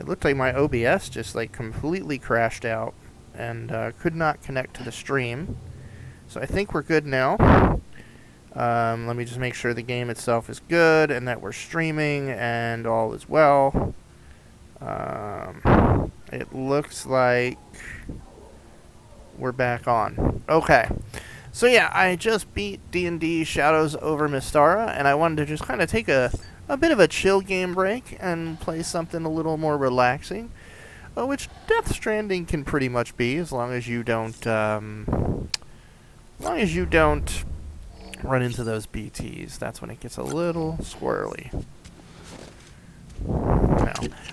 It looked like my OBS just like completely crashed out and could not connect to the stream. So I think we're good now. Let me just make sure the game itself is good and that we're streaming and all is well. It looks like we're back on. Okay. So yeah, I just beat D&D Shadows over Mystara, and I wanted to just kind of take a bit of a chill game break and play something a little more relaxing, which Death Stranding can pretty much be, as long as you don't run into those BTs. That's when it gets a little squirrely. Now,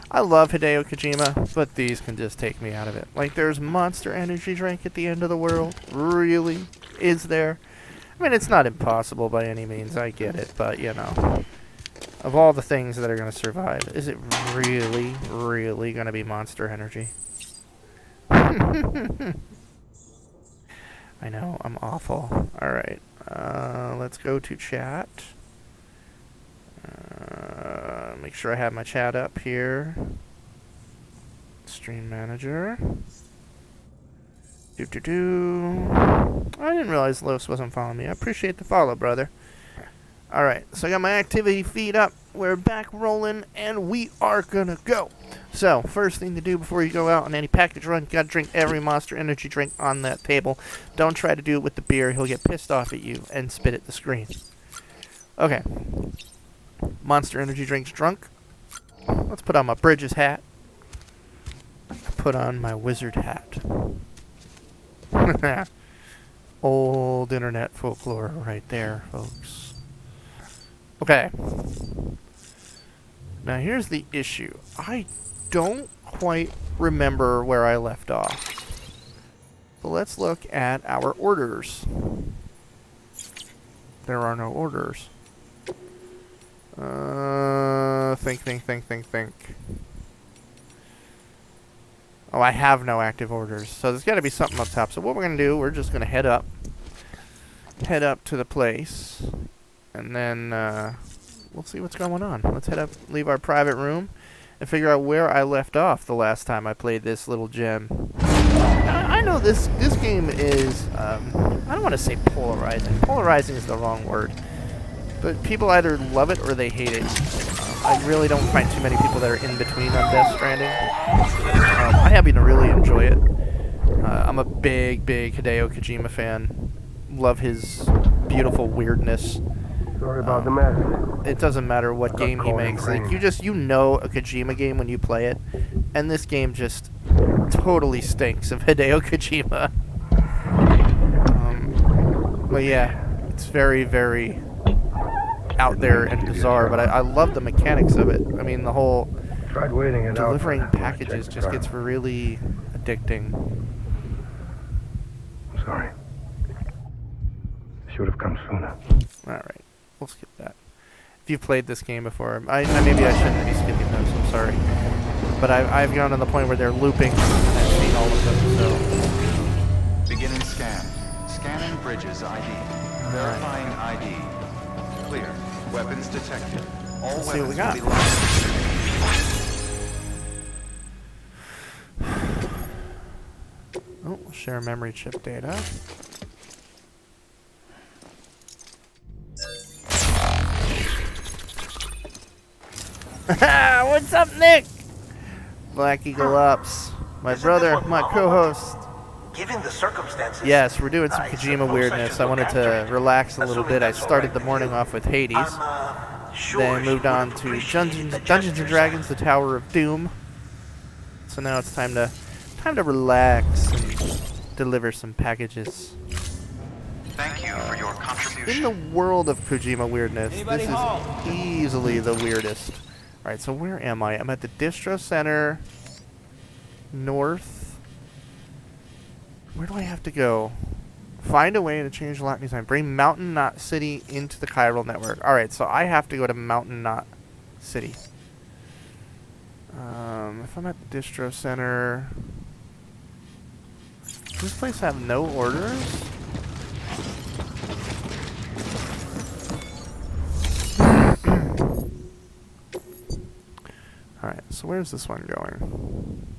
I love Hideo Kojima, but these can just take me out of it. Like, there's Monster Energy drink at the end of the world. Really? Is there? I mean, it's not impossible by any means. I get it, but, you know, of all the things that are going to survive, is it really, really going to be Monster Energy? I know, I'm awful. Alright, let's go to chat. Make sure I have my chat up here. Stream manager. I didn't realize Los wasn't following me. I appreciate the follow, brother. Alright, so I got my activity feed up. We're back rolling, and we are gonna go. So, first thing to do before you go out on any package run, you gotta drink every Monster Energy drink on that table. Don't try to do it with the beer. He'll get pissed off at you and spit at the screen. Okay. Monster Energy drinks drunk. Let's put on my Bridges hat. Put on my wizard hat. Old internet folklore right there, folks. Okay. Now here's the issue. I don't quite remember where I left off. So let's look at our orders. There are no orders. Think. Oh, I have no active orders. So there's got to be something up top. So what we're going to do, we're just going to head up to the place. And then we'll see what's going on. Let's head up, leave our private room, and figure out where I left off the last time I played this little gem. I know this game is, I don't want to say polarizing. Polarizing is the wrong word. But people either love it or they hate it. I really don't find too many people that are in between on Death Stranding. I happen to really enjoy it. I'm a big Hideo Kojima fan. Love his beautiful weirdness. Sorry about the matter. It doesn't matter what game he makes. Like, you know a Kojima game when you play it. And this game just totally stinks of Hideo Kojima. But yeah, it's very out there and bizarre, but I love the mechanics of it. I mean, the whole Tried waiting it delivering out. packages just gets really addicting. I'm sorry. Should have come sooner. Alright, we'll skip that. If you've played this game before, maybe I shouldn't be skipping those, I'm sorry. But I've gone to the point where they're looping, and I've seen all of them, so... Beginning scan. Scanning Bridges ID. Verifying ID. Clear. Weapons detected. All Let's see what we weapons got. will be locked. Oh, share memory chip data. What's up, Nick? Black Eagle Ups. My brother, my co-host. Given the circumstances. Yes, we're doing some Kojima weirdness. I wanted to relax a little bit. I started the morning off with Hades. Then moved on to Dungeons and Dragons: The Tower of Doom. So now it's time to relax and deliver some packages. Thank you for your contribution. In the world of Kojima weirdness, this is easily the weirdest. Alright, so where am I? I'm at the Distro Center North. Where do I have to go? Find a way to change the lock design. Bring Mountain Knot City into the chiral network. Alright, so I have to go to Mountain Knot City. If I'm at the Distro Center... Does this place have no orders? Alright, So where's this one going?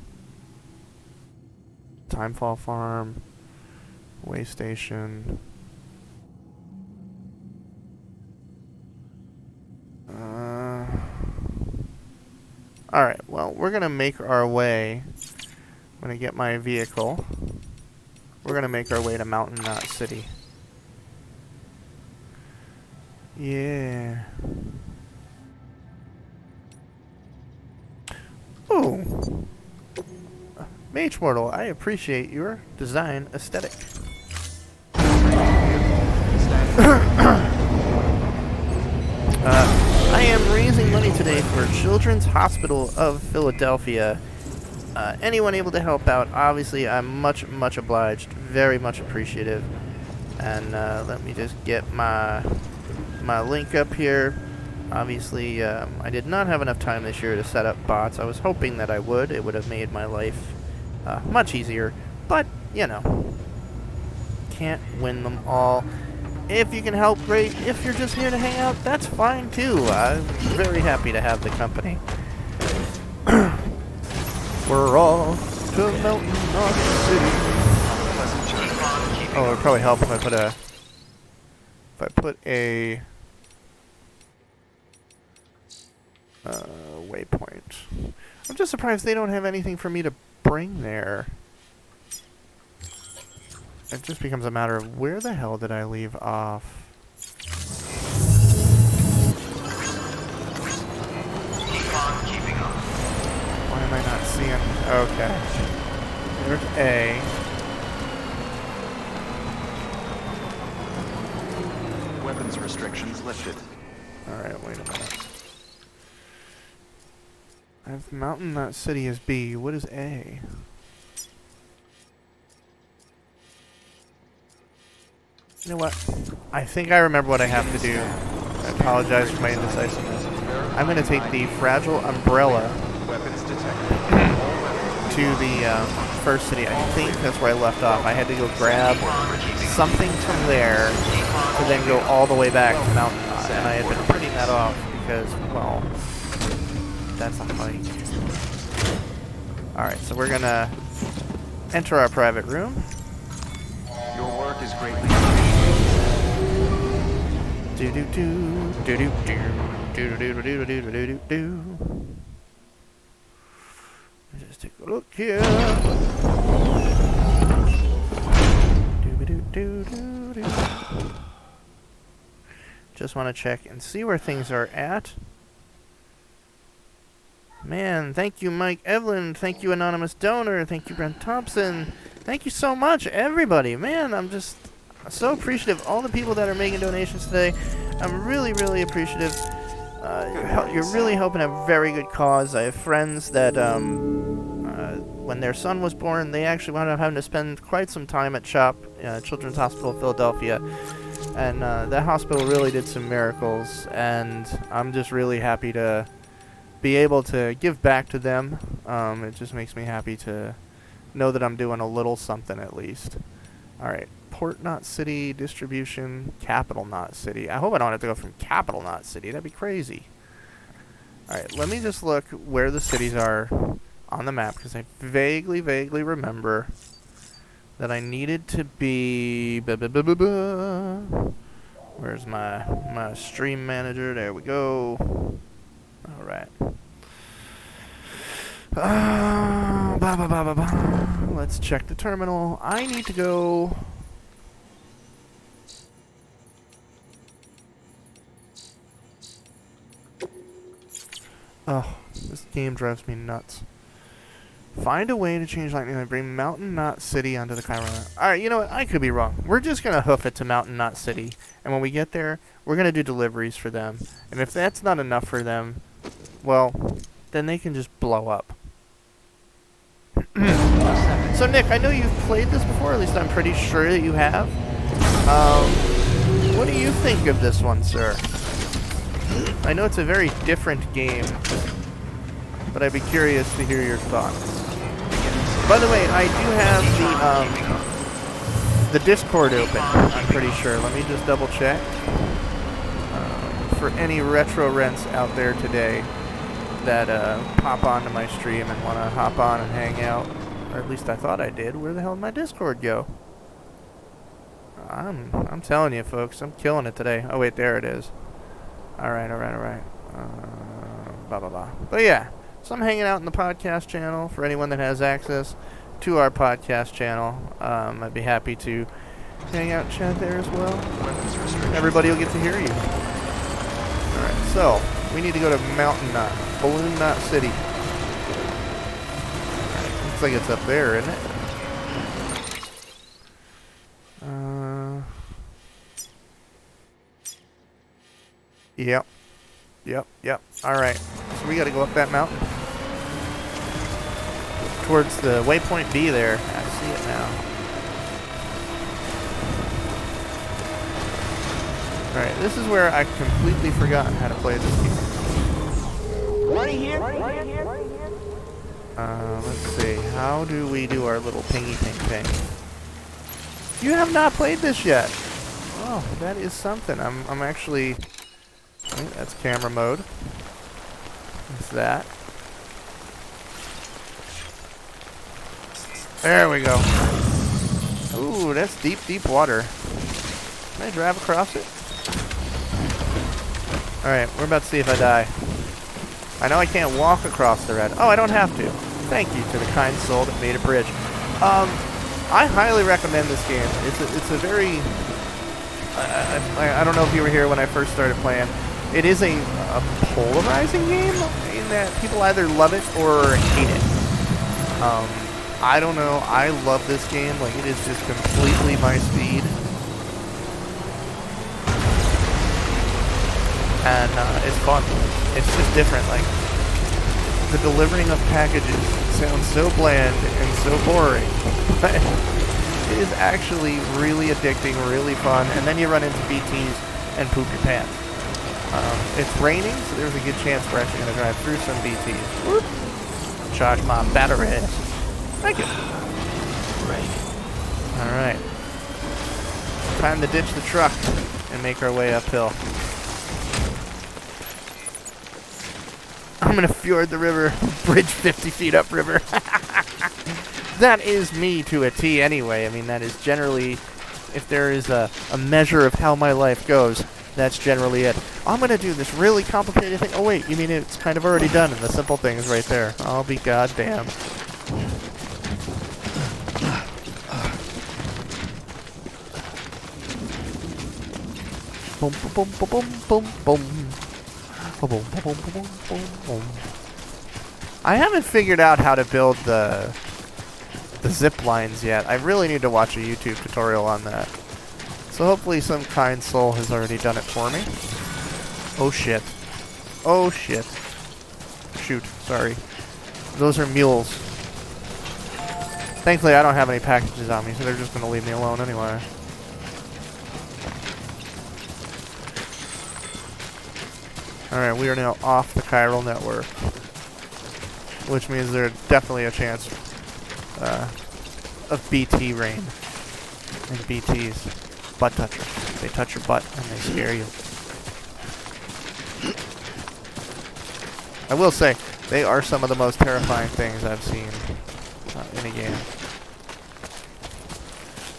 Timefall Farm, way station. Alright, well, we're gonna make our way. I'm gonna get my vehicle. We're gonna make our way to Mountain Knot City. Yeah. Ooh. Mage Mortal, I appreciate your design aesthetic. I am raising money today for Children's Hospital of Philadelphia. Anyone able to help out, obviously I'm much obliged, very much appreciative. And let me just get my link up here. Obviously, I did not have enough time this year to set up bots. I was hoping that I would. It would have made my life much easier. But, you know, can't win them all. If you can help, great. If you're just here to hang out, that's fine too. I'm very happy to have the company. We're off to Mountain Knot City. Oh, it would probably help if I put a waypoint. I'm just surprised they don't have anything for me to bring there. It just becomes a matter of where the hell did I leave off? Keep on keeping up. Why am I not seeing? Okay. There's A. Weapons restrictions lifted. Alright, wait a minute. I have Mountain Knot City as B. What is A? You know what? I think I remember what I have to do. I apologize for my indecisiveness. I'm going to take the fragile umbrella Weapons detected. to the first city. I think that's where I left off. I had to go grab something from there to then go all the way back to Mountain Knot. And I had been printing that off because, well, that's a hike. Alright, so we're going to enter our private room. Your work is greatly Do do do do do do do do do do do do do. Just take a look here. Do do do do do. Just want to check and see where things are at. Man, thank you, Mike Evelyn. Thank you, Anonymous Donor. Thank you, Brent Thompson. Thank you so much, everybody. Man, I'm just so appreciative. All the people that are making donations today, I'm really appreciative. You're really helping a very good cause. I have friends that, when their son was born, they actually wound up having to spend quite some time at CHOP, Children's Hospital of Philadelphia. And that hospital really did some miracles. And I'm just really happy to be able to give back to them. It just makes me happy to know that I'm doing a little something at least. Alright, Port Knot City, distribution, Capital Knot City. I hope I don't have to go from Capital Knot City. That'd be crazy. Alright, let me just look where the cities are on the map, because I vaguely remember that I needed to be... Where's my stream manager? There we go. Alright. Let's check the terminal. I need to go... Oh, this game drives me nuts. Find a way to change lightning and bring Mountain Knot City onto the Chiron. Alright, you know what? I could be wrong. We're just going to hoof it to Mountain Knot City. And when we get there, we're going to do deliveries for them. And if that's not enough for them, well, then they can just blow up. So Nick, I know you've played this before, at least I'm pretty sure that you have. What do you think of this one, sir? I know it's a very different game, but I'd be curious to hear your thoughts. By the way, I do have the Discord open, I'm pretty sure. Let me just double check. For any retro rents out there today, that pop onto my stream and want to hop on and hang out. Or at least I thought I did. Where the hell did my Discord go? I'm telling you, folks, I'm killing it today. Oh wait, there it is. All right. Blah blah blah. But yeah, so I'm hanging out in the podcast channel for anyone that has access to our podcast channel. I'd be happy to hang out and chat there as well. Weapons restrictions. Everybody will get to hear you. All right, so we need to go to Mountain Knot, Balloon Knot City. All right, looks like it's up there, isn't it? Yep. Alright. So we gotta go up that mountain. Towards the waypoint B there. I see it now. Alright, this is where I completely forgotten how to play this game. Right here. Let's see. How do we do our little pingy ping? You have not played this yet. Oh, that is something. I'm actually... Okay, that's camera mode. What's that? There we go. Ooh, that's deep water. Can I drive across it? Alright, we're about to see if I die. I know I can't walk across the red. Oh, I don't have to. Thank you to the kind soul that made a bridge. I highly recommend this game. It's a very... I don't know if you were here when I first started playing. It is a polarizing game in that people either love it or hate it. I don't know. I love this game. Like, it is just completely my speed. And it's fun. It's just different. Like, the delivering of packages sounds so bland and so boring. But it is actually really addicting, really fun. And then you run into BTs and poop your pants. It's raining, so there's a good chance we're actually going to drive through some BTs. Whoop. Charge my battery. Thank you. Alright. Time to ditch the truck and make our way uphill. I'm going to fjord the river, bridge 50 feet upriver. That is me to a T anyway. I mean, that is generally, if there is a measure of how my life goes, that's generally it. I'm going to do this really complicated thing. Oh, wait, you mean it's kind of already done and the simple thing is right there. I'll be goddamn. Boom, boom, boom, boom, boom, boom. Boom, boom, boom, boom, boom, boom. I haven't figured out how to build the zip lines yet. I really need to watch a YouTube tutorial on that. So hopefully some kind soul has already done it for me. Oh shit. Oh shit. Shoot, sorry. Those are mules. Thankfully I don't have any packages on me, so they're just going to leave me alone anyway. Alright, we are now off the chiral network. Which means there's definitely a chance of BT rain. And BTs. Butt touchers. They touch your butt and they scare you. I will say, they are some of the most terrifying things I've seen in a game.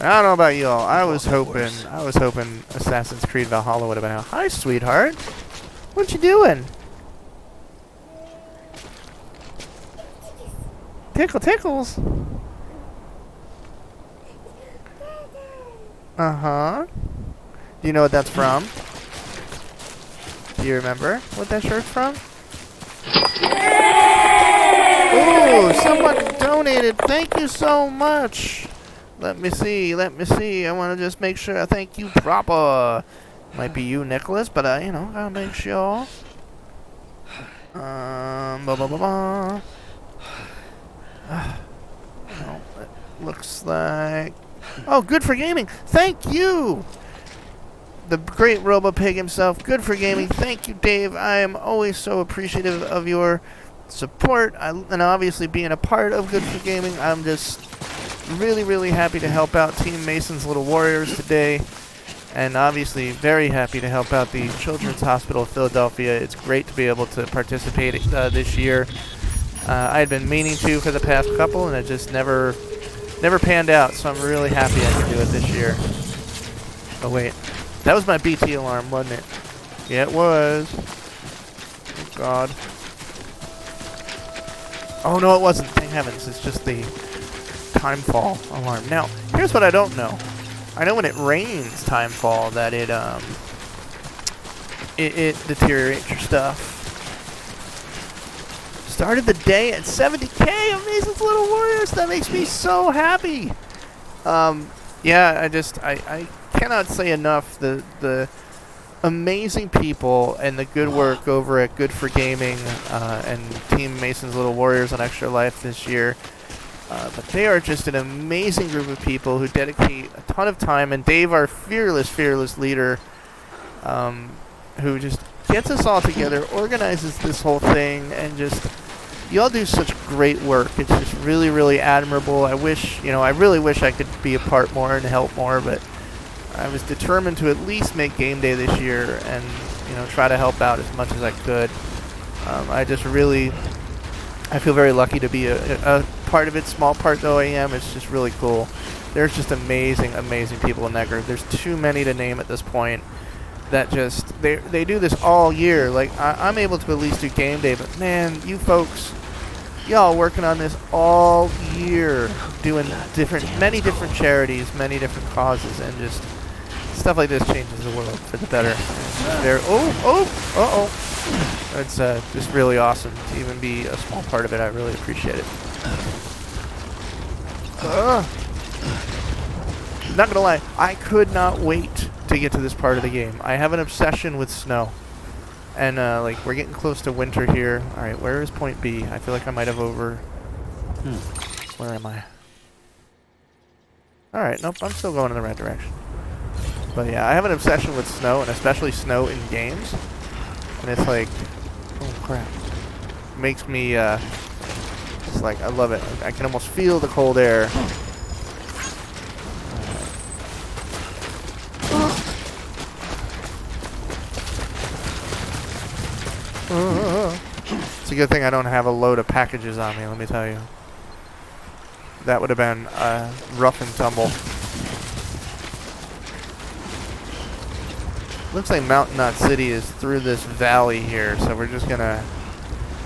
I don't know about y'all. I was hoping Assassin's Creed Valhalla would have been out. Hi, sweetheart. What you doing? Tickles. Uh-huh. Do you know what that's from? Do you remember what that shirt's from? Ooh, someone donated. Thank you so much. Let me see. I want to just make sure I thank you proper. Might be you, Nicholas, but you know, I'll make sure. No, it looks like... Oh, Good for Gaming. Thank you. The great RoboPig himself. Good for Gaming. Thank you, Dave. I am always so appreciative of your support. And obviously being a part of Good for Gaming, I'm just really, really happy to help out Team Mason's Little Warriors today. And obviously very happy to help out the Children's Hospital of Philadelphia. It's great to be able to participate this year. I had been meaning to for the past couple, and it just never panned out, so I'm really happy I can do it this year. Oh wait, that was my BT alarm, wasn't it? Yeah, it was. Oh God. Oh no, it wasn't. Thank heavens, it's just the timefall alarm. Now, here's what I don't know. I know when it rains timefall that it deteriorates your stuff. Started the day at 70k of Mason's Little Warriors. That makes me so happy. Yeah, I cannot say enough the amazing people and the good work over at Good for Gaming and Team Mason's Little Warriors on Extra Life this year. But they are just an amazing group of people who dedicate a ton of time. And Dave, our fearless leader, who just gets us all together, organizes this whole thing, and just, y'all do such great work. It's just really, really admirable. I really wish I could be a part more and help more, but I was determined to at least make game day this year and, try to help out as much as I could. I feel very lucky to be a part of it, small part though I am. It's just really cool. There's just amazing people in that group. There's too many to name at this point. That just, they do this all year. Like, I'm able to at least do game day, but man, you folks, y'all working on this all year, doing many different charities, many different causes, and just stuff like this changes the world for the better. It's just really awesome to even be a small part of it. I really appreciate it. Not gonna lie, I could not wait to get to this part of the game. I have an obsession with snow. And, we're getting close to winter here. Alright, where is point B? I feel like I might have Where am I? Alright, nope, I'm still going in the right direction. But yeah, I have an obsession with snow, and especially snow in games. And it's like, oh crap. It makes me, it's like, I love it. I can almost feel the cold air. It's a good thing I don't have a load of packages on me, let me tell you. That would have been rough and tumble. Looks like Mountain Knot City is through this valley here, so we're just gonna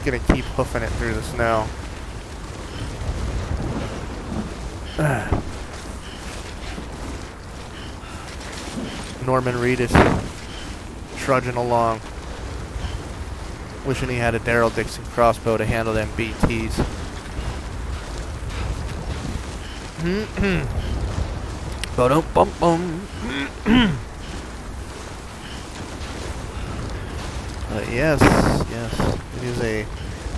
keep hoofing it through the snow. Norman Reed is trudging along, wishing he had a Daryl Dixon crossbow to handle them BTs. Yes, it is a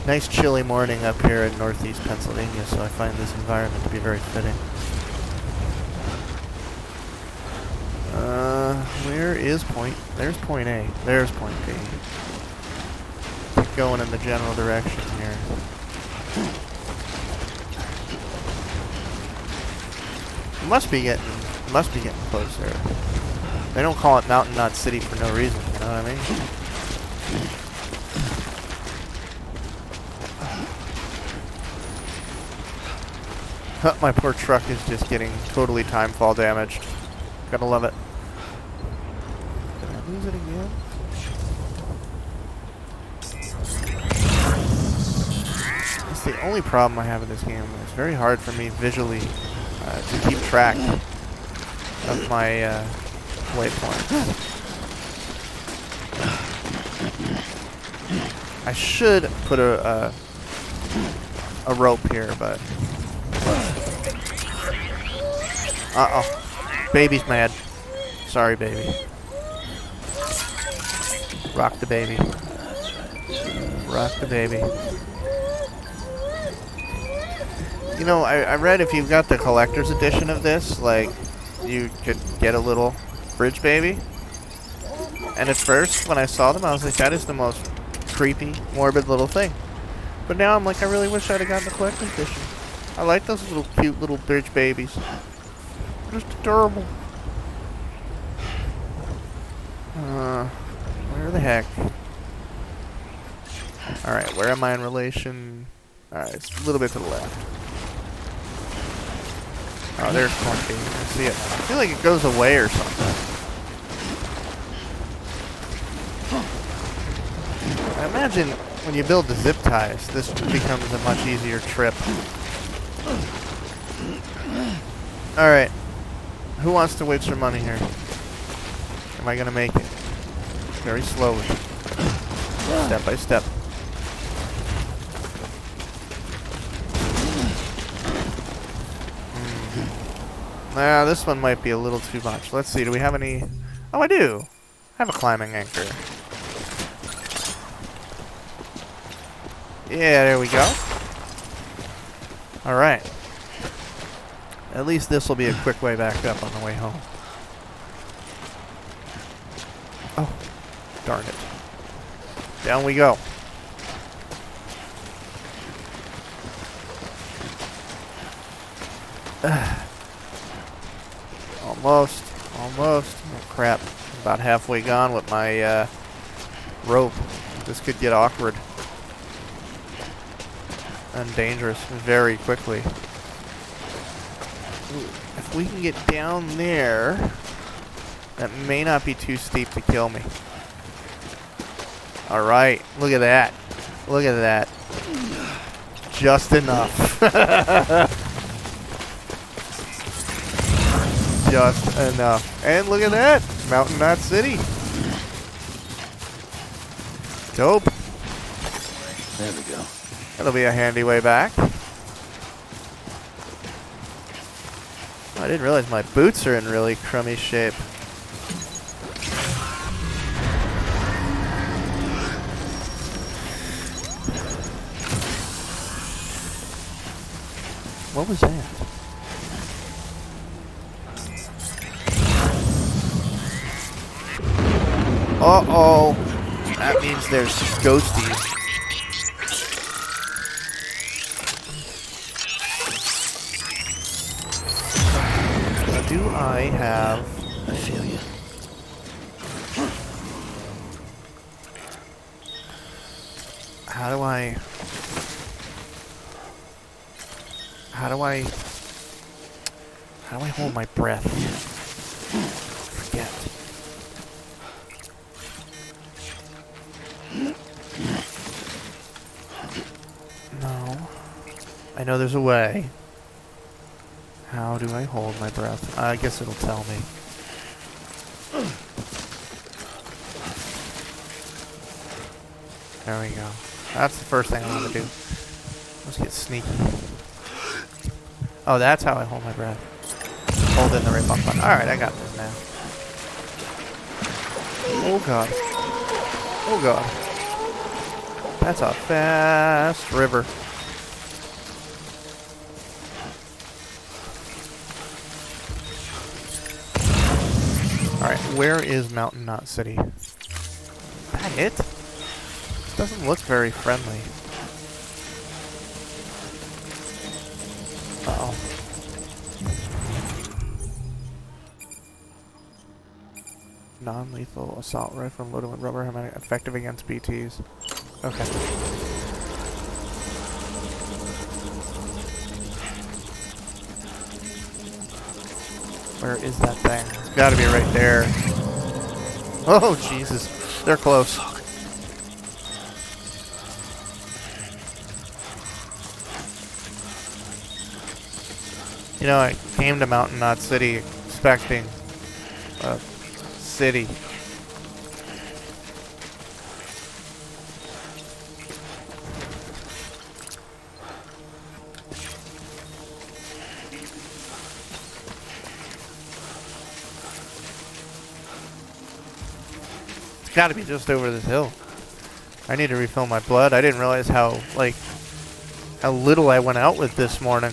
nice chilly morning up here in northeast Pennsylvania, so I find this environment to be very fitting. Where is point? There's point A. There's point B. Keep going in the general direction here. Must be getting closer. They don't call it Mountain Knot City for no reason, you know what I mean? My poor truck is just getting totally timefall damaged. Gotta love it. Did I lose it again? It's the only problem I have in this game. It's very hard for me visually to keep track of my waypoints. I should put a rope here, but baby's mad. Sorry, baby. Rock the baby. Rock the baby. You know, I read if you've got the collector's edition of this, like, you could get a little bridge baby. And at first, when I saw them, I was like, that is the most creepy, morbid little thing. But now I'm like, I really wish I'd have gotten the collector's edition. I like those little cute little bridge babies. Just adorable. Where the heck? Alright, where am I in relation? Alright, it's a little bit to the left. Oh, there's Corky. I see it now. I feel like it goes away or something. I imagine when you build the zip ties, this becomes a much easier trip. Alright. Who wants to waste their money here? Am I gonna make it? Very slowly. Step by step. Nah, this one might be a little too much. Let's see, do we have any... Oh, I do! I have a climbing anchor. Yeah, there we go. Alright. At least this will be a quick way back up on the way home. Oh, darn it. Down we go. Almost. Oh crap. I'm about halfway gone with my rope. This could get awkward. And dangerous very quickly. If we can get down there, that may not be too steep to kill me. Alright, look at that. Look at that. Just enough. Just enough. And look at that! Mountain Knot City. Dope. There we go. That'll be a handy way back. I didn't realize my boots are in really crummy shape. What was that? Uh-oh. That means there's ghosties. Do I have... I feel you. How do I hold my breath? Forget. No. I know there's a way. How do I hold my breath? I guess it'll tell me. There we go. That's the first thing I want to do. Let's get sneaky. Oh, that's how I hold my breath. Hold in the right button. Alright, I got this now. Oh god. Oh god. That's a fast river. Alright, where is Mountain Knot City? Is that it? Doesn't look very friendly. Uh-oh. Non-lethal assault rifle loaded with rubber helmet, effective against BTs. Okay. Where is that thing? It's gotta be right there. Oh, Jesus. They're close. You know, I came to Mountain Knot City expecting a city. It's gotta be just over this hill. I need to refill my blood. I didn't realize how little I went out with this morning.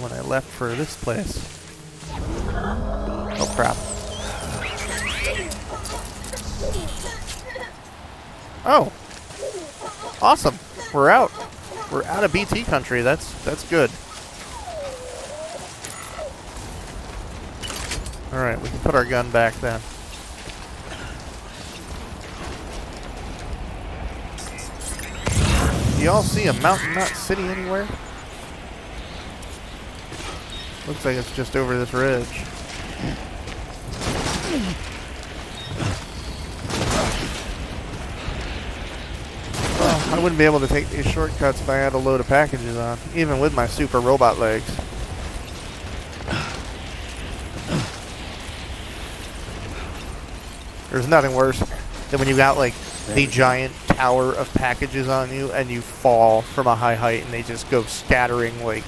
When I left for this place. Oh crap. Oh. Awesome. We're out. We're out of BT country. That's good. Alright, we can put our gun back then. Do y'all see a Mountain Nut City anywhere? Looks like it's just over this ridge. Well, I wouldn't be able to take these shortcuts if I had a load of packages on, even with my super robot legs. There's nothing worse than when you got like the giant tower of packages on you and you fall from a high height and they just go scattering like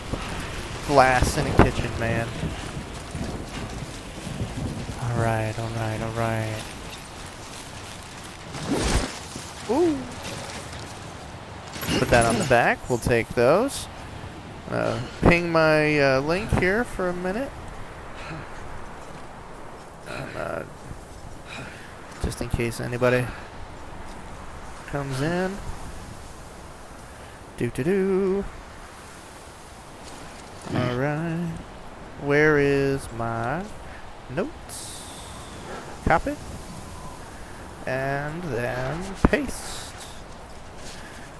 glass in a kitchen, man. Alright, alright, alright. Ooh. Put that on the back. We'll take those. Ping my link here for a minute. And, just in case anybody comes in. Do. Alright. Where is my notes? Copy. And then paste.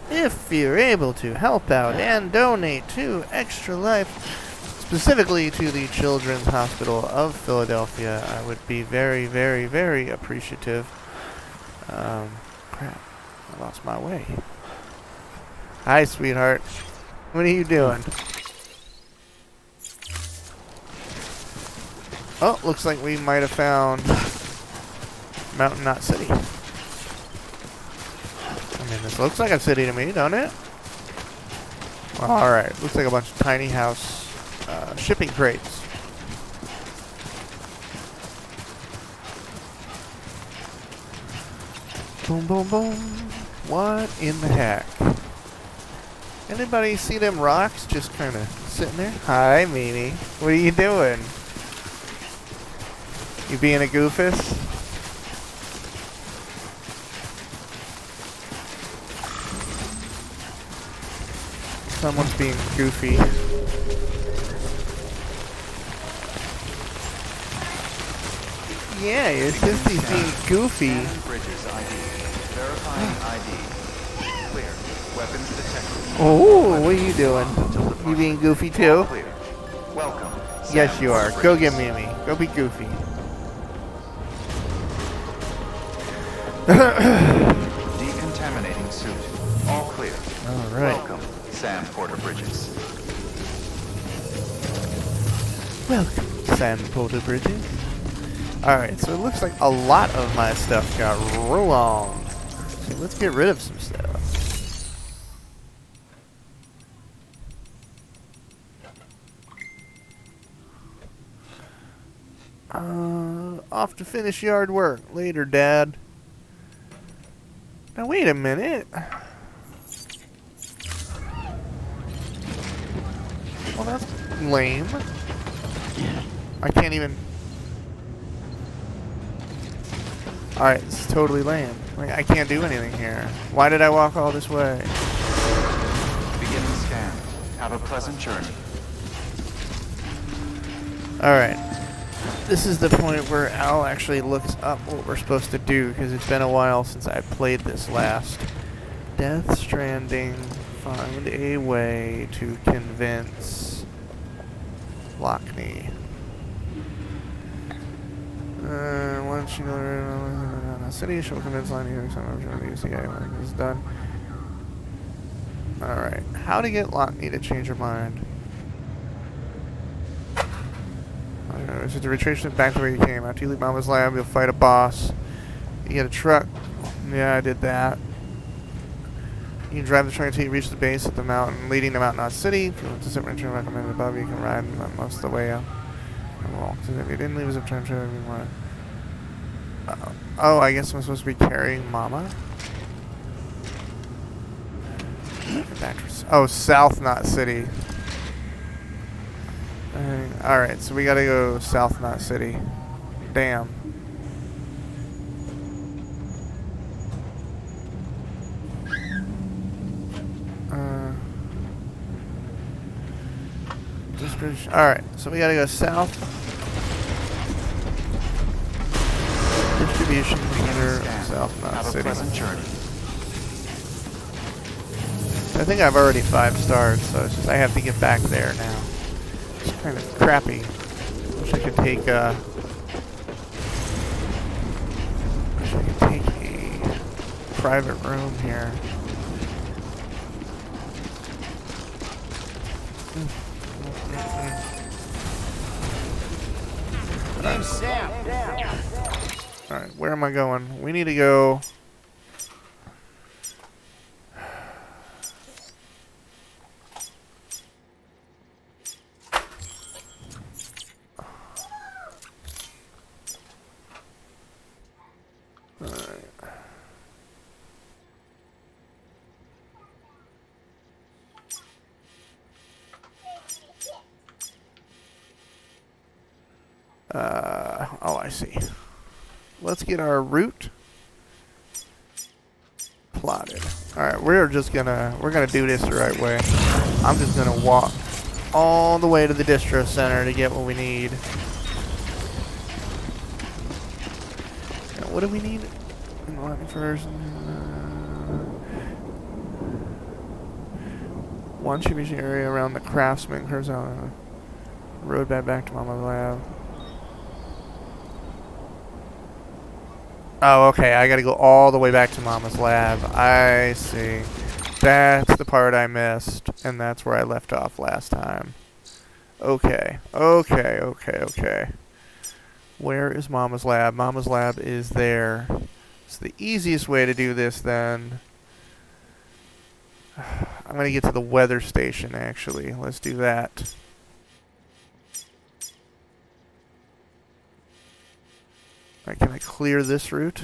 If you're able to help out and donate to Extra Life, specifically to the Children's Hospital of Philadelphia, I would be very, very, very appreciative. Crap. I lost my way. Hi, sweetheart. What are you doing? Oh, looks like we might have found Mountain Knot City. I mean, this looks like a city to me, don't it? Alright, looks like a bunch of tiny house shipping crates. Boom, boom, boom. What in the heck? Anybody see them rocks just kind of sitting there? Hi, Mimi. What are you doing? You being a goofus? Someone's being goofy. Yeah, your sister's being goofy. Bridges ID. Verifying ID. Clear. Weapons detected. Oh, what are you doing? You being goofy too? Clear. Welcome. Yes, you are. Go get Mimi. Go be goofy. Decontaminating suit. All clear. All right. Welcome, Sam Porter Bridges. Welcome, Sam Porter Bridges. Alright, so it looks like a lot of my stuff got wrong. So let's get rid of some stuff. Off to finish yard work. Later, Dad. Now wait a minute. Well, that's lame. I can't even... Alright, this is totally lame. Like, I can't do anything here. Why did I walk all this way? Begin the scan. Have a pleasant journey. Alright. This is the point where Al actually looks up what we're supposed to do, because it's been a while since I played this last. Death Stranding. Find a way to convince Lockney. Once you know the city, she'll convince Lockney to some of the UCA when it's done. Alright. How to get Lockney to change her mind. It's just a retracement back to where you came. After you leave Mama's lab, you'll fight a boss. You get a truck. Yeah, I did that. You can drive the truck until you reach the base of the mountain, leading to Mountain Knot City. If you want to sit rancher recommended above, you can ride most of the way up. Well, if you didn't leave us a turn trip, you want. Oh, I guess I'm supposed to be carrying Mama. Oh, South Knot City. Alright, so we gotta go South Knot City. Damn. Alright, so we gotta go south. distribution center Scan. South Knot Have a City. pleasant journey. I think I've already 5 stars, so it's just I have to get back there now. It's kind of crappy. Wish I could take a private room here. Name's Sam. Alright, where am I going? We need to go... oh, I see. Let's get our route plotted. Alright, we're gonna do this the right way. I'm just gonna walk all the way to the distro center to get what we need. Now, what do we need? First, one distribution area around the craftsman curves out on a road back to Mama's lab. Oh, okay, I gotta go all the way back to Mama's lab. I see. That's the part I missed, and that's where I left off last time. Okay. Where is Mama's lab? Mama's lab is there. It's the easiest way to do this, then. I'm gonna get to the weather station, actually. Let's do that. Alright, can I clear this route?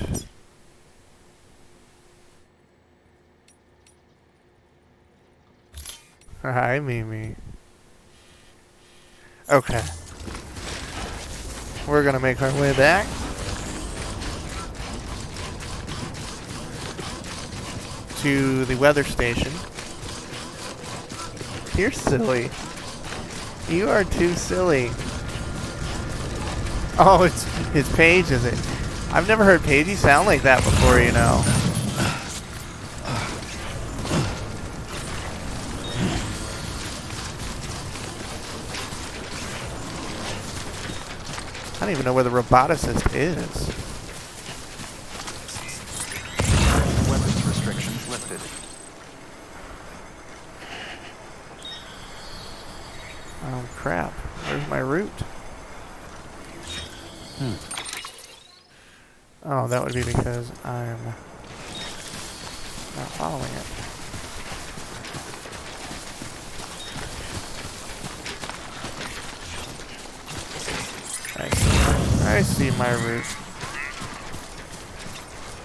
Hi, Mimi. Okay. We're gonna make our way back. To the weather station. You're silly. You are too silly. Oh, it's Paige, is it? I've never heard Paigey sound like that before, you know. I don't even know where the roboticist is. Weapons restrictions lifted. Oh, crap. Where's my route? Oh, that would be because I'm not following it. I see my route.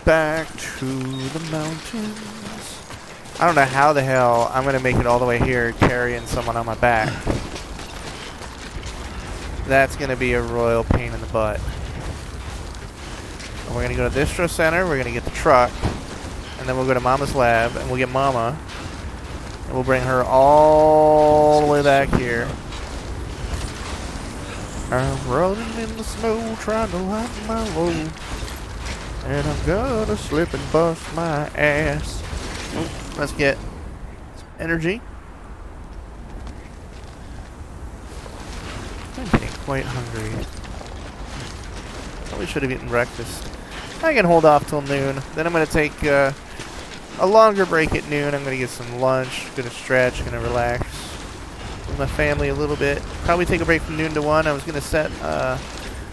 Back to the mountains. I don't know how the hell I'm going to make it all the way here carrying someone on my back. That's going to be a royal pain in the butt. And we're going to go to the distro center, we're going to get the truck, and then we'll go to Mama's lab, and we'll get Mama, and we'll bring her all the way back here. I'm rolling in the snow, trying to lighten my load, and I'm gonna slip and bust my ass. Let's get some energy. I'm getting quite hungry. Probably should have eaten breakfast. I can hold off till noon. Then I'm going to take a longer break at noon. I'm going to get some lunch, going to stretch, going to relax with my family a little bit. Probably take a break from noon to 1. I was going to set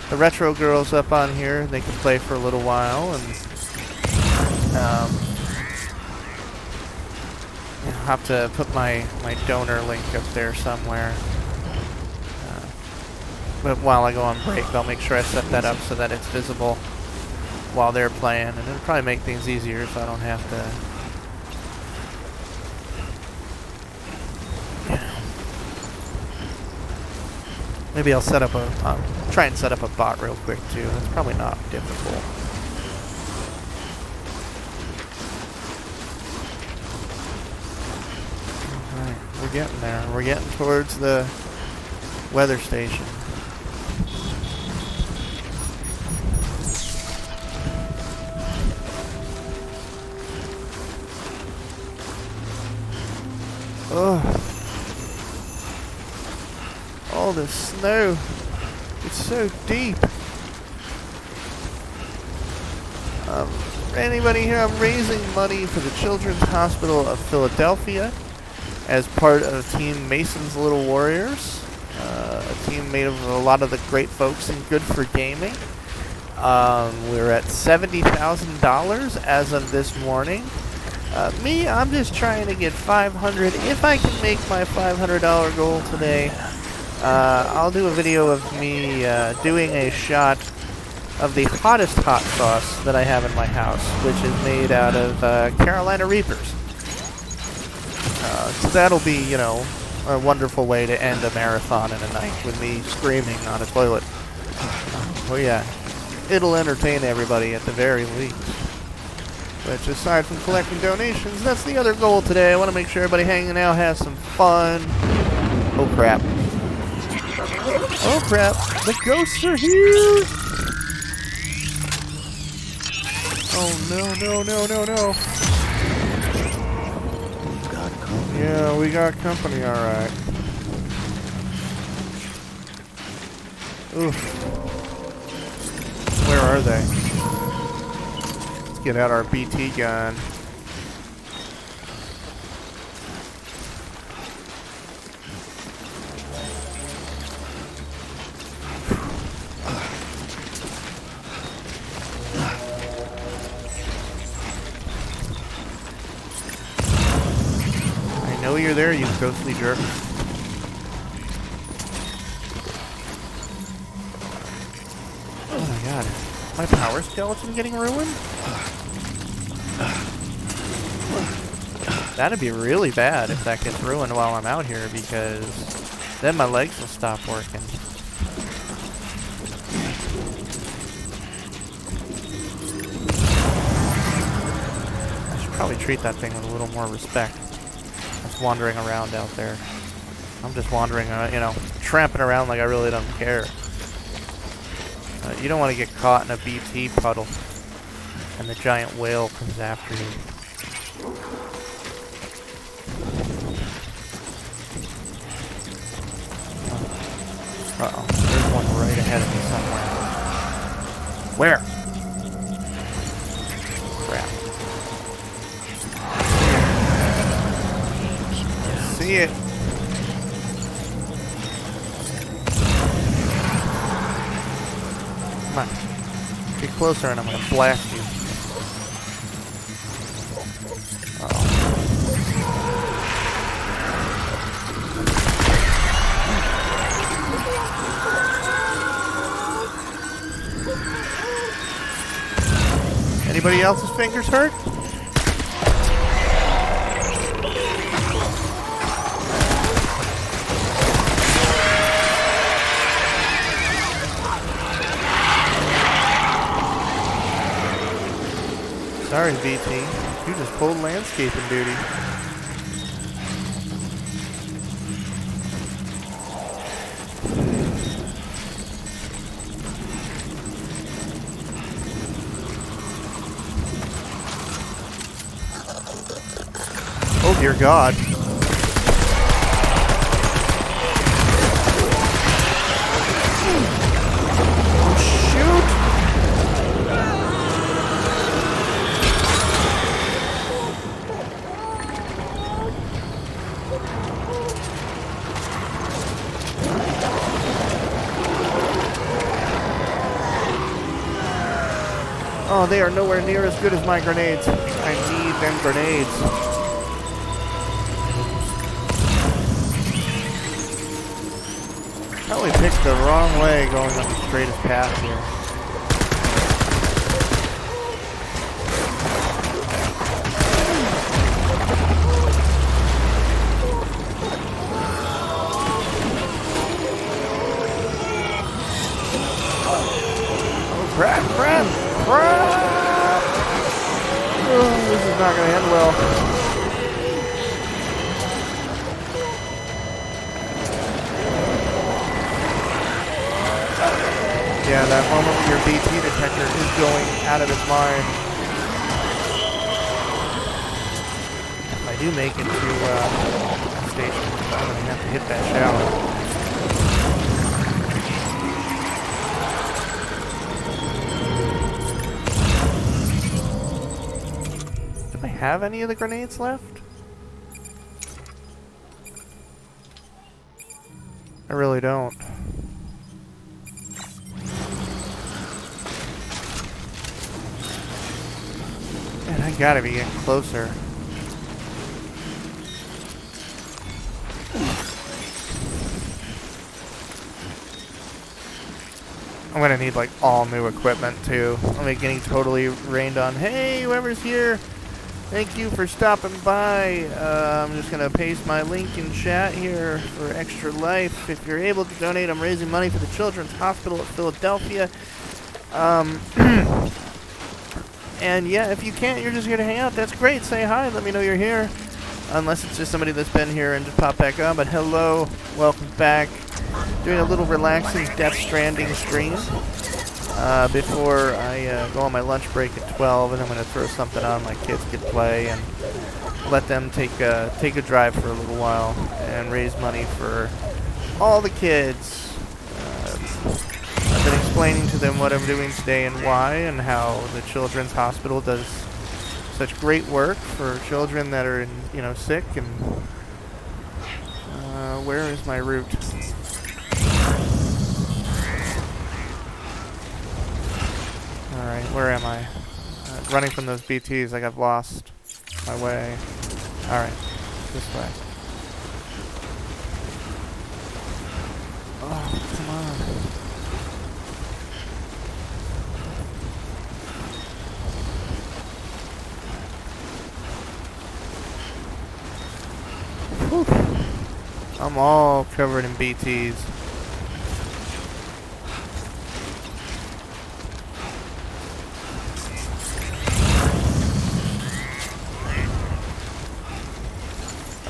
the retro girls up on here. They can play for a little while. And I'll have to put my donor link up there somewhere. But while I go on break, I'll make sure I set that up so that it's visible while they're playing, and it'll probably make things easier so I don't have to. Maybe I'll set up try and set up a bot real quick too. That's probably not difficult. Alright, we're getting there. We're getting towards the weather station. Ugh. All this snow. It's so deep. Anybody here? I'm raising money for the Children's Hospital of Philadelphia as part of Team Mason's Little Warriors, a team made of a lot of the great folks in Good for Gaming. We're at $70,000 as of this morning. I'm just trying to get 500. If I can make my $500 goal today, I'll do a video of me doing a shot of the hottest hot sauce that I have in my house, which is made out of Carolina Reapers. So that'll be, you know, a wonderful way to end a marathon in a night with me screaming on a toilet. Oh yeah, it'll entertain everybody at the very least. Which, aside from collecting donations, that's the other goal today. I want to make sure everybody hanging out has some fun. Oh crap. Oh crap, the ghosts are here! Oh no. Got company. Yeah, we got company, alright. Oof. Where are they? Let's get out our BT gun. I know you're there, you ghostly jerk. Oh my god. My power skeleton getting ruined? That'd be really bad if that gets ruined while I'm out here, because then my legs will stop working. I should probably treat that thing with a little more respect. Just wandering around out there. I'm just wandering, you know, tramping around like I really don't care. You don't want to get caught in a BT puddle and the giant whale comes after you. Uh-oh, there's one right ahead of me somewhere. Where? Crap. See it. Come on. Get closer and I'm gonna blast you. Uh-oh. Anybody else's fingers hurt? Sorry, VT. You just pulled landscaping duty. Oh dear God. Oh shoot! Oh, they are nowhere near as good as my grenades. I need them grenades. Probably picked the wrong way going on the straightest path here. Oh crap, crap, crap! Oh, this is not gonna end well. Yeah, that moment when your BT detector is going out of its mind. If I do make it to have to hit that shower. Do I have any of the grenades left? I really don't. Man, I gotta be getting closer. I'm gonna need like all new equipment too. I'm getting totally rained on. Hey, whoever's here, thank you for stopping by. I'm just gonna paste my link in chat here for Extra Life. If you're able to donate, I'm raising money for the Children's Hospital at Philadelphia. And yeah, if you can't, you're just here to hang out. That's great. Say hi. Let me know you're here. Unless it's just somebody that's been here and just popped back on. But hello, welcome back. Doing a little relaxing Death Stranding stream before I go on my lunch break at 12, and I'm going to throw something on my kids can play and let them take a drive for a little while and raise money for all the kids. I've been explaining to them what I'm doing today and why, and how the Children's Hospital does such great work for children that are, sick. And where is my route? Alright, where am I? Running from those BTs, like I've lost my way. Alright, this way. Oh, come on. Whew. I'm all covered in BTs.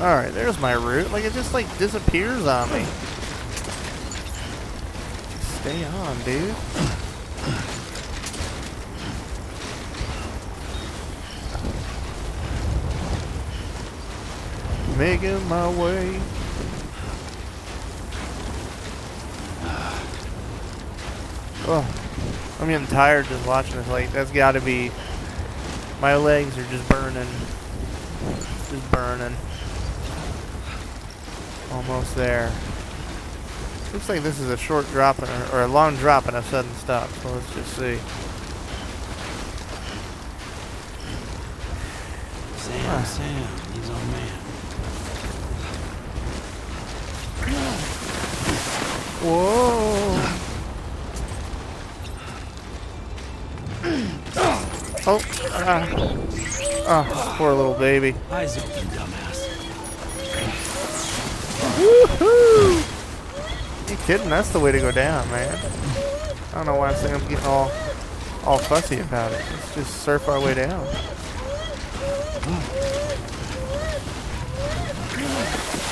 Alright, there's my route. Like, it just, disappears on me. Stay on, dude. Making my way. Oh, I'm getting tired just watching this. Like, that's gotta be... My legs are just burning. Just burning. Almost there. Looks like this is a short drop or a long drop and a sudden stop. So let's just see. Sam, he's our man. Whoa! Oh, poor little baby. Eyes open, dumbass. Woohoo! You kidding? That's the way to go down, man. I don't know why I'm getting all fussy about it. Let's just surf our way down.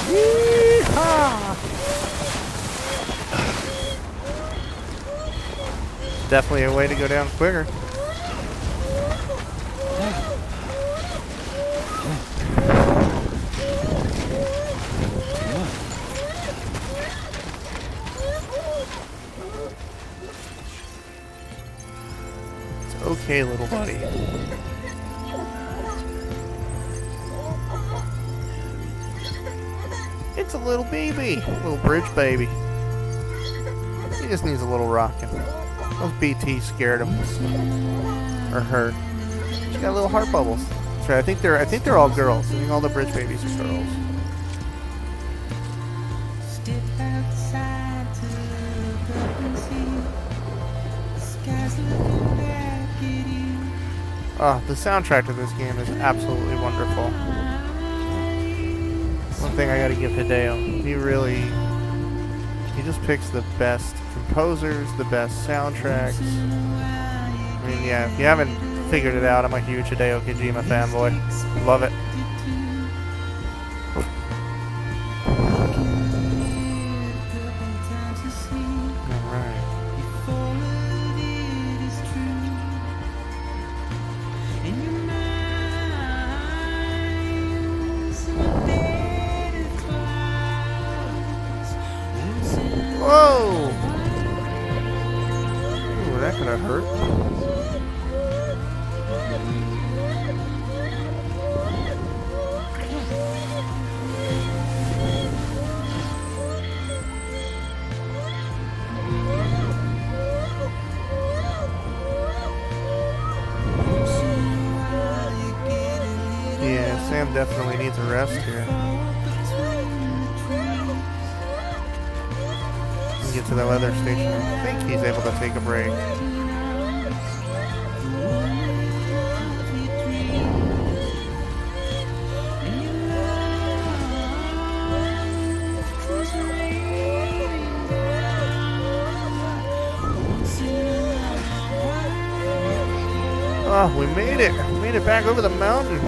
Yeehaw! Definitely a way to go down quicker. It's okay, little buddy. It's a little baby. Little bridge baby. He just needs a little rocking. Those BTs scared him. Or her. She got little heart bubbles. That's right. I think they're all girls. I think all the bridge babies are girls. Step outside to look up and see the sky's looking back at you. Oh, the soundtrack to this game is absolutely wonderful. One thing I gotta give Hideo. He just picks the best composers, the best soundtracks. I mean, yeah, if you haven't figured it out, I'm a huge Hideo Kojima fanboy. Love it. Whoa! Ooh, that could have hurt. Yeah, Sam definitely needs a rest here. Get to the weather station. I think he's able to take a break. Oh, we made it. We made it back over the mountain.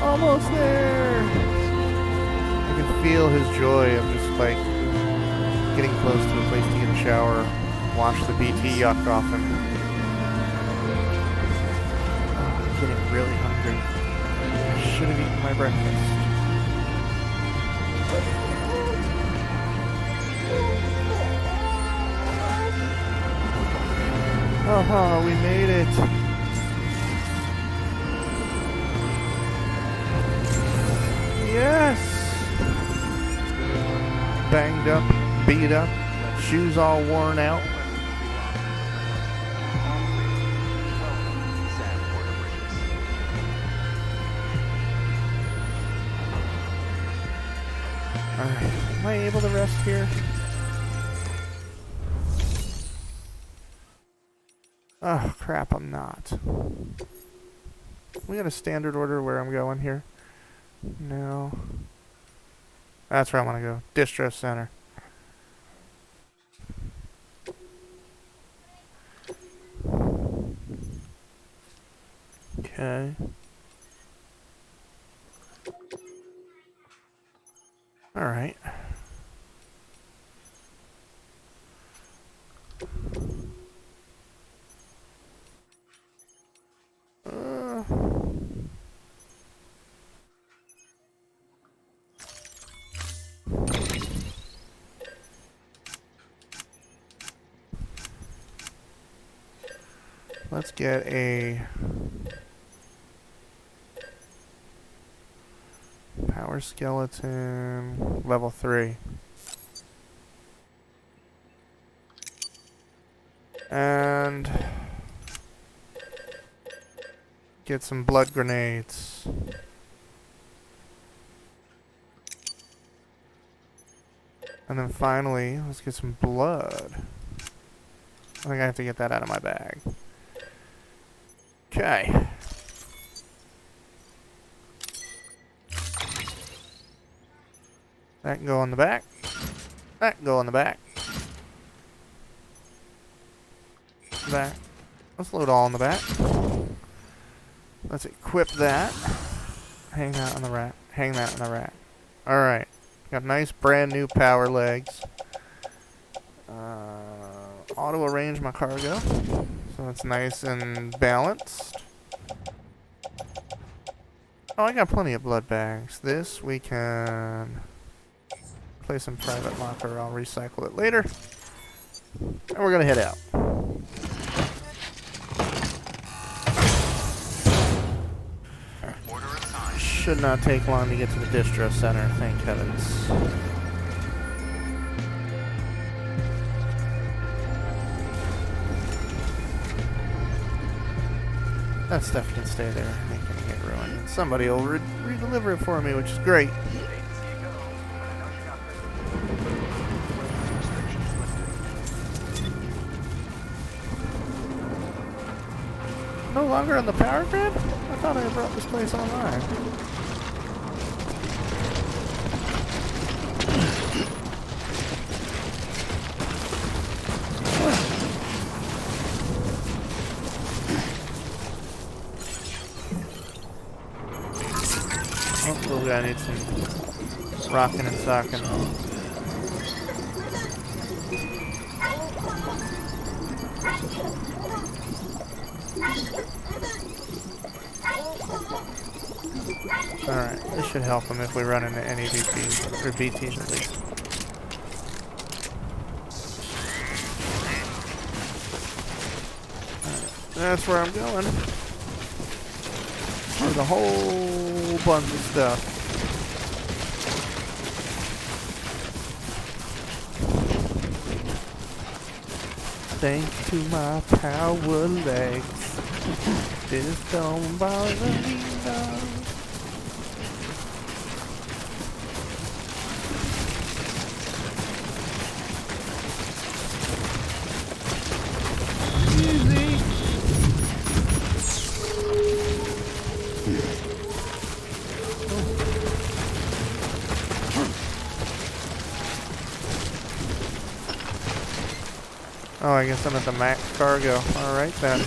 Almost there. I can feel his joy of just like getting close to a place to get a shower, wash the BT yuck off him. Oh, I'm getting really hungry. I should have eaten my breakfast. Oh, we made it. Yes! Banged up, beat up, shoes all worn out. Alright, am I able to rest here? Oh crap, I'm not. We got a standard order where I'm going here. No. That's where I want to go. Distro Center. Okay. Alright. Let's get a power skeleton level 3. And get some blood grenades. And then finally, let's get some blood. I think I have to get that out of my bag. Okay. That can go on the back. That can go on the back. Back. Let's load all on the back. Let's equip that. Hang that on the rack. Hang that on the rack. Alright. Got nice brand new power legs. Auto arrange my cargo. So it's nice and balanced. Oh, I got plenty of blood bags. This we can place in private locker. I'll recycle it later. And we're gonna head out. Should not take long to get to the distro center, thank heavens. That stuff can stay there, it ain't gonna get ruined. Somebody will re-deliver it for me, which is great. No longer on the power grid? I thought I brought this place online. Little guy needs some rocking and socking. Alright, this should help him if we run into any VPs, or BTs at least. That's where I'm going. There's a whole bunch of stuff. Thanks to my power legs, this don't bother me now. Oh, I guess I'm at the max cargo. Alright then.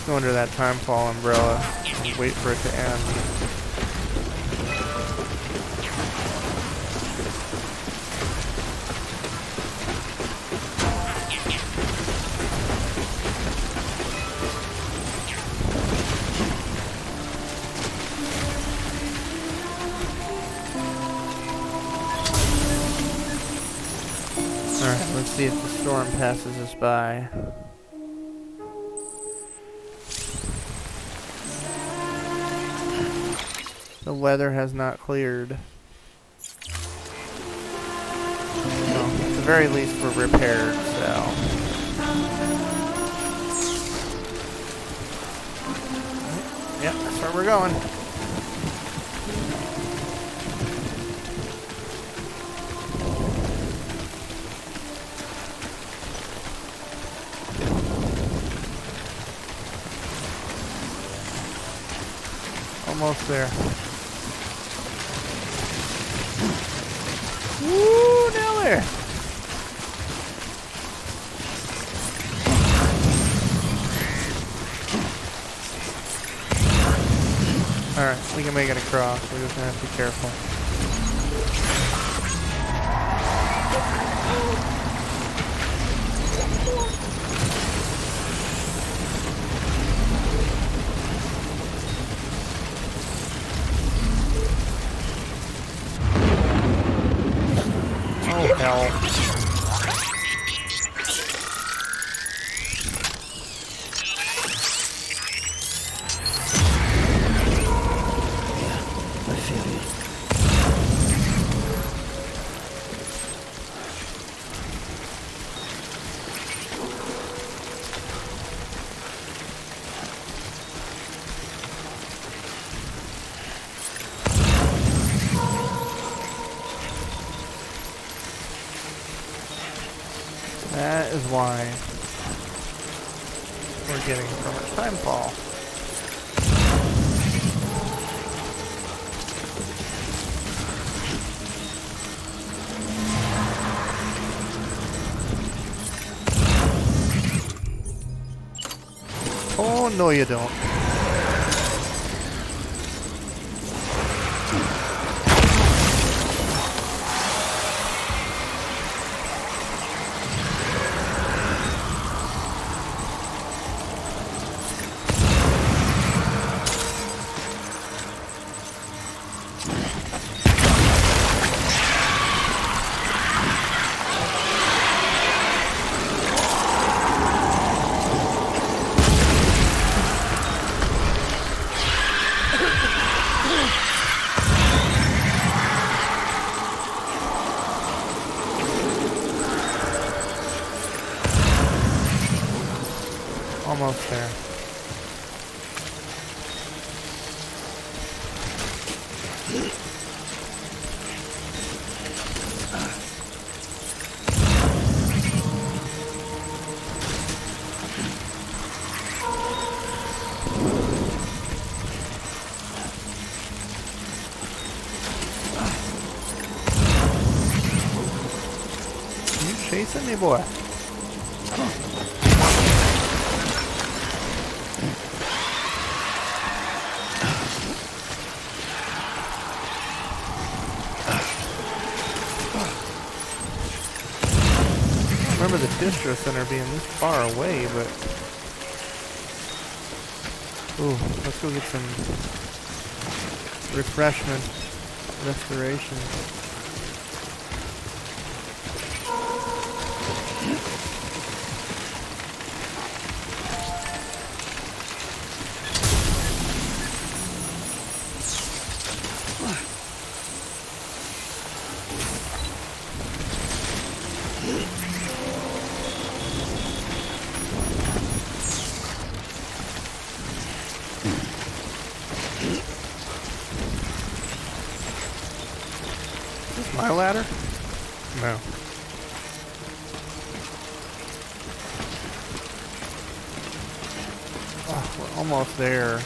Go under that timefall umbrella and wait for it to end. Alright, let's see if the storm passes us by. The weather has not cleared. Well, at the very least we're repaired, so... Yep, that's where we're going. Almost there. Woo, now there. Alright, we can make it across. We're just gonna have to be careful. Oh, hell. I feel you. That is why we're getting so much timefall. Oh, no you don't. Almost there. You chasing me, boy? remember the distro center being this far away, but... Ooh, let's go get some refreshment, restoration. My ladder? No. Oh, we're almost there.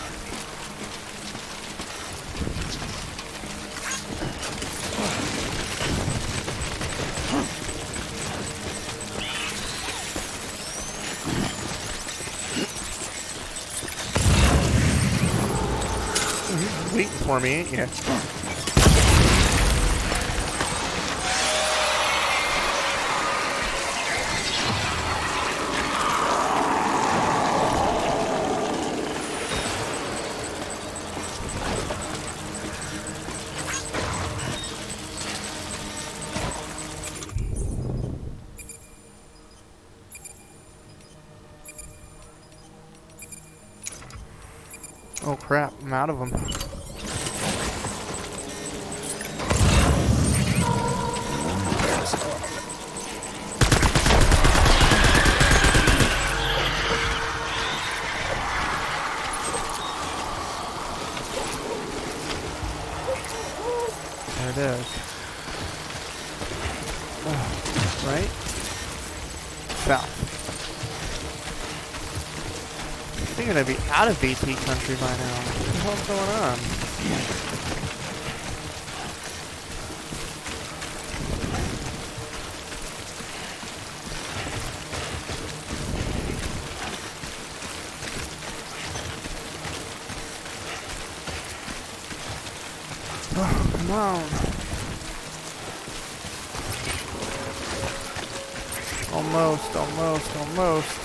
He's waiting for me, ain't you? Oh crap, I'm out of them. There it is. Oh, right? South. I think I'd be out of BT country by now. What the hell's going on? Oh, come on. Almost, almost, almost.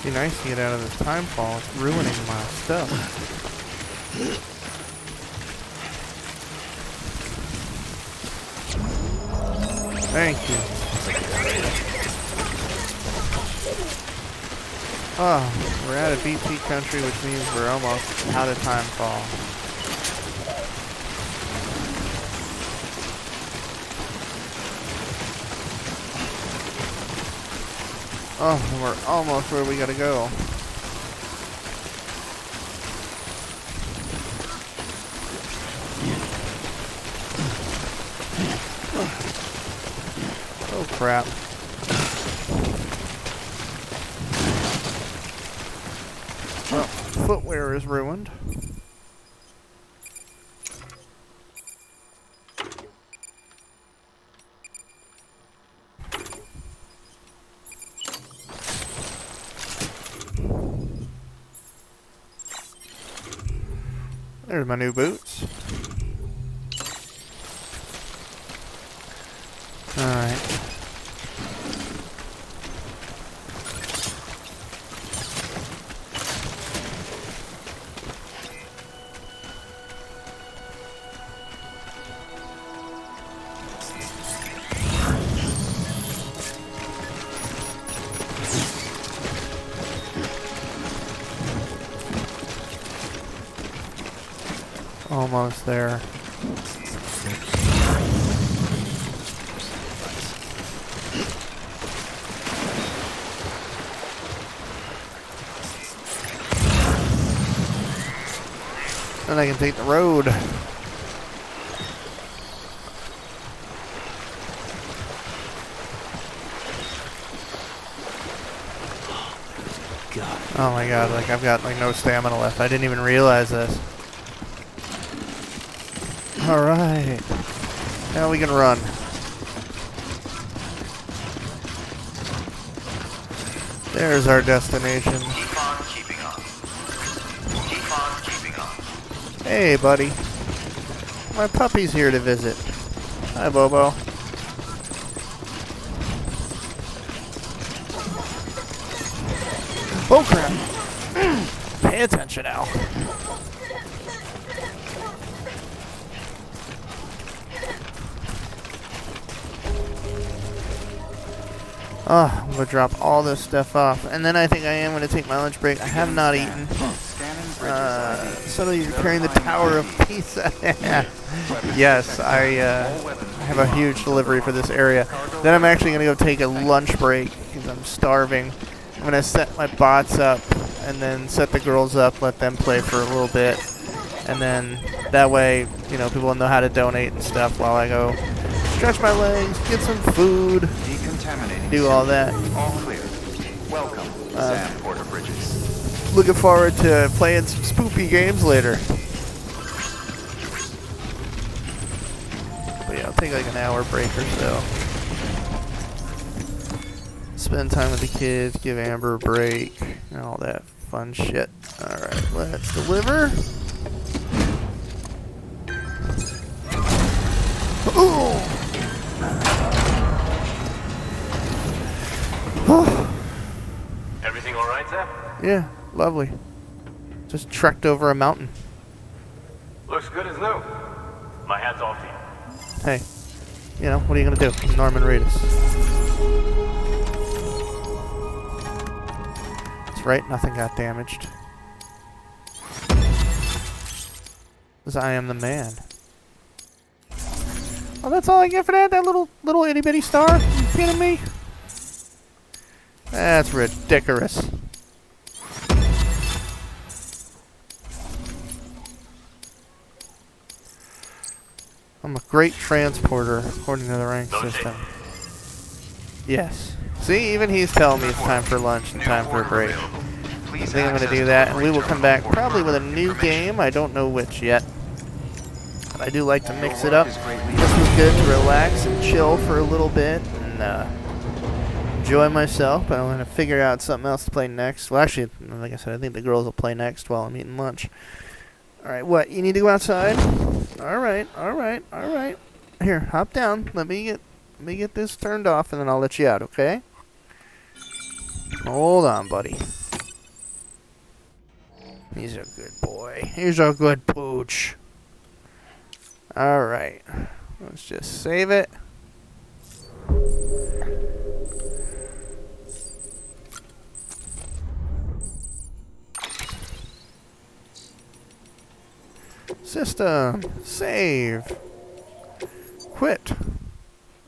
Be nice to get out of this time fall. It's ruining my stuff. Thank you. Oh, we're out of BT country, which means we're almost out of time fall. Oh, we're almost where we gotta go. Oh crap. Well, footwear is ruined. There's my new boots. Alright. Almost there. Then I can take the road. God. Oh my god, like I've got like no stamina left. I didn't even realize this. Alright. Now we can run. There's our destination. Keep on keeping on. Keep Hey, buddy. My puppy's here to visit. Hi, Bobo. Oh, crap. Pay attention, Al. Oh, I'm going to drop all this stuff off. And then I think I am going to take my lunch break. I have not eaten. Suddenly you're carrying the Tower of Pizza. Yes, I have a huge delivery for this area. Then I'm actually going to go take a lunch break because I'm starving. I'm going to set my bots up and then set the girls up, let them play for a little bit. And then that way, you know, people will know how to donate and stuff while I go stretch my legs, get some food, do all that. All clear. Welcome, Sam Porter Bridges. Looking forward to playing some spoopy games later. But yeah, I'll take like an hour break or so. Spend time with the kids, give Amber a break, and all that fun shit. Alright, let's deliver. Ooh. Everything all right, Sam? Yeah, lovely. Just trekked over a mountain. Looks good as new. My hat's off to you. Hey, you know, what are you gonna do? Norman Reedus. That's right, nothing got damaged. Because I am the man. Oh, that's all I get for that? That little itty bitty star? You kidding me? That's ridiculous. I'm a great transporter, according to the rank system. Yes. See, even he's telling me it's time for lunch and time for a break. I think I'm going to do that, and we will come back probably with a new game. I don't know which yet. But I do like to mix it up. This was good to relax and chill for a little bit and enjoy myself. But I'm going to figure out something else to play next. Well, actually, like I said, I think the girls will play next while I'm eating lunch. Alright, what? You need to go outside? Alright. Here, hop down. Let me get this turned off, and then I'll let you out, okay? Hold on, buddy. He's a good boy. He's a good pooch. Alright. Let's just save it. System. Save. Quit.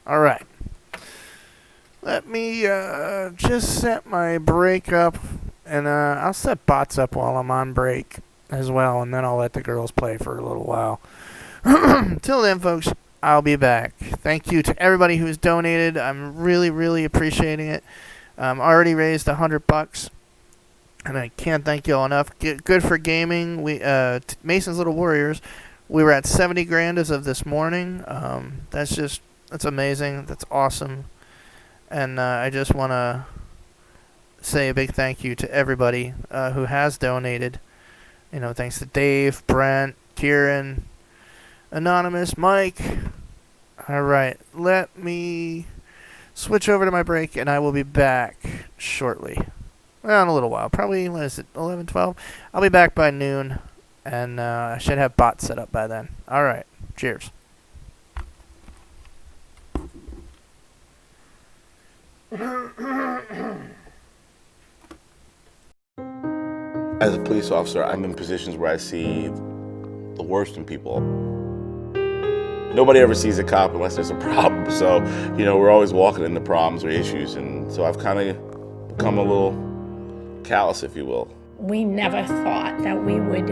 Alright. Let me just set my break up. And I'll set bots up while I'm on break as well. And then I'll let the girls play for a little while. Till then, folks, I'll be back. Thank you to everybody who's donated. I'm really, really appreciating it. Already raised $100. And I can't thank you all enough. Good for gaming. We Mason's Little Warriors. We were at 70 grand as of this morning. That's amazing. That's awesome. And I just want to say a big thank you to everybody who has donated. You know, thanks to Dave, Brent, Kieran, Anonymous, Mike. All right, let me switch over to my break, and I will be back shortly. Well, in a little while. Probably, what is it, 11, 12? I'll be back by noon, and I should have bots set up by then. All right, cheers. As a police officer, I'm in positions where I see the worst in people. Nobody ever sees a cop unless there's a problem, so, you know, we're always walking into problems or issues, and so I've kind of become a little callous, if you will. We never thought that we would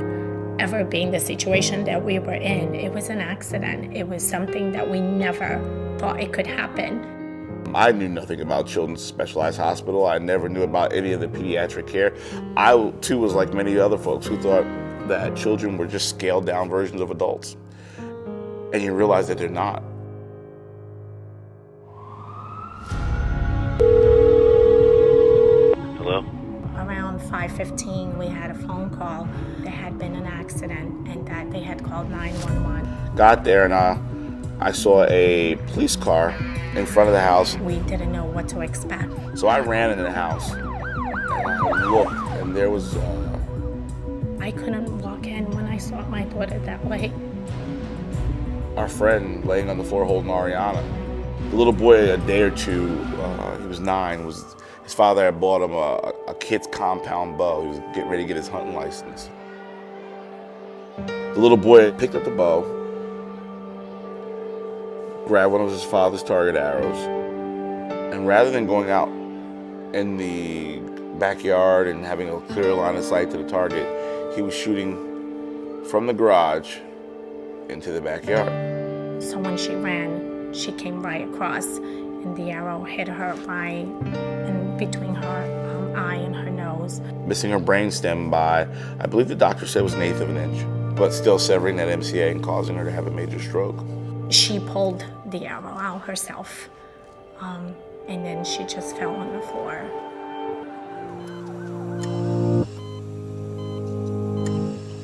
ever be in the situation that we were in. It was an accident. It was something that we never thought it could happen. I knew nothing about Children's Specialized Hospital. I never knew about any of the pediatric care. I, too, was like many other folks who thought that children were just scaled down versions of adults. And you realize that they're not. Around 5:15, we had a phone call. There had been an accident and that that they had called 911. Got there and I saw a police car in front of the house. We didn't know what to expect. So I ran into the house and I looked, and there was I couldn't walk in when I saw my daughter that way. our friend laying on the floor holding Ariana. The little boy, a day or two, he was 9, his father had bought him a kid's compound bow. He was getting ready to get his hunting license. The little boy picked up the bow, grabbed one of his father's target arrows, and rather than going out in the backyard and having a clear line of sight to the target, he was shooting from the garage into the backyard. So when she ran, she came right across, and the arrow hit her right in between her eye and her nose. Missing her brainstem by, I believe the doctor said it was 1/8 of an inch, but still severing that MCA and causing her to have a major stroke. She pulled the arrow out herself, and then she just fell on the floor.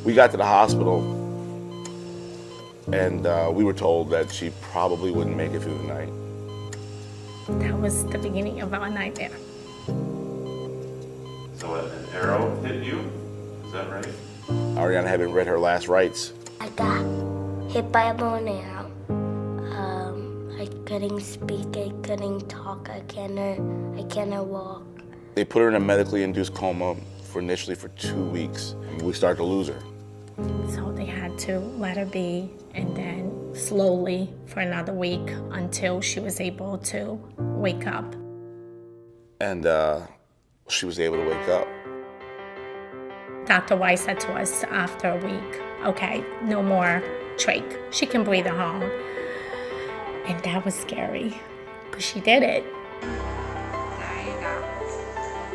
We got to the hospital, and we were told that she probably wouldn't make it through the night. That was the beginning of our nightmare. So an arrow hit you? Is that right? Ariana hadn't read her last rites. I got hit by a bow and arrow. I couldn't speak, I couldn't talk, I cannot walk. They put her in a medically induced coma initially for 2 weeks. We started to lose her. So they had to let her be, and then slowly for another week until she was able to wake up. And she was able to wake up. Dr. Weiss said to us after a week, okay, no more trach. She can breathe at home. And that was scary, but she did it.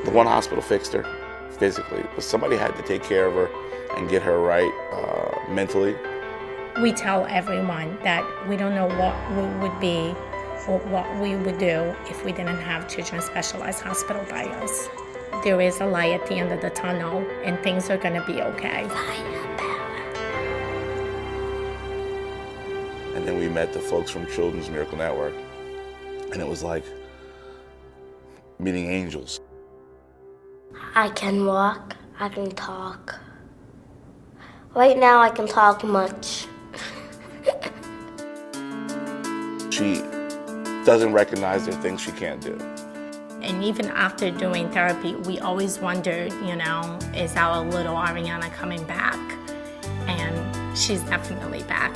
The one hospital fixed her physically, but somebody had to take care of her and get her right mentally. We tell everyone that we don't know what we would be or what we would do if we didn't have Children's Specialized Hospital by us. There is a light at the end of the tunnel, and things are gonna be okay. And then we met the folks from Children's Miracle Network, and it was like meeting angels. I can walk, I can talk. Right now I can talk much. She doesn't recognize there are things she can't do. And even after doing therapy, we always wondered, is our little Ariana coming back? And she's definitely back.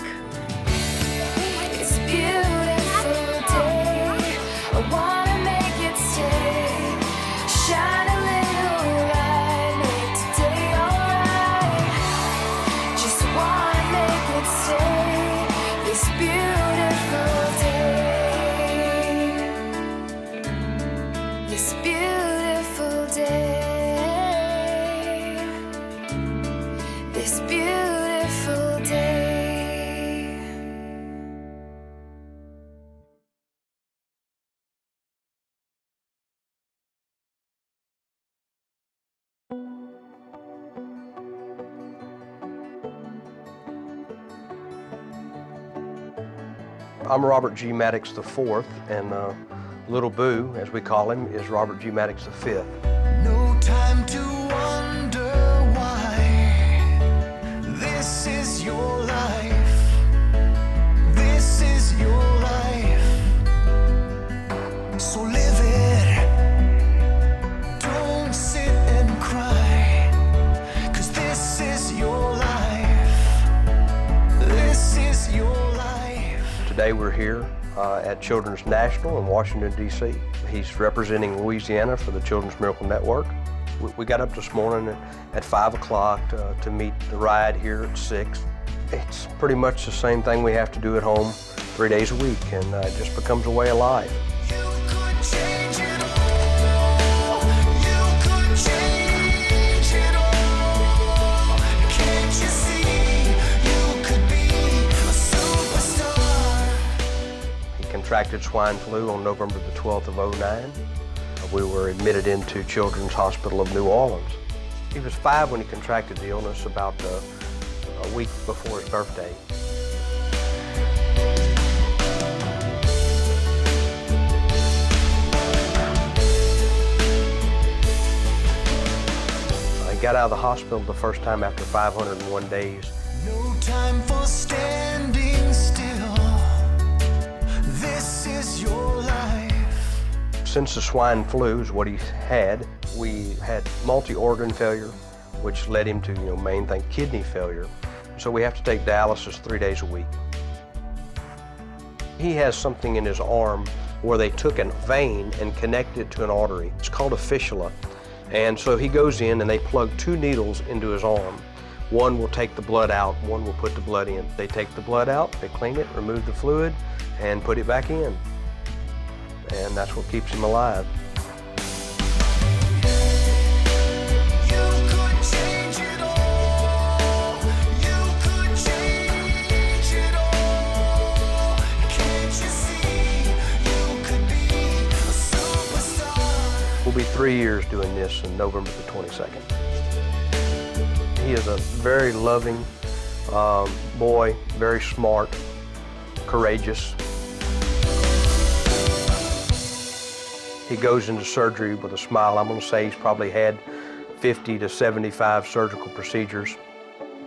It's beautiful day. I wanna make it stay. Shine a little light, make today alright. Just wanna make it stay. This beautiful day. This beautiful day. This beautiful day. I'm Robert G. Maddox IV, and Little Boo, as we call him, is Robert G. Maddox V. No time to wonder why. This is your life. This is your life. So live it. Don't sit and cry. 'Cause this is your life. This is your life. Today we're here at Children's National in Washington, D.C. He's representing Louisiana for the Children's Miracle Network. We got up this morning at 5 o'clock to meet the ride here at 6. It's pretty much the same thing we have to do at home 3 days a week, and it just becomes a way of life. You could change it all. You could change it all. Can't you see? You could be a superstar. He contracted swine flu on November the 12th of '09. We were admitted into Children's Hospital of New Orleans. He was 5 when he contracted the illness. About a week before his birthday. I got out of the hospital the first time after 501 days. No time for standing still. This is your life. Since the swine flu is what he had, we had multi-organ failure, which led him to, main thing, kidney failure. So we have to take dialysis 3 days a week. He has something in his arm where they took a vein and connected it to an artery. It's called a fistula. And so he goes in and they plug 2 needles into his arm. One will take the blood out, one will put the blood in. They take the blood out, they clean it, remove the fluid, and put it back in. And that's what keeps him alive. You could change it all. You could change it all. Can't you see? You could be a superstar. We'll be 3 years doing this on November the 22nd. He is a very loving boy, very smart, courageous. He goes into surgery with a smile. I'm going to say he's probably had 50 to 75 surgical procedures.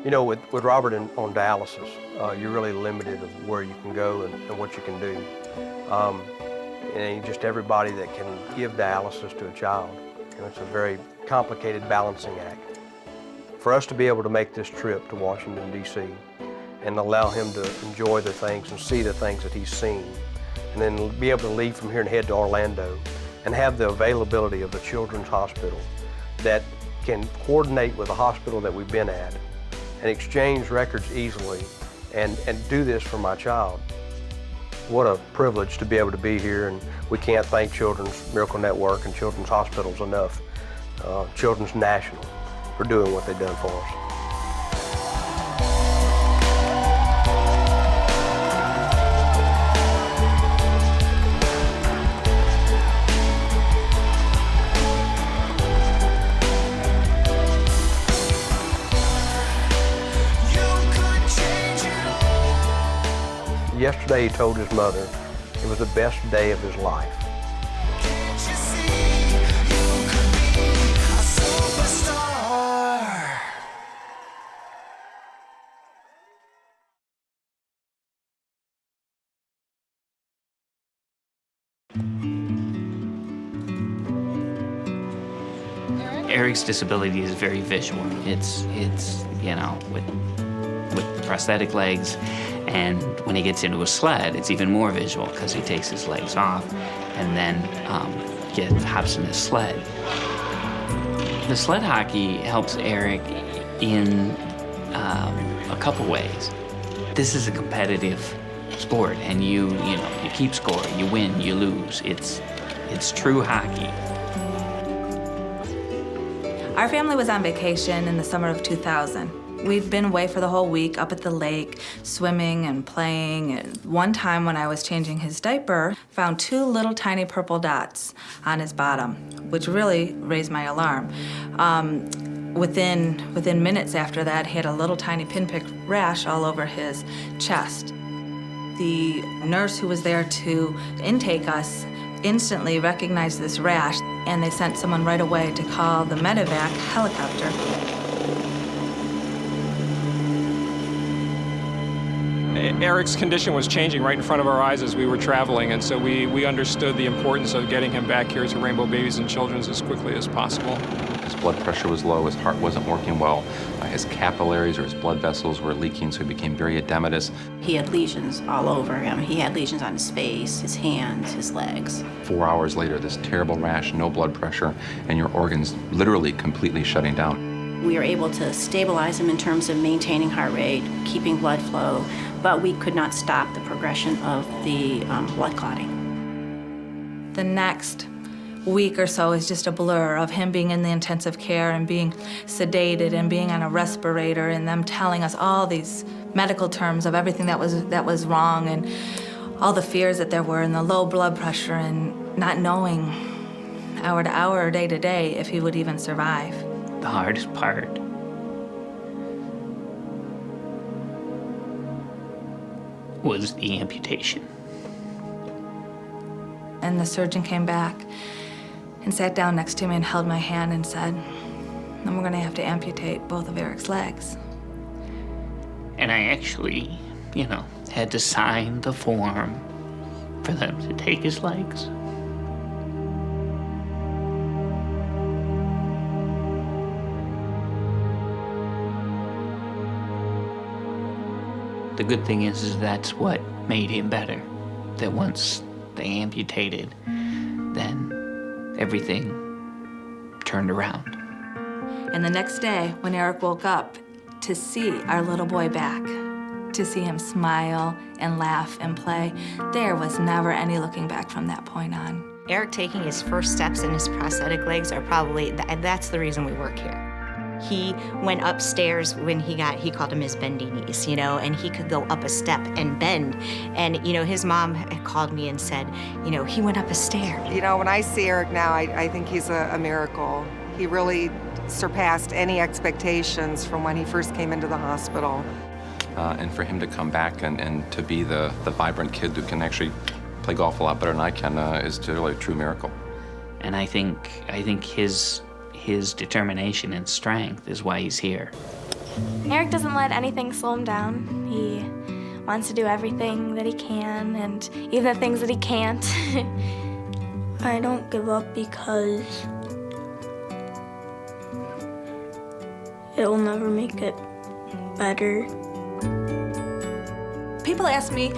With Robert on dialysis, you're really limited of where you can go and what you can do. And just everybody that can give dialysis to a child. It's a very complicated balancing act. For us to be able to make this trip to Washington, D.C. and allow him to enjoy the things and see the things that he's seen, and then be able to leave from here and head to Orlando and have the availability of a children's hospital that can coordinate with the hospital that we've been at and exchange records easily and do this for my child. What a privilege to be able to be here, and we can't thank Children's Miracle Network and Children's Hospitals enough, Children's National, for doing what they've done for us. Yesterday he told his mother it was the best day of his life. Can't you see? You could be a superstar. Eric's disability is very visual. It's with prosthetic legs, and when he gets into a sled, it's even more visual because he takes his legs off and then hops in his sled. The sled hockey helps Eric in a couple ways. This is a competitive sport, and you keep score, you win, you lose. It's true hockey. Our family was on vacation in the summer of 2000. We'd been away for the whole week up at the lake, swimming and playing. And one time when I was changing his diaper, found 2 little tiny purple dots on his bottom, which really raised my alarm. Within minutes after that, he had a little tiny pinprick rash all over his chest. The nurse who was there to intake us instantly recognized this rash, and they sent someone right away to call the medevac helicopter. Eric's condition was changing right in front of our eyes as we were traveling, and so we understood the importance of getting him back here to Rainbow Babies and Children's as quickly as possible. His blood pressure was low, his heart wasn't working well, his capillaries or his blood vessels were leaking, so he became very edematous. He had lesions all over him. He had lesions on his face, his hands, his legs. 4 hours later, this terrible rash, no blood pressure, and your organs literally completely shutting down. We were able to stabilize him in terms of maintaining heart rate, keeping blood flow, but we could not stop the progression of the blood clotting. The next week or so is just a blur of him being in the intensive care and being sedated and being on a respirator, and them telling us all these medical terms of everything that was wrong, and all the fears that there were, and the low blood pressure, and not knowing hour to hour or day to day if he would even survive. The hardest part was the amputation. And the surgeon came back and sat down next to me and held my hand and said, "Then we're gonna have to amputate both of Eric's legs." And I actually, had to sign the form for them to take his legs. The good thing is that's what made him better. That once they amputated, then everything turned around. And the next day, when Eric woke up, to see our little boy back, to see him smile and laugh and play, there was never any looking back from that point on. Eric taking his first steps in his prosthetic legs are probably, that's the reason we work here. He went upstairs when he called him his bendy knees, and he could go up a step and bend. And, his mom had called me and said, he went up a stair. When I see Eric now, I think he's a miracle. He really surpassed any expectations from when he first came into the hospital. And for him to come back and to be the vibrant kid who can actually play golf a lot better than I can is really a true miracle. And I think his determination and strength is why he's here. Eric doesn't let anything slow him down. He wants to do everything that he can, and even the things that he can't. I don't give up because it will never make it better. People ask me,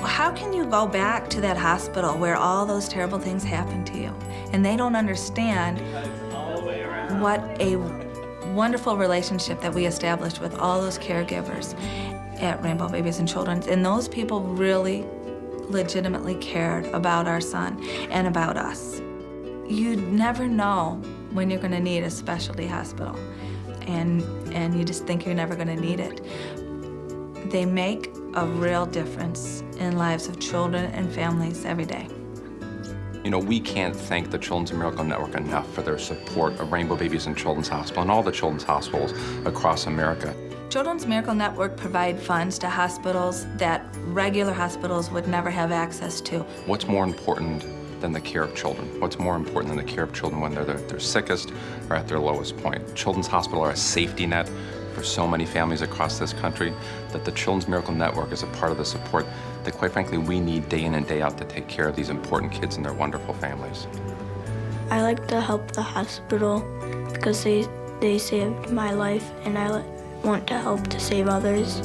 how can you go back to that hospital where all those terrible things happened to you? And they don't understand what a wonderful relationship that we established with all those caregivers at Rainbow Babies and Children's. And those people really legitimately cared about our son and about us. You never know when you're gonna need a specialty hospital, and you just think you're never gonna need it. They make a real difference in lives of children and families every day. We can't thank the Children's Miracle Network enough for their support of Rainbow Babies and Children's Hospital and all the children's hospitals across America. Children's Miracle Network provide funds to hospitals that regular hospitals would never have access to. What's more important than the care of children? What's more important than the care of children when they're their sickest or at their lowest point? Children's Hospital are a safety net for so many families across this country, that the Children's Miracle Network is a part of the support that, quite frankly, we need day in and day out to take care of these important kids and their wonderful families. I like to help the hospital because they saved my life, and I want to help to save others.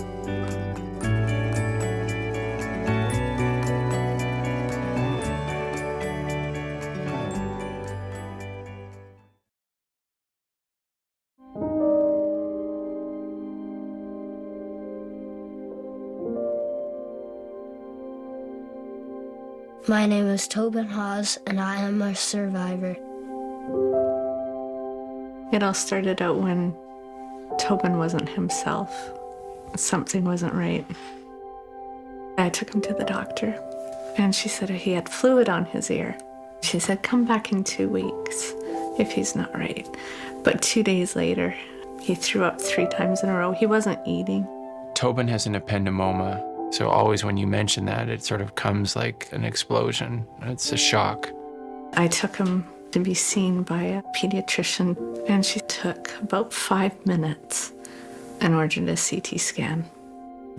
My name is Tobin Hawes, and I am a survivor. It all started out when Tobin wasn't himself. Something wasn't right. I took him to the doctor, and she said he had fluid on his ear. She said, come back in 2 weeks if he's not right. But 2 days later, he threw up 3 times in a row. He wasn't eating. Tobin has an ependymoma. So always when you mention that, it sort of comes like an explosion. It's a shock. I took him to be seen by a pediatrician, and she took about 5 minutes and ordered a CT scan.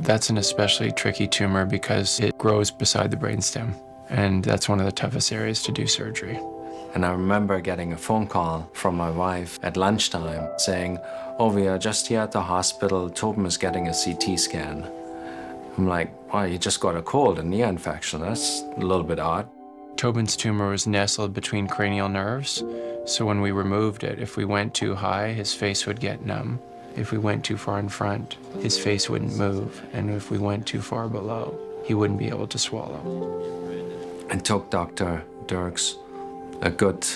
That's an especially tricky tumor because it grows beside the brainstem, and that's one of the toughest areas to do surgery. And I remember getting a phone call from my wife at lunchtime saying, oh, we are just here at the hospital. Tobin is getting a CT scan. I'm like, wow, you just got a cold and ear infection. That's a little bit odd. Tobin's tumor was nestled between cranial nerves, so when we removed it, if we went too high, his face would get numb. If we went too far in front, his face wouldn't move. And if we went too far below, he wouldn't be able to swallow. It took Dr. Dirks a good,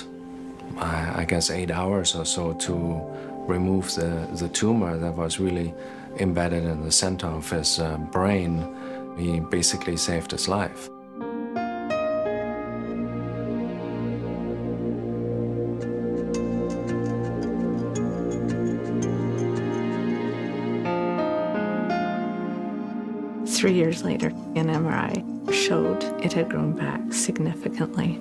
I guess, 8 hours or so to remove the tumor that was really embedded in the center of his brain. He basically saved his life. 3 years later, an MRI showed it had grown back significantly.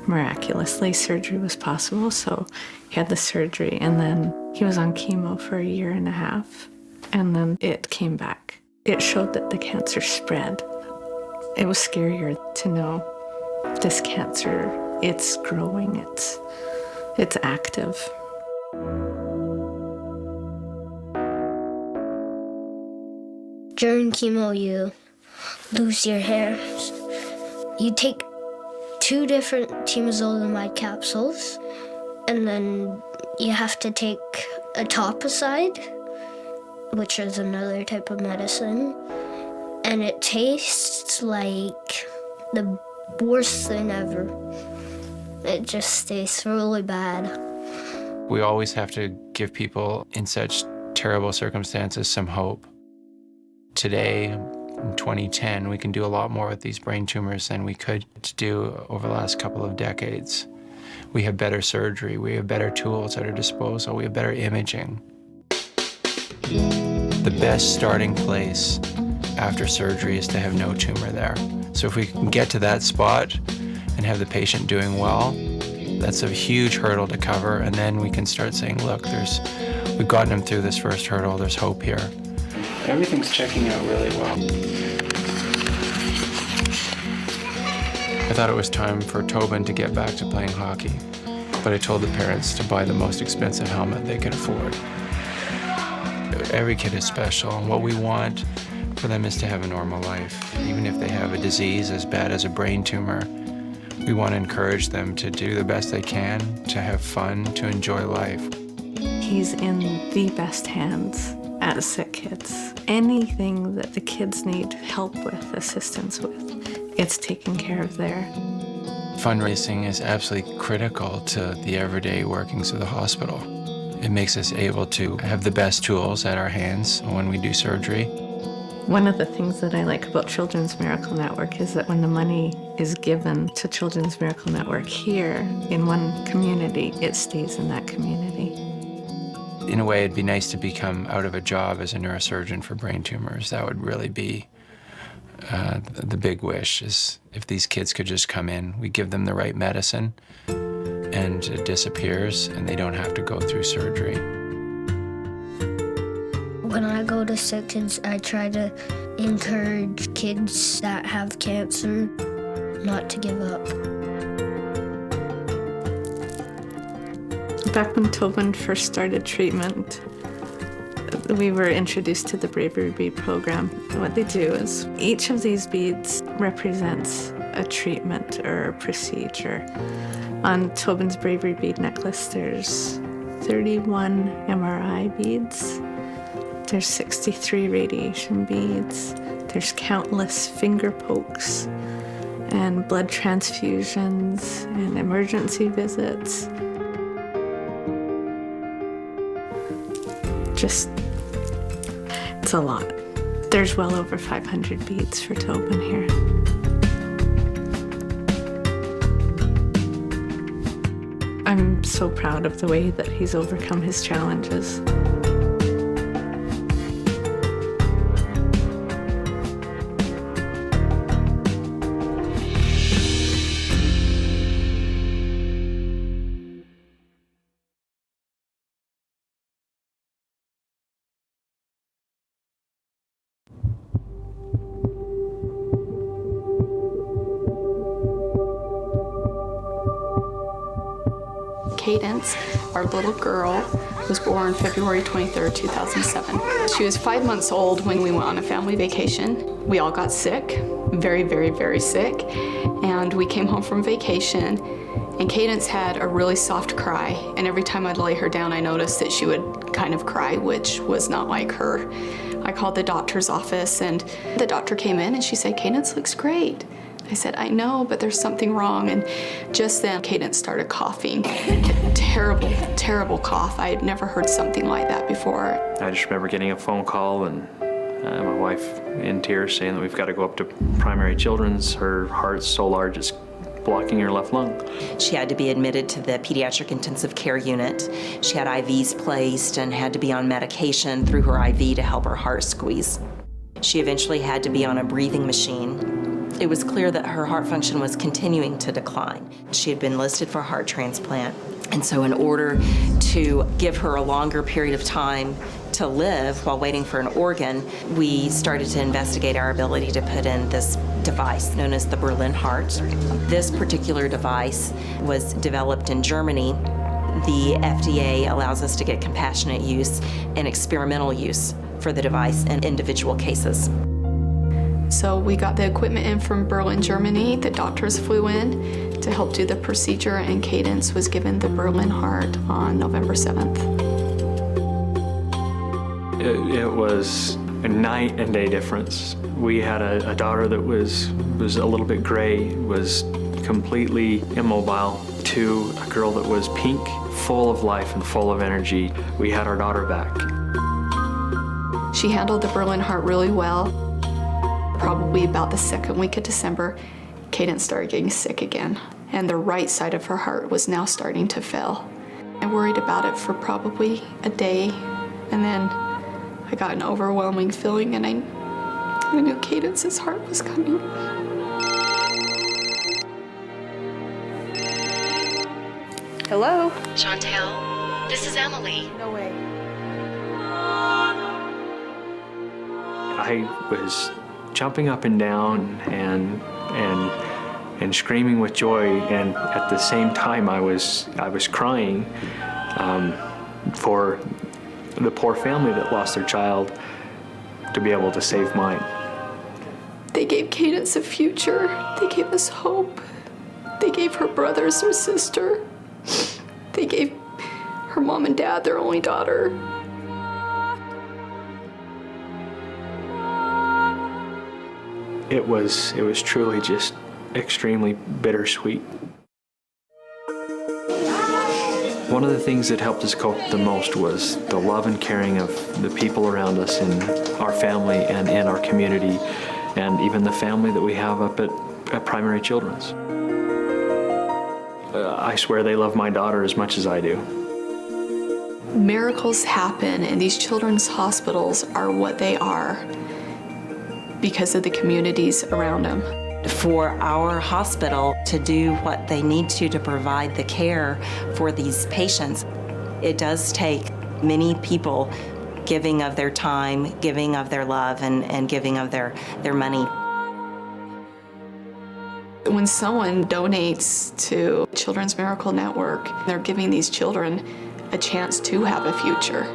Miraculously, surgery was possible, so he had the surgery, and then he was on chemo for 1.5 years, and then it came back. It showed that the cancer spread. It was scarier to know this cancer, it's growing, it's active. During chemo, you lose your hair. You take 2 different temozolomide capsules, and then you have to take etoposide, which is another type of medicine, and it tastes like the worst thing ever. It just tastes really bad. We always have to give people in such terrible circumstances some hope. Today, in 2010, we can do a lot more with these brain tumors than we could do over the last couple of decades. We have better surgery, we have better tools at our disposal, we have better imaging. The best starting place after surgery is to have no tumor there. So if we can get to that spot and have the patient doing well, that's a huge hurdle to cover, and then we can start saying, look, we've gotten him through this first hurdle, there's hope here. Everything's checking out really well. I thought it was time for Tobin to get back to playing hockey, but I told the parents to buy the most expensive helmet they could afford. Every kid is special, and what we want for them is to have a normal life. Even if they have a disease as bad as a brain tumor, we want to encourage them to do the best they can, to have fun, to enjoy life. He's in the best hands at Sick Kids. Anything that the kids need help with, assistance with, it's taken care of there. Fundraising is absolutely critical to the everyday workings of the hospital. It makes us able to have the best tools at our hands when we do surgery. One of the things that I like about Children's Miracle Network is that when the money is given to Children's Miracle Network here in one community, it stays in that community. In a way, it'd be nice to become out of a job as a neurosurgeon for brain tumors. That would really be the big wish, is if these kids could just come in, we give them the right medicine, and it disappears, and they don't have to go through surgery. When I go to Sick Kids, I try to encourage kids that have cancer not to give up. Back when Tobin first started treatment, we were introduced to the Bravery Bead program. What they do is each of these beads represents a treatment or a procedure. On Tobin's Bravery Bead necklace, there's 31 MRI beads. There's 63 radiation beads. There's countless finger pokes and blood transfusions and emergency visits. Just, it's a lot. There's well over 500 beads for Tobin here. I'm so proud of the way that he's overcome his challenges. Cadence, our little girl, was born February 23rd, 2007. She was 5 months old when we went on a family vacation. We all got sick, very, very, very sick, and we came home from vacation, and Cadence had a really soft cry, and every time I'd lay her down, I noticed that she would kind of cry, which was not like her. I called the doctor's office, and the doctor came in, and she said, "Cadence looks great." I said, "I know, but there's something wrong." And just then, Cadence started coughing. Terrible, terrible cough. I had never heard something like that before. I just remember getting a phone call and my wife in tears saying that we've got to go up to primary children's. Her heart's so large it's blocking her left lung. She had to be admitted to the pediatric intensive care unit. She had IVs placed and had to be on medication through her IV to help her heart squeeze. She eventually had to be on a breathing machine. It was clear that her heart function was continuing to decline. She had been listed for heart transplant. And so in order to give her a longer period of time to live while waiting for an organ, we started to investigate our ability to put in this device known as the Berlin heart. This particular device was developed in Germany. The FDA allows us to get compassionate use and experimental use for the device in individual cases. So we got the equipment in from Berlin, Germany. The doctors flew in to help do the procedure, and Cadence was given the Berlin heart on November 7th. It was a night and day difference. We had a daughter that was a little bit gray, was completely immobile, to a girl that was pink, full of life and full of energy. We had our daughter back. She handled the Berlin heart really well. Probably about the second week of December, Cadence started getting sick again, and the right side of her heart was now starting to fail. I worried about it for probably a day, and then I got an overwhelming feeling, and I knew Cadence's heart was coming. Hello? Chantel, this is Emily. No way. I was jumping up and down and screaming with joy, and at the same time I was crying for the poor family that lost their child to be able to save mine. They gave Cadence a future. They gave us hope. They gave her brothers their sister. They gave her mom and dad their only daughter. It was truly just extremely bittersweet. One of the things that helped us cope the most was the love and caring of the people around us in our family and in our community, and even the family that we have up at Primary Children's. I swear they love my daughter as much as I do. Miracles happen, and these children's hospitals are what they are because of the communities around them. For our hospital to do what they need to provide the care for these patients, it does take many people giving of their time, giving of their love, and giving of their money. When someone donates to Children's Miracle Network, they're giving these children a chance to have a future.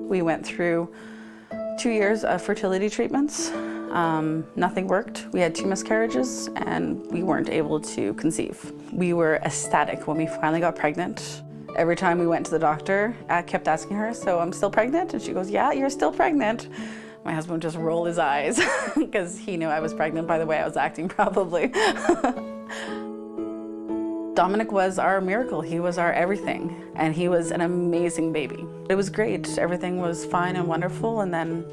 We went through 2 years of fertility treatments. Nothing worked. We had 2 miscarriages and we weren't able to conceive. We were ecstatic when we finally got pregnant. Every time we went to the doctor, I kept asking her, "So I'm still pregnant?" And she goes, "Yeah, you're still pregnant." My husband would just roll his eyes because he knew I was pregnant by the way I was acting, probably. Dominic was our miracle. He was our everything, and he was an amazing baby. It was great. Everything was fine and wonderful, and then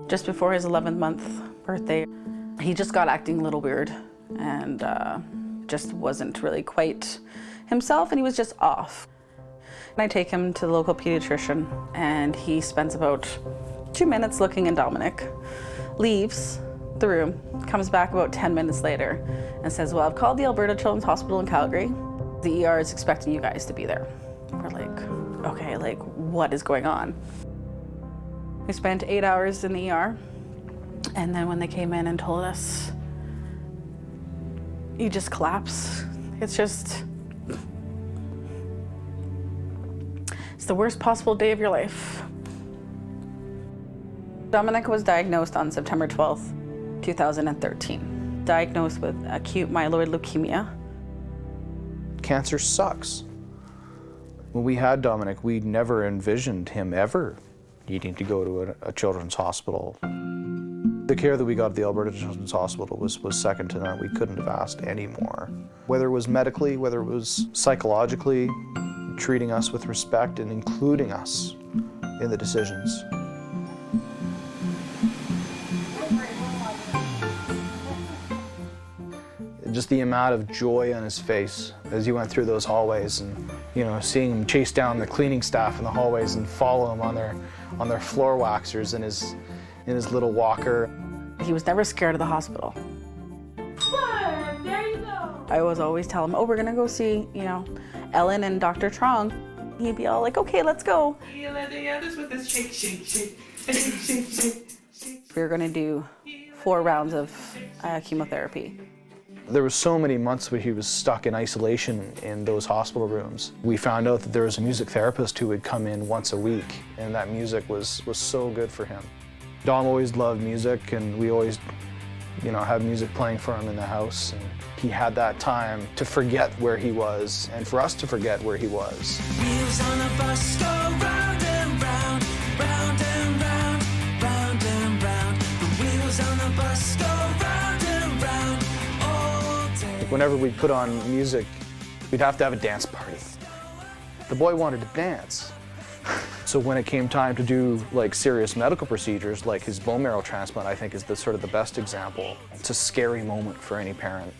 just before his 11th month birthday, he just got acting a little weird and just wasn't really quite himself, and he was just off. I take him to the local pediatrician, and he spends about 2 minutes looking at Dominic, leaves the room, comes back about 10 minutes later and says, "Well, I've called the Alberta Children's Hospital in Calgary. The ER is expecting you guys to be there." We're like, okay, like what is going on? We spent 8 hours in the ER, and then when they came in and told us, you just collapse. It's the worst possible day of your life. Dominic was diagnosed on September 12th, 2013. Diagnosed with acute myeloid leukemia. Cancer sucks. When we had Dominic, we never envisioned him ever needing to go to a children's hospital. The care that we got at the Alberta Children's Hospital was second to none. We couldn't have asked any more. Whether it was medically, whether it was psychologically, treating us with respect and including us in the decisions. Just the amount of joy on his face as he went through those hallways, and seeing him chase down the cleaning staff in the hallways and follow him on their floor waxers in his little walker. He was never scared of the hospital. There you go. I was always tell him, oh, we're gonna go see, Ellen and Dr. Trong. He'd be all like, okay, let's go. We were gonna do 4 rounds of chemotherapy. There were so many months where he was stuck in isolation in those hospital rooms. We found out that there was a music therapist who would come in once a week, and that music was so good for him. Dom always loved music, and we always, had music playing for him in the house. And he had that time to forget where he was, and for us to forget where he was. Wheels on a bus go round and round, round and round, round and round. The wheels on the bus go round and round all day. Whenever we put on music, we'd have to have a dance party. The boy wanted to dance. So when it came time to do serious medical procedures, like his bone marrow transplant, I think is the best example. It's a scary moment for any parent.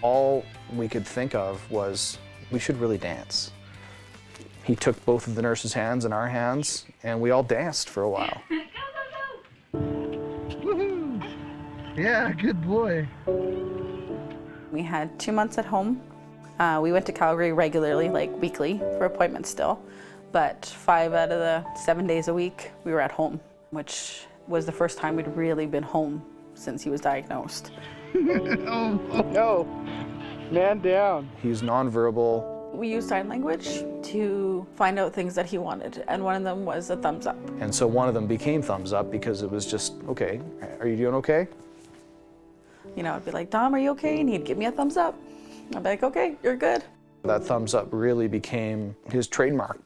All we could think of was, we should really dance. He took both of the nurses' hands in our hands, and we all danced for a while. Woohoo! Yeah, good boy. We had 2 months at home. We went to Calgary regularly, weekly, for appointments still. But 5 out of the 7 days a week, we were at home, which was the first time we'd really been home since he was diagnosed. Oh no, man down. He's nonverbal. We used sign language to find out things that he wanted, and one of them was a thumbs up. And so one of them became thumbs up because it was just, okay, are you doing okay? I'd be like, Dom, are you okay? And he'd give me a thumbs up. I'd be like, okay, you're good. That thumbs up really became his trademark.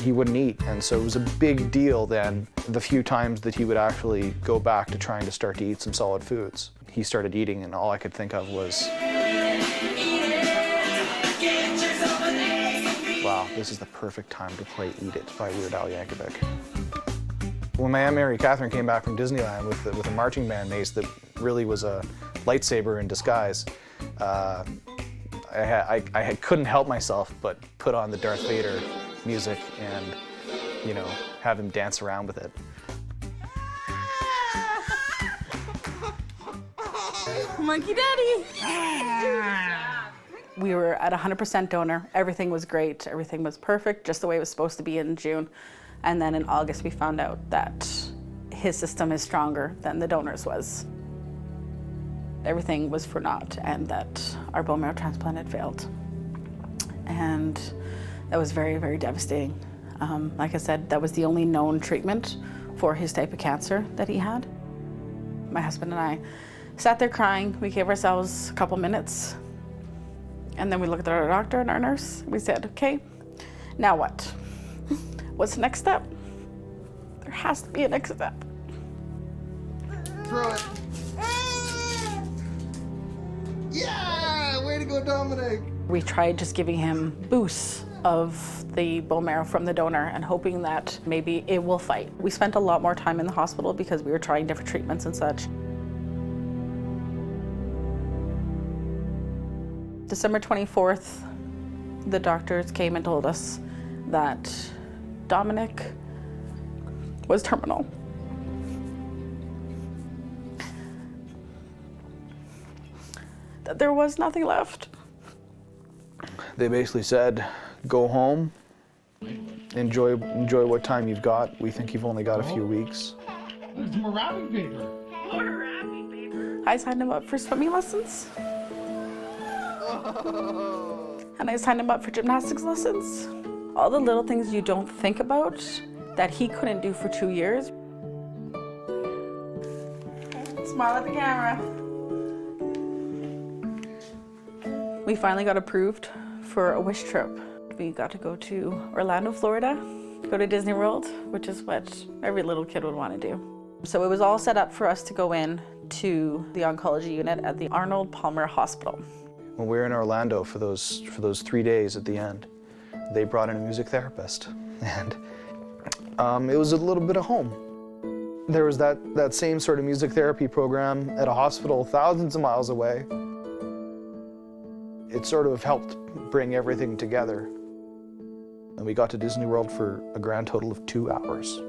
He wouldn't eat, and so it was a big deal then, the few times that he would actually go back to trying to start to eat some solid foods. He started eating, and all I could think of was, wow, this is the perfect time to play Eat It by Weird Al Yankovic. When my Aunt Mary Catherine came back from Disneyland with a marching band mace that really was a lightsaber in disguise, I couldn't help myself but put on the Darth Vader music and, have him dance around with it. Monkey Daddy! We were at 100% donor. Everything was great. Everything was perfect, just the way it was supposed to be in June. And then in August, we found out that his system is stronger than the donor's was. Everything was for naught, and that our bone marrow transplant had failed. And that was very, very devastating. Like I said, that was the only known treatment for his type of cancer that he had. My husband and I sat there crying. We gave ourselves a couple minutes, and then we looked at our doctor and our nurse. We said, okay, now what? What's the next step? There has to be a next step. Throw it. Yeah, way to go, Dominic. We tried just giving him boosts of the bone marrow from the donor and hoping that maybe it will fight. We spent a lot more time in the hospital because we were trying different treatments and such. December 24th, the doctors came and told us that Dominic was terminal. That there was nothing left. They basically said, go home, enjoy what time you've got. We think you've only got a few weeks. There's more wrapping paper. More wrapping paper. I signed him up for swimming lessons. Oh. And I signed him up for gymnastics lessons. All the little things you don't think about that he couldn't do for 2 years. Smile at the camera. We finally got approved for a wish trip. We got to go to Orlando, Florida, go to Disney World, which is what every little kid would want to do. So it was all set up for us to go in to the oncology unit at the Arnold Palmer Hospital. When we were in Orlando for those 3 days at the end, they brought in a music therapist, and it was a little bit of home. There was that same sort of music therapy program at a hospital thousands of miles away. It sort of helped bring everything together. And we got to Disney World for a grand total of 2 hours.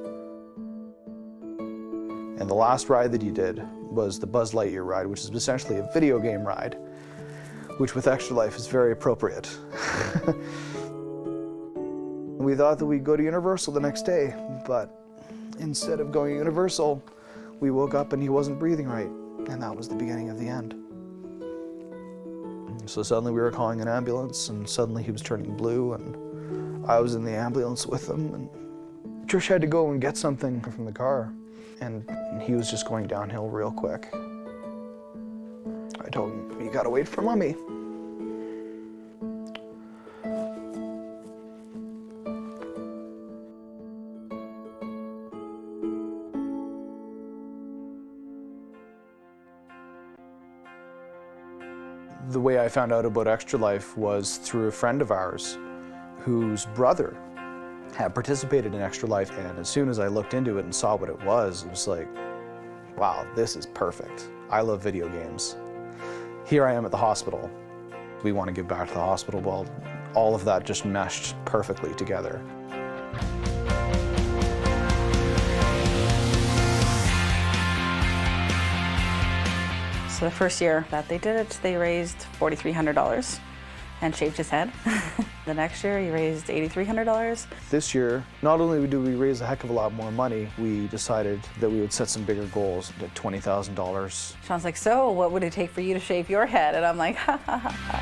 And the last ride that he did was the Buzz Lightyear ride, which is essentially a video game ride, which with Extra Life is very appropriate. We thought that we'd go to Universal the next day, but instead of going to Universal, we woke up and he wasn't breathing right, and that was the beginning of the end. So suddenly we were calling an ambulance, and suddenly he was turning blue, and I was in the ambulance with him, and Trish had to go and get something from the car, and he was just going downhill real quick. I told him, "You gotta wait for Mommy." The way I found out about Extra Life was through a friend of ours whose brother had participated in Extra Life, and as soon as I looked into it and saw what it was like, wow, this is perfect. I love video games. Here I am at the hospital. We want to give back to the hospital. Well, all of that just meshed perfectly together. So the first year that they did it, they raised $4,300 and shaved his head. The next year, he raised $8,300. This year, not only do we raise a heck of a lot more money, we decided that we would set some bigger goals at $20,000. Sean's like, "So what would it take for you to shave your head?" And I'm like, ha ha ha ha.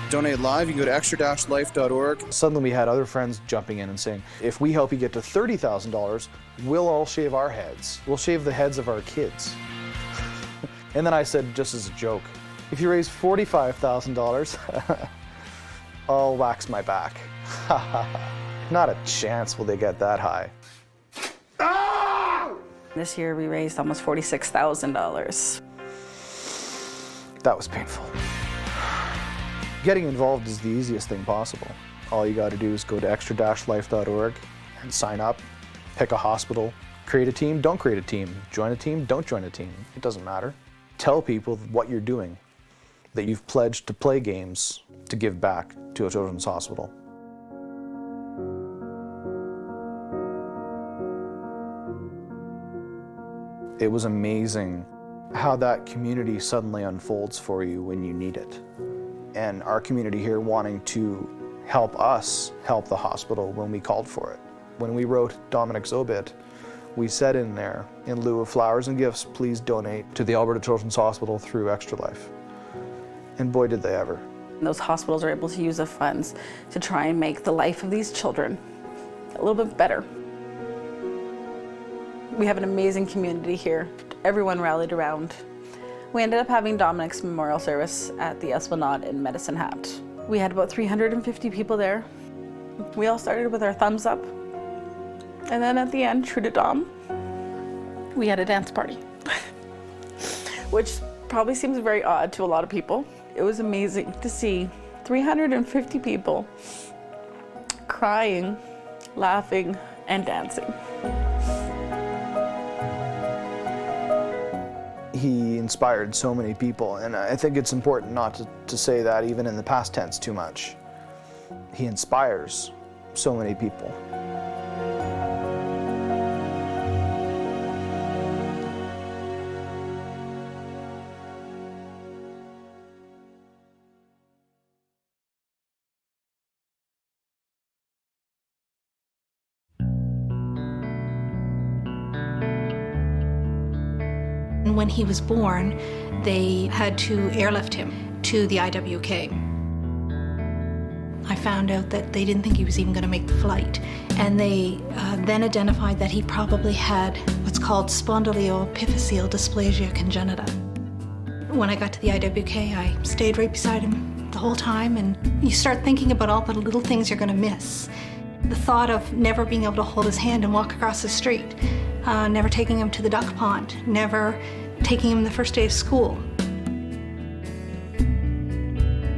Donate live, you can go to extra-life.org. Suddenly we had other friends jumping in and saying, if we help you get to $30,000, we'll all shave our heads. We'll shave the heads of our kids. And then I said, just as a joke, if you raise $45,000, I'll wax my back. Not a chance will they get that high. This year we raised almost $46,000. That was painful. Getting involved is the easiest thing possible. All you got to do is go to extra-life.org and sign up, pick a hospital, create a team, don't create a team, join a team, don't join a team. It doesn't matter. Tell people what you're doing, that you've pledged to play games to give back to a children's hospital. It was amazing how that community suddenly unfolds for you when you need it. And our community here wanting to help us help the hospital when we called for it. When we wrote Dominic's obit, we said in there, in lieu of flowers and gifts, please donate to the Alberta Children's Hospital through Extra Life. And boy, did they ever. And those hospitals are able to use the funds to try and make the life of these children a little bit better. We have an amazing community here. Everyone rallied around. We ended up having Dominic's memorial service at the Esplanade in Medicine Hat. We had about 350 people there. We all started with our thumbs up. And then at the end, true to Dom, we had a dance party, which probably seems very odd to a lot of people. It was amazing to see 350 people crying, laughing, and dancing. He inspired so many people, and I think it's important not to say that even in the past tense too much. He inspires so many people. When he was born, they had to airlift him to the IWK. I found out that they didn't think he was even going to make the flight, and they then identified that he probably had what's called spondyloepiphyseal dysplasia congenita. When I got to the IWK, I stayed right beside him the whole time, and you start thinking about all the little things you're going to miss. The thought of never being able to hold his hand and walk across the street, never taking him to the duck pond, never taking him the first day of school.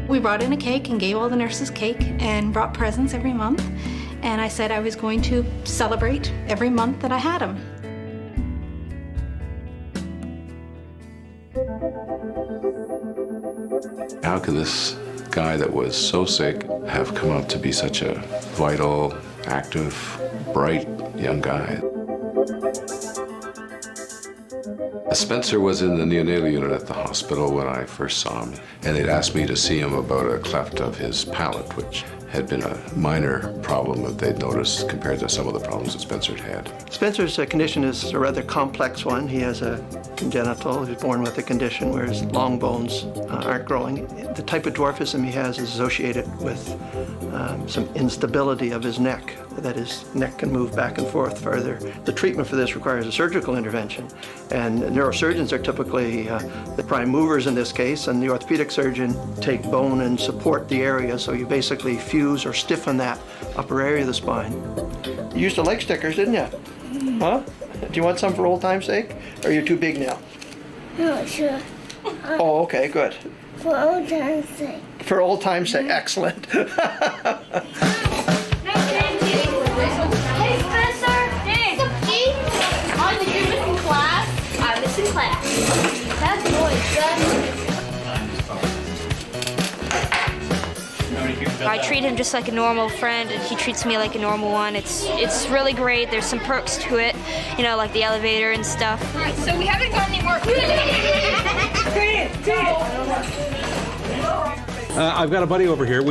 We brought in a cake and gave all the nurses cake and brought presents every month. And I said I was going to celebrate every month that I had him. How could this guy that was so sick have come up to be such a vital, active, bright young guy? Spencer was in the neonatal unit at the hospital when I first saw him, and they'd asked me to see him about a cleft of his palate, which had been a minor problem that they'd noticed compared to some of the problems that Spencer had. Spencer's condition is a rather complex one. He has a congenital, he was born with a condition where his long bones aren't growing. The type of dwarfism he has is associated with some instability of his neck, that his neck can move back and forth further. The treatment for this requires a surgical intervention, and neurosurgeons are typically the prime movers in this case, and the orthopedic surgeon take bone and support the area, so you basically fuse or stiffen that upper area of the spine. You used to like stickers, didn't you? Huh? Do you want some for old time's sake? Or are you too big now? No, sure. Oh, okay, good. For old time's sake. For old time's sake, excellent. Hey, Spencer! Hey! Oh, did you miss class? I'm missing class. That's noise, I treat him just like a normal friend, and he treats me like a normal one. It's really great. There's some perks to it, you know, like the elevator and stuff. All right, so we haven't got any more. I've got a buddy over here.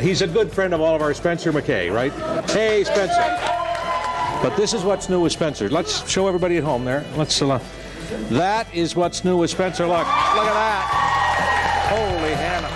He's a good friend of all of our Spencer McKay, right? Hey, Spencer. But this is what's new with Spencer. Let's show everybody at home there. That is what's new with Spencer. Look at that. Holy Hannah.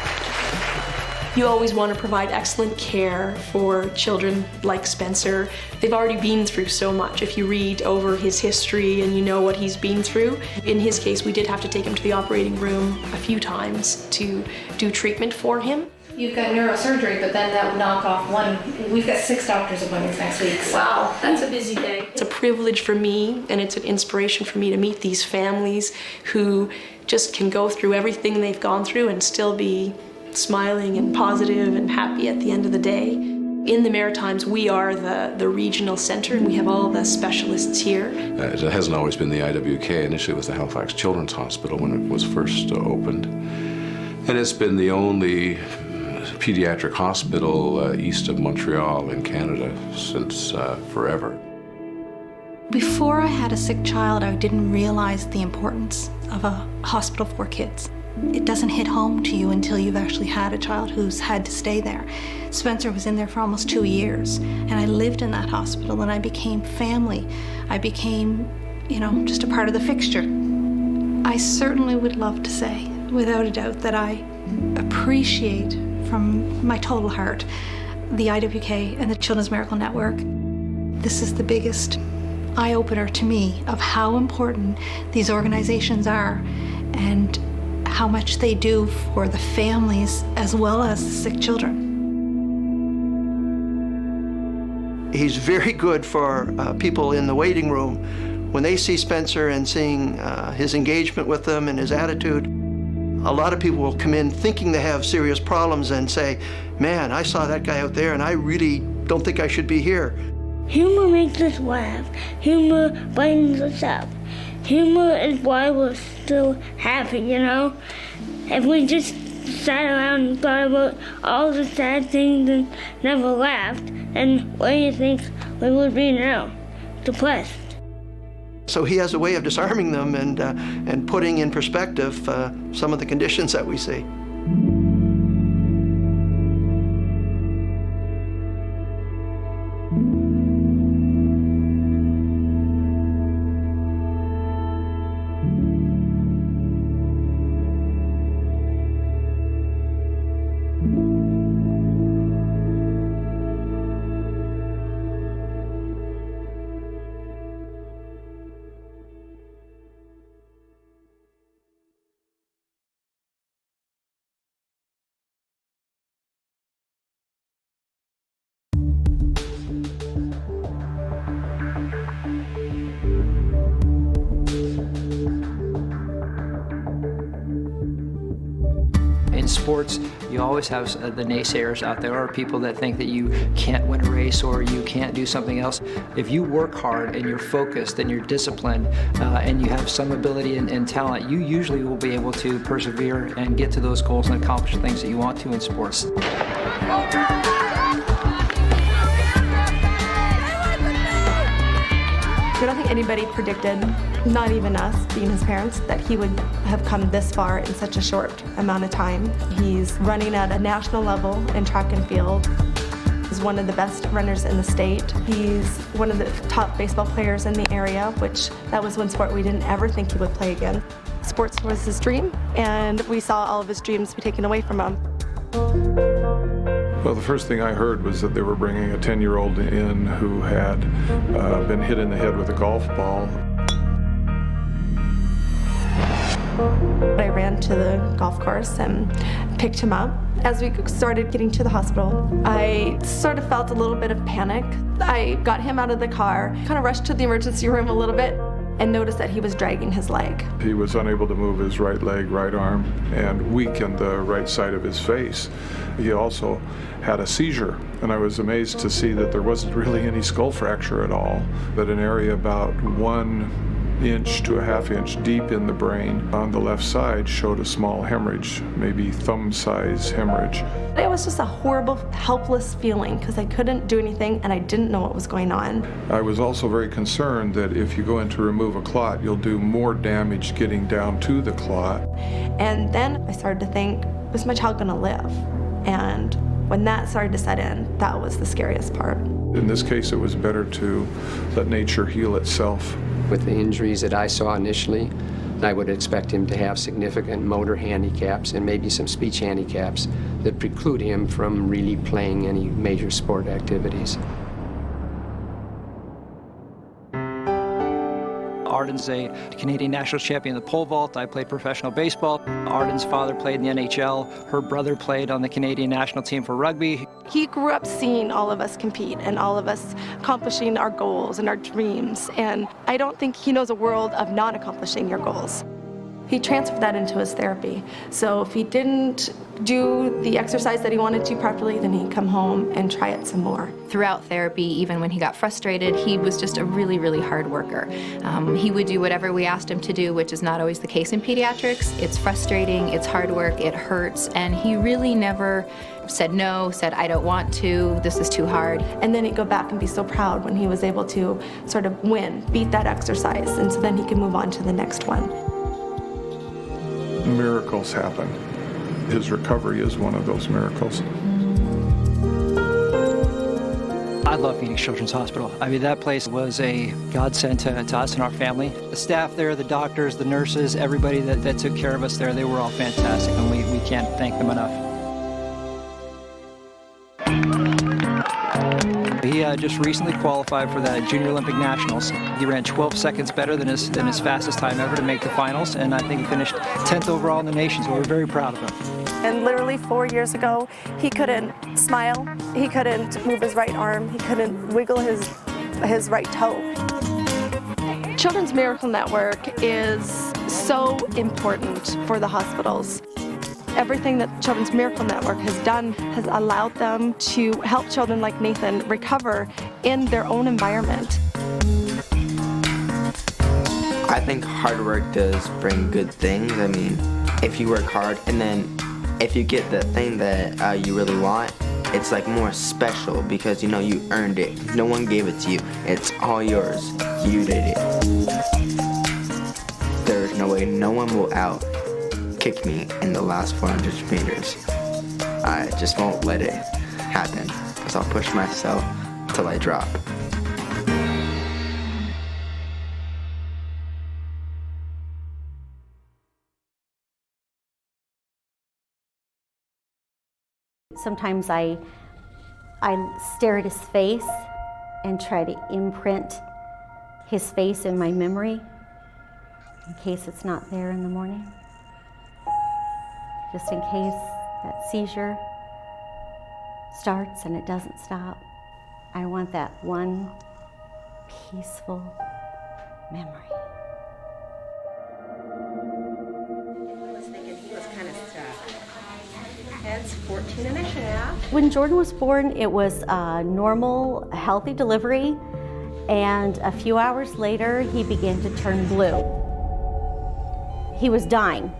You always want to provide excellent care for children like Spencer. They've already been through so much. If you read over his history and you know what he's been through, in his case, we did have to take him to the operating room a few times to do treatment for him. You've got neurosurgery, but then that would knock off one. We've got 6 doctor's appointments next week. Wow, that's a busy day. It's a privilege for me, and it's an inspiration for me to meet these families who just can go through everything they've gone through and still be smiling and positive and happy at the end of the day. In the Maritimes, we are the regional center, and we have all the specialists here. It hasn't always been the IWK. Initially it was the Halifax Children's Hospital when it was first opened. And it's been the only pediatric hospital east of Montreal in Canada since forever. Before I had a sick child, I didn't realize the importance of a hospital for kids. It doesn't hit home to you until you've actually had a child who's had to stay there. Spencer was in there for almost 2 years, and I lived in that hospital, and I became family. I became, just a part of the fixture. I certainly would love to say, without a doubt, that I appreciate from my total heart the IWK and the Children's Miracle Network. This is the biggest eye-opener to me of how important these organizations are and how much they do for the families as well as the sick children. He's very good for people in the waiting room. When they see Spencer and seeing his engagement with them and his attitude, a lot of people will come in thinking they have serious problems and say, man, I saw that guy out there and I really don't think I should be here. Humor makes us laugh. Humor brightens us up. Humor is why we're still happy, If we just sat around and thought about all the sad things and never laughed, and where do you think we would be now? Depressed. So he has a way of disarming them and putting in perspective some of the conditions that we see. In sports, you always have the naysayers out there, or people that think that you can't win a race or you can't do something else. If you work hard and you're focused and you're disciplined and you have some ability and talent, you usually will be able to persevere and get to those goals and accomplish the things that you want to in sports. I don't think anybody predicted, not even us, being his parents, that he would have come this far in such a short amount of time. He's running at a national level in track and field. He's one of the best runners in the state. He's one of the top baseball players in the area, which that was one sport we didn't ever think he would play again. Sports was his dream, and we saw all of his dreams be taken away from him. Well, the first thing I heard was that they were bringing a 10-year-old in who had been hit in the head with a golf ball. I ran to the golf course and picked him up. As we started getting to the hospital, I sort of felt a little bit of panic. I got him out of the car, kind of rushed to the emergency room a little bit, and noticed that he was dragging his leg. He was unable to move his right leg, right arm, and weakened the right side of his face. He also had a seizure, and I was amazed to see that there wasn't really any skull fracture at all, that an area about 1 inch to a half inch deep in the brain on the left side showed a small hemorrhage, maybe thumb-size hemorrhage. It was just a horrible, helpless feeling because I couldn't do anything and I didn't know what was going on. I was also very concerned that if you go in to remove a clot, you'll do more damage getting down to the clot. And then I started to think, is my child going to live? And when that started to set in, that was the scariest part. In this case, it was better to let nature heal itself. With the injuries that I saw initially, I would expect him to have significant motor handicaps and maybe some speech handicaps that preclude him from really playing any major sport activities. Arden's a Canadian national champion in the pole vault. I played professional baseball. Arden's father played in the NHL. Her brother played on the Canadian national team for rugby. He grew up seeing all of us compete and all of us accomplishing our goals and our dreams. And I don't think he knows a world of not accomplishing your goals. He transferred that into his therapy. So if he didn't do the exercise that he wanted to properly, then he'd come home and try it some more. Throughout therapy, even when he got frustrated, he was just a really, really hard worker. He would do whatever we asked him to do, which is not always the case in pediatrics. It's frustrating, it's hard work, it hurts, and he really never said no, said I don't want to, this is too hard. And then he'd go back and be so proud when he was able to sort of win, beat that exercise, and so then he could move on to the next one. Miracles happen. His recovery is one of those miracles. I love Phoenix Children's Hospital. I mean, that place was a godsend to us and our family. The staff there, the doctors, the nurses, everybody that took care of us there, they were all fantastic, and we can't thank them enough. He just recently qualified for the Junior Olympic Nationals. He ran 12 seconds better than his fastest time ever to make the finals, and I think he finished 10th overall in the nation, so we're very proud of him. And literally 4 years ago, he couldn't smile, he couldn't move his right arm, he couldn't wiggle his right toe. Children's Miracle Network is so important for the hospitals. Everything that Children's Miracle Network has done has allowed them to help children like Nathan recover in their own environment. I think hard work does bring good things. I mean, if you work hard and then if you get the thing that you really want, it's like more special because you know you earned it. No one gave it to you. It's all yours. You did it. There's no way no one will kick me in the last 400 meters. I just won't let it happen because I'll push myself till I drop. Sometimes I stare at his face and try to imprint his face in my memory in case it's not there in the morning. Just in case that seizure starts and it doesn't stop. I want that one peaceful memory. I was thinking he was kind of stuck. head's 14 and a half. When Jordan was born, it was a normal, healthy delivery, and a few hours later, he began to turn blue. He was dying.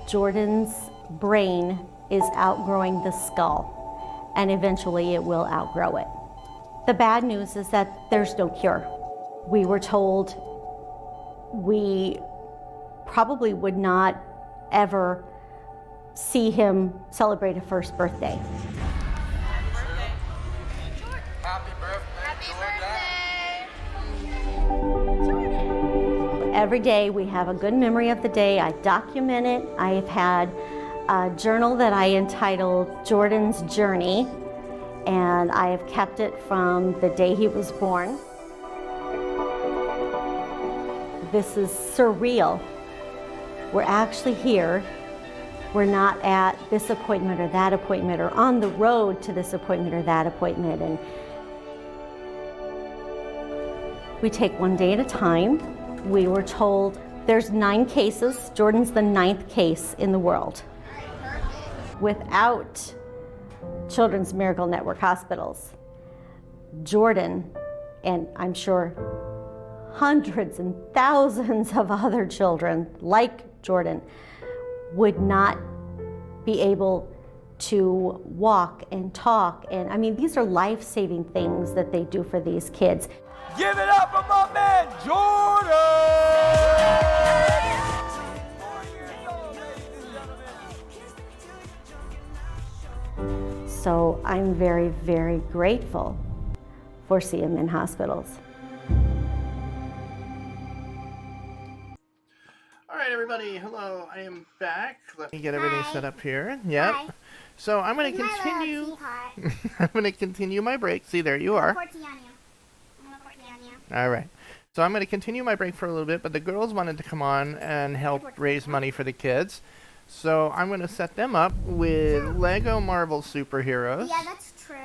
Jordan's brain is outgrowing the skull, and eventually it will outgrow it. The bad news is that there's no cure. We were told we probably would not ever see him celebrate a first birthday. Every day we have a good memory of the day. I document it. I have had a journal that I entitled Jordan's Journey, and I have kept it from the day he was born. This is surreal. We're actually here. We're not at this appointment or that appointment or on the road to this appointment or that appointment. And we take one day at a time. We were told there's 9 cases. Jordan's the 9th case in the world. Without Children's Miracle Network hospitals, Jordan, and I'm sure hundreds and thousands of other children like Jordan, would not be able to walk and talk. And I mean, these are life-saving things that they do for these kids. Give it up for my man, Jordan! So I'm very, very grateful for CM in hospitals. All right, everybody. Hello, I am back. Let me get everything set up here. Yep. Hi. So I'm going to continue. I'm going to continue my break. See, there you are. All right. So I'm going to continue my break for a little bit, but the girls wanted to come on and help raise money for the kids. So I'm going to set them up with Lego Marvel superheroes. Yeah, that's true.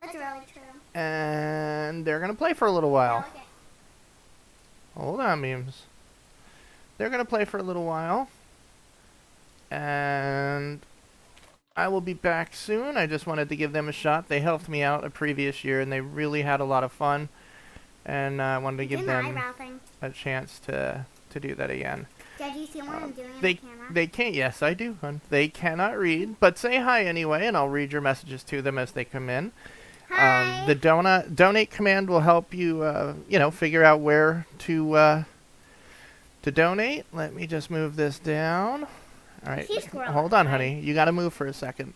That's really true. And they're going to play for a little while. Okay. Hold on, memes. They're going to play for a little while. And I will be back soon. I just wanted to give them a shot. They helped me out a previous year, and they really had a lot of fun. And I wanted to give them a chance to do that again. Did you see what I'm doing on They the camera? they can't. Yes, I do, hon. They cannot read, but say hi anyway, and I'll read your messages to them as they come in. Hi. The donate command will help you, figure out where to donate. Let me just move this down. All right. Hold on, honey. You got to move for a second.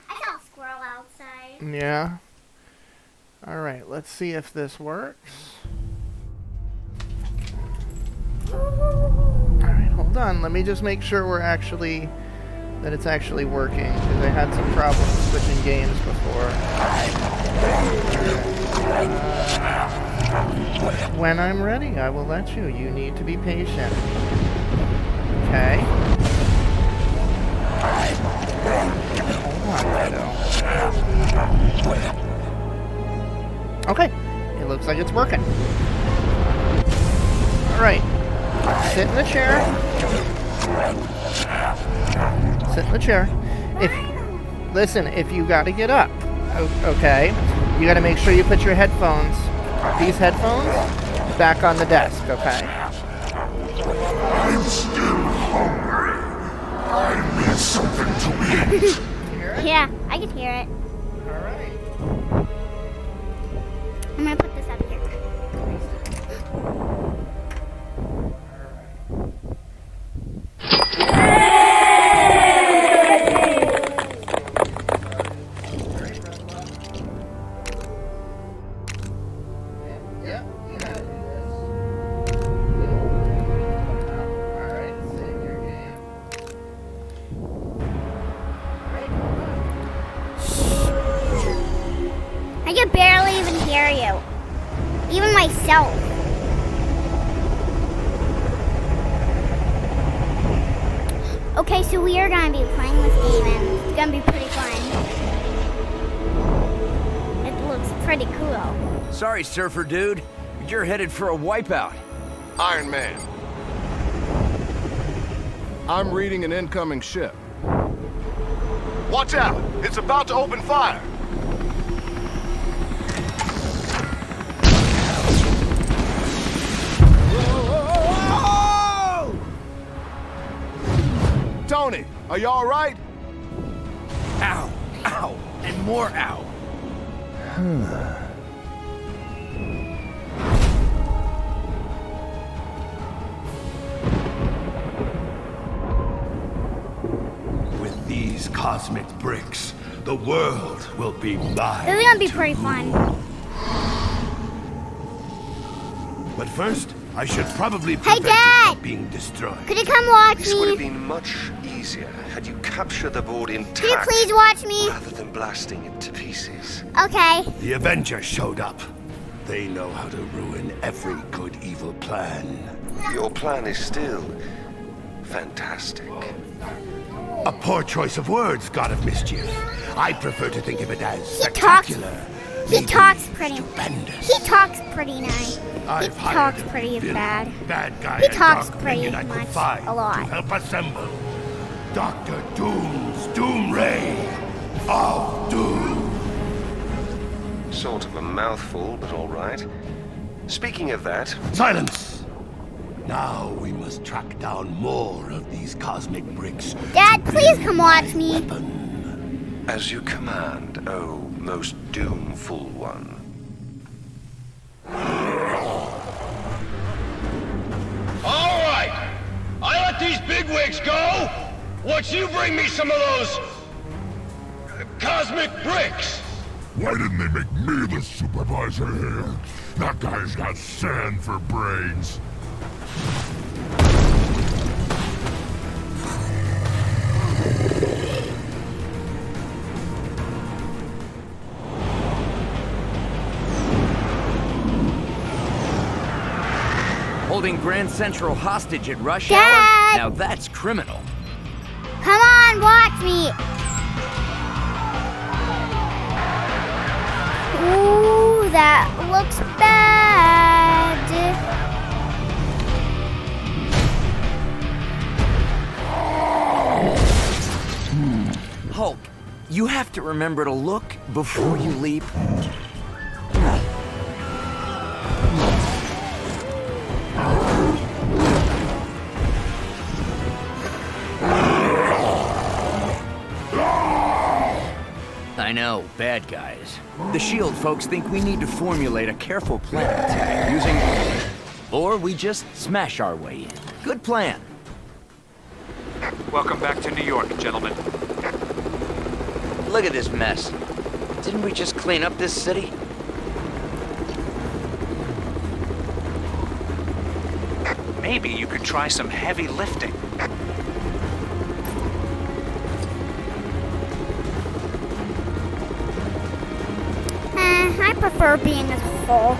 I saw a squirrel outside. Yeah. All right. Let's see if this works. All right. Hold on. Let me just make sure that it's actually working, because I had some problems switching games before. When I'm ready, I will let you. You need to be patient. Okay. Hold on, Lido. Okay. It looks like it's working. Alright. Sit in the chair. Sit in the chair. Listen, if you gotta get up, okay, you gotta make sure you put your headphones, these headphones, back on the desk, okay? I'm still hungry. I need something to eat. Yeah, I can hear it. Alright. I'm gonna put this up here. I can barely even hear you. Even myself. Okay, so we are gonna be playing this game and it's gonna be pretty fun. It looks pretty cool. Sorry, surfer dude. You're headed for a wipeout. Iron Man. I'm reading an incoming ship. Watch out! It's about to open fire! Tony, are you all right? Ow, ow, and more ow. With these cosmic bricks, the world will be mine. This is gonna be pretty fun. But first, I should probably Hey, prevent it Dad! from being destroyed. Could you come watch This would have me? been much easier had you captured the board intact. Could you please watch me? Rather than blasting it to pieces. Okay. The Avengers showed up. They know how to ruin every good evil plan. Your plan is still fantastic. A poor choice of words, God of Mischief. I prefer to think of it as He talks. spectacular. He talks pretty. Stupendous. He talks pretty nice. I've He hired talks a pretty villain, bad. bad guy He and talks dark pretty minion I could much. find A lot. to help assemble Dr. Doom's Doom Ray of Doom. Sort of a mouthful, but all right. Speaking of that... Silence! Now we must track down more of these cosmic bricks. Dad, please come watch me. As you command, oh most doomful one. All right! I let these bigwigs go! Once you bring me some of those... cosmic bricks! Why didn't they make me the supervisor here? That guy's got sand for brains. Holding Grand Central hostage at rush Dad! hour? Now that's criminal. Come on, watch me. Ooh, that looks bad. Hulk, you have to remember to look before you leap. I know, bad guys. The SHIELD folks think we need to formulate a careful plan attack using... Or we just smash our way in. Good plan. Welcome back to New York, gentlemen. Look at this mess. Didn't we just clean up this city? Maybe you could try some heavy lifting. I prefer being a Hulk.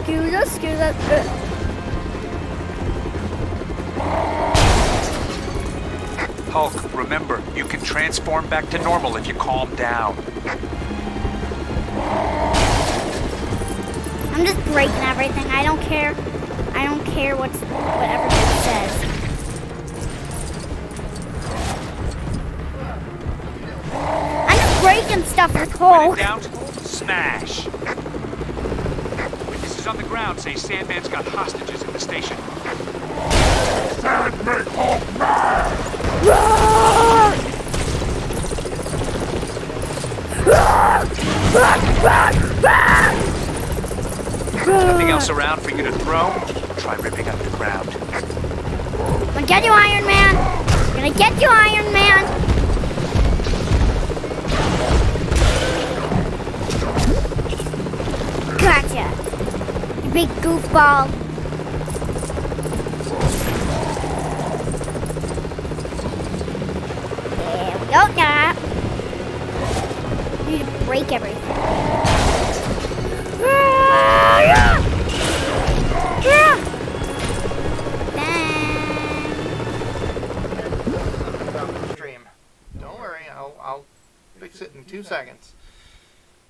Excuse us. Hulk, remember, you can transform back to normal if you calm down. I'm just breaking everything. I don't care. I don't care what everybody says. I'm just breaking stuff with Hulk. Down, smash. Witnesses on the ground say Sandman's got hostages in the station. Sand make Hulk mad! Nothing else around for you to throw? Try ripping up the ground. I'm gonna get you, Iron Man. I'm gonna get you, Iron Man. Gotcha. You big goofball. There we go, now. Need to break everything. Stream. Don't worry, I'll fix it in 2 seconds.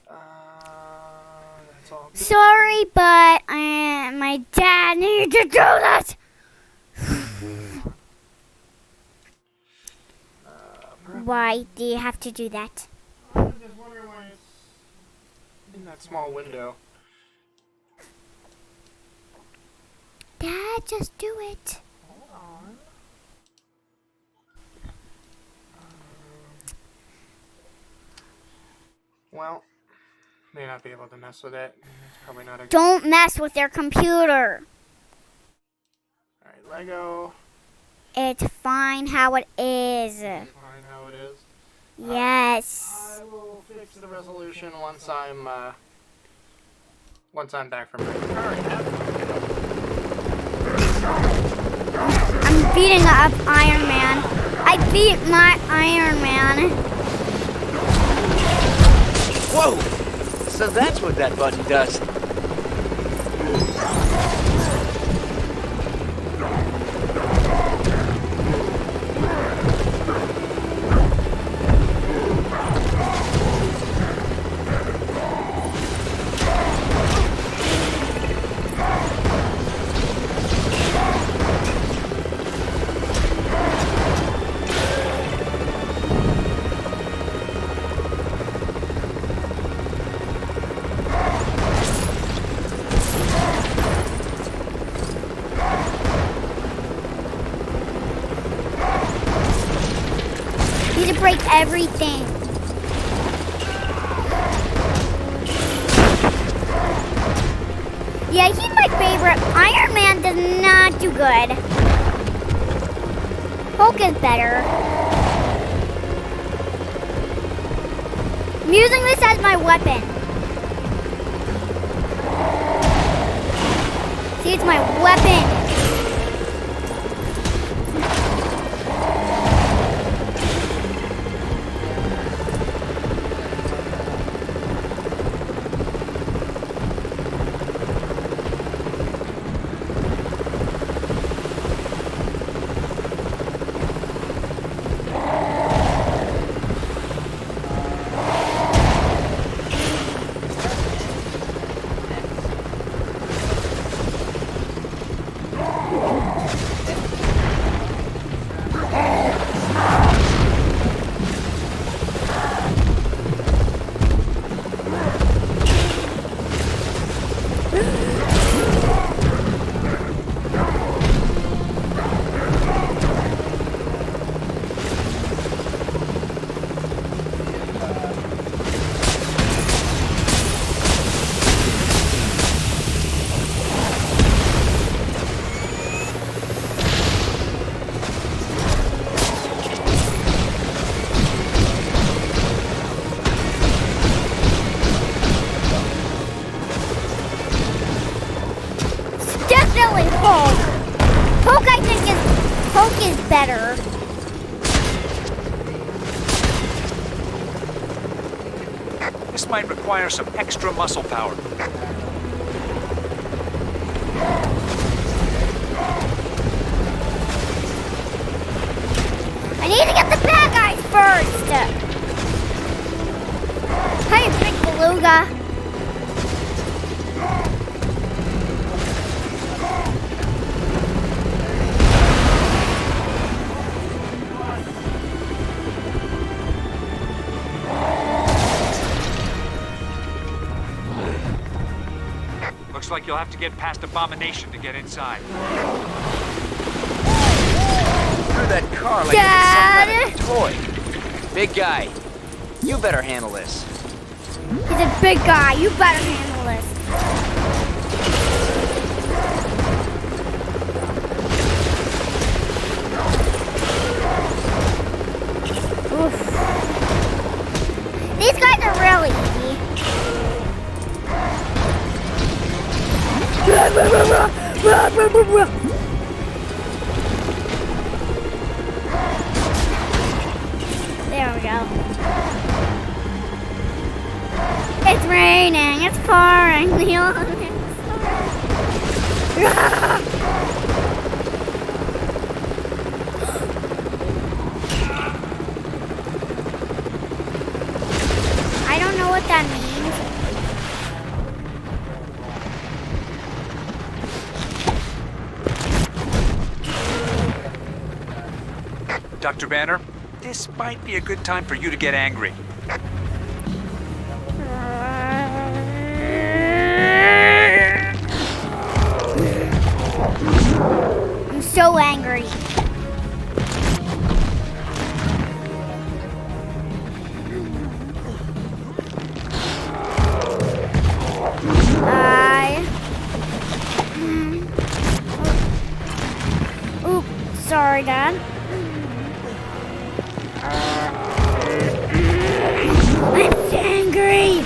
That's all good. Sorry, but my dad needed to do this. Why do you have to do that? I'm just wondering why it's in that small window. Dad, just do it. Hold on. Well, may not be able to mess with it. It's probably not a good... Don't mess with their computer. Alright, Lego. It's fine how it is. Fine how it is. Yes. I will fix the resolution once I'm back from my car. I'm beating up Iron Man. I beat my Iron Man. Whoa! So that's what that button does. You need to break everything. Yeah, he's my favorite. Iron Man does not do good. Hulk is better. I'm using this as my weapon. See, it's my weapon. Definitely Hulk. Hulk, I think Hulk is better. This might require some extra muscle power. I need to get the bad guys first. Hey, big beluga. Looks like you'll have to get past Abomination to get inside. Through that car like Dad? it's some kind of toy. Big guy, you better handle this. He's a big guy. You better handle this. Oof. These guys are really easy. There we go. It's raining. It's pouring. I don't know what that means. Dr. Banner, this might be a good time for you to get angry. I'm so angry. Oops, sorry, Dad. I'm angry.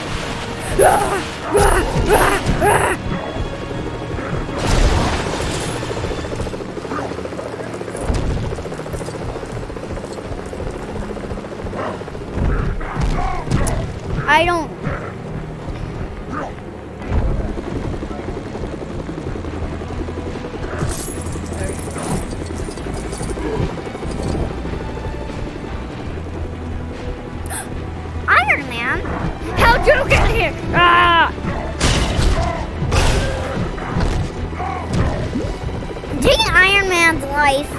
I don't. Iron Man? How'd you get here? Ah! I'm taking Iron Man's life.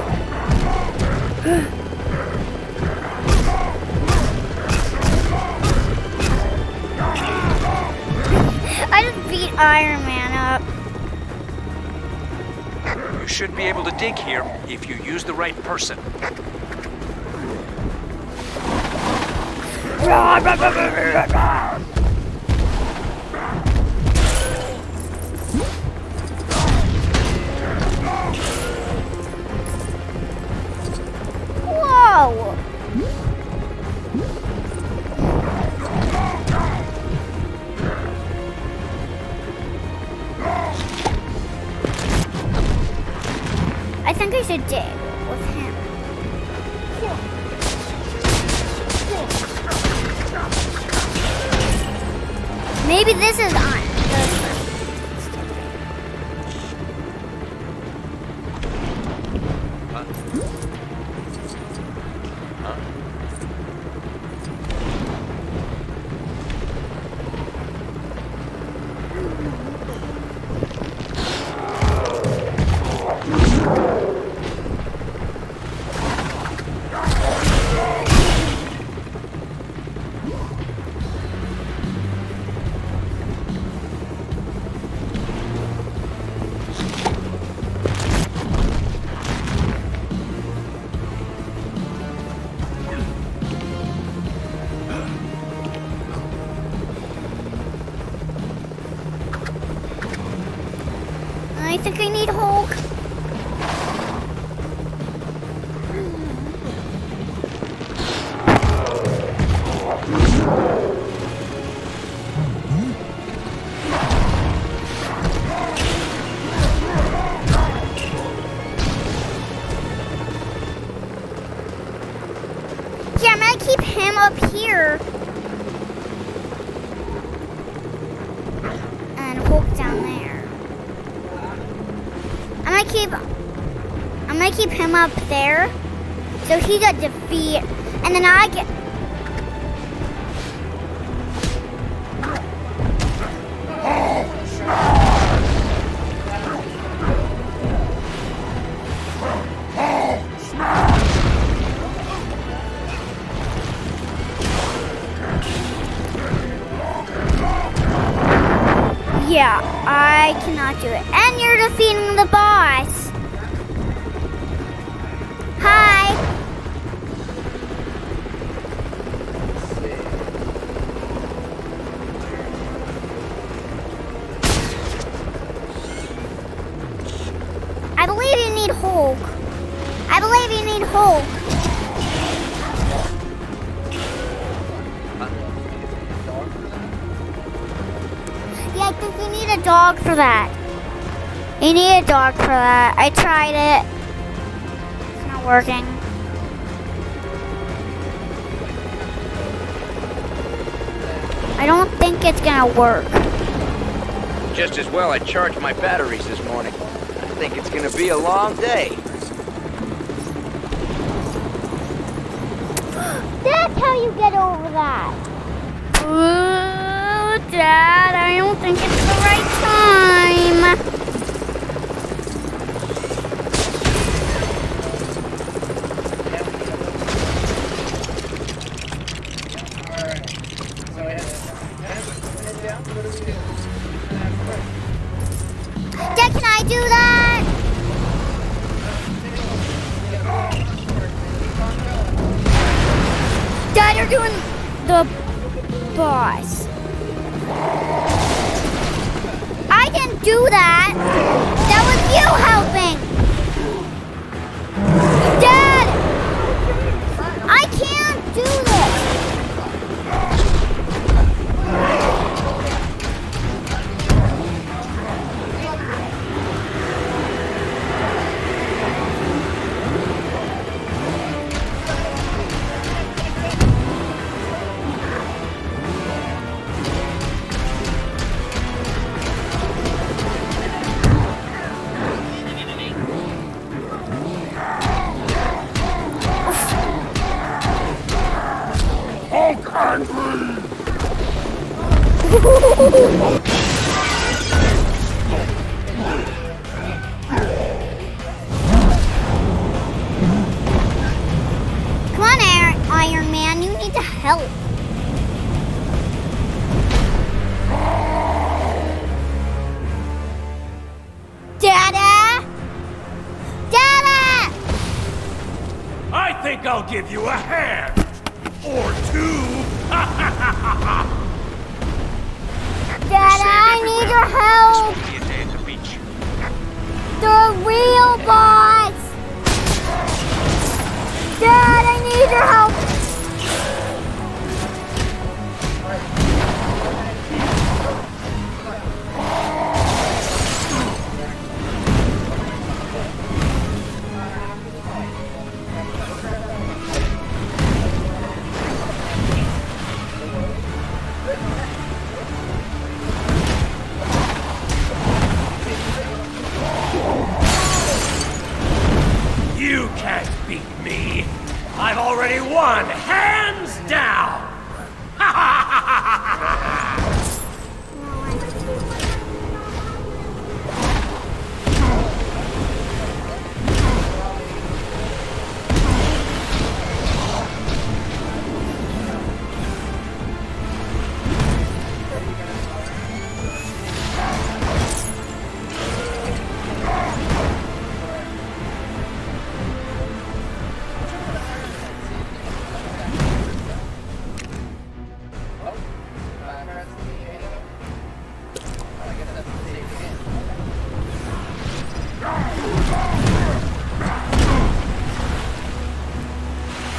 I just beat Iron Man up. You should be able to dig here if you use the right person. Whoa! I think I should dig with him. Maybe this is on. I think I need Hulk. Yeah, I'm gonna keep him up here. And Hulk down there. I'm gonna keep him up there, so he got defeat, and then I get. Yeah, I cannot do it. And you're defeating the boss. Hi. I believe you need Hulk. I believe you need Hulk. Yeah, I think you need a dog for that. You need a dog for that. I tried it. It's not working. I don't think it's gonna work. Just as well I charged my batteries this morning. I think it's gonna be a long day. That's how you get over that. Ooh, Dad, I don't think it's the right time. Dad, you're doing the boss. I didn't do that. That was you helping. Dad! I can't do this. Hulk angry! Come on, Iron Man, you need to help. Dada! Dada! I think I'll give you a hand. Or two. Dada, I need your help. This won't be a day at the beach. The real boss. Dad, I need your help. You can't beat me. I've already won, hands down.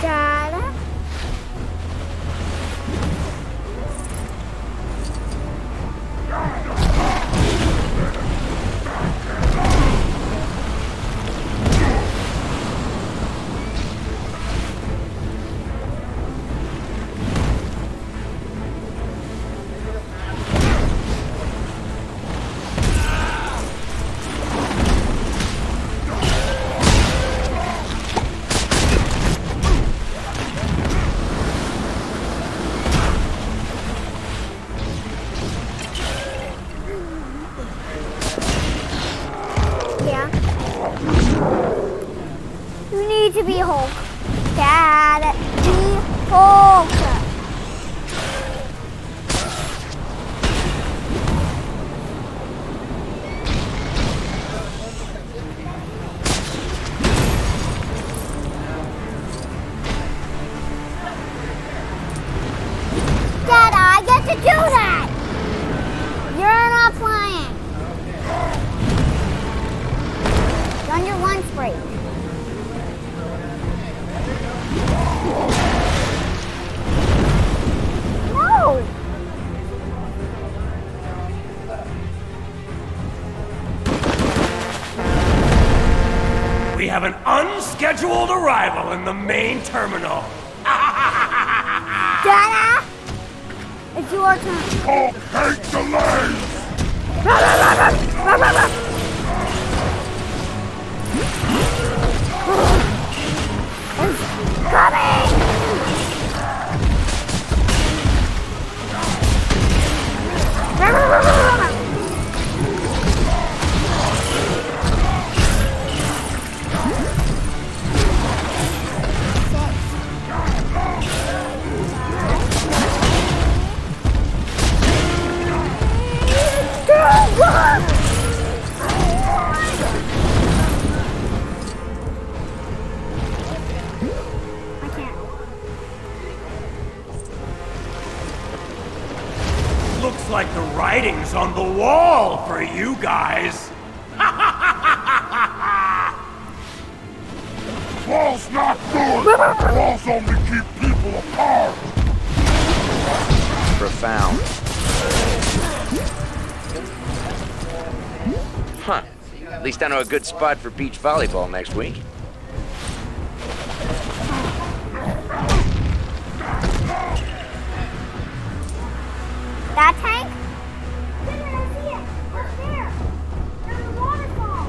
Dada? Yeah. You need to be Hulk. Dad, be Hulk. Dad, I get to do that. You're not playing. On your lunch break. No! We have an unscheduled arrival in the main terminal. Dada! It's your turn. Hulk hate delays! I can't. Looks like the writing's on the wall for you guys. Walls not good! Walls only keep people apart! Profound. Huh. At least I know a good spot for beach volleyball next week. That tank? I see it. Up there. There's a waterfall.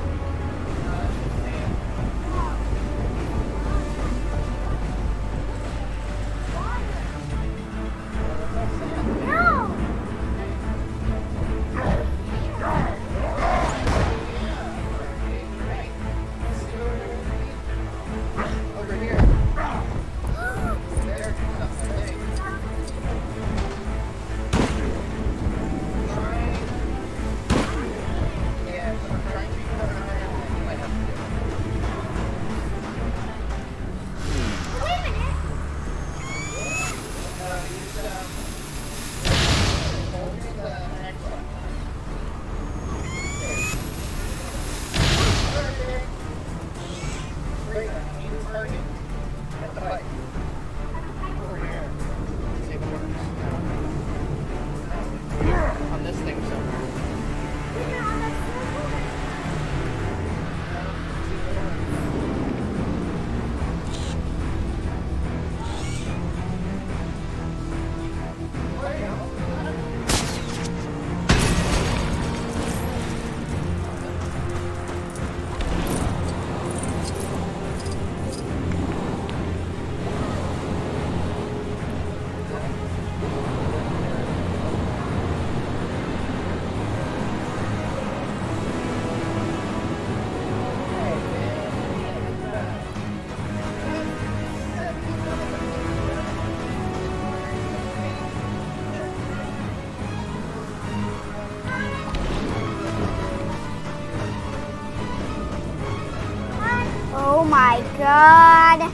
No. Over here. On this thing somewhere. Oh my God.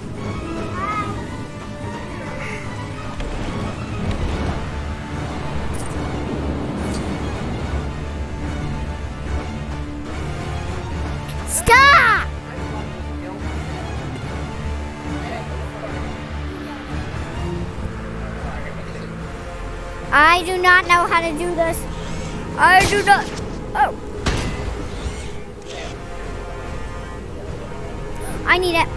Stop! I do not know how to do this. I do not. Oh. I need it.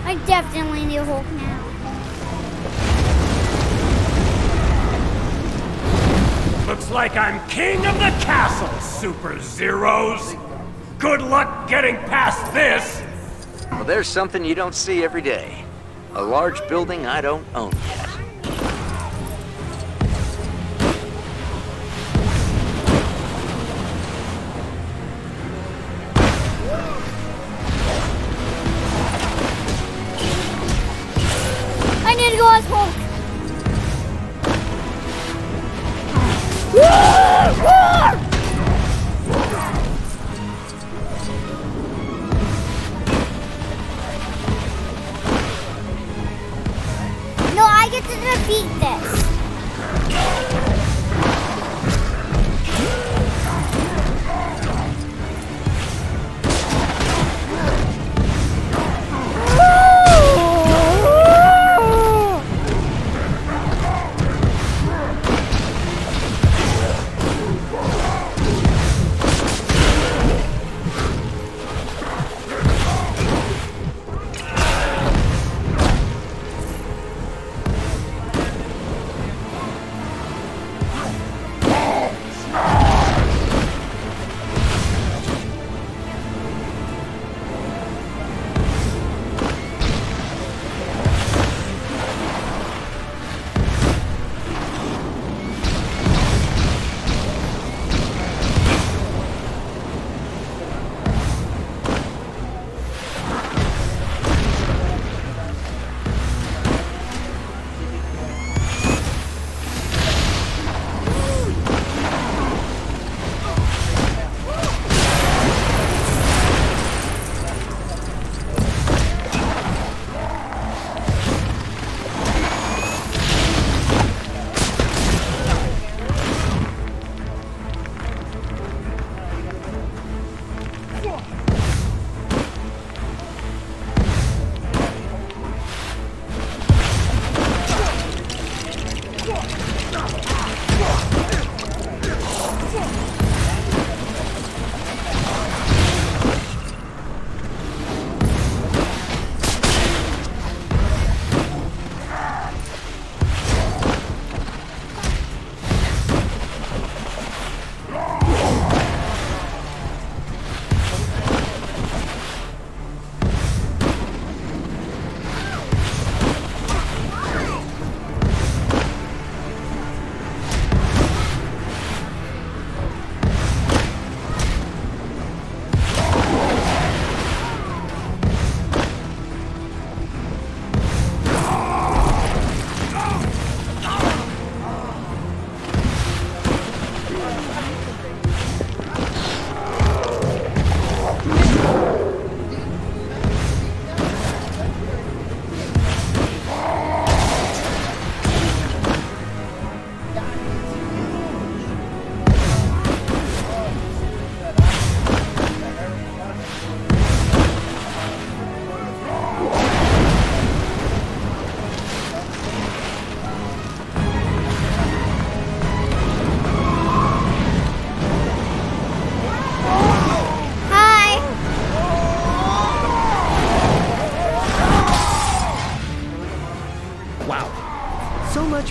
I definitely need a Hulk now. Looks like I'm king of the castle, Super Zeros. Good luck getting past this. Well, there's something you don't see every day. A large building I don't own yet. I need to go Pause, Hulk. No, I get to defeat this.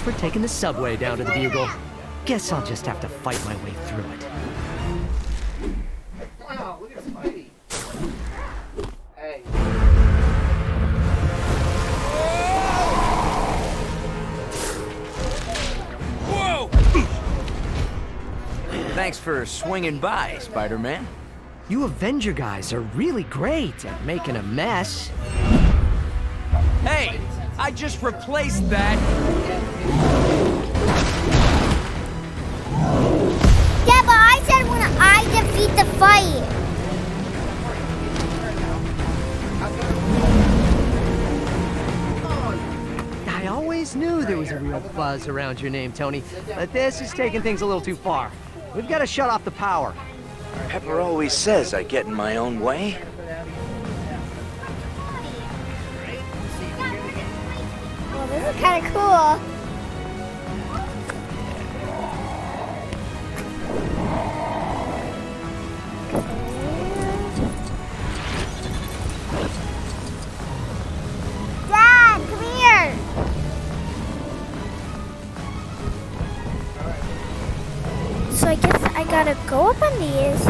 For taking the subway down to the Bugle. Guess I'll just have to fight my way through it. Wow, look at Spidey. Hey. Whoa! Thanks for swinging by, Spider-Man. You Avenger guys are really great at making a mess. Hey, I just replaced that. Yeah, but I said when I defeat the fight. I always knew there was a real buzz around your name, Tony, but this is taking things a little too far. We've got to shut off the power. Pepper always says I get in my own way. Well, this is kind of cool. Dad, come here. So I guess I gotta go up on these.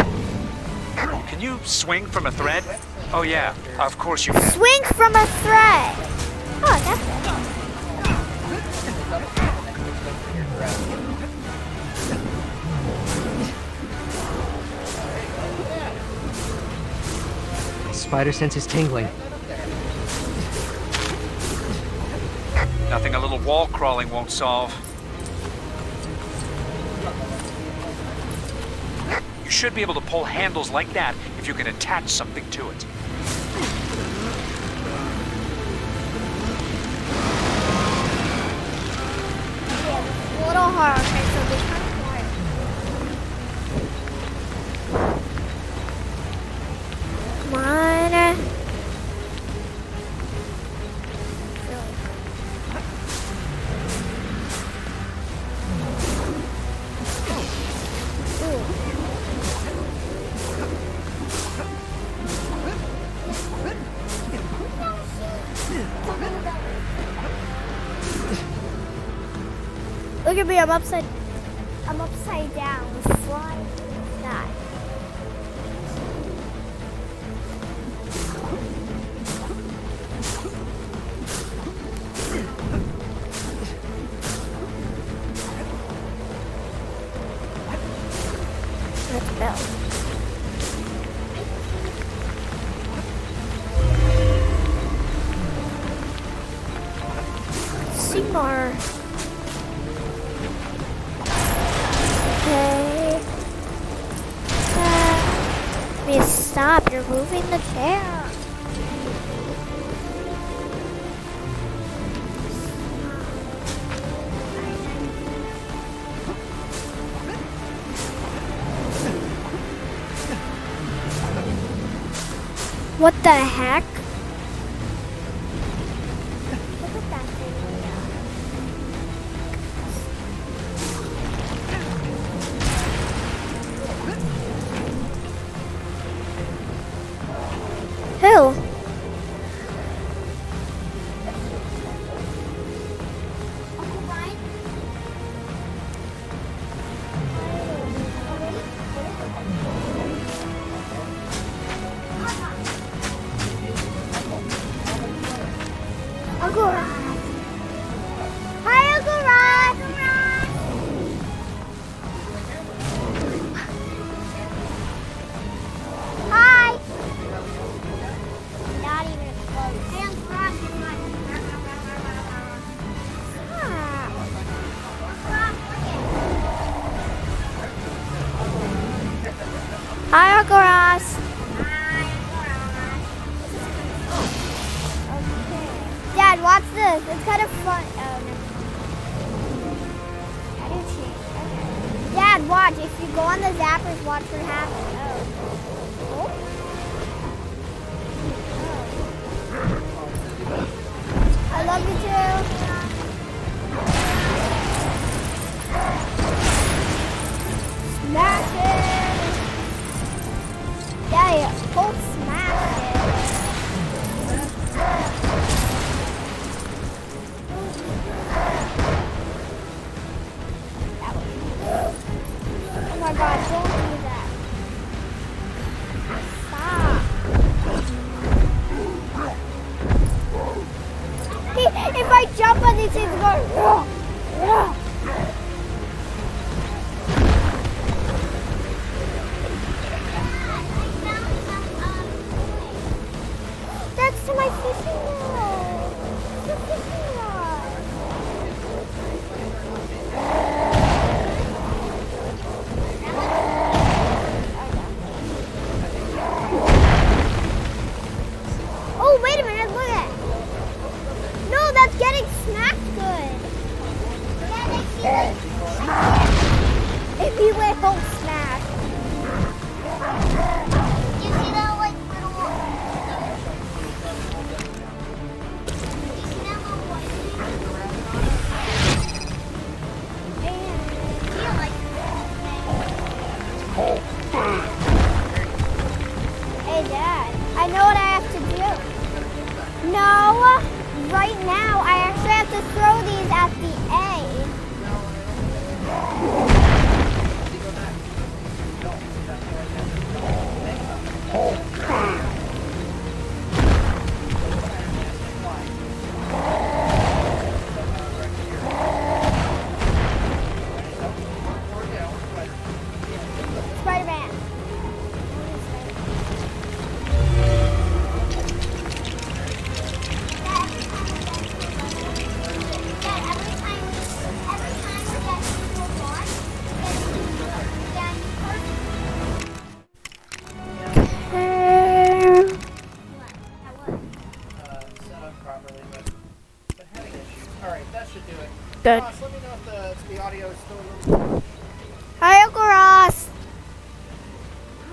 Can you swing from a thread? Oh yeah, of course you can. Swing from a thread. Oh, that's it. My spider sense is tingling. Nothing a little wall crawling won't solve. You should be able to pull handles like that if you can attach something to it. A little hard, okay, so be kind of quiet. Come on. Look at me, I'm upside down. Flying sky. Let's build. See more. Okay. Please stop, you're moving the chair. What the heck? Look at that thing. Who? Uncle Rod. Hi, Uncle Rod. Hi. Not even close. Hey, Uncle Rod. Hi, Uncle Ross. Dad, watch this. It's kind of fun. Oh, no. How do you change? Okay. Dad, watch. If you go on the zappers, watch what happens. Oh. Oh. I love you too. Smash it. Yeah, full smash it. Oh my God, don't do that. Stop. If I jump on these things, go. That's to my fishing rod. The fishing rod. Oh, wait a minute, look at it. No, that's getting smacked good. If you went home smack. You see that like little... properly, but heading issues. Alright, that should do it. Good. Ross, let me know if the audio is still a little... Hi, Uncle Ross.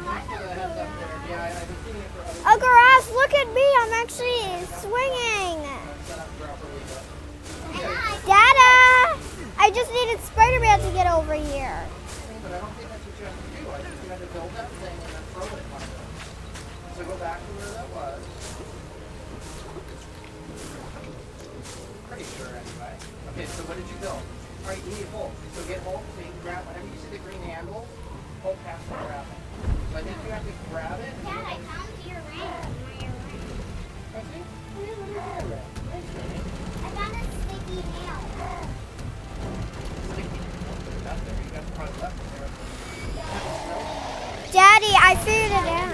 Thanks for the heads up there. Yeah, I've been seeing it for other... Uncle Ross, look at me. I'm actually swinging. Dada! I just needed Spider-Man to get over here. But I don't think that's what you have to do. I think you had to build that thing and then throw it like that. So go back to where that was. Pretty sure anyway. Okay, so what did you build? Alright, you need Hulk. So get Hulk so you can grab whenever you see the green handle, Hulk has to grab it. So I think you have to grab it. Dad, I found your ring. I think. I found a sticky nail. Daddy, I figured it out.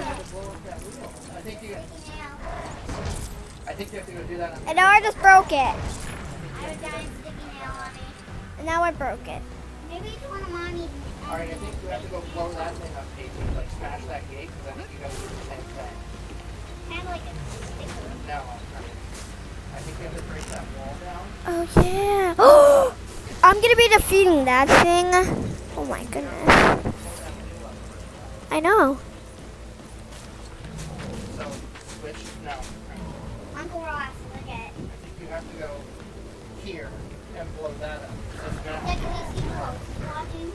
I think you have to go do that. And now I just broke it. I have a giant sticky nail on me. And now I broke it. Maybe it's one of Mommy's. Alright, I think you have to go blow that thing up, Casey. Like smash that gate, because I think you got to do the same thing. Kind of like a sticker. No, I think you have to break that wall down. Oh, yeah. Oh! I'm going to be defeating that thing. Oh, my goodness. I know. So, switch, no. Uncle Ross, look at it. I think you have to go here and blow that up. So smash. Yeah, can you see close watching?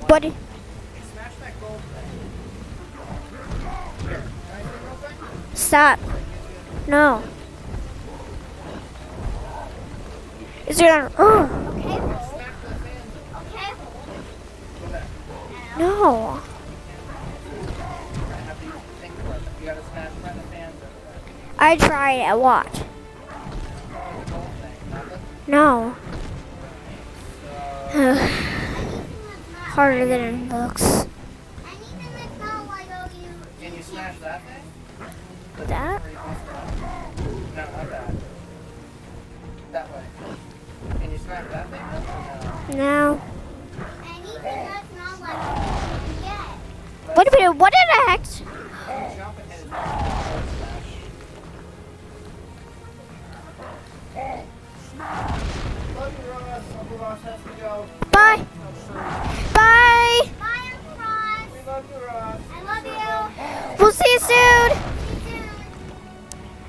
What? Smash that gold thing. Here, can I see real quick? Stop. No. Is there an... Okay, No. You gotta smash the fans over there. I tried it. Watch. No. Harder than it looks. Can you smash that thing? That? No, not that. That way. Can you smash that thing? No. Wait a minute. What did I actually... Love you, Ross. Uncle Ross has to go. Bye. Bye. Bye, Uncle Ross. We love you, Ross. I love you. We'll see you soon.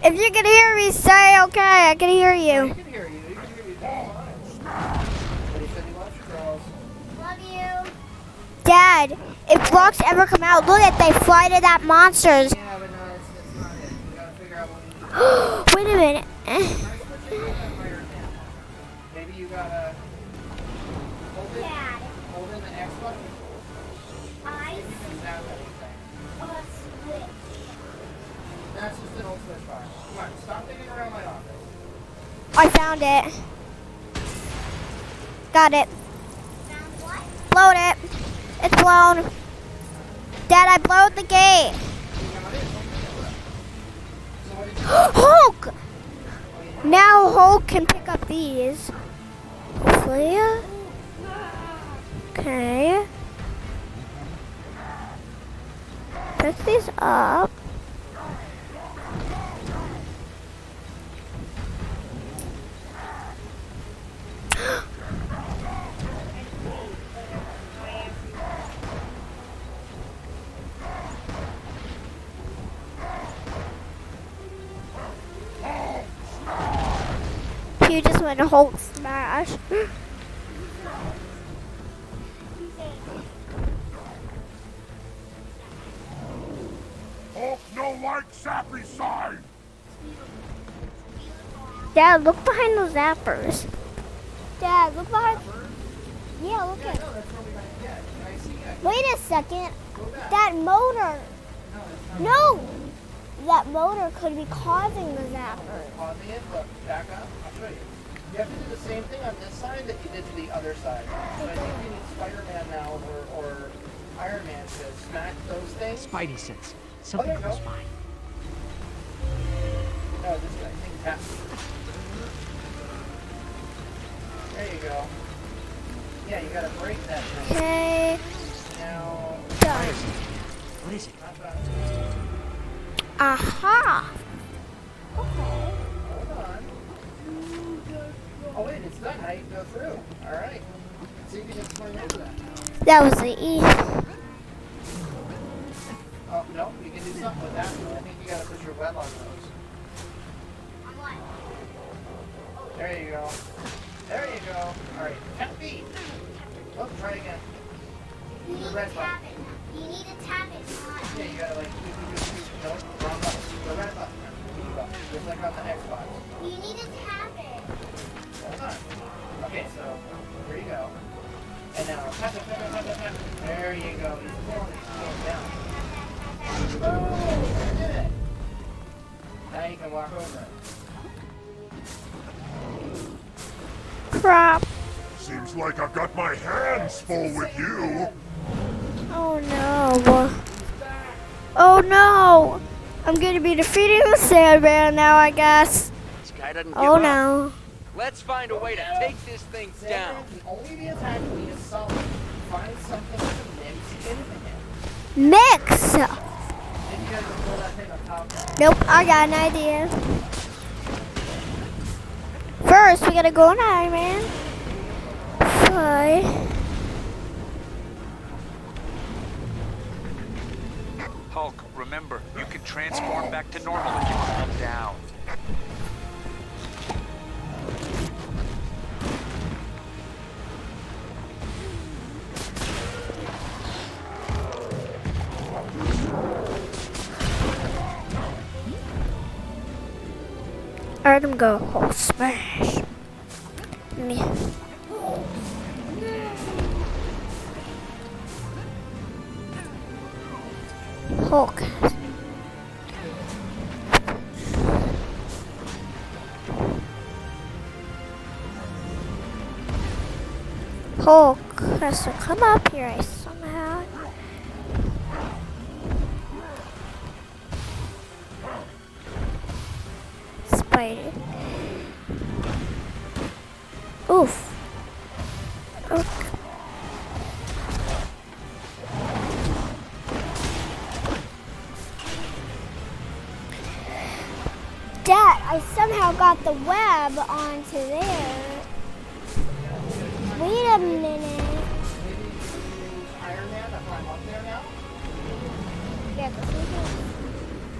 If you can hear me, say okay. I can hear you. You can hear you. You can hear you just fine. But he said he loves you, girls. Love you. Dad, if blocks ever come out, look at they fly to that monsters. Yeah, but no, it's not it. We gotta figure out what we need to do. Wait a minute. Maybe you gotta hold it. Dad. Hold in the X button. I You can zap anything. switch. That's just an old switch bar. Come on, stop digging around my office. I found it. Got it. Found what? Blowed it. It's blown. Dad, I blowed the gate. Hulk! Now Hulk can pick up these. Hopefully. Okay. Pick these up. You just went to Hulk smash. Hulk no like sappy side. Dad, look behind those zappers. Dad, look behind. Yeah, look at. Wait a second. That motor. No. That motor could be causing the zapper. Causing it, look, back up. I'll show you. You have to do the same thing on this side that you did to the other side. So I think you need Spider-Man now or Iron Man to smack those things. Spidey sense. Something close by. No, this guy. I think tap. There you go. Yeah, you gotta break that thing. Okay. Now. Done. What is it? Not bad. Aha! Hold on. Oh wait, it's done. Now you can go through. Alright. So you can just swing over that now. That was the E. Oh, no, you can do something with that. I think you gotta put your web on those. There you go. There you go. Alright, 10 feet. Oh, try again. You need to tap it. You need to tap it. Yeah, you gotta like, no, wrong button. The red button. Just like on the Xbox. You need to tap it. Hold on. Okay, so, here you go. And now, tap it, tap it, tap it, tap it. There you go. He's pulling it down. Oh, you did it. Now you can walk over it. Crap. Seems like I've got my hands full with you. Oh no. Oh no. I'm gonna be defeating the Sandman now, I guess. This guy doesn't give Oh up. no. Let's find a way to take this thing down. Only the attack when is solid. Find something to mix in again. Mix! Then you gotta go pull that thing on top. Nope, I got an idea. First, we gotta go on Iron Man. Fly. Hulk, remember, you can transform back to normal if you calm down. Let him go. Hulk smash. Me. Hulk. Hulk has to come up here somehow. Spider. Oof. Okay. Dad, I somehow got the web onto there. Wait a minute. Iron Man, if I'm up there now? Yeah,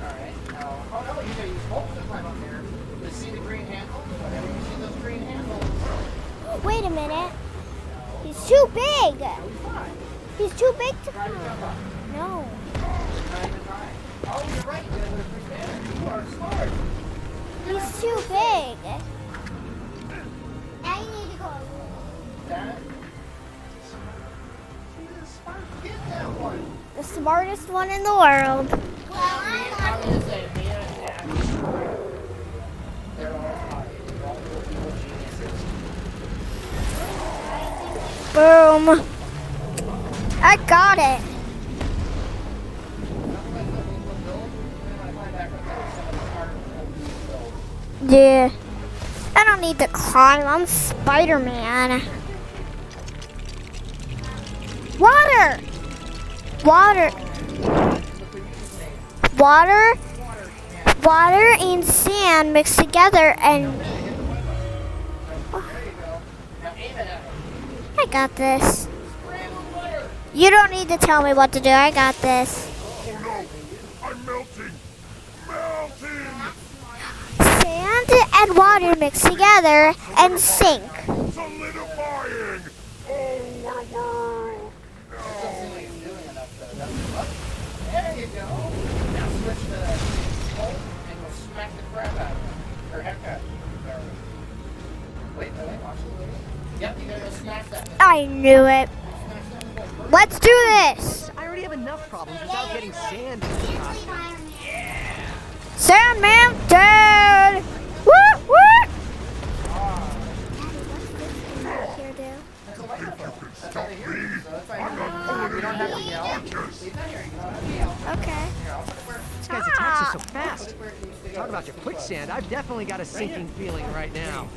Alright, now, oh no, you gotta use Hulk to climb up there. You see the green handle? Whenever you see those green handles. wait a minute. He's too big. He's too big to climb. No. Oh, you're right, you gotta go to green banner. You are smart. He's too big. Now you need to go. Dad? Get that one. The smartest one in the world. I'm gonna say, me and Dad. They're all smart. They're all evil geniuses. Boom. I got it. Yeah. I don't need to climb. I'm Spider-Man. Water! Water. Water. Water and sand mixed together and... I got this. You don't need to tell me what to do. I got this. Oh no! I'm melting! Melting! Sand and water mixed together and sink. Solidifying! Oh, what a world! There you go. Now switch to Hulk and go smack the crap out of him. Or heck out of him. Wait, watch it. Yep, you gotta go smash that thing. I knew it. Let's do this. I already have enough problems without getting sand in the costume. Sandman dead. Woo woo. Here, Dale. Stop me! I'm not pulling any more punches! Okay. This guy's attacks are so fast. Talk about your quicksand. I've definitely got a sinking feeling right now.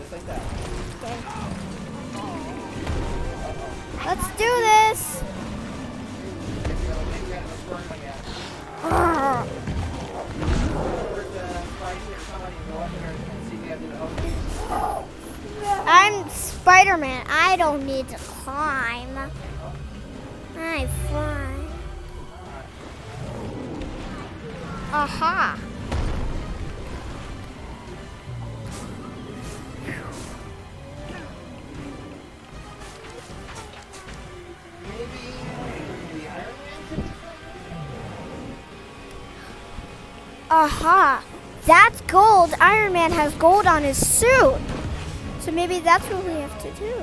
Let's do this. I don't need to climb. I fly. Aha. Aha. That's gold. Iron Man has gold on his suit. So maybe that's what we have to do.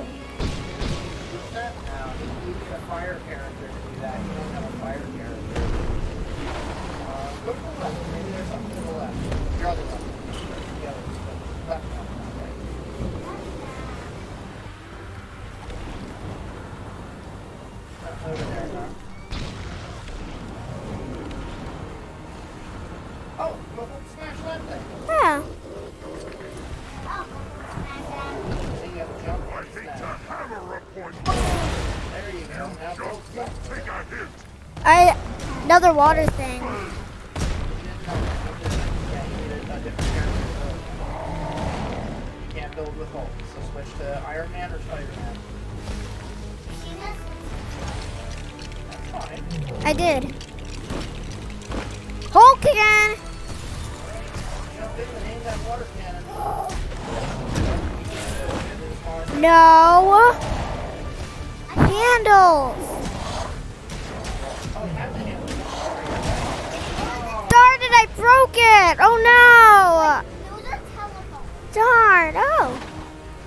Fire character to do that. You don't have a fire character. Go to the left. Maybe there's something to the left. Your other left. The other left. Over there, huh? Oh, go smash that thing. Yeah. Then you have to jump. I hate to hammer a point. There you go. Now go. Take a hit. Another water thing. You can't build with Hulk, so switch to Iron Man or Spider-Man. That's fine. I did. Hulk again. Jump in and aim that water cannon. No. Handles. Darn it, I broke it. Oh no. Darn. Oh.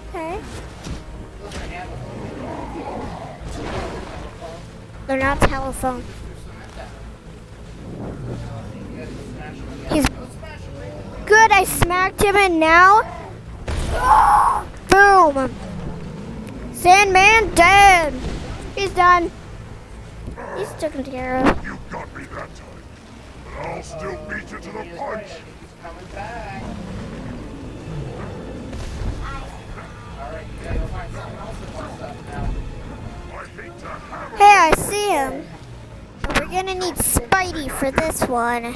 Okay. They're not telephone. He's good. I smacked him and now. Boom. Sandman dead. He's done. He's taken care of. You got me that time. But I'll still beat you to the punch. Coming back. Alright, you gotta go find something else to bust up now. I hate to hammer. Hey, I see him. But we're gonna need Spidey for this one. You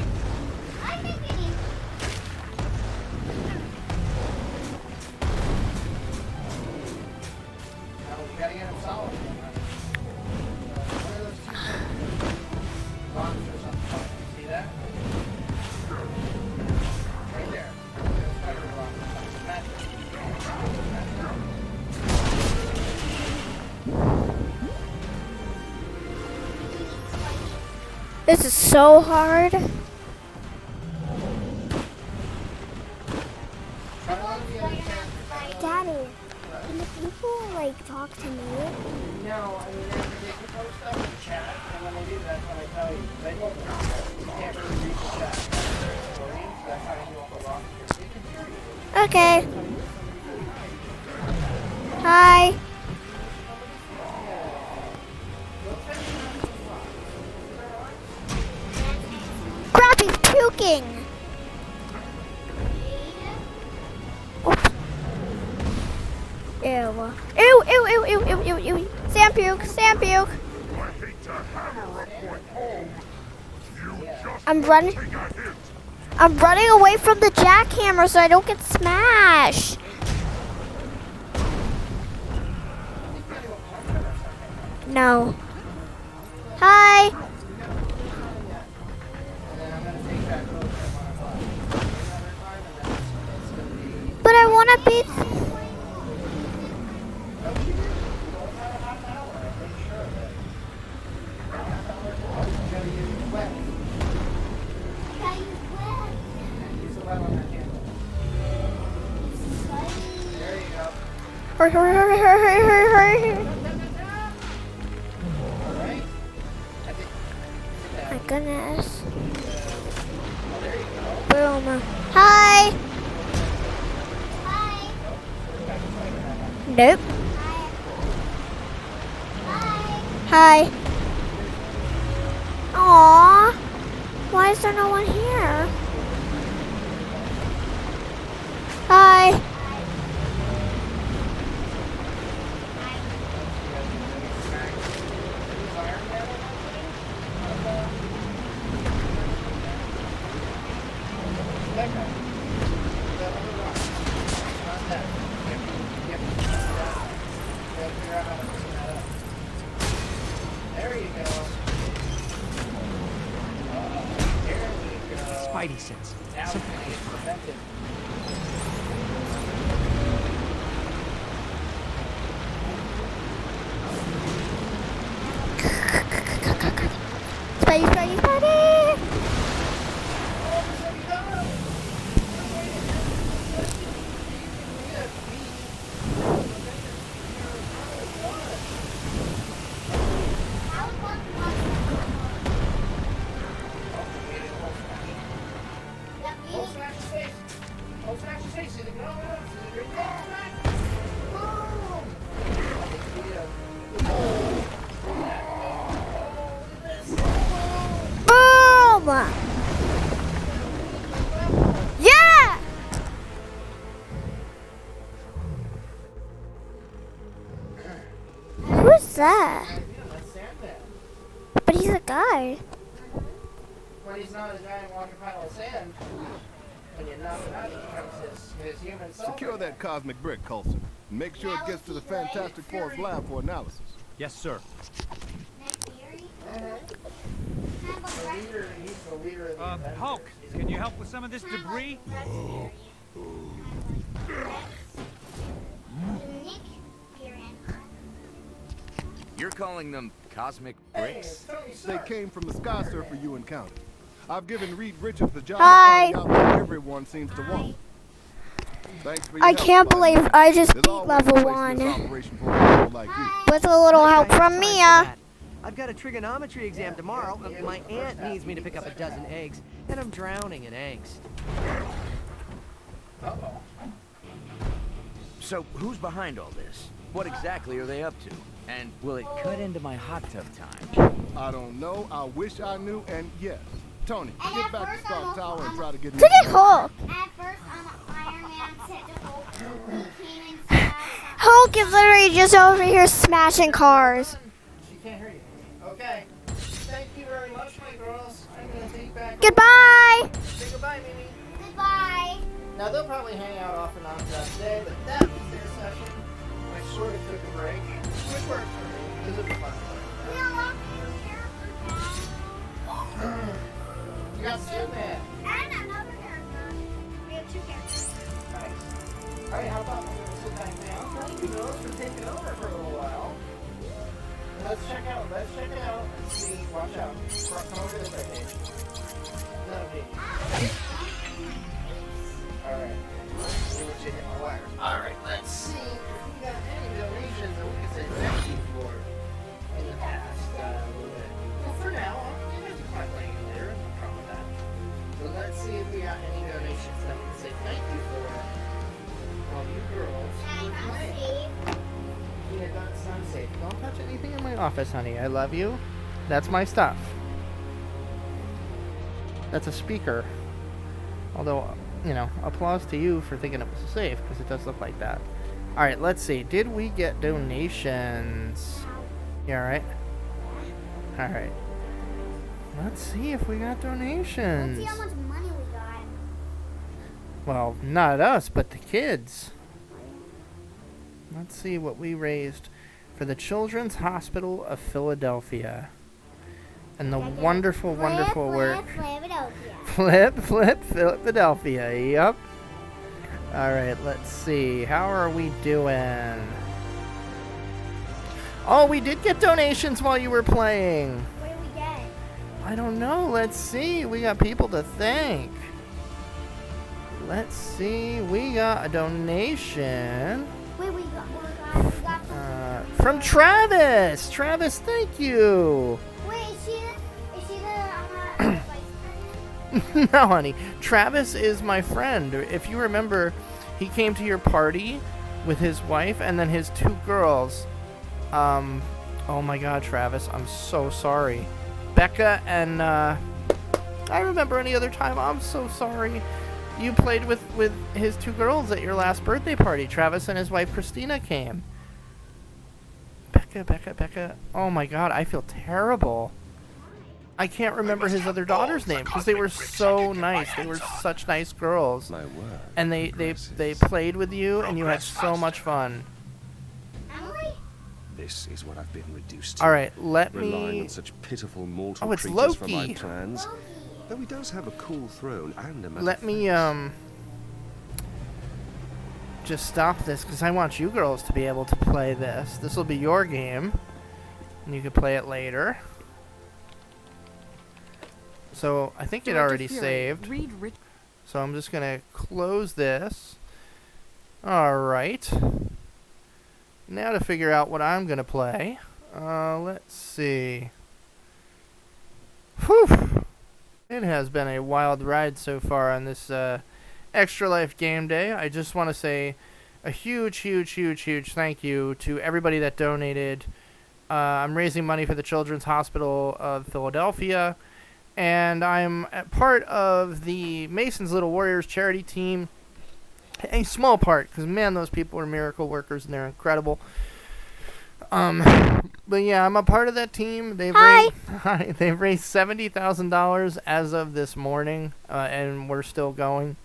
gotta get him solid. What are those two bombs or something? See that? Right there. Spider bomb. Smash it. This is so hard. Daddy, can the people like talk to me? No, I mean, they can post stuff in the chat, and when they do, that's when I tell you. They don't you can't really read the chat. So that's how you know what the rock is. They can hear you. Okay. Hi. Crap, he's puking. Ew. Ew, ew, ew, ew, ew, ew, ew. Sam puke, Sam puke. I hate to hammer a point home. You just I'm running. take a hit. I'm running away from the jackhammer so I don't get smashed. No. Hi. But I want to be. Hurry, hurry, hurry, hurry, hurry, hurry. My goodness. Boom. Hi. Nope. Hi. Aww. Why is there no one here? Hi. spidey sense. Something is perfected. Spidey, Spidey, Spidey! Boom! Yeah! Who's that? But he's a guy. When he's not a giant walking pile of sand, when you knock it out, it becomes his human soul. Secure that cosmic brick, Coulson. And make sure it gets to the Fantastic Four's lab for analysis. Yes, sir. Hulk, can you help with some of this debris? You're calling them cosmic bricks? They came from the sky surfer you encountered. I've given Reed Richards the job Hi. of finding out what everyone seems to want. Thanks for your I help, can't Spider-Man. believe I just There's beat always level a place in this 1 operation for a hero like you. with a little help from Mia. I've got a trigonometry exam tomorrow. My aunt needs me to pick up a dozen eggs, and I'm drowning in angst. So, who's behind all this? What exactly are they up to? And will it cut into my hot tub time? I don't know. I wish I knew. And yes, Tony, get back to Stark Tower and try to get me. Look at Hulk. At first, Iron Man said to Hulk, he came in Hulk is literally just over here smashing cars. She can't hear you. Okay. Thank you very much, my girls. I'm gonna take back. Goodbye. Say goodbye, Mimi. Goodbye. Now they'll probably hang out off and on throughout the day, but that was their session. I sort of took a break, which worked for me because it was fun. We unlocked your character now. You got Sandman. And another character. We have 2 characters. Nice. All right, how about we sit back down? Thank you, girls, for taking over for a little while. Let's check it out. And see. Watch out. Come over this way, Dave. No, Dave. Alright. Alright, let's see if we got any donations that we can say thank you for in the past. Well, for now, you guys can find playing in there. No problem with that. But let's see if we got any donations that we can say thank you for while you girls were playing. Yeah, that's unsafe. Don't touch anything in my office, honey. I love you. That's my stuff. That's a speaker. Although, you know, applause to you for thinking it was safe, because it does look like that. Alright, let's see. Did we get donations? Yeah, alright. Alright. Let's see if we got donations. Let's see how much money we got. Well, not us, but the kids. Let's see what we raised for the Children's Hospital of Philadelphia. And the wonderful, wonderful work. Flip, Philadelphia. Yep. Alright, let's see. How are we doing? Oh, we did get donations while you were playing. What did we get? I don't know. Let's see. We got people to thank. Let's see. We got a donation. Wait, we got From Travis. Travis, thank you. Wait, is she No, honey. Travis is my friend. If you remember, he came to your party with his wife and then his 2 girls. Oh my God, Travis, I'm so sorry. Becca and, I remember any other time. I'm so sorry. You played with his 2 girls at your last birthday party. Travis and his wife Christina came. Becca. Oh my God, I feel terrible. I can't remember his other daughter's name because they were so nice. They were such nice girls. My word. And they played with you and you had so much fun. This is what I've been reduced to. All right, let relying me. on such pitiful mortal Oh, it's creatures for my Loki. plans. Though he does have a cool throne and a Let me, just stop this, because I want you girls to be able to play this. This will be your game, and you can play it later. So, I think it already saved. So I'm just going to close this. Alright. Now to figure out what I'm going to play. Let's see. Whew! It has been a wild ride so far on this Extra Life Game Day. I just want to say a huge thank you to everybody that donated. I'm raising money for the Children's Hospital of Philadelphia, and I'm a part of the Mason's Little Warriors charity team. A small part, because man, those people are miracle workers and they're incredible. But yeah, I'm a part of that team. They've raised $70,000 as of this morning, and we're still going.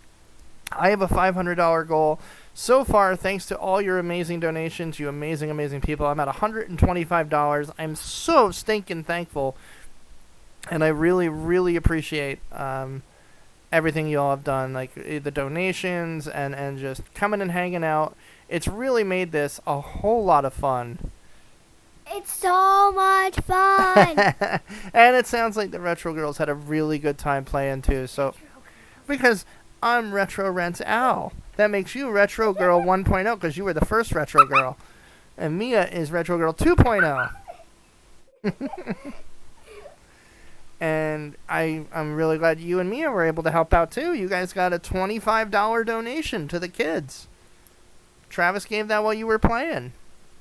I have a $500 goal. So far, thanks to all your amazing donations, you amazing people, I'm at $125. I'm so stinking thankful, and I really appreciate everything you all have done, like the donations and just coming and hanging out. It's really made this a whole lot of fun. It's so much fun. And it sounds like the Retro Girls had a really good time playing too. So, because I'm RetroRentsAl, that makes you Retro Girl 1.0 because you were the first Retro Girl, and Mia is Retro Girl 2.0. And I'm really glad you and Mia were able to help out too. You guys got a $25 donation to the kids. Travis gave that while you were playing.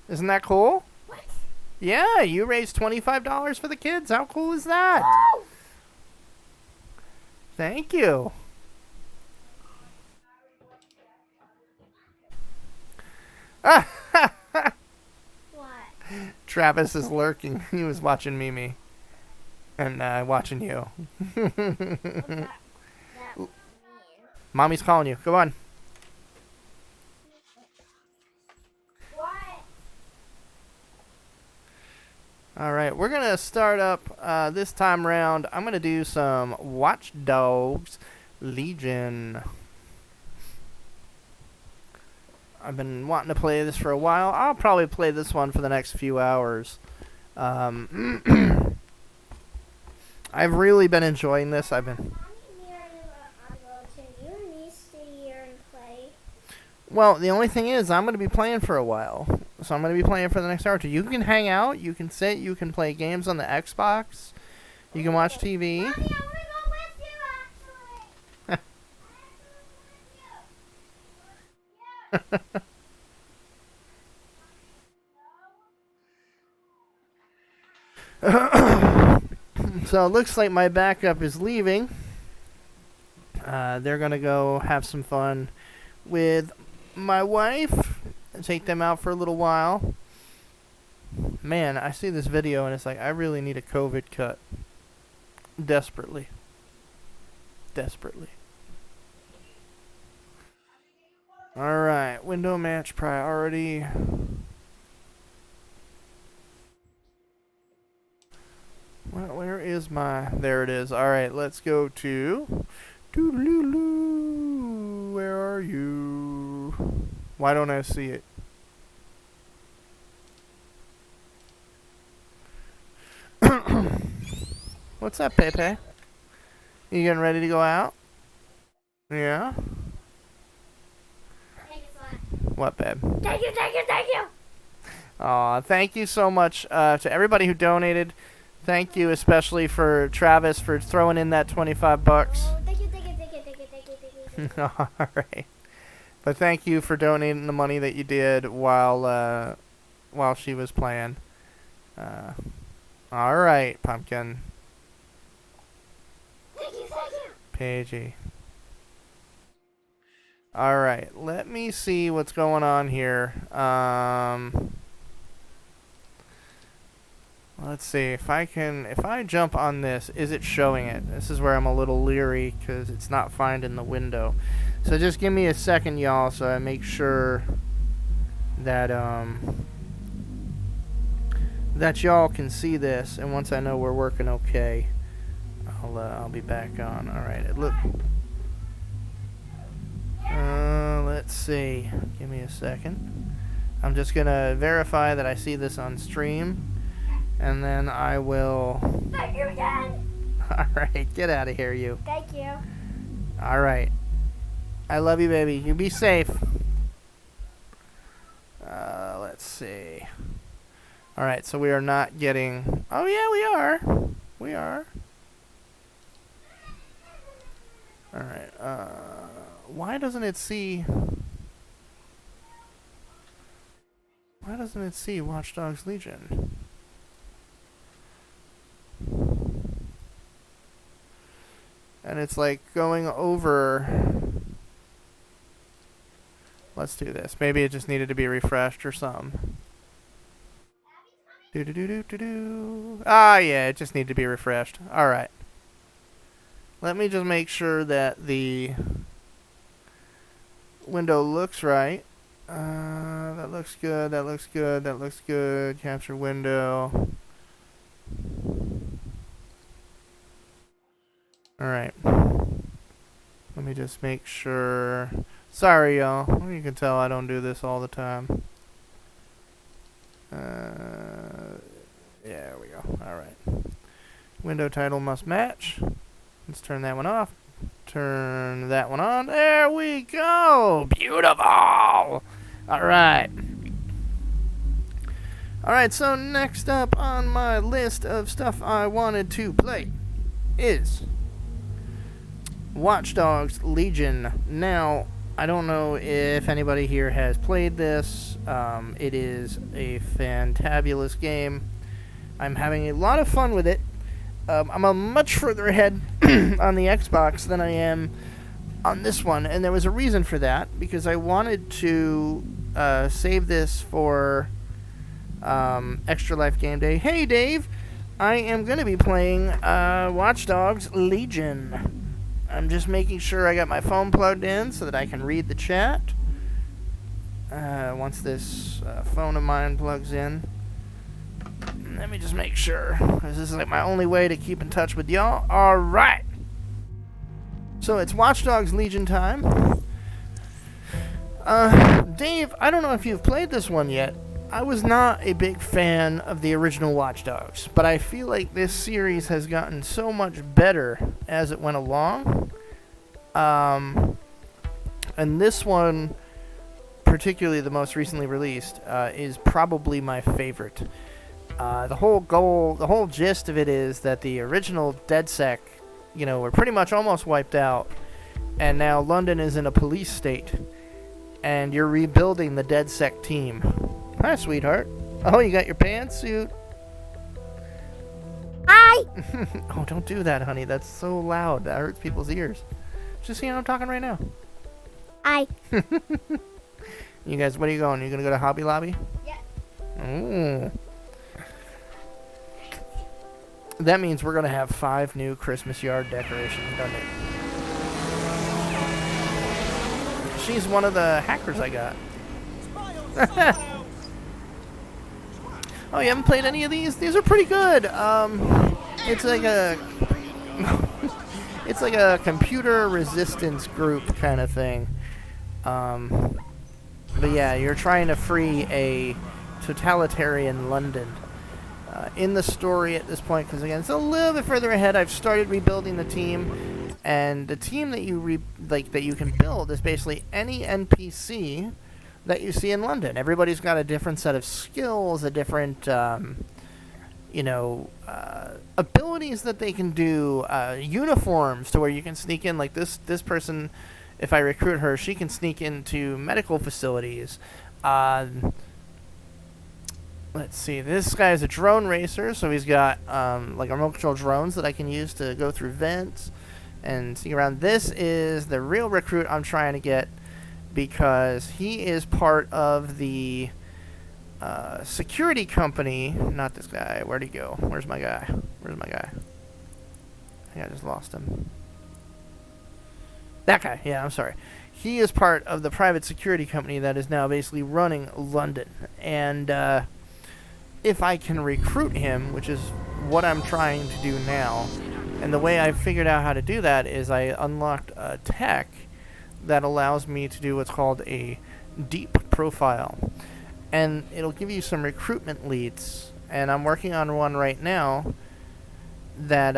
Isn't that cool? What? Yeah, you raised $25 for the kids. How cool is that? Oh! Thank you. What? Travis is lurking. He was watching Mimi. And watching you. Mommy's calling you. Go on. What? Alright, we're going to start up this time round. I'm going to do some Watch Dogs Legion. I've been wanting to play this for a while. I'll probably play this one for the next few hours. I've really been enjoying this. Well, the only thing is, I'm going to be playing for a while. So I'm going to be playing for the next hour or two. You can hang out. You can sit. You can play games on the Xbox. You can watch TV. Mommy, I want to go with you, actually. So it looks like my backup is leaving. They're going to go have some fun with my wife and take them out for a little while. Man, I see this video and it's like, I really need a COVID cut. Desperately. Alright, window match priority. Well, where is my... There it is. Alright, let's go to... Doodaloo. Where are you? Why don't I see it? What's up, Pepe? You getting ready to go out? Yeah? What, babe? Thank you. Aw, thank you so much to everybody who donated. Thank you especially for Travis for throwing in that $25. Oh, thank you. Alright. But thank you for donating the money that you did while she was playing. Alright, Pumpkin. Thank you. Pagey. Alright, let me see what's going on here. Let's see if I jump on this, is it showing it? This is where I'm a little leery because it's not finding the window. So just give me a second, y'all, so I make sure that that y'all can see this, and once I know we're working okay, I'll be back on. All right. Let's see. Give me a second. I'm just gonna verify that I see this on stream, and then I will. Thank you again. All right, get out of here, you. Thank you. All right. I love you, baby. You be safe. Let's see. All right, so we are not getting. Oh yeah, we are. We are. All right. Why doesn't it see? Why doesn't it see Watch Dogs Legion? And it's like going over. Let's do this. Maybe it just needed to be refreshed or something. Ah, yeah, it just needed to be refreshed. All right. Let me just make sure that the window looks right. That looks good. That looks good. That looks good. Capture window. All right. Let me just make sure. Sorry, y'all. You can tell I don't do this all the time. There we go. All right. Window title must match. Let's turn that one off. Turn that one on. There we go. Beautiful. All right. All right, so next up on my list of stuff I wanted to play is Watch Dogs Legion. Now, I don't know if anybody here has played this. It is a fantabulous game. I'm having a lot of fun with it. I'm a much further ahead on the Xbox than I am on this one, and there was a reason for that, because I wanted to save this for Extra Life Game Day. Hey, Dave! I am going to be playing Watch Dogs Legion. I'm just making sure I got my phone plugged in so that I can read the chat. Once this phone of mine plugs in. Let me just make sure, because this is like my only way to keep in touch with y'all. Alright! So it's Watch Dogs Legion time. Dave, I don't know if you've played this one yet. I was not a big fan of the original Watch Dogs, but I feel like this series has gotten so much better as it went along. And this one, particularly the most recently released, is probably my favorite. The whole gist of it is that the original DedSec, were pretty much almost wiped out, and now London is in a police state, and you're rebuilding the DedSec team. Hi, sweetheart. Oh, you got your pantsuit. Hi! Oh, don't do that, honey. That's so loud. That hurts people's ears. Just see how I'm talking right now. Hi. You guys, where are you going? You gonna go to Hobby Lobby? Yeah. Ooh. That means we're gonna have 5 new Christmas yard decorations, doesn't it? She's one of the hackers I got. Oh, you haven't played any of these? These are pretty good. It's like a it's like a computer resistance group kind of thing. But yeah, you're trying to free a totalitarian London. In the story at this point, because again, it's a little bit further ahead. I've started rebuilding the team, and the team that you that you can build is basically any NPC that you see in London. Everybody's got a different set of skills, a different, abilities that they can do, uniforms to where you can sneak in. Like this person, if I recruit her, she can sneak into medical facilities. Let's see, this guy is a drone racer, so he's got like remote control drones that I can use to go through vents and see around. This is the real recruit I'm trying to get, because he is part of the security company. Not this guy. Where'd he go? Where's my guy? Where's my guy? I think I just lost him. That guy. Yeah, I'm sorry. He is part of the private security company that is now basically running London. And if I can recruit him, which is what I'm trying to do now, And the way I figured out how to do that is I unlocked a tech that allows me to do what's called a deep profile. And it'll give you some recruitment leads. And I'm working on one right now that,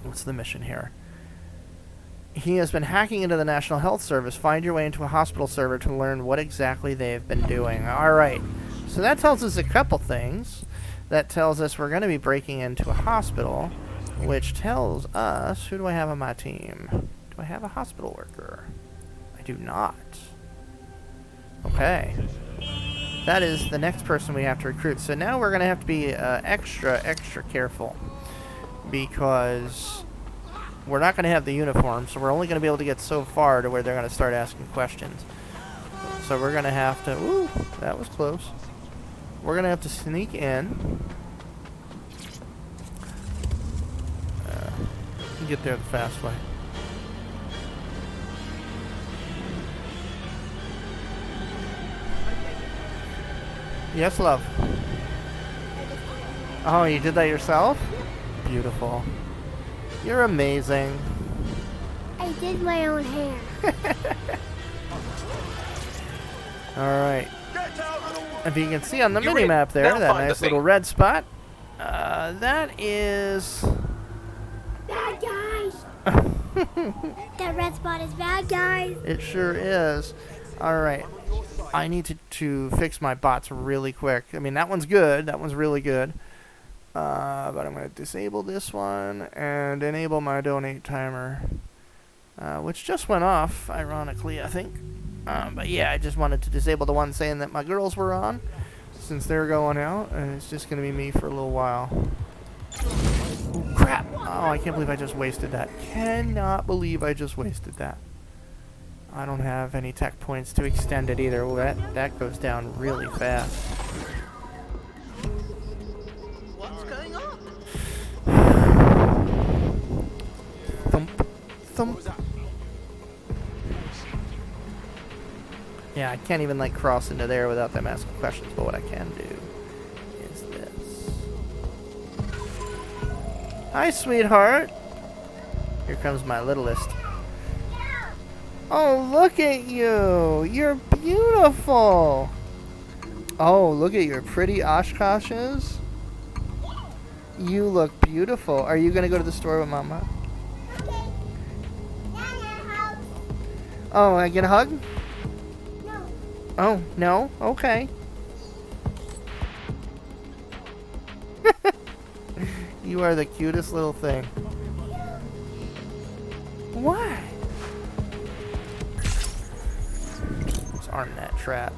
what's the mission here? He has been hacking into the National Health Service. Find your way into a hospital server to learn what exactly they've been doing. Alright, so that tells us a couple things. That tells us we're going to be breaking into a hospital, which tells us, who do I have on my team? Do I have a hospital worker? I do not. Okay. That is the next person we have to recruit. So now we're going to have to be extra careful, because we're not going to have the uniform, so we're only going to be able to get so far to where they're going to start asking questions. So we're going to have to... Ooh, that was close. We're going to have to sneak in. Get there the fast way. Yes, love. Oh, you did that yourself? Beautiful. You're amazing. I did my own hair. Alright. If you can see on the mini-map there, that nice little red spot, that is... Bad guys! That red spot is bad guys! It sure is. Alright. I need to fix my bots really quick. I mean, that one's good. That one's really good. But I'm going to disable this one and enable my donate timer, which just went off, ironically, I think. But yeah, I just wanted to disable the one saying that my girls were on, since they're going out, and it's just going to be me for a little while. Ooh, crap! Oh, I can't believe I just wasted that. Cannot believe I just wasted that. I don't have any tech points to extend it either. Well, that goes down really fast. What's going on? Thump, thump. Yeah, I can't even like cross into there without them asking questions, but what I can do is this. Hi, sweetheart. Here comes my littlest. Oh, look at you. You're beautiful. Oh, look at your pretty Oshkoshes. You look beautiful. Are you going to go to the store with Mama? Oh, I get a hug? No. Oh, no? Okay. You are the cutest little thing. What? Let's arm that trap.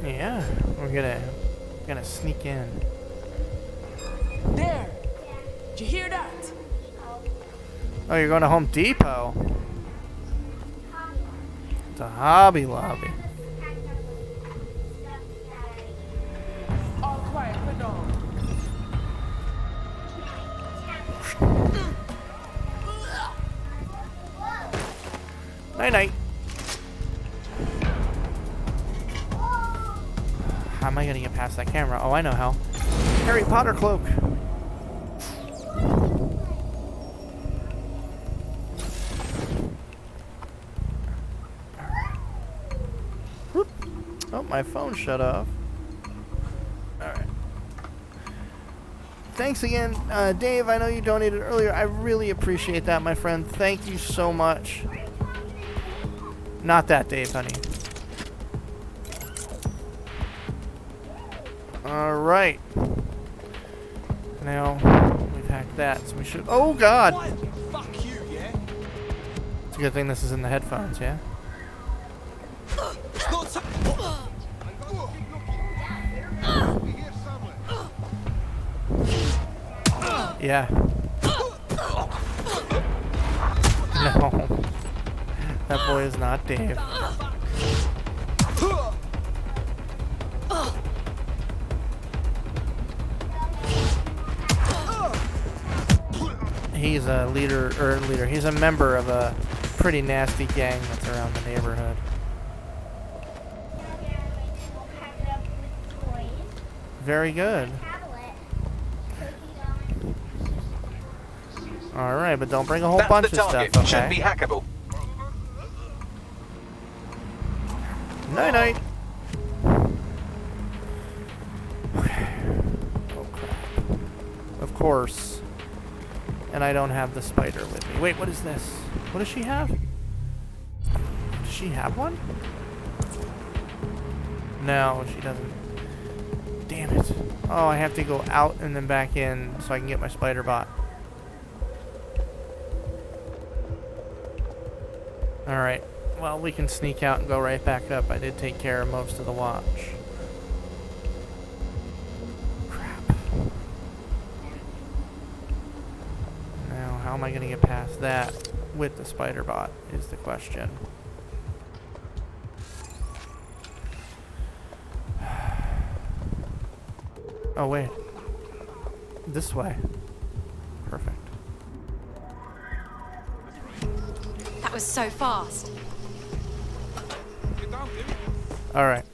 Yeah, we're gonna sneak in. There! Did you hear that? Oh, you're going to Home Depot. It's a Hobby Lobby. All quiet, put on. Night night. How am I gonna get past that camera? Oh, I know how. Harry Potter cloak. Whoop. Oh, my phone shut off. Alright. Thanks again, Dave. I know you donated earlier. I really appreciate that, my friend. Thank you so much. Not that, Dave, honey. Alright. Now, we've hacked that, so we should... Oh, God! Fuck you, yeah? It's a good thing this is in the headphones, yeah? Yeah. No. That boy is not Dave. He's a he's a member of a pretty nasty gang that's around the neighborhood. Very good. Alright, but don't bring a whole That's bunch the of target. stuff, Should okay? be hackable. Night-night. Okay. Oh, crap. Of course. And I don't have the spider with me. Wait, what is this? What does she have? Does she have one? No, she doesn't. Damn it. Oh, I have to go out and then back in so I can get my spider bot. Alright. Well, we can sneak out and go right back up. I did take care of most of the watch. Crap. Now, how am I going to get past that with the spider bot is the question. Oh, wait. This way. Perfect. That was so fast. Alright.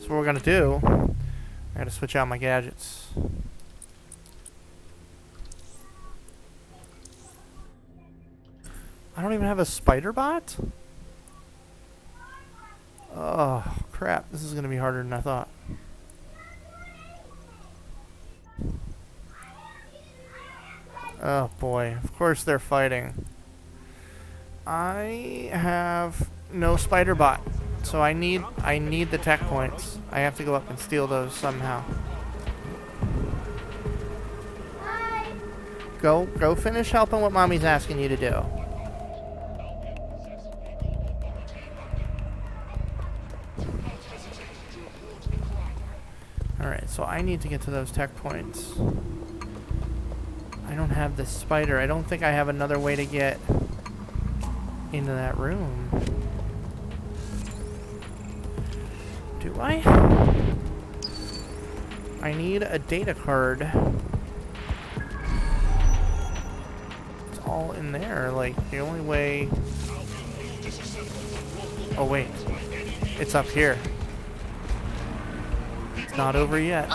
So what we're gonna do, I gotta switch out my gadgets. I don't even have a spider bot? Oh, crap. This is gonna be harder than I thought. Oh boy, of course they're fighting. I have no spider bot, so I need the tech points. I have to go up and steal those somehow. Go finish helping what mommy's asking you to do. Alright, so I need to get to those tech points. I don't have the spider. I don't think I have another way to get into that room. Do I? I need a data card. It's all in there. Like, the only way... Oh, wait. It's up here. It's not over yet.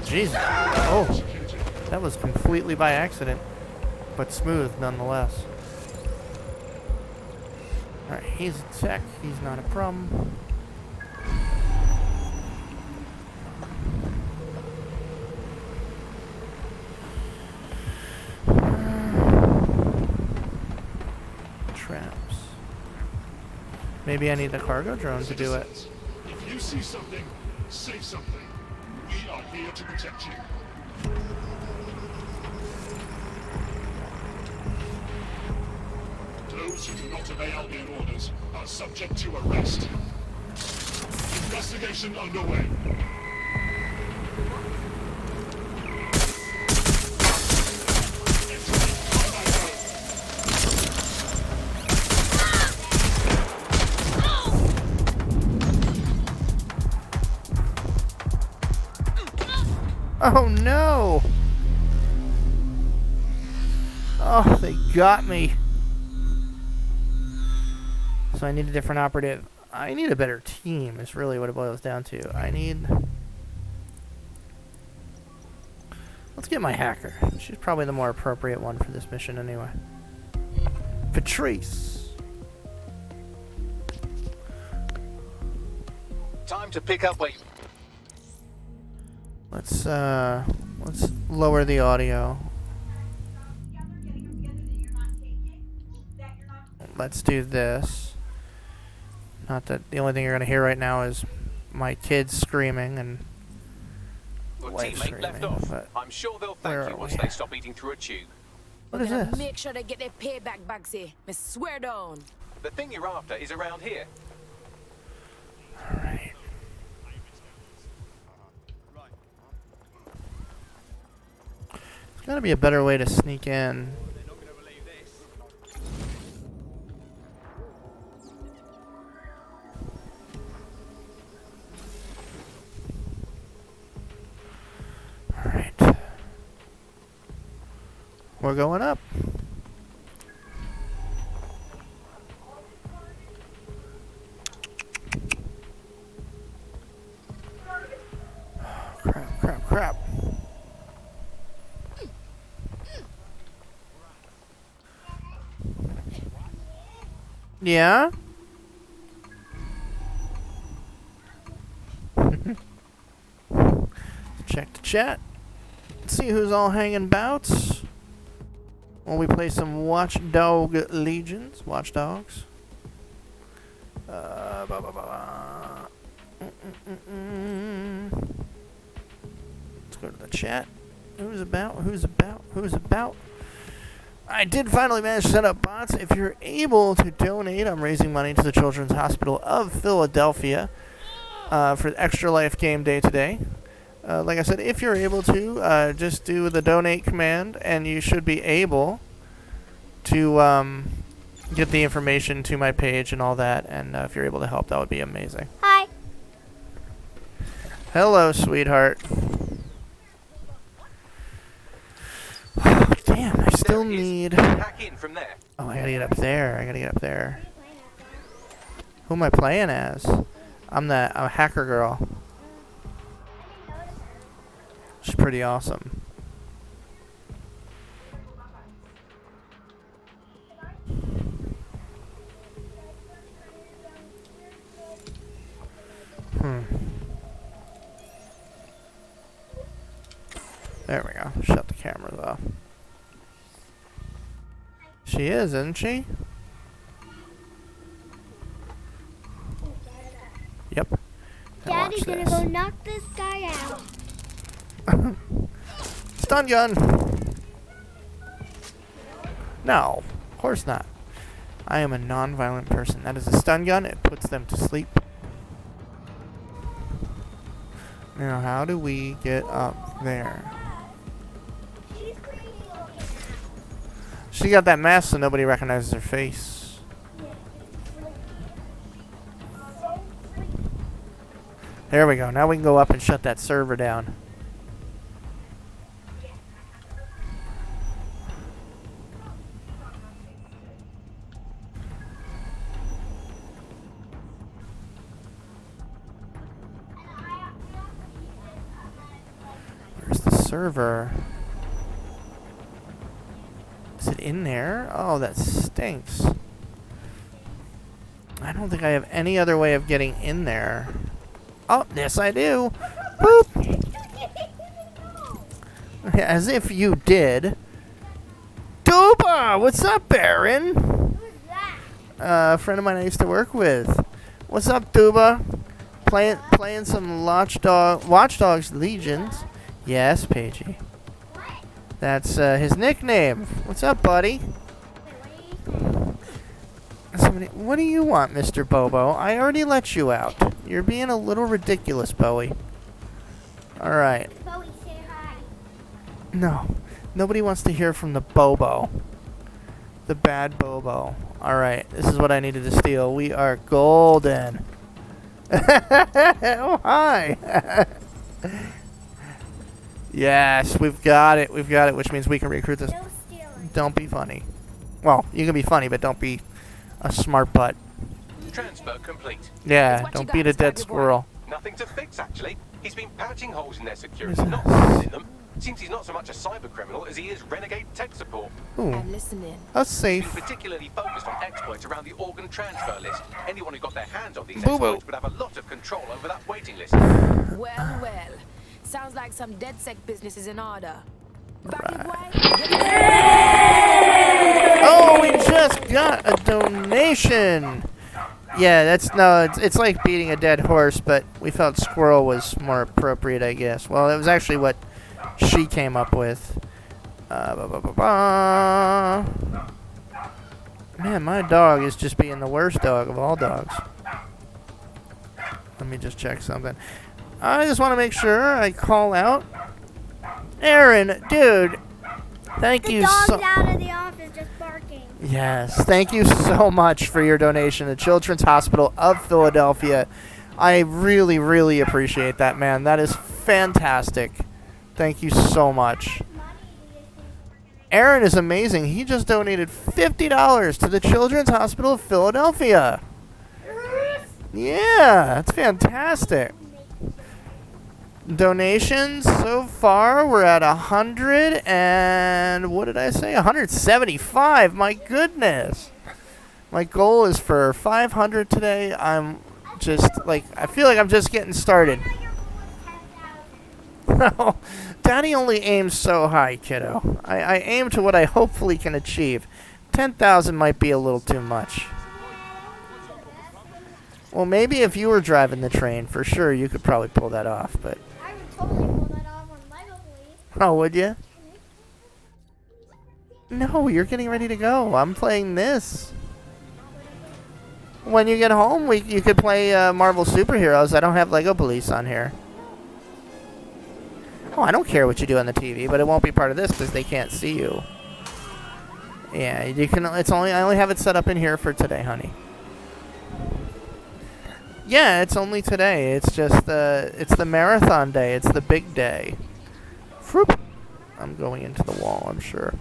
Jesus. Oh. That was completely by accident, but smooth nonetheless. Alright, he's a tech. He's not a problem. Traps. Maybe I need the cargo drone to do it. If you see something, say something. We are here to protect you. Those who do not obey Albion orders are subject to arrest. Investigation underway. Oh no! Oh, they got me. So I need a different operative. I need a better team, is really what it boils down to. I need... Let's get my hacker. She's probably the more appropriate one for this mission anyway. Patrice! Time to pick up where you... Let's lower the audio. Let's do this. Not that the only thing you're gonna hear right now is my kids screaming and Your wife teammate screaming. left off. But I'm sure they'll where thank you are once we? they stop eating through a tube. What is this? Make sure they get their payback, Bugsy. Me swear down. The thing you're after is around here. Alright. There's gotta be a better way to sneak in. Alright. We're going up. Crap. Yeah? Check the chat. See who's all hanging bouts. While we play some Watchdog Legions. Watchdogs. Let's go to the chat. Who's about? Who's about? Who's about? I did finally manage to set up bots. If you're able to donate, I'm raising money to the Children's Hospital of Philadelphia for Extra Life Game Day today. Like I said, if you're able to, just do the donate command, and you should be able to get the information to my page and all that. And if you're able to help, that would be amazing. Hi. Hello, sweetheart. Oh, damn, I still need... Hack in from there. Oh, I gotta get up there. I gotta get up there. Who am I playing as? I'm a hacker girl. She's pretty awesome. There we go. Shut the cameras off. She is, isn't she? Yep. Daddy's gonna go knock this guy out. Stun gun! No, of course not. I am a non-violent person. That is a stun gun. It puts them to sleep. Now, how do we get up there? She got that mask so nobody recognizes her face. There we go. Now we can go up and shut that server down. Where's the server? Is it in there? Oh, that stinks. I don't think I have any other way of getting in there. Oh, yes I do. Boop. As if you did. Duba! What's up, Baron? Who's that? A friend of mine I used to work with. What's up, Duba? Playing some Watch Dogs Legions. Yes, Pagey. That's his nickname. What's up, buddy? What do you want, Mr. Bobo? I already let you out. You're being a little ridiculous, Bowie. Alright. Bowie, say hi. No. Nobody wants to hear from the Bobo. The bad Bobo. Alright. This is what I needed to steal. We are golden. Oh, hi. Yes, we've got it. We've got it, which means we can recruit this. No stealing. Don't be funny. Well, you can be funny, but don't be a smart butt. Transfer complete. Yeah, don't beat a dead squirrel. Nothing to fix, actually. He's been patching holes in their security, not fixing them. Seems he's not so much a cyber criminal as he is renegade tech support. Ooh. I'm listening. That's safe. He's been particularly focused on exploits around the organ transfer list. Anyone who got their hands on these Boo-boo. exploits would have a lot of control over that waiting list. Well, well. Sounds like some DedSec business is in order. Oh, we just got a donation. Yeah, it's like beating a dead horse, but we felt squirrel was more appropriate, I guess. Well, it was actually what she came up with. Man, my dog is just being the worst dog of all dogs. Let me just check something. I just want to make sure I call out Aaron, dude. Thank you so. The dog's out of the office just barking. Yes, thank you so much for your donation to Children's Hospital of Philadelphia. I really, really appreciate that, man. That is fantastic. Thank you so much. Aaron is amazing. He just donated $50 to the Children's Hospital of Philadelphia. Yeah, that's fantastic. Donations so far, we're at 100 and what did I say? 175. My goodness. My goal is for 500 today. I'm just, like, I feel like I'm just getting started. No, Daddy only aims so high, kiddo. I aim to what I hopefully can achieve. 10,000 might be a little too much. Well, maybe if you were driving the train, for sure, you could probably pull that off, but... I would totally pull that off on Lego Police. Oh, would you? No, you're getting ready to go. I'm playing this. When you get home, you could play Marvel Superheroes. I don't have Lego Police on here. Oh, I don't care what you do on the TV, but it won't be part of this because they can't see you. Yeah, you can. I only have it set up in here for today, honey. Yeah, it's only today. It's just it's the marathon day. It's the big day. Whoop. I'm going into the wall, I'm sure.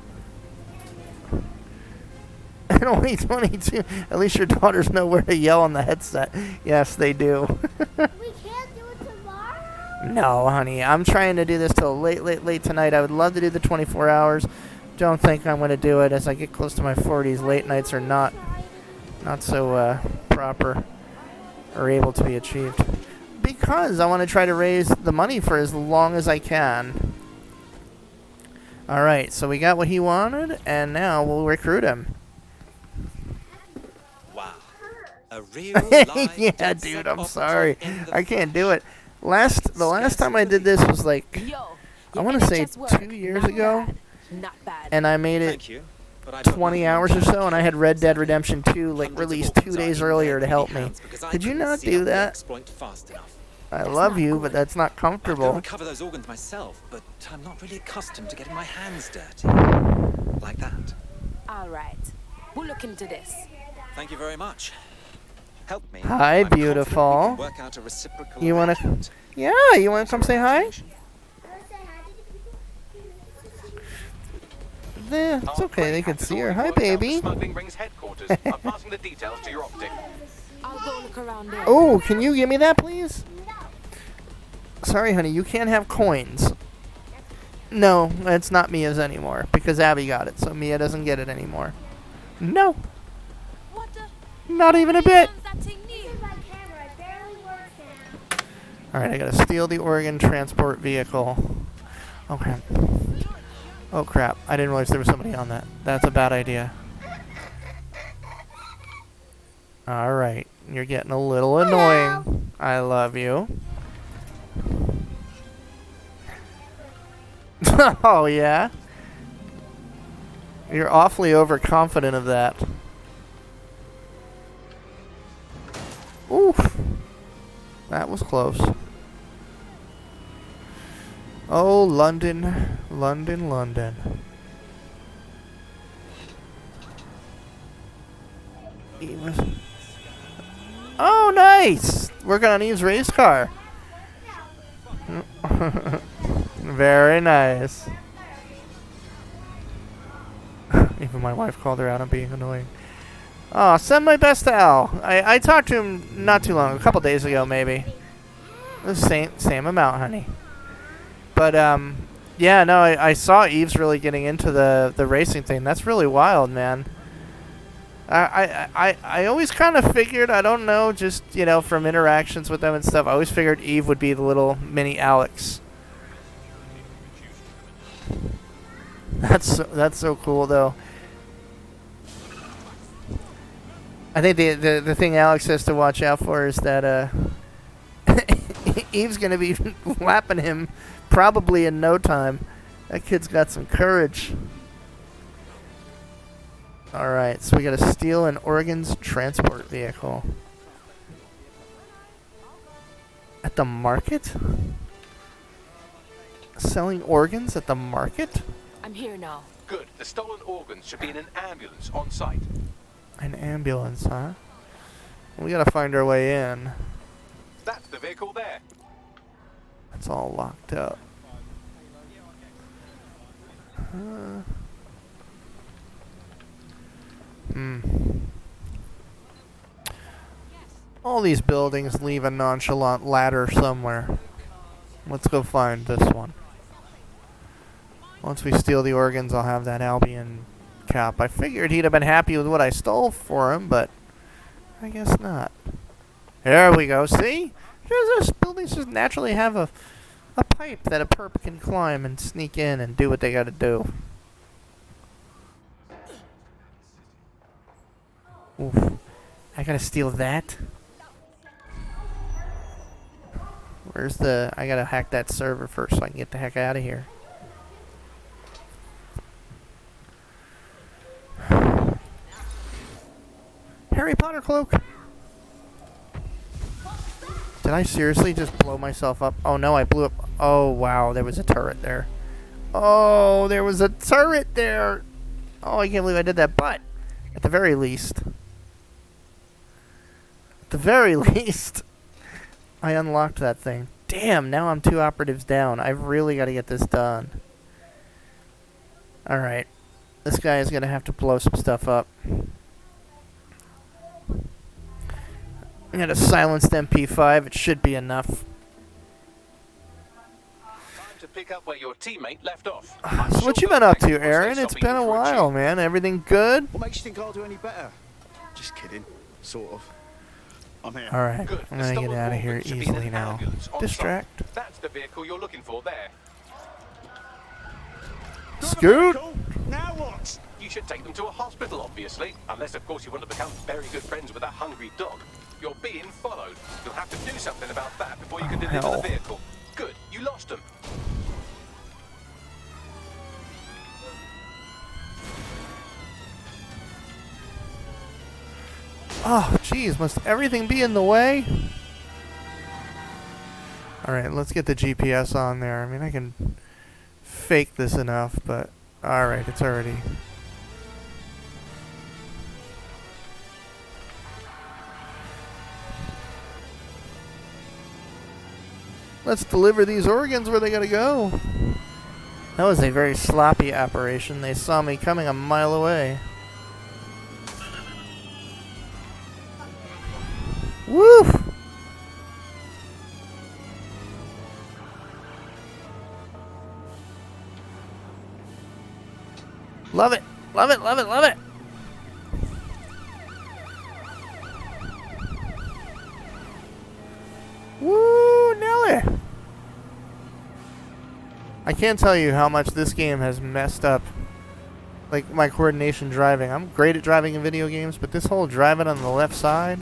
And only 22. At least your daughters know where to yell on the headset. Yes, they do. We can't do it tomorrow? No, honey. I'm trying to do this till late tonight. I would love to do the 24 hours. Don't think I'm going to do it. As I get close to my 40s, late nights are not so proper or able to be achieved. Because I want to try to raise the money for as long as I can. Alright, so we got what he wanted, and now we'll recruit him. Wow. A real yeah, dude, I'm sorry. I can't do it. The last time I did this was like, I want to say 2 years ago. And I made it 20 hours or so, and I had Red Dead Redemption 2 like released 2 days earlier to help me. Did you not do that? I love you, but that's not comfortable. I recover those organs myself, but I'm not really accustomed to getting my hands dirty. Like that. All right. We'll look into this. Thank you very much. Help me. Hi, beautiful. Work out a reciprocal You wanna? Yeah, you wanna come say hi? Yeah, it's okay. They can see her. Hi, baby. Smuggling rings headquarters. I'm passing the details to your optic. I'll go look around there. Oh, can you give me that, please? Sorry, honey, you can't have coins. No, it's not Mia's anymore because Abby got it, so Mia doesn't get it anymore. No. What the? Not even a bit. This is my camera. It barely works now. Alright, I gotta steal the organ transport vehicle. Okay. Oh crap, I didn't realize there was somebody on that. That's a bad idea. Alright, you're getting a little annoying. I love you. Oh, yeah? You're awfully overconfident of that. Oof. That was close. Oh, London, London, London. Oh, nice! Working on Eve's race car. Very nice. Even my wife called her out on being annoying. Oh, send my best to Al. I talked to him not too long, a couple days ago maybe. The same amount, honey. But yeah, no, I saw Eve's really getting into the racing thing. That's really wild, man. I always kind of figured, I don't know, just, you know, from interactions with them and stuff, I always figured Eve would be the little mini Alex. That's so cool, though. I think the thing Alex has to watch out for is that Eve's gonna be lapping him probably in no time. That kid's got some courage. Alright, so we gotta steal an organs transport vehicle. At the market? Selling organs at the market? I'm here now. Good. The stolen organs should be in an ambulance on site. An ambulance, huh? We gotta find our way in. That's the vehicle there. It's all locked up. All these buildings leave a nonchalant ladder somewhere. Let's go find this one. Once we steal the organs, I'll have that Albion cop. I figured he'd have been happy with what I stole for him, but I guess not. There we go. See? Those buildings just naturally have a pipe that a perp can climb and sneak in and do what they gotta do. Oof. I gotta steal that? Where's the... I gotta hack that server first so I can get the heck out of here. Harry Potter cloak! Did I seriously just blow myself up? Oh no, I blew up... Oh wow, there was a turret there. Oh, there was a turret there! Oh, I can't believe I did that, but... At the very least... At the very least... I unlocked that thing. Damn, now I'm 2 operatives down. I've really got to get this done. Alright. This guy is going to have to blow some stuff up. I got a silenced MP5. It should be enough. Time to pick up where your teammate left off. So what you been up to, Aaron? It's been a while, man. Everything good? What makes you think I'll do any better? Just kidding. Sort of. I'm here. Alright, I'm gonna get out of here easily now. Distract. That's the vehicle you're looking for there. Scoot! Now what? You should take them to a hospital, obviously. Unless, of course, you want to become very good friends with a hungry dog. You're being followed. You'll have to do something about that before you can deliver hell. the vehicle. Good, you lost them. Oh, jeez, must everything be in the way? Alright, let's get the GPS on there. I mean, I can fake this enough, but... Alright, it's already... Let's deliver these organs where they gotta go. That was a very sloppy operation. They saw me coming a mile away. Woof! Love it! Love it, love it, love it! Woo, Nelly! I can't tell you how much this game has messed up, like, my coordination driving. I'm great at driving in video games, but this whole driving on the left side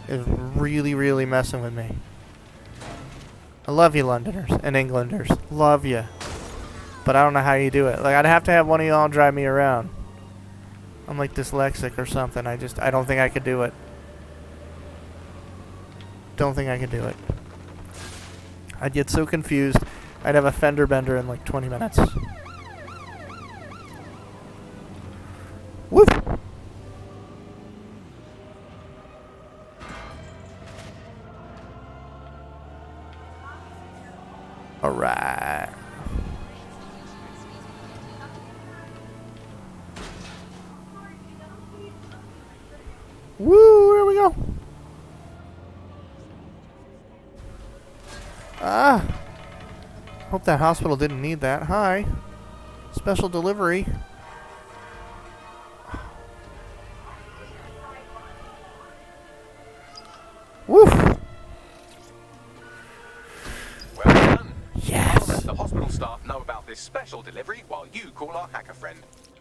is really, really messing with me. I love you, Londoners and Englanders. Love you. But I don't know how you do it. Like, I'd have to have one of y'all drive me around. I'm like dyslexic or something. I don't think I could do it. Don't think I could do it. I'd get so confused. I'd have a fender bender in like 20 minutes. Woof! Alright. Woo, here we go. Ah. Hope that hospital didn't need that. Hi. Special delivery. Woof. Well done. Yes. I'll let the hospital staff know about this special delivery while you call our hacker friend.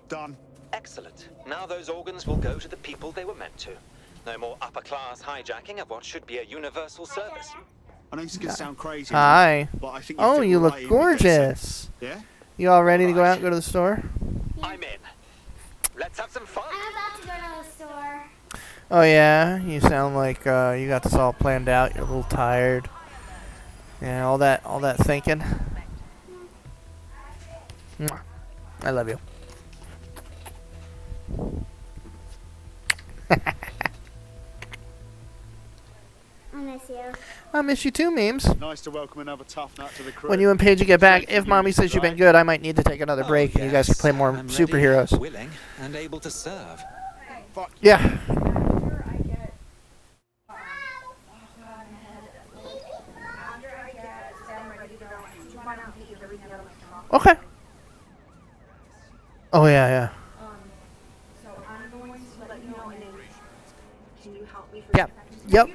Done. Excellent. Now those organs will go to the people they were meant to. No more upper-class hijacking of what should be a universal service. I know this is going to sound crazy. Hi. But I think Oh, you look gorgeous. Yeah? You all ready to go out and go to the store? I'm in. Let's have some fun. I'm about to go to the store. Oh yeah, you sound like you got this all planned out. You're a little tired. Yeah, all that thinking. Mwah. I love you. I miss you. I miss you too, Memes. Nice to welcome another tough nut to the crew. When you and Paige get back, if Mommy says you've been good, I might need to take another break, and you guys can play more I'm superheroes. ready, willing, and able to serve. Yeah. Okay. Oh yeah, yeah. Yeah. Yep.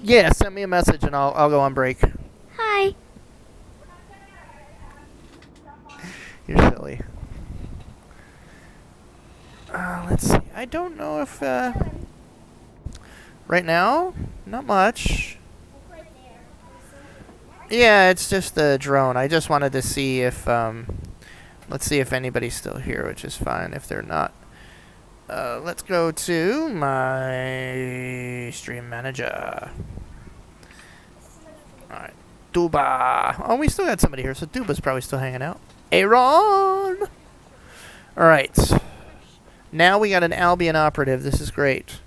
Yeah, send me a message and I'll go on break. Hi. You're silly. Let's see. I don't know if right now, not much. Yeah, it's just the drone. I just wanted to see if let's see if anybody's still here, which is fine if they're not. Let's go to my stream manager. Alright. Duba. Oh, we still got somebody here, so Duba's probably still hanging out. Aaron! Alright. Now we got an Albion operative. This is great.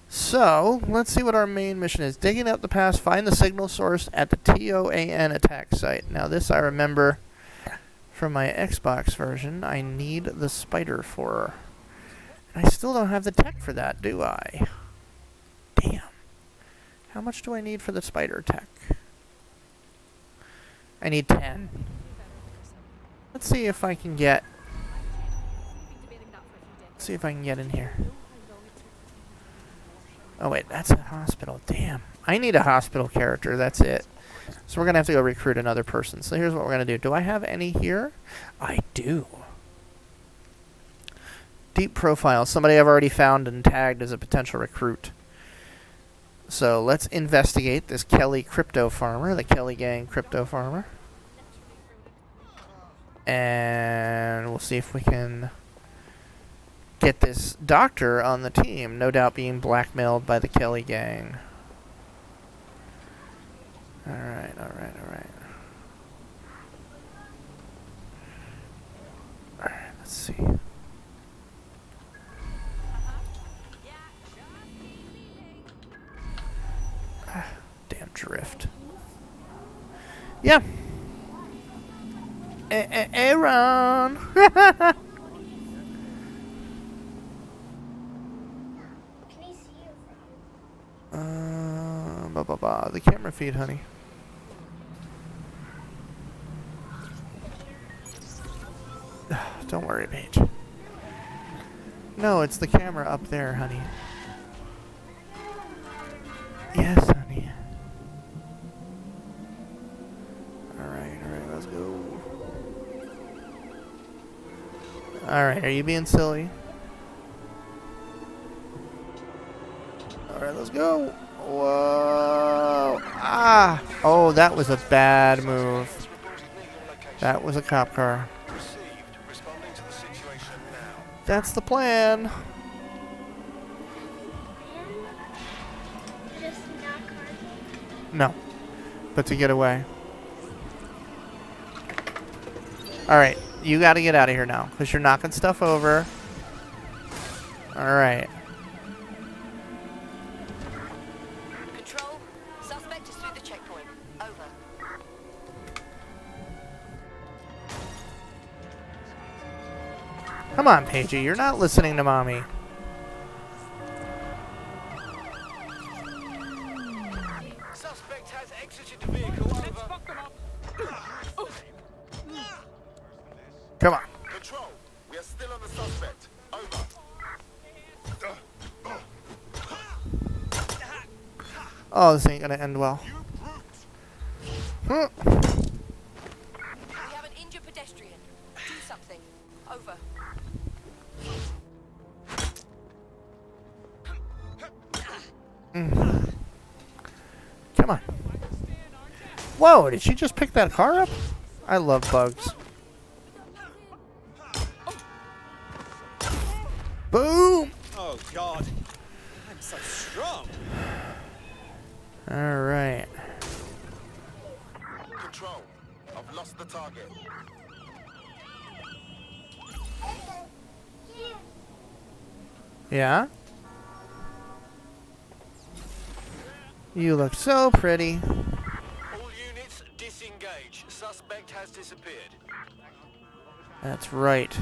So, let's see what our main mission is. Digging out the past, find the signal source at the TOAN attack site. Now this I remember from my Xbox version. I need the spider for. I still don't have the tech for that, do I? Damn. How much do I need for the spider tech? I need 10. Let's see if I can get... Let's see if I can get in here. Oh wait, that's a hospital. Damn. I need a hospital character, that's it. So we're going to have to go recruit another person. So here's what we're going to do. Do I have any here? I do. Deep profile. Somebody I've already found and tagged as a potential recruit. So let's investigate this Kelly crypto farmer, the Kelly gang crypto farmer. And we'll see if we can get this doctor on the team, no doubt being blackmailed by the Kelly gang. Alright, alright, alright. Alright, let's see. Damn drift. Yeah. Aaron! The camera feed, honey. Don't worry, Paige. No, it's the camera up there, honey. Yes, honey. Alright, let's go. Alright, are you being silly? Alright, let's go. Whoa. Ah! Oh, that was a bad move. That was a cop car. That's the plan. No. But to get away. Alright, you gotta get out of here now, because you're knocking stuff over. Alright. Control, suspect is through the checkpoint. Over. Come on, Paigey, you're not listening to mommy. Suspect has exited the vehicle. Over. Come on. Control, we are still on the suspect. Over. Oh, this ain't gonna end well. We have an injured pedestrian. Do something. Over. Come on. Whoa, did she just pick that car up? I love bugs. Boom! Oh God, I'm so strong. Alright. Control, I've lost the target. Yeah? You look so pretty. All units disengage. Suspect has disappeared. That's right.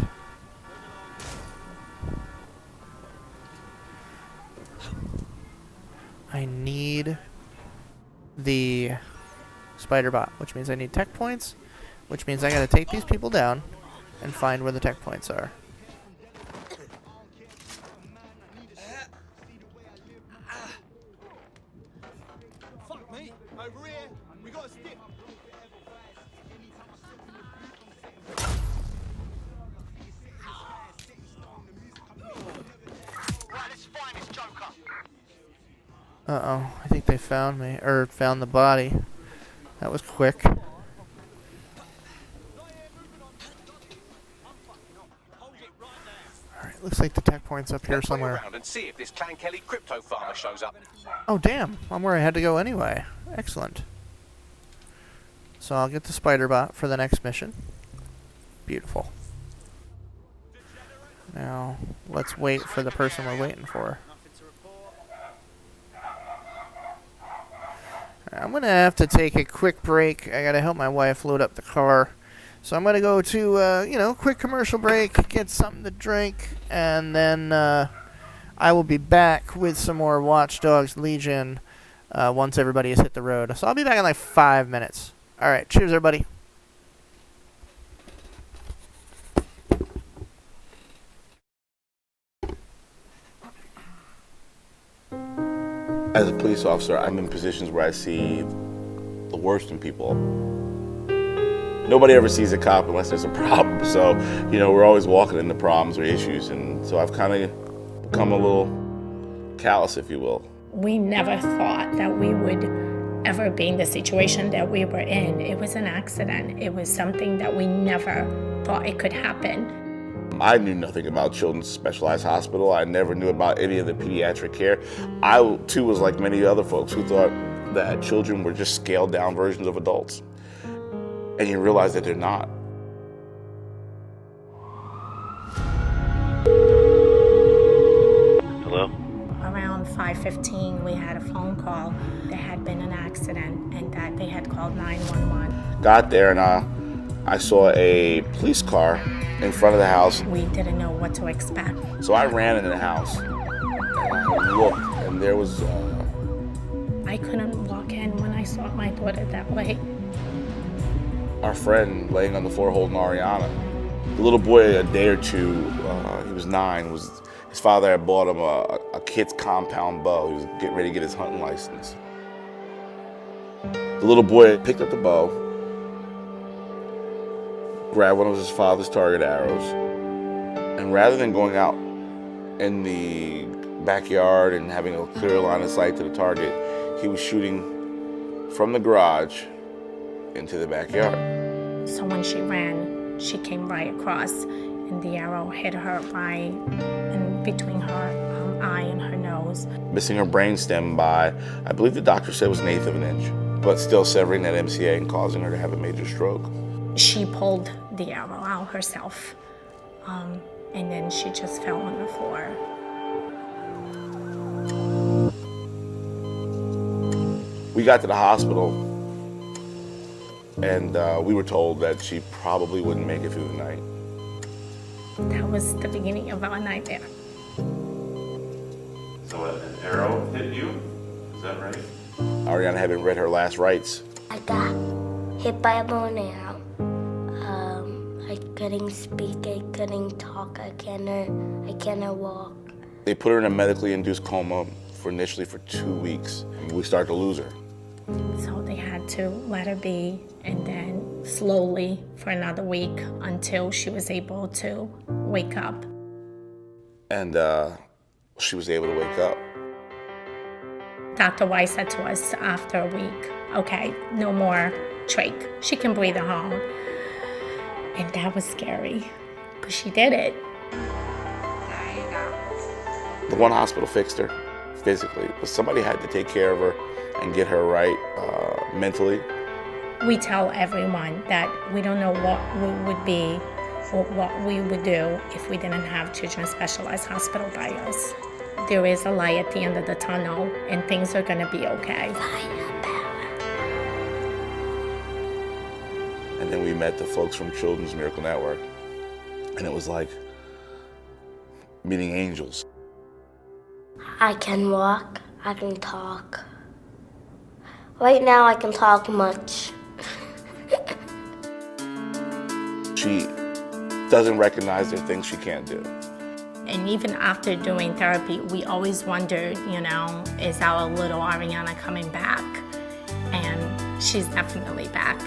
I need the spider bot, which means I need tech points, which means I gotta take these people down and find where the tech points are. Uh-oh, I think they found me, or found the body. That was quick. Alright, looks like the tech point's up here somewhere. Around and see if this Clan Kelly crypto farmer shows up. Oh, damn. I'm where I had to go anyway. Excellent. So I'll get the spider bot for the next mission. Beautiful. Now, let's wait for the person we're waiting for. I'm going to have to take a quick break. I got to help my wife load up the car. So I'm going to go to, quick commercial break, get something to drink, and then I will be back with some more Watch Dogs Legion once everybody has hit the road. So I'll be back in like 5 minutes. All right, cheers, everybody. As a police officer, I'm in positions where I see the worst in people. Nobody ever sees a cop unless there's a problem, so, we're always walking into problems or issues, and so I've kind of become a little callous, if you will. We never thought that we would ever be in the situation that we were in. It was an accident. It was something that we never thought it could happen. I knew nothing about Children's Specialized Hospital. I never knew about any of the pediatric care. I, too, was like many other folks who thought that children were just scaled-down versions of adults. And you realize that they're not. Hello? Around 5:15, we had a phone call. There had been an accident and that they had called 911. Got there and I saw a police car in front of the house. We didn't know what to expect. So I ran into the house and I looked, and there was... I couldn't walk in when I saw my daughter that way. Our friend laying on the floor holding Ariana. The little boy, a day or two, he was 9, his father had bought him a kid's compound bow. He was getting ready to get his hunting license. The little boy picked up the bow, grabbed one of his father's target arrows, and rather than going out in the backyard and having a clear line of sight to the target, he was shooting from the garage into the backyard. So when she ran, she came right across, and the arrow hit her right in between her eye and her nose. Missing her brainstem by, I believe the doctor said it was 1/8 of an inch, but still severing that MCA and causing her to have a major stroke. She pulled the arrow out herself, and then she just fell on the floor. We got to the hospital, and we were told that she probably wouldn't make it through the night. That was the beginning of our nightmare. So an arrow hit you? Is that right? Ariana hadn't read her last rites. I got hit by a bow and arrow. I couldn't speak, I couldn't talk, I cannot walk. They put her in a medically induced coma initially for 2 weeks. We started to lose her. So they had to let her be, and then slowly for another week until she was able to wake up. And she was able to wake up. Dr. Weiss said to us after a week, okay, no more trach. She can breathe at home. And that was scary, but she did it. There you go. The one hospital fixed her physically, but somebody had to take care of her and get her right mentally. We tell everyone that we don't know what we would be or what we would do if we didn't have Children's Specialized Hospital by us. There is a light at the end of the tunnel, and things are gonna be okay. And then we met the folks from Children's Miracle Network, and it was like meeting angels. I can walk, I can talk. Right now I can talk much. She doesn't recognize there are things she can't do. And even after doing therapy, we always wondered, is our little Ariana coming back? And she's definitely back.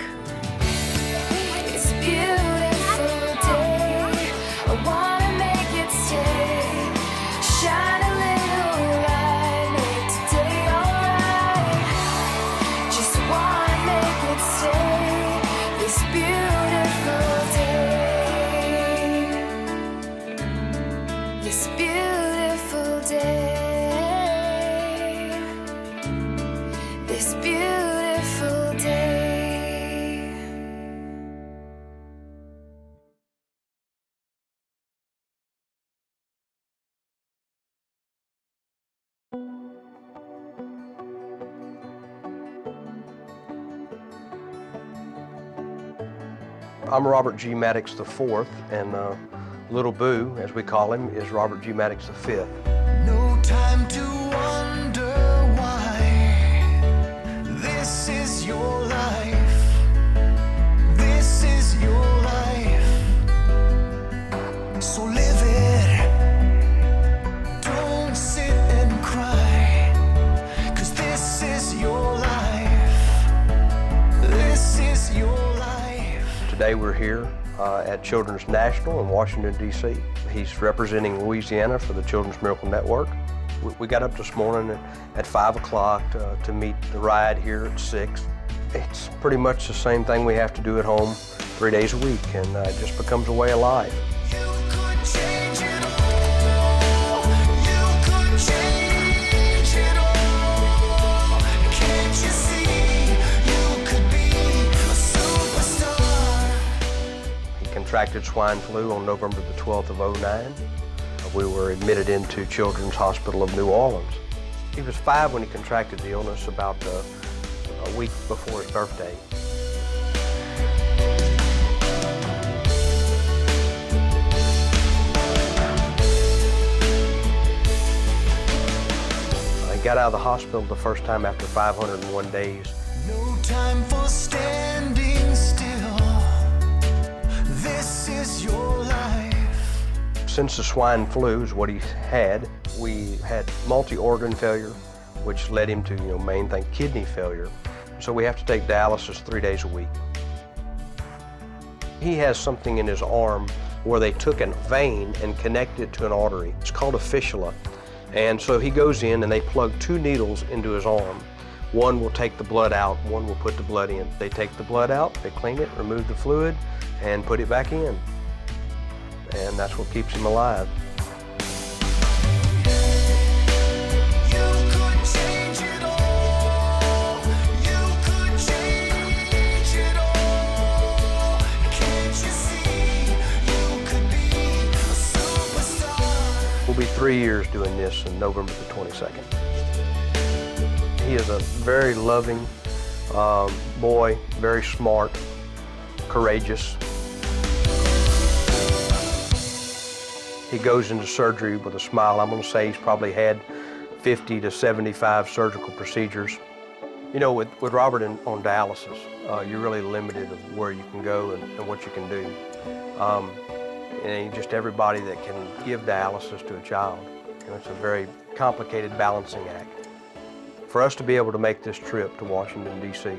It's a beautiful day. I wanna make it stay. Shine a little light, make today alright. I'm Robert G. Maddox IV, and Little Boo, as we call him, is Robert G. Maddox V. No time to wonder why. This is your life. This is your life. So live it. Don't sit and cry. 'Cause this is your life. This is your life. Today we're here at Children's National in Washington, D.C. He's representing Louisiana for the Children's Miracle Network. We got up this morning at 5 o'clock to meet the ride here at 6. It's pretty much the same thing we have to do at home 3 days a week, and it just becomes a way of life. Contracted swine flu on November the 12th of 2009. We were admitted into Children's Hospital of New Orleans. He was 5 when he contracted the illness, about a week before his birthday. He got out of the hospital the first time after 501 days. No time for standing still. This is your life. Since the swine flu is what he had, we had multi-organ failure, which led him to, main thing, kidney failure. So we have to take dialysis 3 days a week. He has something in his arm where they took a vein and connected it to an artery. It's called a fistula. And so he goes in and they plug 2 needles into his arm. One will take the blood out, one will put the blood in. They take the blood out, they clean it, remove the fluid, and put it back in. And that's what keeps him alive. We'll be 3 years doing this on November the 22nd. He is a very loving boy, very smart, courageous. He goes into surgery with a smile. I'm going to say he's probably had 50 to 75 surgical procedures. With Robert on dialysis, you're really limited of where you can go and what you can do. And just everybody that can give dialysis to a child. It's a very complicated balancing act. For us to be able to make this trip to Washington, D.C.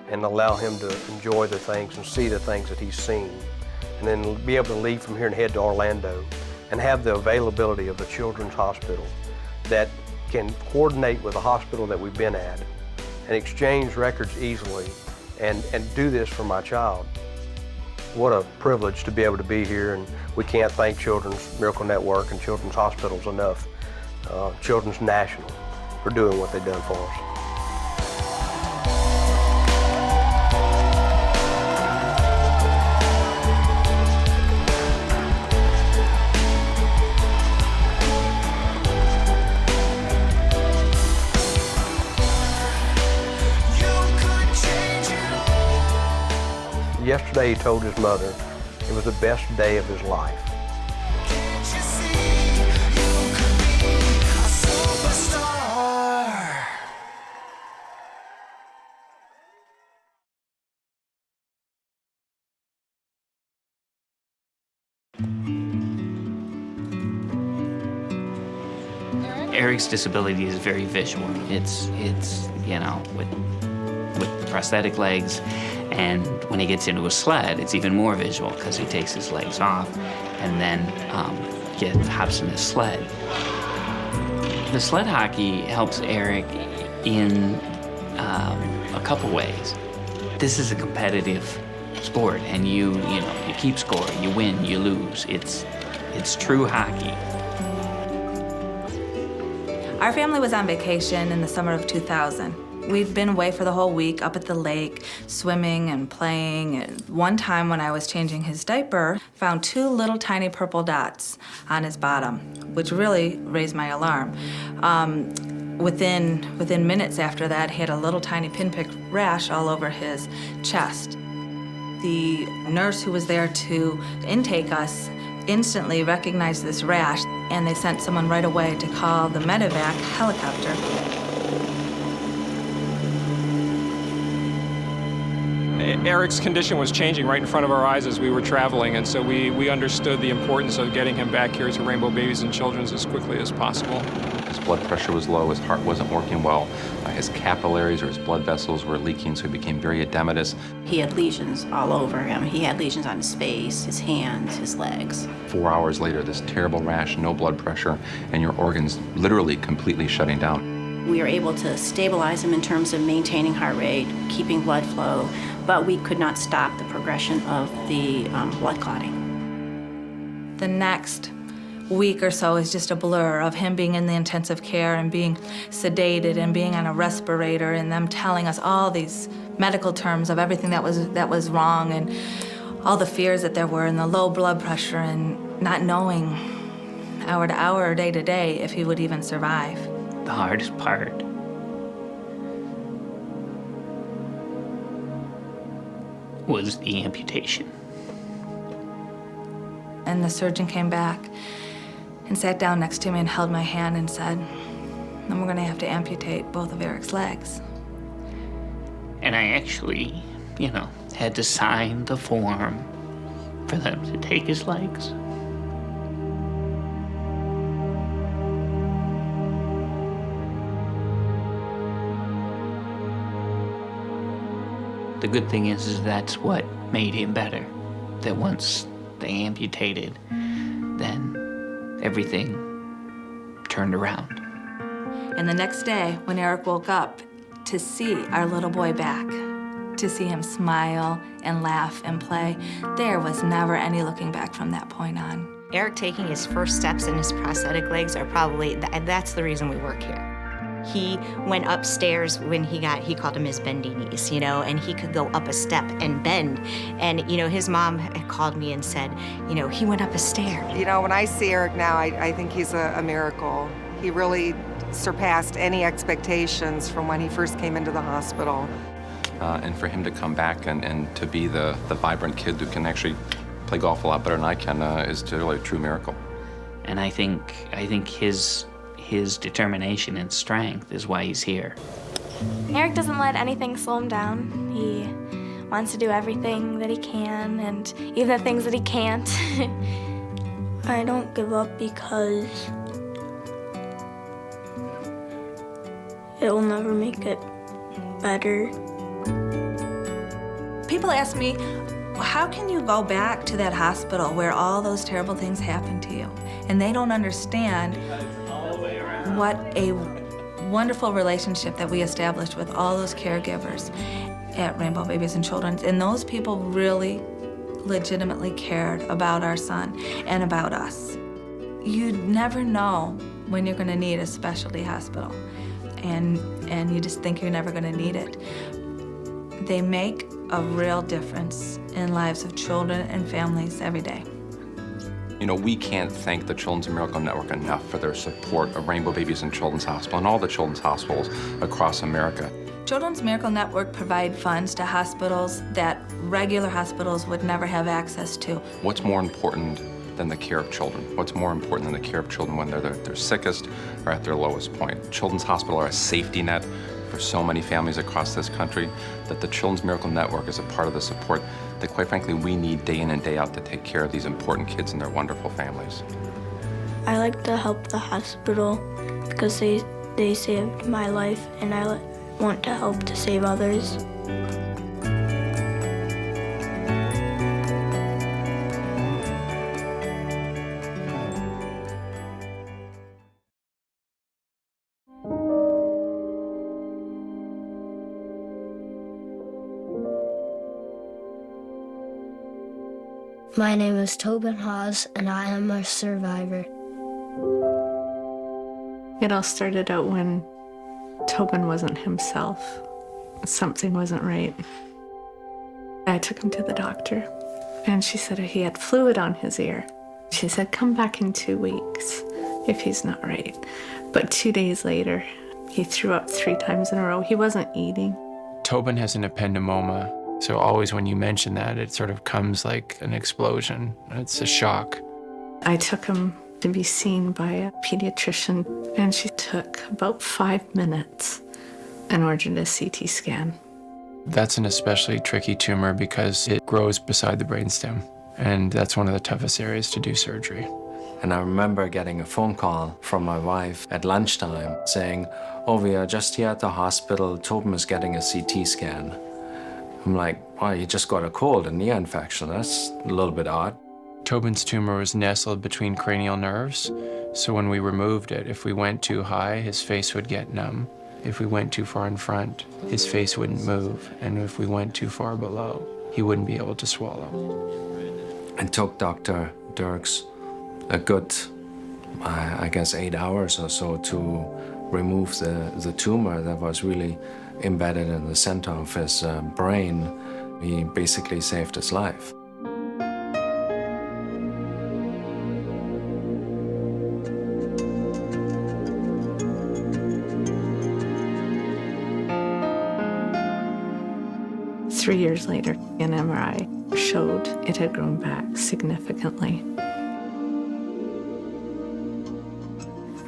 and allow him to enjoy the things and see the things that he's seen, and then be able to leave from here and head to Orlando and have the availability of the Children's Hospital that can coordinate with the hospital that we've been at and exchange records easily and do this for my child. What a privilege to be able to be here, and we can't thank Children's Miracle Network and Children's Hospitals enough, Children's National, for doing what they've done for us. Yesterday he told his mother it was the best day of his life. Eric's disability is very visual. It's with prosthetic legs, and when he gets into a sled, it's even more visual because he takes his legs off and then hops in his sled. The sled hockey helps Eric in a couple ways. This is a competitive sport, and you keep score, you win, you lose. It's true hockey. Our family was on vacation in the summer of 2000. We'd been away for the whole week up at the lake, swimming and playing. And one time when I was changing his diaper, found 2 little tiny purple dots on his bottom, which really raised my alarm. Within minutes after that, he had a little tiny pinprick rash all over his chest. The nurse who was there to intake us instantly recognized this rash, and they sent someone right away to call the medevac helicopter. Eric's condition was changing right in front of our eyes as we were traveling, and so we understood the importance of getting him back here to Rainbow Babies and Children's as quickly as possible. His blood pressure was low, his heart wasn't working well, his capillaries or his blood vessels were leaking, so he became very edematous. He had lesions all over him. He had lesions on his face, his hands, his legs. 4 hours later, this terrible rash, no blood pressure, and your organs literally completely shutting down. We were able to stabilize him in terms of maintaining heart rate, keeping blood flow, but we could not stop the progression of the blood clotting. The next week or so is just a blur of him being in the intensive care and being sedated and being on a respirator and them telling us all these medical terms of everything that was wrong and all the fears that there were and the low blood pressure and not knowing hour to hour or day to day if he would even survive. The hardest part was the amputation. And the surgeon came back and sat down next to me and held my hand and said, "Then we're gonna have to amputate both of Eric's legs." And I actually, had to sign the form for them to take his legs. The good thing is that's what made him better. That once they amputated, then everything turned around. And the next day, when Eric woke up, to see our little boy back, to see him smile and laugh and play, there was never any looking back from that point on. Eric taking his first steps in his prosthetic legs are probably, that's the reason we work here. He went upstairs when he called him his bendy knees, and he could go up a step and bend. And, his mom had called me and said, he went up a stair. When I see Eric now, I think he's a miracle. He really surpassed any expectations from when he first came into the hospital. And for him to come back and to be the vibrant kid who can actually play golf a lot better than I can is really a true miracle. And I think his determination and strength is why he's here. Eric doesn't let anything slow him down. He wants to do everything that he can, and even the things that he can't. I don't give up because it will never make it better. People ask me, how can you go back to that hospital where all those terrible things happened to you? And they don't understand what a wonderful relationship that we established with all those caregivers at Rainbow Babies and Children's. And those people really legitimately cared about our son and about us. You never know when you're gonna need a specialty hospital, and you just think you're never gonna need it. They make a real difference in lives of children and families every day. We can't thank the Children's Miracle Network enough for their support of Rainbow Babies and Children's Hospital and all the children's hospitals across America. Children's Miracle Network provide funds to hospitals that regular hospitals would never have access to. What's more important than the care of children? What's more important than the care of children when they're their sickest or at their lowest point? Children's Hospital are a safety net for so many families across this country that the Children's Miracle Network is a part of the support that, quite frankly, we need day in and day out to take care of these important kids and their wonderful families. I like to help the hospital because they saved my life, and I want to help to save others. My name is Tobin Hawes, and I am a survivor. It all started out when Tobin wasn't himself. Something wasn't right. I took him to the doctor, and she said he had fluid on his ear. She said, come back in 2 weeks if he's not right. But 2 days later, he threw up 3 times in a row. He wasn't eating. Tobin has an ependymoma, So always when you mention that, it sort of comes like an explosion. It's a shock. I took him to be seen by a pediatrician, and she took about 5 minutes and ordered a CT scan. That's an especially tricky tumor because it grows beside the brainstem, and that's one of the toughest areas to do surgery. And I remember getting a phone call from my wife at lunchtime saying, "Oh, we are just here at the hospital. Tobin is getting a CT scan." I'm like, "Oh, you just got a cold and ear infection. That's a little bit odd." Tobin's tumor was nestled between cranial nerves, so when we removed it, if we went too high, his face would get numb. If we went too far in front, his face wouldn't move, and if we went too far below, he wouldn't be able to swallow. It took Dr. Dirks a good, I guess, 8 hours or so to remove the tumor that was really embedded in the center of his brain. He basically saved his life. Three years later, an MRI showed it had grown back significantly.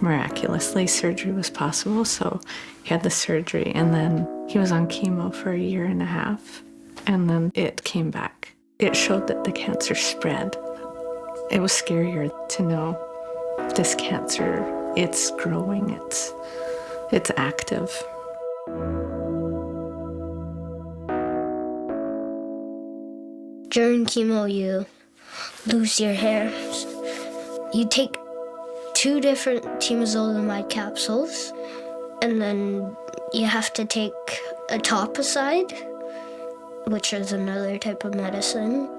Miraculously, surgery was possible, so he had the surgery, and then he was on chemo for 1.5 years, and then it came back. It showed that the cancer spread. It was scarier to know this cancer, it's growing, it's active. During chemo, you lose your hairs. You take 2 different temozolomide capsules, and then you have to take etoposide, which is another type of medicine,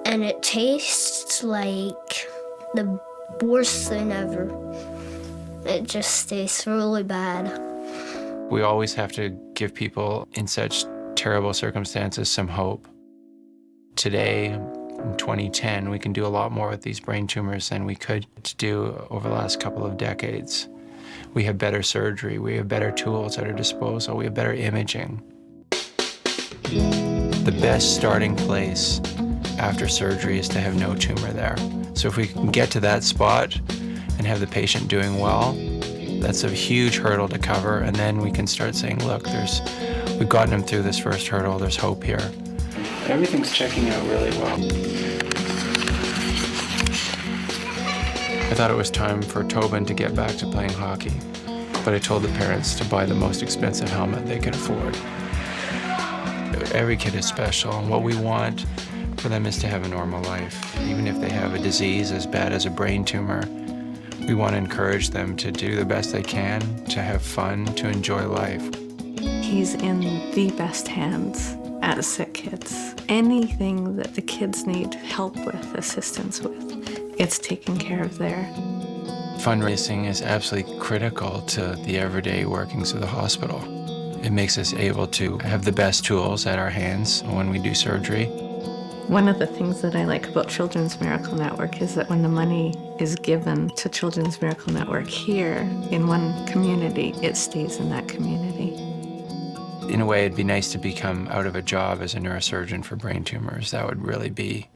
and it tastes like the worst thing ever. It just tastes really bad. We always have to give people in such terrible circumstances some hope. Today, in 2010, we can do a lot more with these brain tumors than we could do over the last couple of decades. We have better surgery, we have better tools at our disposal, we have better imaging. The best starting place after surgery is to have no tumor there. So if we can get to that spot and have the patient doing well, that's a huge hurdle to cover, and then we can start saying, look, we've gotten him through this first hurdle, there's hope here. Everything's checking out really well. I thought it was time for Tobin to get back to playing hockey, but I told the parents to buy the most expensive helmet they could afford. Every kid is special, and what we want for them is to have a normal life. Even if they have a disease as bad as a brain tumor, we want to encourage them to do the best they can, to have fun, to enjoy life. He's in the best hands at Sick Kids. Anything that the kids need help with, assistance with, it's taken care of there. Fundraising is absolutely critical to the everyday workings of the hospital. It makes us able to have the best tools at our hands when we do surgery. One of the things that I like about Children's Miracle Network is that when the money is given to Children's Miracle Network here in one community, it stays in that community. In a way, it'd be nice to become out of a job as a neurosurgeon for brain tumors. That would really be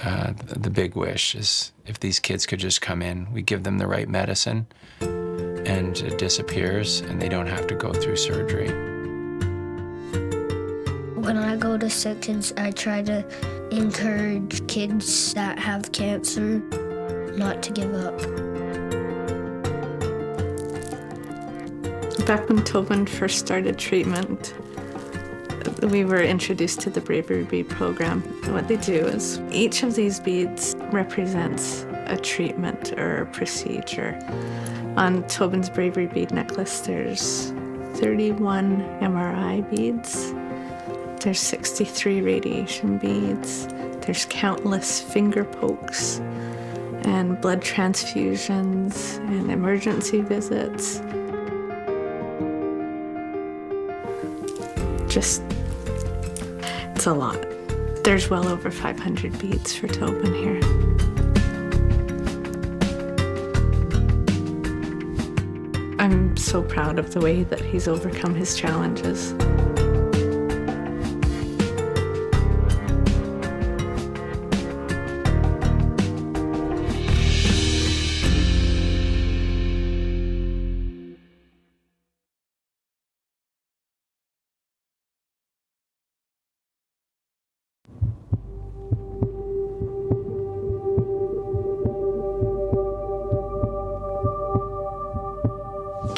the big wish, is if these kids could just come in, we give them the right medicine, and it disappears, and they don't have to go through surgery. When I go to Sick Kids, I try to encourage kids that have cancer not to give up. Back when Tobin first started treatment, we were introduced to the Bravery Bead program. What they do is each of these beads represents a treatment or a procedure. On Tobin's Bravery Bead necklace, there's 31 MRI beads. There's 63 radiation beads. There's countless finger pokes and blood transfusions and emergency visits. It's a lot. There's well over 500 beads for Tobin here. I'm so proud of the way that he's overcome his challenges.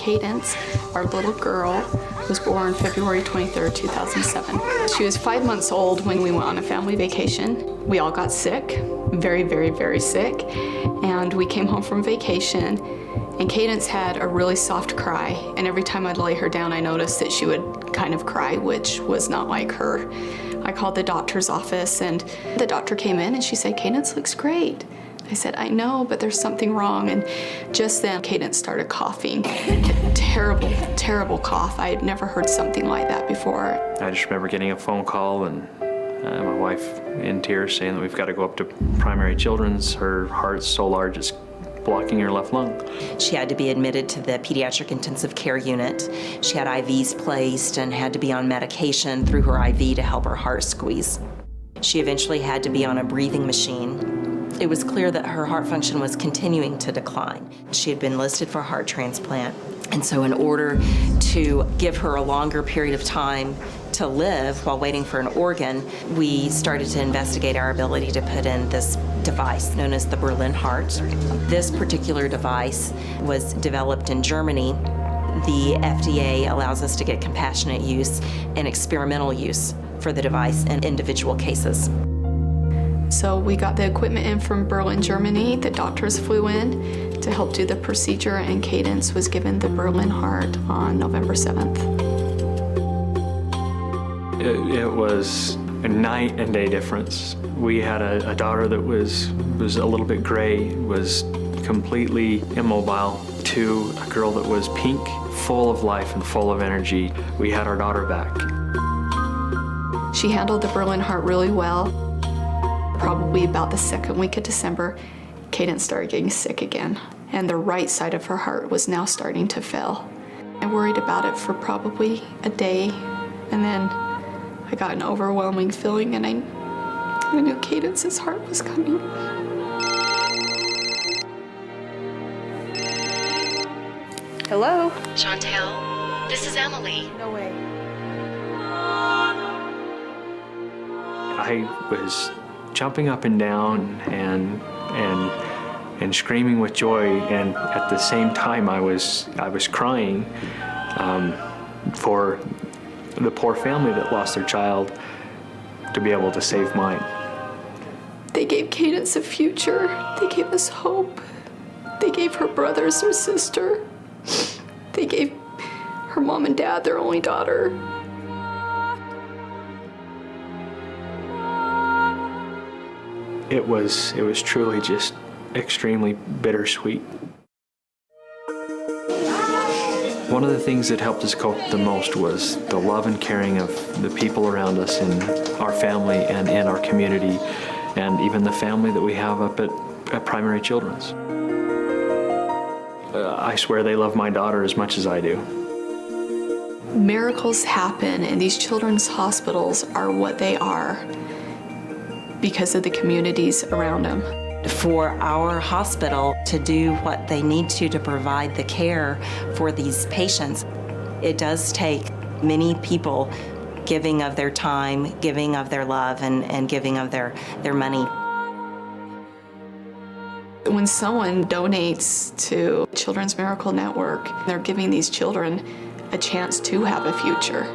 Cadence, our little girl, was born February 23rd, 2007. She was 5 months old when we went on a family vacation. We all got sick, very, very, very sick, and we came home from vacation, and Cadence had a really soft cry, and every time I'd lay her down, I noticed that she would kind of cry, which was not like her. I called the doctor's office, and the doctor came in, and she said, "Cadence looks great." I said, "I know, but there's something wrong." And just then, Cadence started coughing. A terrible, terrible cough. I had never heard something like that before. I just remember getting a phone call and my wife in tears saying that we've got to go up to primary children's. Her heart's so large it's blocking her left lung. She had to be admitted to the pediatric intensive care unit. She had IVs placed and had to be on medication through her IV to help her heart squeeze. She eventually had to be on a breathing machine. It was clear that her heart function was continuing to decline. She had been listed for heart transplant, and so in order to give her a longer period of time to live while waiting for an organ, we started to investigate our ability to put in this device known as the Berlin heart. This particular device was developed in Germany. The FDA allows us to get compassionate use and experimental use for the device in individual cases. So we got the equipment in from Berlin, Germany. The doctors flew in to help do the procedure, and Cadence was given the Berlin heart on November 7th. It was a night and day difference. We had a daughter that was a little bit gray, was completely immobile, to a girl that was pink, full of life and full of energy. We had our daughter back. She handled the Berlin heart really well. Probably about the second week of December, Cadence started getting sick again, and the right side of her heart was now starting to fail. I worried about it for probably a day, and then I got an overwhelming feeling, and I knew Cadence's heart was coming. Hello? Chantel, this is Emily. No way. I was jumping up and down and screaming with joy, and at the same time I was crying for the poor family that lost their child to be able to save mine. They gave Cadence a future. They gave us hope. They gave her brothers her sister. They gave her mom and dad their only daughter. It was truly just extremely bittersweet. One of the things that helped us cope the most was the love and caring of the people around us in our family and in our community, and even the family that we have up at Primary Children's. I swear they love my daughter as much as I do. Miracles happen, and these children's hospitals are what they are because of the communities around them. For our hospital to do what they need to provide the care for these patients, it does take many people giving of their time, giving of their love, and giving of their money. When someone donates to Children's Miracle Network, they're giving these children a chance to have a future.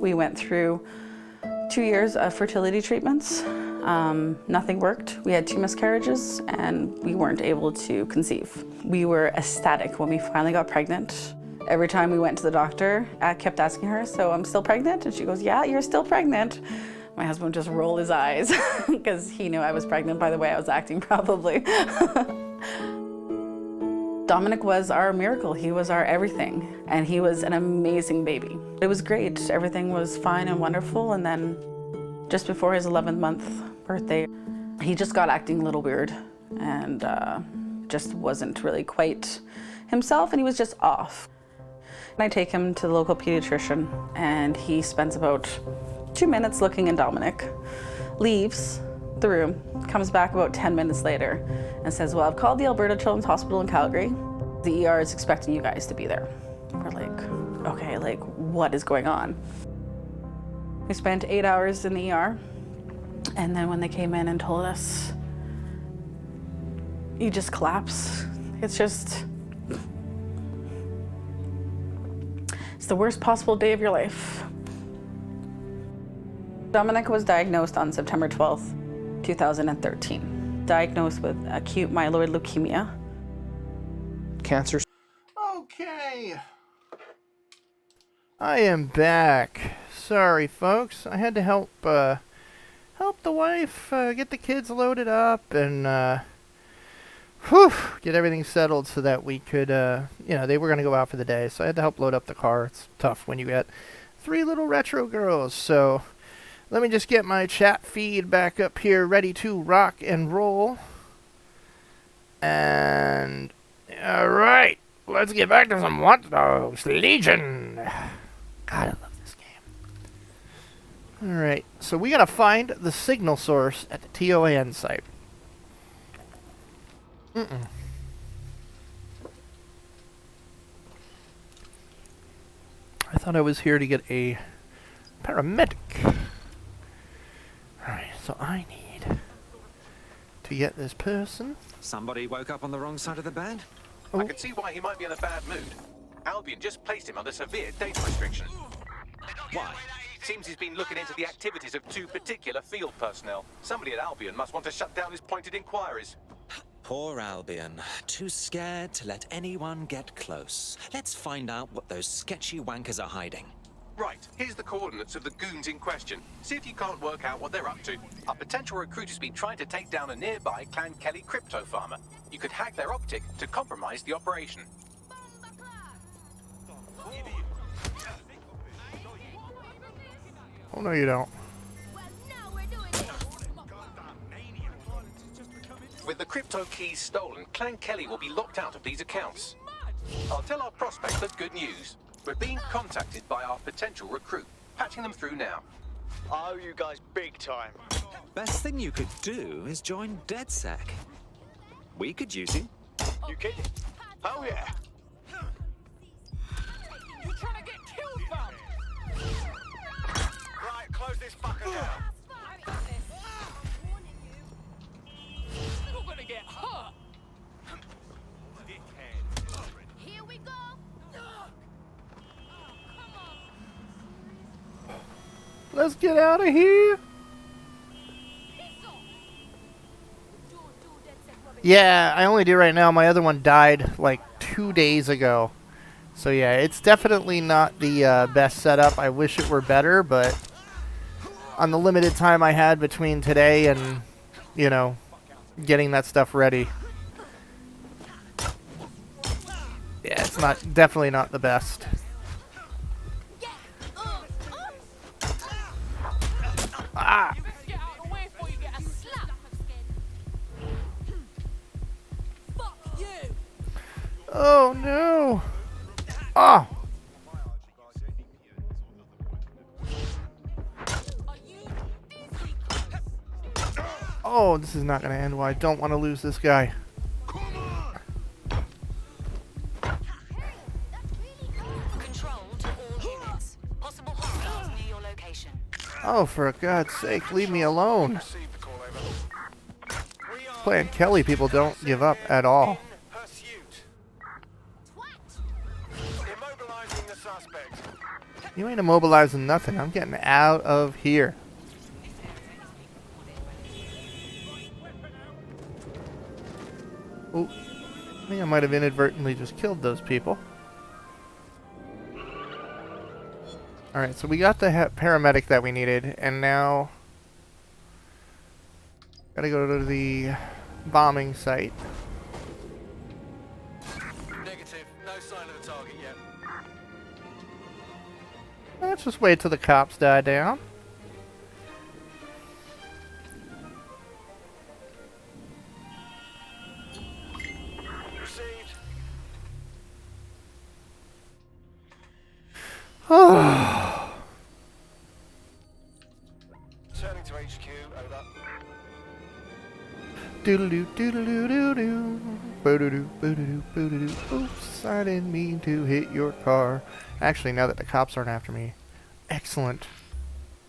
We went through 2 years of fertility treatments. Nothing worked. We had 2 miscarriages and we weren't able to conceive. We were ecstatic when we finally got pregnant. Every time we went to the doctor, I kept asking her, "So I'm still pregnant?" And she goes, "Yeah, you're still pregnant." My husband would just roll his eyes because he knew I was pregnant by the way I was acting, probably. Dominic was our miracle. He was our everything, and he was an amazing baby. It was great. Everything was fine and wonderful, and then just before his 11th month birthday, he just got acting a little weird and just wasn't really quite himself, and he was just off. I take him to the local pediatrician, and he spends about 2 minutes looking at Dominic, leaves, the room, comes back about 10 minutes later and says, well, I've called the Alberta Children's Hospital in Calgary. The ER is expecting you guys to be there. We're like, okay, like what is going on? We spent 8 hours in the ER. And then when they came in and told us, you just collapse. It's the worst possible day of your life. Dominic was diagnosed on September 12th, 2013. Diagnosed with acute myeloid leukemia. Cancer. Okay. I am back. Sorry, folks. I had to help the wife get the kids loaded up and get everything settled so that we could, they were going to go out for the day. So I had to help load up the car. It's tough when you get 3 little retro girls. So let me just get my chat feed back up here ready to rock and roll. And, alright, let's get back to some Watch Dogs Legion. God, I love this game. Alright, so we gotta find the signal source at the TOAN site. I thought I was here to get a paramedic. Alright, so I need to get this person. Somebody woke up on the wrong side of the bed? I can see why he might be in a bad mood. Albion just placed him under severe data restriction. Why? Seems he's been looking into the activities of 2 particular field personnel. Somebody at Albion must want to shut down his pointed inquiries. Poor Albion. Too scared to let anyone get close. Let's find out what those sketchy wankers are hiding. Right, here's the coordinates of the goons in question. See if you can't work out what they're up to. A potential recruiter's been trying to take down a nearby Clan Kelly crypto farmer. You could hack their optic to compromise the operation. Oh, no, you don't. With the crypto keys stolen, Clan Kelly will be locked out of these accounts. I'll tell our prospects the good news. We're being contacted by our potential recruit. Patching them through now. I owe you guys big time. Best thing you could do is join DedSec. We could use you. You kidding? Oh yeah. You trying to get killed, fam? Right, close this fucker down. You're gonna get hurt. Here we go. Let's get out of here. Yeah, I only do right now. My other one died like 2 days ago. So yeah, it's definitely not the best setup. I wish it were better, but on the limited time I had between today and, getting that stuff ready. Yeah, it's definitely not the best. Ah! Oh no! Oh! Oh, this is not going to end well. I don't want to lose this guy. Oh, for God's sake, leave me alone. Playing Kelly, people don't give up at all. You ain't immobilizing nothing. I'm getting out of here. Oh, I think I might have inadvertently just killed those people. Alright, so we got the paramedic that we needed, and now gotta go to the bombing site. Negative. No sign of the target yet. Let's just wait till the cops die down. Received. Turning to HQ, over. Doodle-doo, doodle-doo-doo-doo. Boo-doo-doo, boo-doo-doo, boo-doo-doo. Oops, I didn't mean to hit your car. Actually, now that the cops aren't after me. Excellent.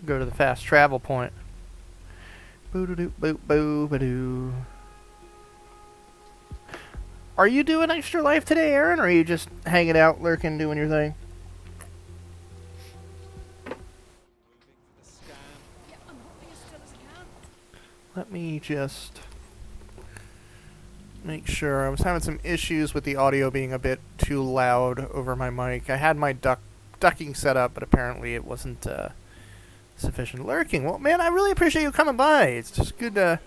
Go to the fast travel point. Boo-doo-doo, boo-boo-ba-doo. Are you doing Extra Life today, Aaron, or are you just hanging out, lurking, doing your thing? Let me just make sure. I was having some issues with the audio being a bit too loud over my mic. I had my ducking set up, but apparently it wasn't sufficient. Lurking. Well, man, I really appreciate you coming by. It's just good to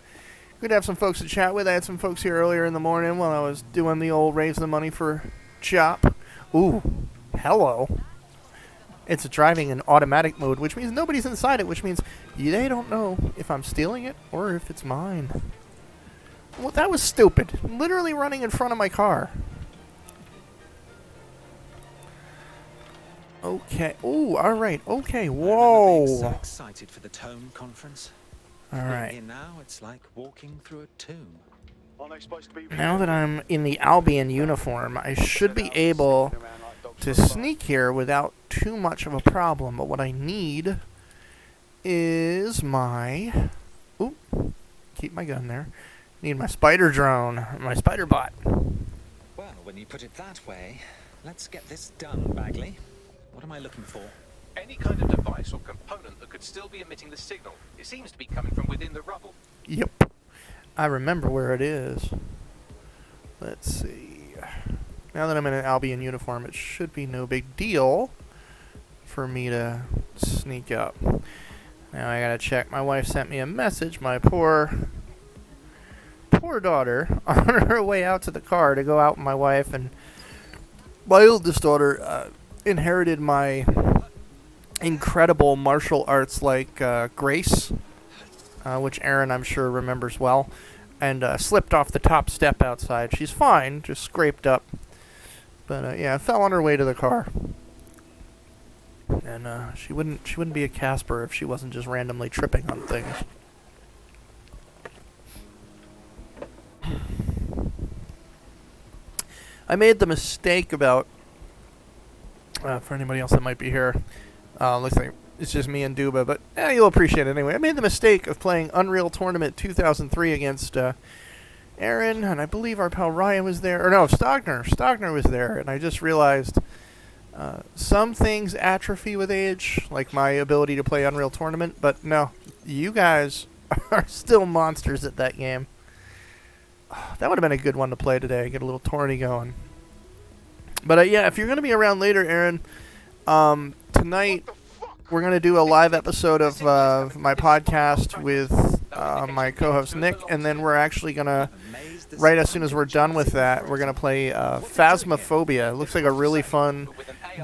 have some folks to chat with. I had some folks here earlier in the morning while I was doing the old raise the money for Chop. Ooh, hello. It's driving in automatic mode, which means nobody's inside it, which means they don't know if I'm stealing it or if it's mine. Well, that was stupid. Literally running in front of my car. Okay. Ooh, all right. Okay. Whoa. So excited for the Tome conference. All right. Here now, it's like walking through a tomb. Now that I'm in the Albion uniform, I should be able to sneak here without too much of a problem. But what I need is my... Oop. Keep my gun there. Need my spider drone, my spider bot. Well, when you put it that way, let's get this done, Bagley. What am I looking for? Any kind of device or component that could still be emitting the signal. It seems to be coming from within the rubble. Yep. I remember where it is. Let's see. Now that I'm in an Albion uniform, it should be no big deal for me to sneak up. Now I gotta check. My wife sent me a message. My poor daughter, on her way out to the car to go out with my wife, and my oldest daughter inherited my incredible martial arts like grace, which Aaron, I'm sure, remembers well, and slipped off the top step outside. She's fine, just scraped up. But yeah, fell on her way to the car. And she wouldn't be a Casper if she wasn't just randomly tripping on things. I made the mistake about, for anybody else that might be here, looks like it's just me and Duba, but you'll appreciate it anyway. I made the mistake of playing Unreal Tournament 2003 against Aaron, and I believe our pal Ryan was there. Or no, Stogner. Stogner was there, and I just realized some things atrophy with age, like my ability to play Unreal Tournament, but no, you guys are still monsters at that game. That would have been a good one to play today. Get a little tourney going. But yeah, if you're going to be around later, Aaron, tonight we're going to do a live episode of my podcast with my co-host Nick, and then we're actually going to, right as soon as we're done with that, we're going to play Phasmophobia. It looks like a really fun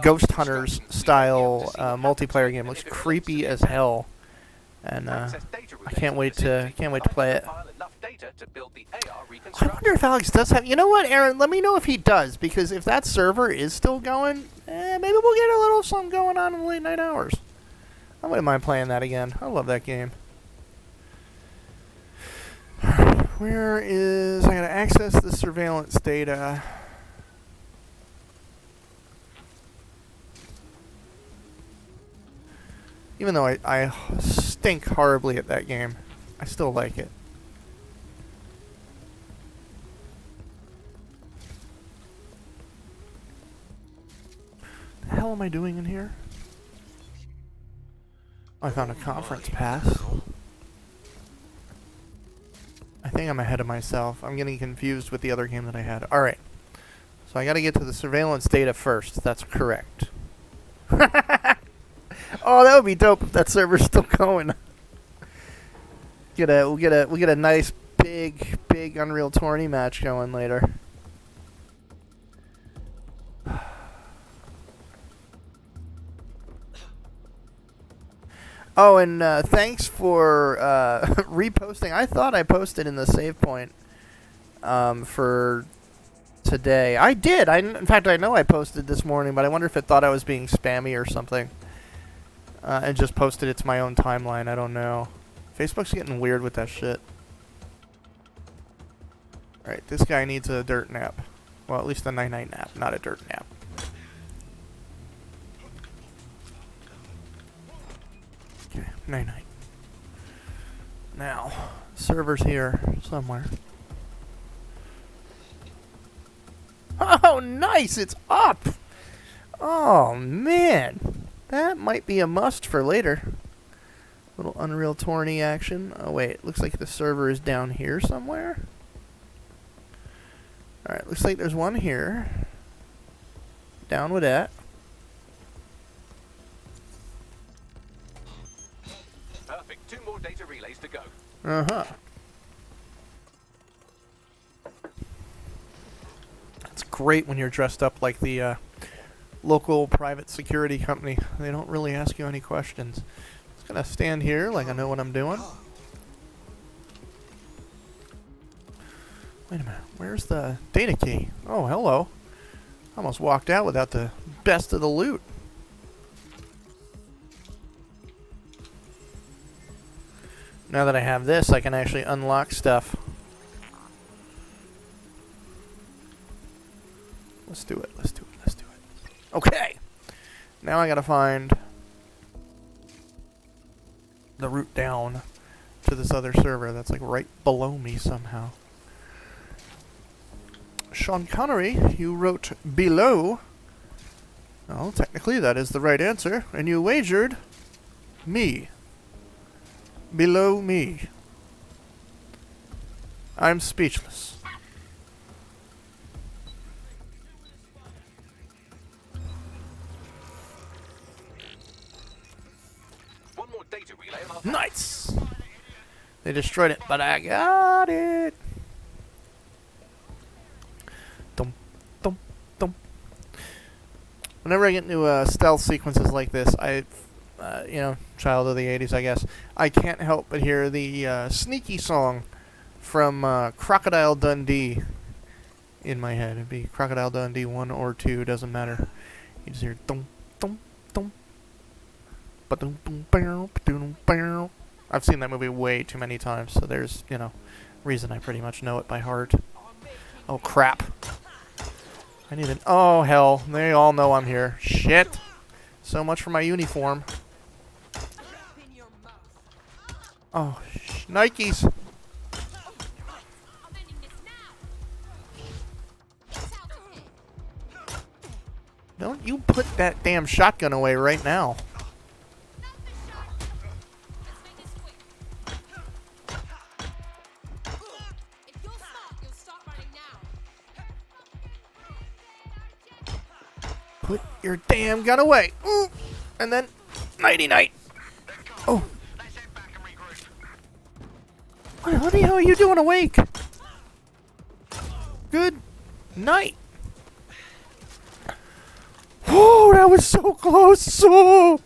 Ghost Hunters style multiplayer game. It looks creepy as hell, and I can't wait to play it. I wonder if Alex does have... You know what, Aaron? Let me know if he does, because if that server is still going, maybe we'll get a little something going on in the late night hours. I wouldn't mind playing that again. I love that game. Where is... I gotta access the surveillance data. Even though I stink horribly at that game, I still like it. What the hell am I doing in here? I found a conference pass. I think I'm ahead of myself. I'm getting confused with the other game that I had. Alright. So I gotta get to the surveillance data first. That's correct. Oh, that would be dope if that server's still going. We'll get a nice big Unreal Tourney match going later. Oh, and thanks for reposting. I thought I posted in the save point for today. I did. In fact, I know I posted this morning, but I wonder if it thought I was being spammy or something. And just posted it to my own timeline. I don't know. Facebook's getting weird with that shit. Alright, this guy needs a dirt nap. Well, at least a night-night nap, not a dirt nap. Okay, night-night. Now, server's here somewhere. Oh, nice! It's up! Oh, man! That might be a must for later. Little Unreal Tourney action. Oh, wait. Looks like the server is down here somewhere. Alright, looks like there's one here. Down with that. Perfect. 2 more data relays to go. Uh-huh. It's great when you're dressed up like the local private security company. They don't really ask you any questions. Just gonna stand here like I know what I'm doing. Wait a minute. Where's the data key? Oh, hello. Almost walked out without the best of the loot. Now that I have this, I can actually unlock stuff. Let's do it. Let's do it. Let's do it. Okay. Now I gotta find the route down to this other server that's like right below me somehow. Sean Connery, you wrote below. Well, technically that is the right answer, and you wagered me. Below me. I'm speechless. One more data relay and I'll... Nice! They destroyed it, but I got it! Dum, dum, dum. Whenever I get into stealth sequences like this, you know, child of the 80s, I guess, I can't help but hear the sneaky song from Crocodile Dundee in my head. It'd be Crocodile Dundee 1 or 2, doesn't matter. You just hear dum, dum, dum. Ba-dum, bum, bow, ba-dum, bow. I've seen that movie way too many times, so there's, you know, reason I pretty much know it by heart. Oh, crap. I need an... Oh, hell. They all know I'm here. Shit. So much for my uniform. Oh, Nikes. Don't you put that damn shotgun away right now. Put your damn gun away. Ooh. And then, nighty-night. Oh. What the hell are you doing awake? Good night. Oh, that was so close. Oh,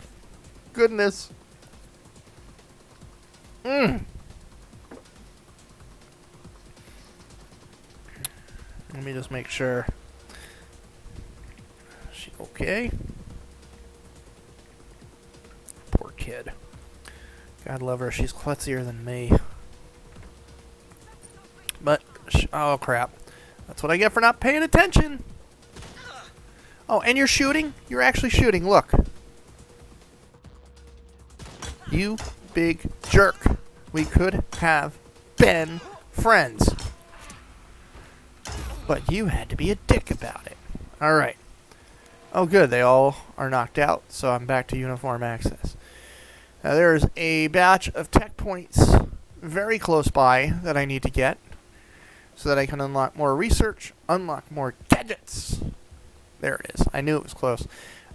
goodness. Let me just make sure. Is she okay? Poor kid. God love her. She's klutzier than me. But, oh crap. That's what I get for not paying attention. Oh, and you're shooting? You're actually shooting. Look. You big jerk. We could have been friends. But you had to be a dick about it. Alright. Oh, good. They all are knocked out, so I'm back to uniform access. Now, there's a batch of tech points very close by that I need to get so that I can unlock more research, unlock more gadgets. There it is. I knew it was close.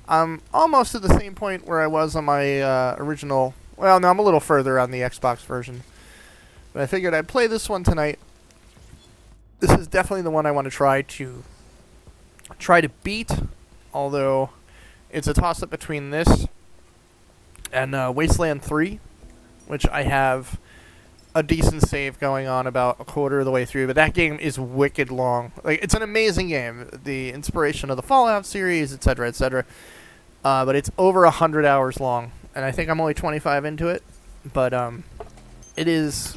I'm almost at the same point where I was on my original... Well, no, I'm a little further on the Xbox version. But I figured I'd play this one tonight. This is definitely the one I want to try to beat, although it's a toss-up between this and Wasteland 3, which I have a decent save going on about a quarter of the way through, but that game is wicked long. Like, it's an amazing game, the inspiration of the Fallout series, etc., etc. But it's over 100 hours long, and I think I'm only 25 into it. But it is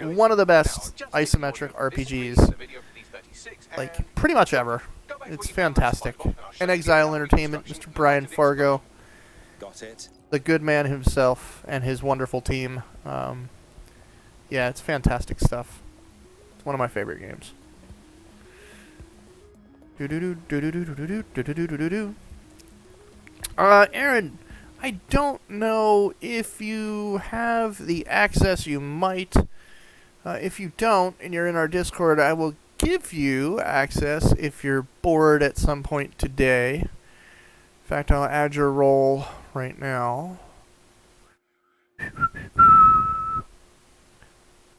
one of the best isometric RPGs, like, pretty much ever. It's fantastic. In Exile Entertainment, Mr. Brian Fargo, the good man himself, and his wonderful team. Yeah, it's fantastic stuff. It's one of my favorite games. Aaron, I don't know if you have the access. You might. If you don't, and you're in our Discord, I will give you access if you're bored at some point today. In fact, I'll add your role right now.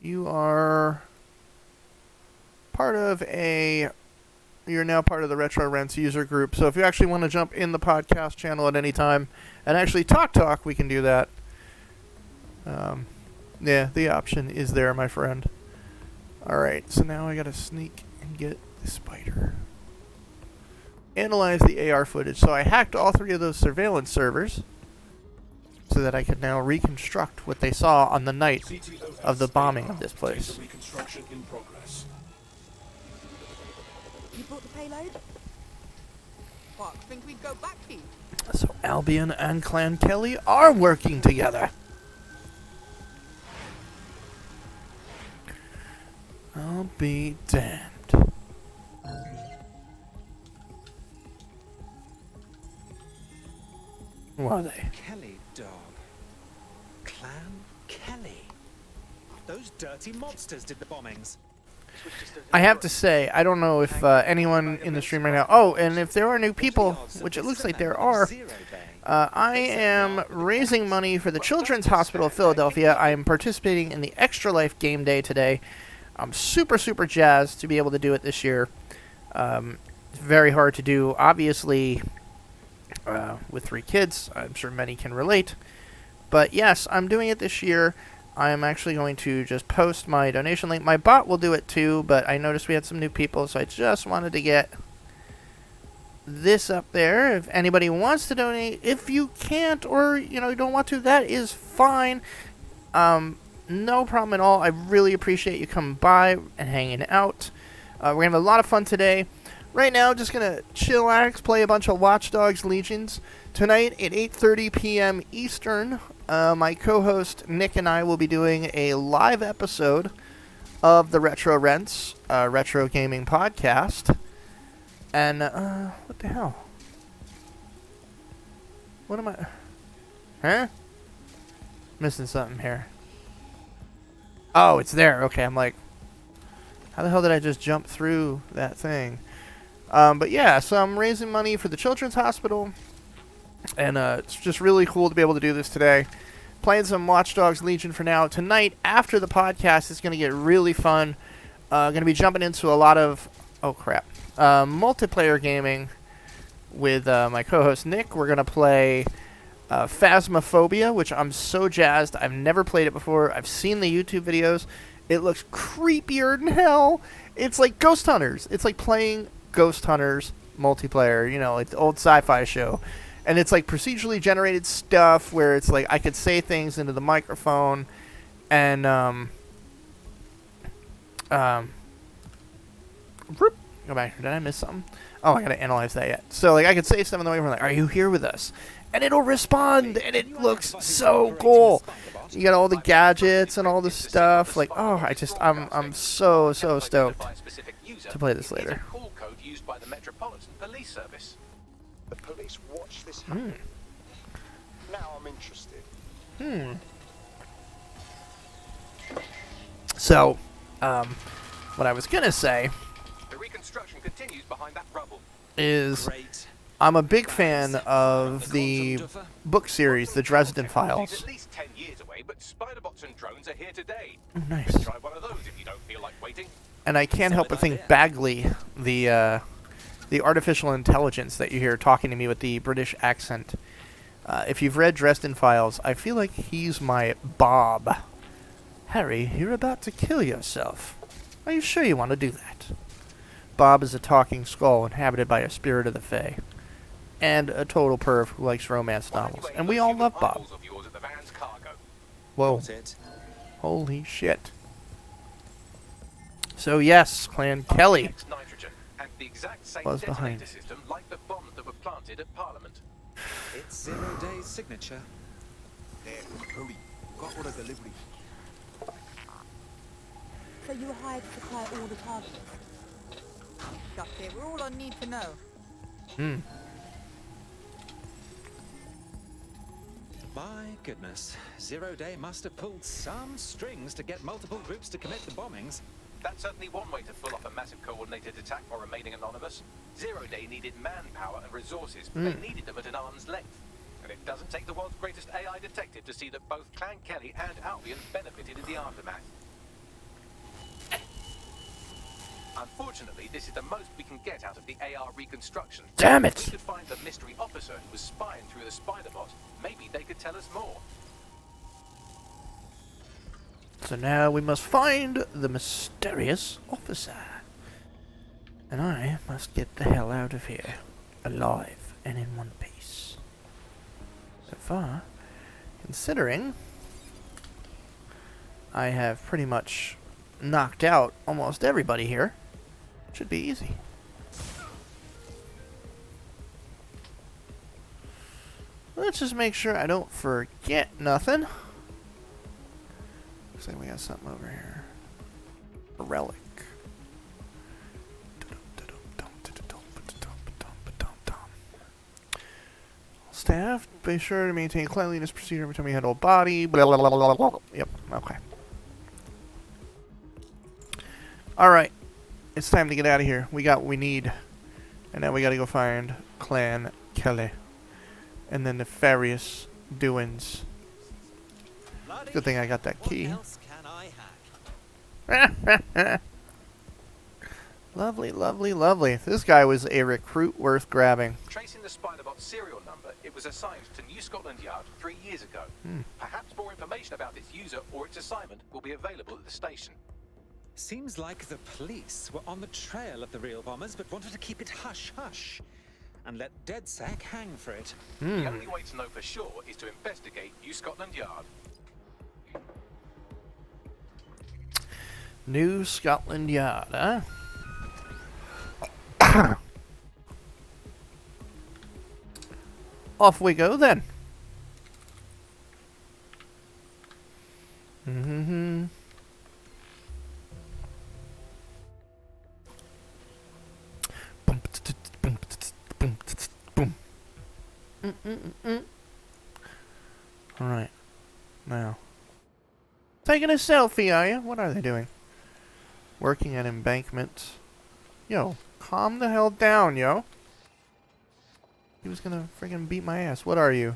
You are part of a... You're now part of the Retro Rents user group. So if you actually want to jump in the podcast channel at any time and actually talk, we can do that. Yeah, the option is there, my friend. Alright, so now I gotta sneak and get the spider. Analyze the AR footage. So I hacked all 3 of those surveillance servers so that I could now reconstruct what they saw on the night of the bombing of this place. You brought the payload? What, think we'd go back here? So Albion and Clan Kelly are working together. I'll be damned. Who are they? Kelly, dog. Clan Kelly. Those dirty mobsters did the bombings. I have to say, I don't know if anyone in the stream right now... Oh, and if there are new people, which it looks like there are, I am raising money for the Children's Hospital of Philadelphia. I am participating in the Extra Life Game Day today. I'm super, super jazzed to be able to do it this year. It's very hard to do, obviously, with 3 kids. I'm sure many can relate. But yes, I'm doing it this year. I am actually going to just post my donation link. My bot will do it too, but I noticed we had some new people, so I just wanted to get this up there. If anybody wants to donate, if you can't or you don't want to, that is fine. No problem at all. I really appreciate you coming by and hanging out. We're gonna have a lot of fun today. Right now, just gonna chillax, play a bunch of Watch Dogs Legions. Tonight at 8:30 p.m. Eastern, my co-host Nick and I will be doing a live episode of the Retro Rents Retro Gaming Podcast. And what the hell? What am I? Huh? Missing something here. Oh, it's there. Okay, I'm like, how the hell did I just jump through that thing? But yeah, so I'm raising money for the Children's Hospital, and it's just really cool to be able to do this today. Playing some Watch Dogs Legion for now. Tonight, after the podcast, it's going to get really fun. Going to be jumping into a lot of, multiplayer gaming with my co-host Nick. We're going to play Phasmophobia, which I'm so jazzed. I've never played it before. I've seen the YouTube videos. It looks creepier than hell. It's like Ghost Hunters. It's like playing Ghost Hunters multiplayer, like the old sci-fi show. And it's like procedurally generated stuff where it's like I could say things into the microphone and go back. Did I miss something? Oh, I gotta analyze that yet. So like I could say something in the microphone like, "Are you here with us?" And it'll respond, and it looks so cool. You got all the gadgets and all the stuff. Like, oh, I'm so stoked to play this later. By the Metropolitan Police Service. The police watch this happen. Now I'm interested. So, what I was gonna say The reconstruction continues behind that rubble. is I'm a big fan of the book series, The Dresden Files. It's at least 10 years away, but spider bots and drones are here today. Oh, nice. Try one of those if you don't feel like waiting. And I can't help but think Bagley, the artificial intelligence that you hear talking to me with the British accent. If you've read Dresden Files, I feel like he's my Bob. Harry, you're about to kill yourself. Are you sure you want to do that? Bob is a talking skull inhabited by a spirit of the Fae. And a total perv who likes romance novels. And we all love Bob. Whoa. Holy shit. So yes, Clan Kelly Nitrogen and the exact same was detonator behind. system like the bombs that were planted at Parliament. It's 0 Day's signature. There, hurry. Got all the delivery. So you were hired to supply all the targets? That's it. We're all I need to know. My goodness, 0 Day must have pulled some strings to get multiple groups to commit the bombings. That's certainly one way to pull off a massive coordinated attack while remaining anonymous. 0 Day needed manpower and resources, but they needed them at an arm's length. And it doesn't take the world's greatest AI detective to see that both Clan Kelly and Albion benefited in the aftermath. Unfortunately, this is the most we can get out of the AR reconstruction. Damn it! If we could find the mystery officer who was spying through the spider bot, maybe they could tell us more. So now we must find the mysterious officer. And I must get the hell out of here. Alive and in one piece. So far, considering I have pretty much knocked out almost everybody here, should be easy. Let's just make sure I don't forget nothing. Looks like we got something over here. A relic. Staff, be sure to maintain cleanliness procedure every time you handle a body. Blah, blah, blah, blah, blah. Yep, okay. Alright. It's time to get out of here. We got what we need. And now we gotta go find Clan Kelly. And then nefarious doings. Good thing I got that key. What else can I hack? Lovely, lovely, lovely. This guy was a recruit worth grabbing. Tracing the Spiderbot serial number, it was assigned to New Scotland Yard 3 years ago. Perhaps more information about its user or its assignment will be available at the station. Seems like the police were on the trail of the real bombers, but wanted to keep it hush-hush. And let DedSec hang for it. The only way to know for sure is to investigate New Scotland Yard. New Scotland Yard, huh? Off we go then. Alright. Now. Taking a selfie, are you? What are they doing? Working at embankment. Yo, calm the hell down, yo. He was gonna friggin' beat my ass. What are you?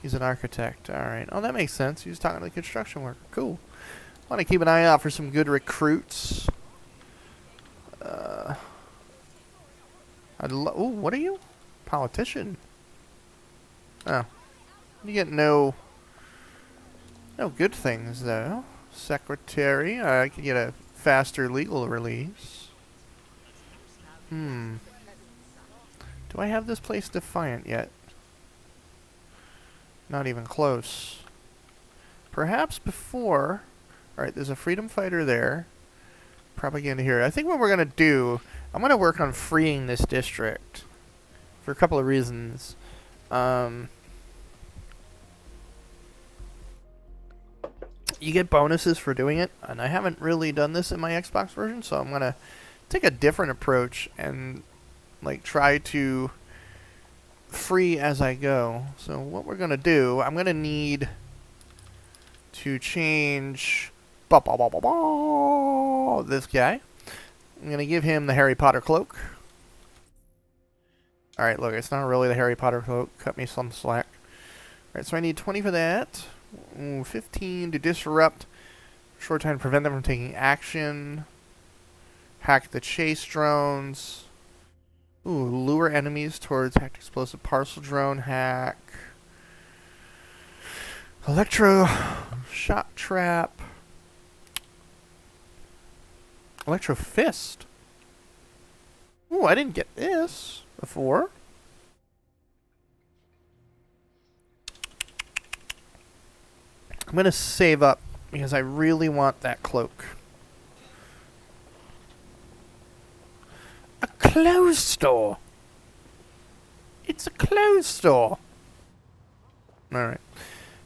He's an architect. Alright. Oh, that makes sense. He was talking to the construction worker. Cool. Want to keep an eye out for some good recruits. Ooh, what are you? Politician. Oh. You get no good things, though. Secretary. I could get a faster legal release. Do I have this place defiant yet? Not even close. Perhaps before... Alright, there's a freedom fighter there. Propaganda here. I think what we're going to do... I'm going to work on freeing this district. For a couple of reasons. You get bonuses for doing it. And I haven't really done this in my Xbox version. So I'm going to take a different approach. And like try to free as I go. So what we're going to do... I'm going to need... to change... this guy. I'm going to give him the Harry Potter cloak. Alright, look, it's not really the Harry Potter cloak. Cut me some slack. Alright, so I need 20 for that. 15 to disrupt. Short time to prevent them from taking action. Hack the chase drones. Ooh, lure enemies towards hacked explosive parcel drone hack. Electro shot trap. Electro fist. Ooh, I didn't get this before. I'm gonna save up because I really want that cloak. clothes store. It's a clothes store. Alright.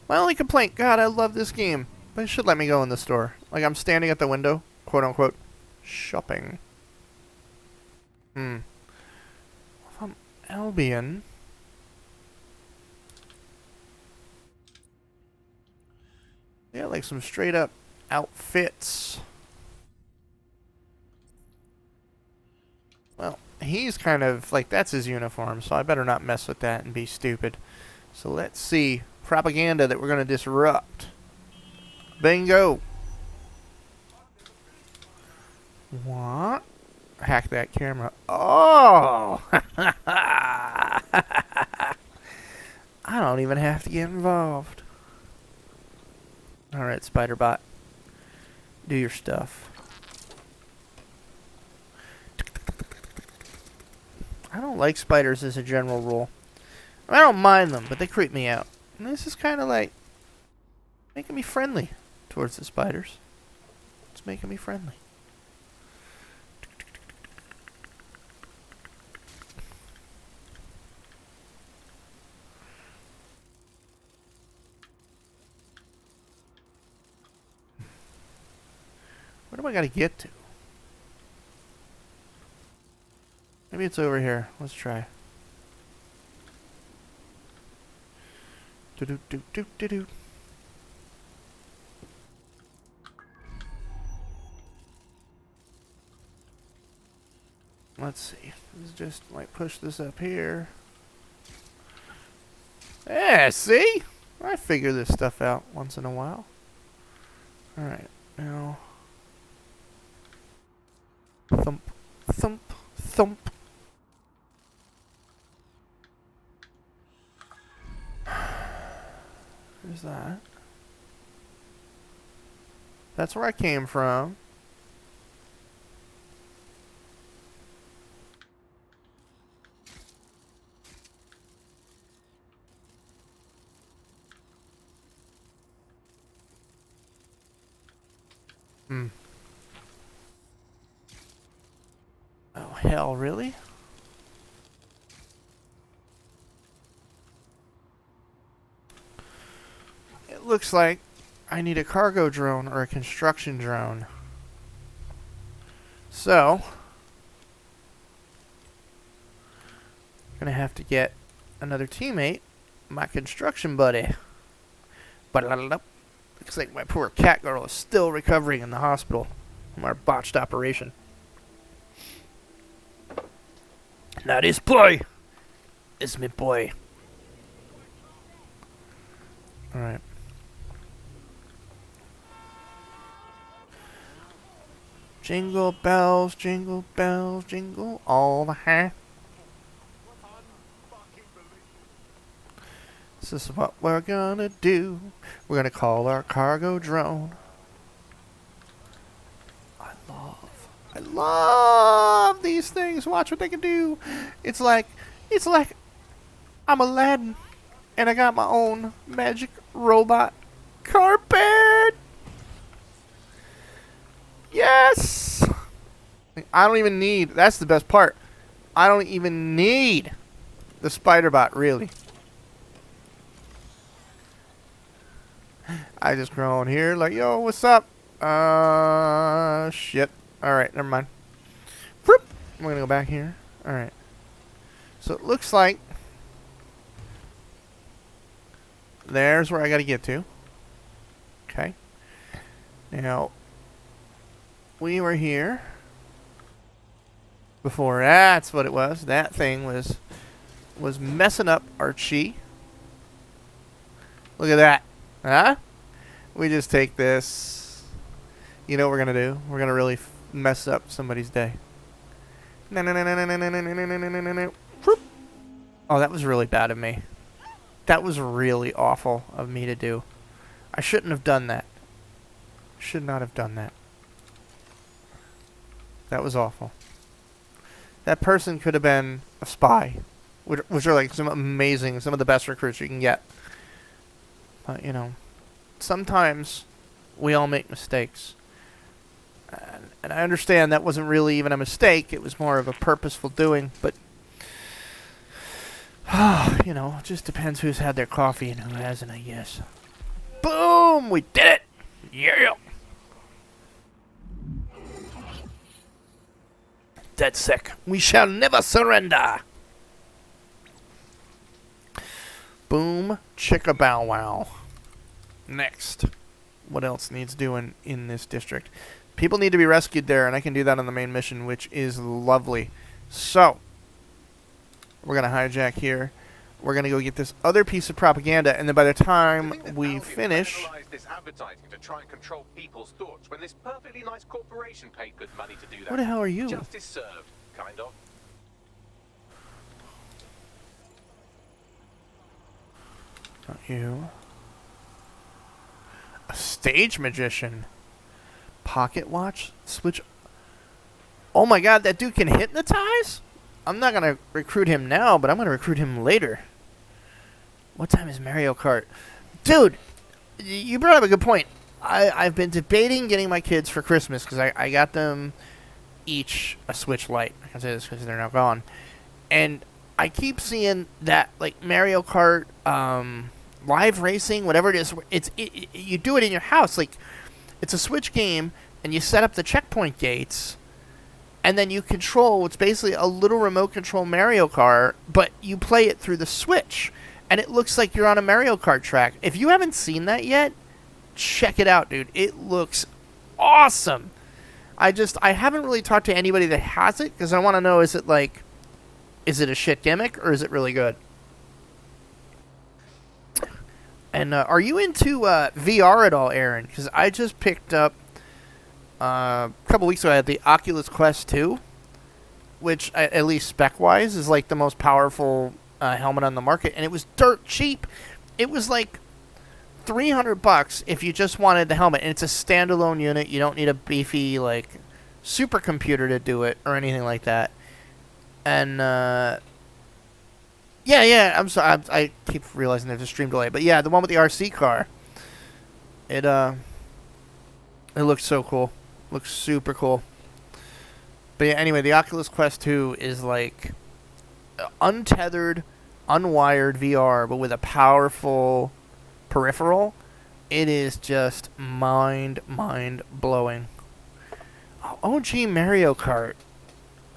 My only complaint, God, I love this game. But it should let me go in the store. Like, I'm standing at the window, quote unquote, shopping. If I'm Albion. Yeah, like some straight up outfits. Well, he's kind of like, that's his uniform, so I better not mess with that and be stupid. So let's see. Propaganda that we're going to disrupt. Bingo. What? Hack that camera. Oh! I don't even have to get involved. Alright, Spider-Bot. Do your stuff. I don't like spiders as a general rule. I don't mind them, but they creep me out. And this is kind of like making me friendly towards the spiders. It's making me friendly. Where do I gotta get to? Maybe it's over here. Let's try. Do-do-do-do-do-do. Let's see. Let's just like push this up here. Yeah, see? I figure this stuff out once in a while. Alright, now. Thump, thump, thump. There's that. That's where I came from. Oh, hell, really? It looks like I need a cargo drone or a construction drone. So, I'm gonna have to get another teammate, my construction buddy. Looks like my poor cat girl is still recovering in the hospital from our botched operation. Now this boy is my boy. Alright. Jingle bells, jingle all the way. This is what we're gonna do. We're gonna call our cargo drone. I love these things. Watch what they can do. It's like I'm Aladdin and I got my own magic robot carpet. Yes. I don't even need, that's the best part. I don't even need the spider bot, really. I just go on here like, yo, what's up? Shit. Alright, never mind. Whoop. I'm gonna go back here. Alright. So it looks like there's where I gotta get to. Okay. Now, we were here before. That's what it was. That thing was messing up our chi. Look at that. Huh? We just take this. You know what we're gonna do? We're gonna really mess up somebody's day. Oh, that was really bad of me. That was really awful of me to do. I shouldn't have done that. Should not have done that. That was awful. That person could have been a spy, which are like some of the best recruits you can get. But, you know, sometimes we all make mistakes. And I understand that wasn't really even a mistake. It was more of a purposeful doing. But, you know, it just depends who's had their coffee and who hasn't, I guess. Boom! We did it! Yeah! Dead sick. We shall never surrender! Boom. Chicka bow wow. Next. What else needs doing in this district? People need to be rescued there, and I can do that on the main mission, which is lovely. So, we're going to hijack here. We're going to go get this other piece of propaganda, and then by the time we finish... this advertising to try and control people's thoughts when this perfectly nice corporation paid good money to do that. What the hell are you? Justice served, kind of. Not you. A stage magician. Pocket watch? Switch. Oh my god, that dude can hypnotize? I'm not going to recruit him now, but I'm going to recruit him later. What time is Mario Kart? Dude, you brought up a good point. I've been debating getting my kids for Christmas because I got them each a Switch Lite. I can say this because they're now gone. And I keep seeing that, like, Mario Kart, live racing, whatever it is, you do it in your house. Like, it's a Switch game, and you set up the checkpoint gates, and then you control what's basically a little remote control Mario Kart, but you play it through the Switch, and it looks like you're on a Mario Kart track. If you haven't seen that yet, check it out, dude. It looks awesome. I haven't really talked to anybody that has it, because I want to know, is it a shit gimmick, or is it really good? And are you into VR at all, Aaron? Because I just picked up, a couple weeks ago, I had the Oculus Quest 2, which, at least spec-wise, is like the most powerful helmet on the market. And it was dirt cheap. It was like $300 if you just wanted the helmet. And it's a standalone unit. You don't need a beefy, like, supercomputer to do it or anything like that. And, yeah, I'm sorry. I keep realizing there's a stream delay. But yeah, the one with the RC car. It looks so cool. Looks super cool. But yeah, anyway, the Oculus Quest 2 is like untethered, unwired VR, but with a powerful peripheral. It is just mind-blowing. OG Mario Kart.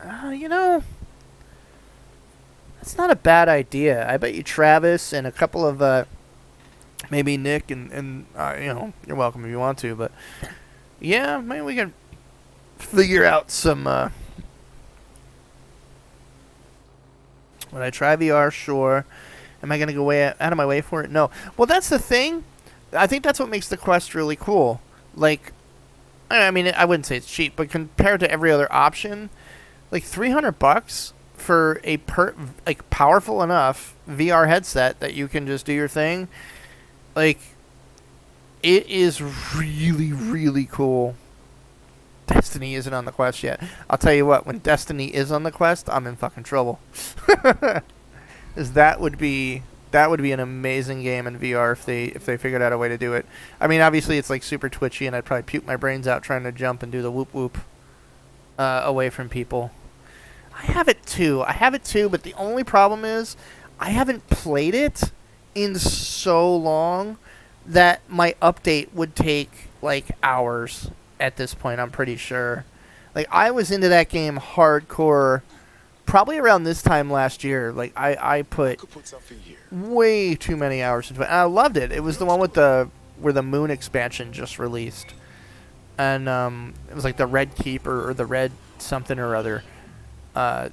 You know... That's not a bad idea. I bet you Travis and a couple of, maybe Nick and you know, you're welcome if you want to, but yeah, maybe we can figure out some, would I try VR? Sure. Am I going to go out of my way for it? No. Well, that's the thing. I think that's what makes the Quest really cool. Like, I mean, I wouldn't say it's cheap, but compared to every other option, like $300 for a powerful enough VR headset that you can just do your thing, like, it is really, really cool. Destiny isn't on the Quest yet. I'll tell you what, when Destiny is on the Quest, I'm in fucking trouble. That would be an amazing game in VR if they figured out a way to do it. I mean, obviously it's like super twitchy, and I'd probably puke my brains out trying to jump and do the whoop whoop away from people. I have it too, but the only problem is I haven't played it in so long that my update would take, like, hours at this point, I'm pretty sure. Like, I was into that game hardcore probably around this time last year. Like, I put way too many hours into it, and I loved it. It was the one with where the Moon expansion just released. And it was like the Red Keeper or the Red something or other. That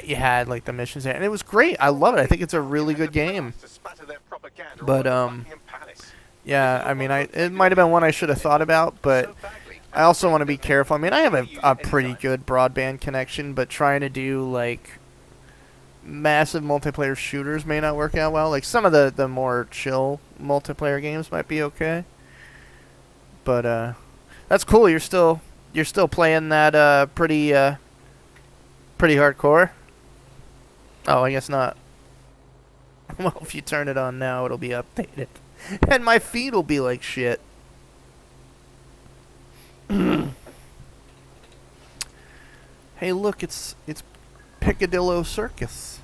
you had, like, the missions in. And it was great. I love it. I think it's a really good game. But, yeah, I mean, it might have been one I should have thought about, but I also want to be careful. I mean, I have a pretty good broadband connection, but trying to do, like, massive multiplayer shooters may not work out well. Like, some of the more chill multiplayer games might be okay. But, that's cool. You're still playing that, pretty hardcore? Oh, I guess not. Well, if you turn it on now, it'll be updated. And my feed will be like shit. Hey, look, it's Piccadillo Circus.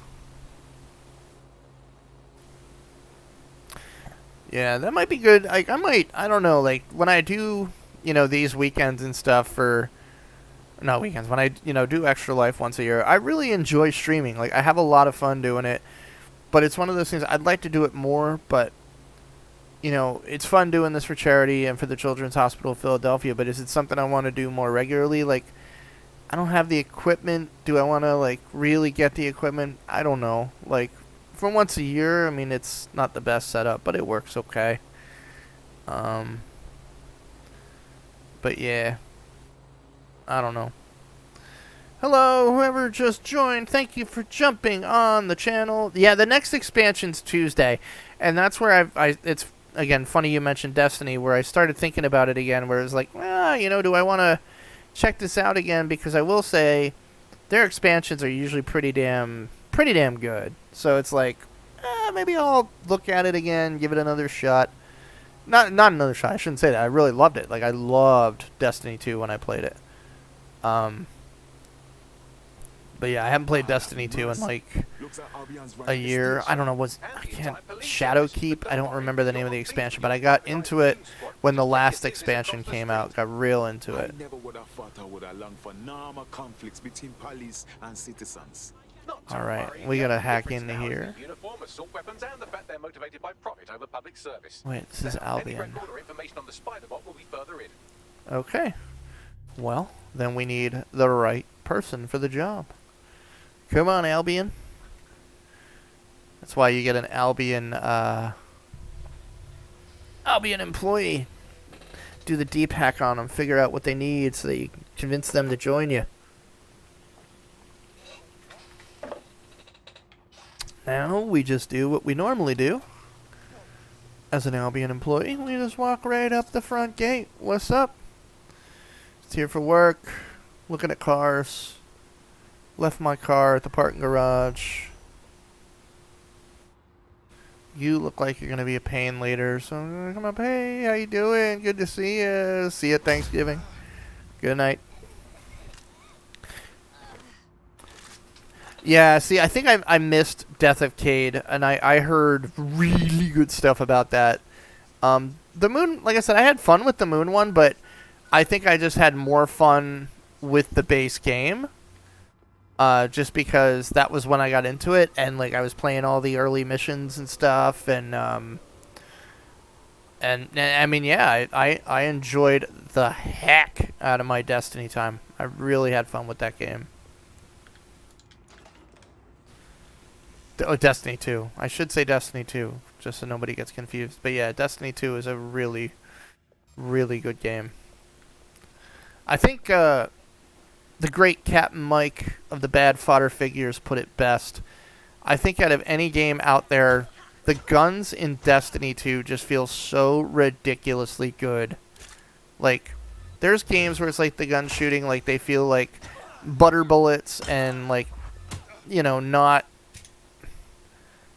Yeah, that might be good. I don't know, like, when I do, these weekends and stuff for, not weekends, when I, do Extra Life once a year, I really enjoy streaming. Like, I have a lot of fun doing it, but it's one of those things, I'd like to do it more, but, it's fun doing this for charity and for the Children's Hospital of Philadelphia, but is it something I want to do more regularly? Like, I don't have the equipment. Do I want to, like, really get the equipment? I don't know. Like, for once a year, I mean, it's not the best setup, but it works okay. But yeah. I don't know. Hello, whoever just joined. Thank you for jumping on the channel. Yeah, the next expansion's Tuesday. And that's where it's, again, funny you mentioned Destiny, where I started thinking about it again, where it's like, well, do I want to check this out again? Because I will say, their expansions are usually pretty damn good. So it's like, maybe I'll look at it again, give it another shot. Not another shot, I shouldn't say that. I really loved it. Like, I loved Destiny 2 when I played it. But yeah, I haven't played Destiny 2 in like a year. I don't know, Shadowkeep? I don't remember the name of the expansion, but I got into it when the last expansion came out. Got real into it. Alright, we gotta hack into here. Wait, this is Albion. Okay. Well, then we need the right person for the job. Come on, Albion. That's why you get an Albion employee. Do the deep hack on them, figure out what they need so that you can convince them to join you. Now we just do what we normally do. As an Albion employee, we just walk right up the front gate. What's up? It's here for work. Looking at cars. Left my car at the parking garage. You look like you're going to be a pain later, so I'm going to come up. Hey, how you doing? Good to see you. See you at Thanksgiving. Good night. Yeah, see, I think I missed Death of Cade, and I heard really good stuff about that. The Moon, like I said, I had fun with the Moon one, but I think I just had more fun with the base game. Just because that was when I got into it, and like I was playing all the early missions and stuff, and I mean, yeah, I enjoyed the heck out of my Destiny time. I really had fun with that game. Oh, Destiny 2. I should say Destiny 2, just so nobody gets confused. But yeah, Destiny 2 is a really, really good game. I think the great Captain Mike of the Bad Fodder Figures put it best. I think out of any game out there, the guns in Destiny 2 just feel so ridiculously good. Like, there's games where it's like the gun shooting, like they feel like butter bullets and like, not...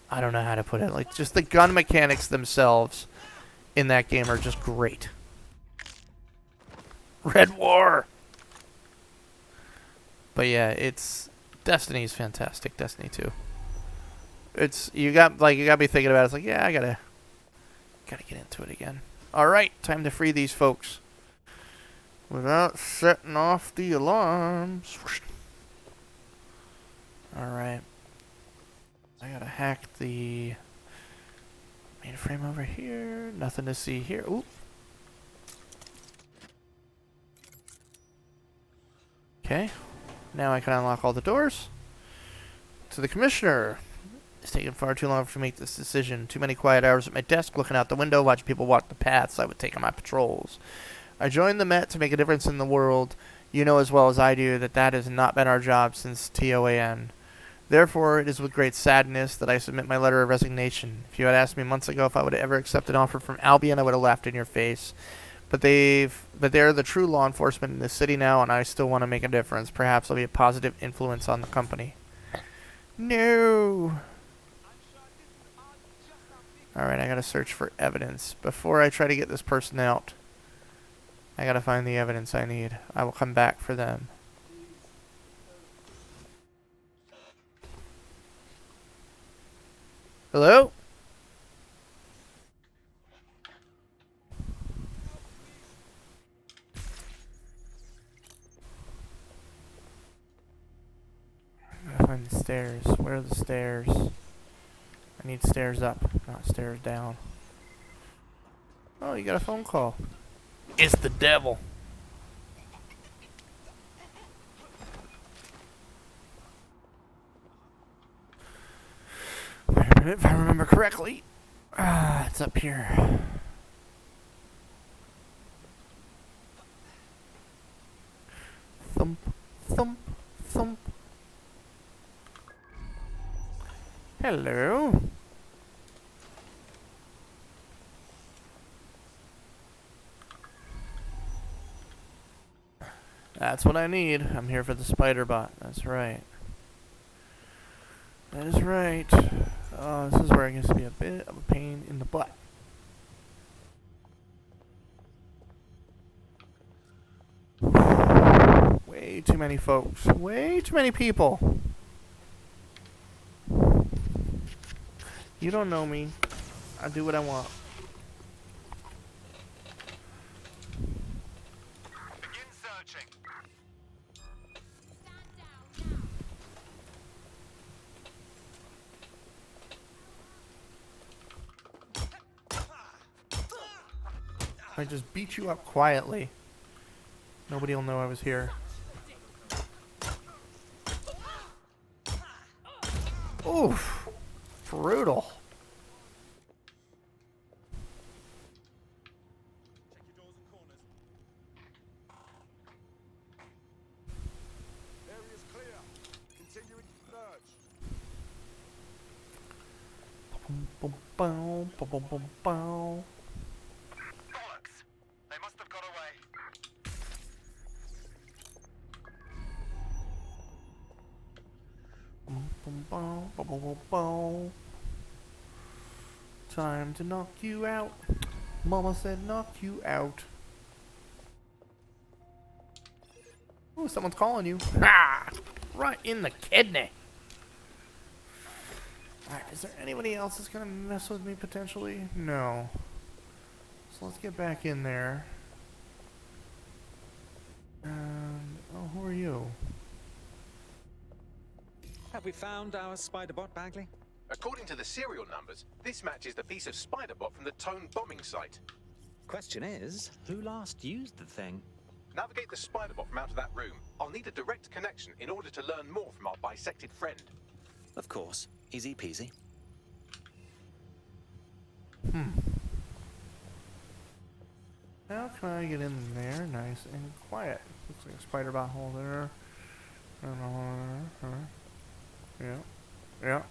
I don't know how to put it. Like, just the gun mechanics themselves in that game are just great. Red War! But yeah, Destiny's fantastic, Destiny 2. You got to be thinking about it. It's like, yeah, I gotta get into it again. Alright, time to free these folks. Without setting off the alarms. Alright. I gotta hack the mainframe over here. Nothing to see here. Ooh. Okay. Now I can unlock all the doors. To the commissioner. It's taken far too long to make this decision. Too many quiet hours at my desk looking out the window, watching people walk the paths I would take on my patrols. I joined the Met to make a difference in the world. You know as well as I do that has not been our job since TOAN. Therefore, it is with great sadness that I submit my letter of resignation. If you had asked me months ago if I would ever accept an offer from Albion, I would have laughed in your face. But they're the true law enforcement in this city now, and I still want to make a difference. Perhaps I'll be a positive influence on the company. No. Alright, I gotta search for evidence. Before I try to get this person out, I gotta find the evidence I need. I will come back for them. Hello? I gotta find the stairs. Where are the stairs? I need stairs up, not stairs down. Oh, you got a phone call. It's the devil. Wait a minute, if I remember correctly. It's up here. Thump, thump, thump. Hello. That's what I need. I'm here for the spider bot. That's right. That is right. Oh, this is where I get to be a bit of a pain in the butt. Way too many folks. Way too many people. You don't know me. I do what I want. Begin searching. I just beat you up quietly. Nobody will know I was here. Oof. Brutal. Area's clear. Continuing to search. Boom, boom, boom, boom, boom, boom, boom. Bollocks. They must have got away. Boom, boom, boom, boom, boom, boom, boom. Time to knock you out. Mama said knock you out. Ooh, someone's calling you. Ha! Right in the kidney. Alright, is there anybody else that's gonna mess with me potentially? No. So let's get back in there. Oh, who are you? Have we found our spider bot, Bagley? According to the serial numbers, this matches the piece of spider bot from the Tone bombing site. Question is, who last used the thing? Navigate the spider bot from out of that room. I'll need a direct connection in order to learn more from our bisected friend. Of course. Easy peasy. How can I get in there nice and quiet? Looks like a spider bot hole there. Yeah. Yeah.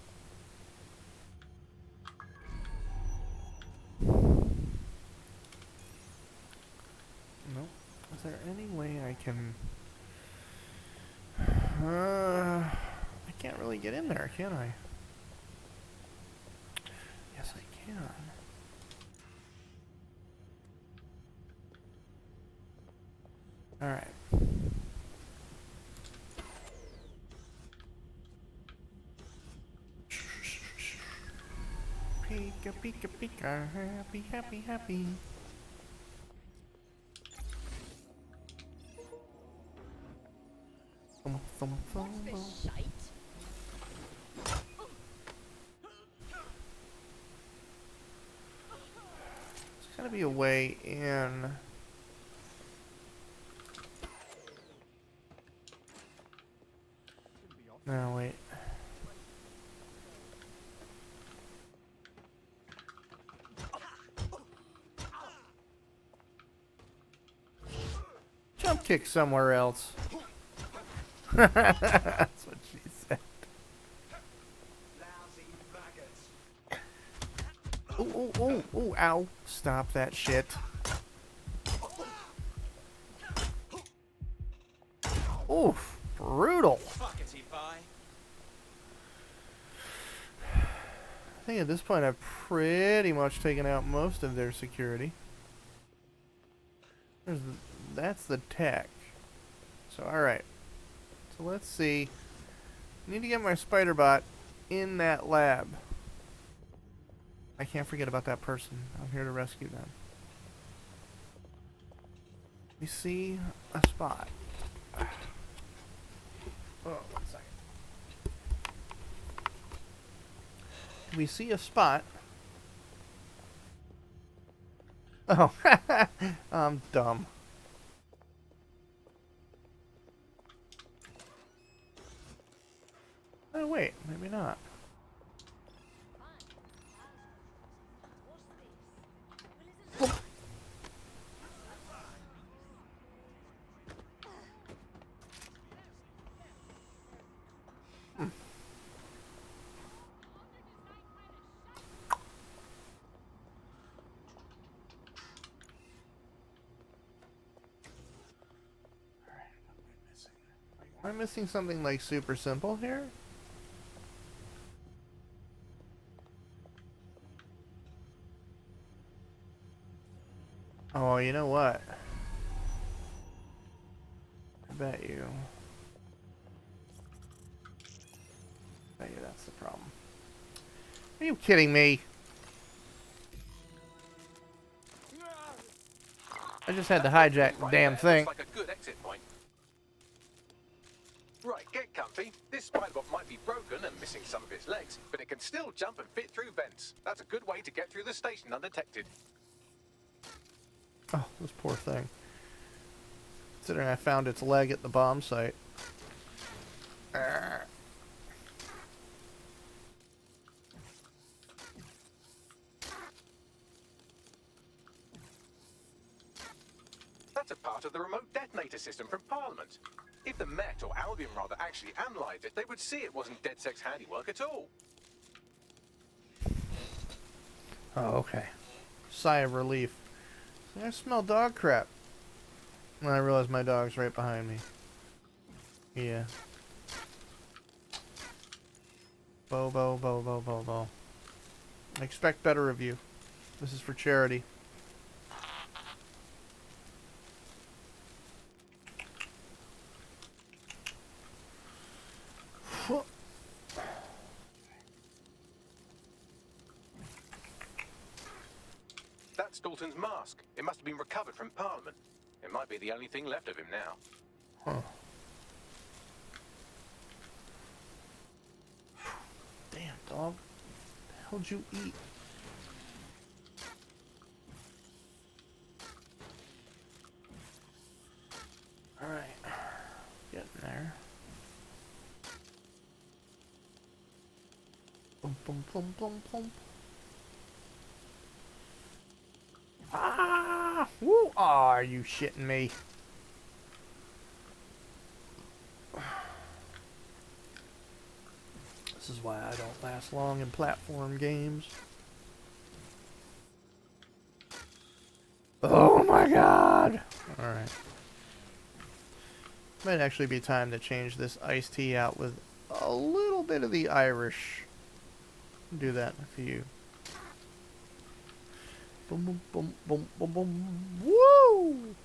Nope. Is there any way I can... I can't really get in there, can I? Yes, I can. Alright. Pika, pika, pika, happy, happy, happy. Thump, thump, thump. There's gotta be a way in. No, wait. Jump kick somewhere else. That's what she said. Oh, oh, oh, oh, ow. Stop that shit. Oof, brutal. I think at this point I've pretty much taken out most of their security. That's the tech. So, alright. So let's see. I need to get my spider bot in that lab. I can't forget about that person. I'm here to rescue them. We see a spot. Oh, 1 second. We see a spot. Oh, I'm dumb. Oh, wait, maybe not. Am I missing something like super simple here? Oh, you know what? I bet you that's the problem. Are you kidding me? I just had to hijack the damn thing. Looks like a good exit point. Right, get comfy. This spidebot might be broken and missing some of its legs, but it can still jump and fit through vents. That's a good way to get through the station undetected. Oh, this poor thing. Considering I found its leg at the bomb site. That's a part of the remote detonator system from Parliament. If the Met, or Albion rather, actually analysed it, they would see it wasn't DedSec's handiwork at all. Oh, okay. Sigh of relief. I smell dog crap. And I realize my dog's right behind me. Yeah. Bo, bo, bo, bo, bo, bo. I expect better of you. This is for charity. That's Dalton's mask. It must have been recovered from Parliament. It might be the only thing left of him now. Huh. Damn, dog. What the hell'd you eat? Alright. Getting there. Boom, boom, boom, boom, boom. Ah! Woo! Oh, are you shitting me? This is why I don't last long in platform games. Oh my god! Alright. Might actually be time to change this iced tea out with a little bit of the Irish. Do that for you. Boom, boom, boom, boom, boom, boom. Woo!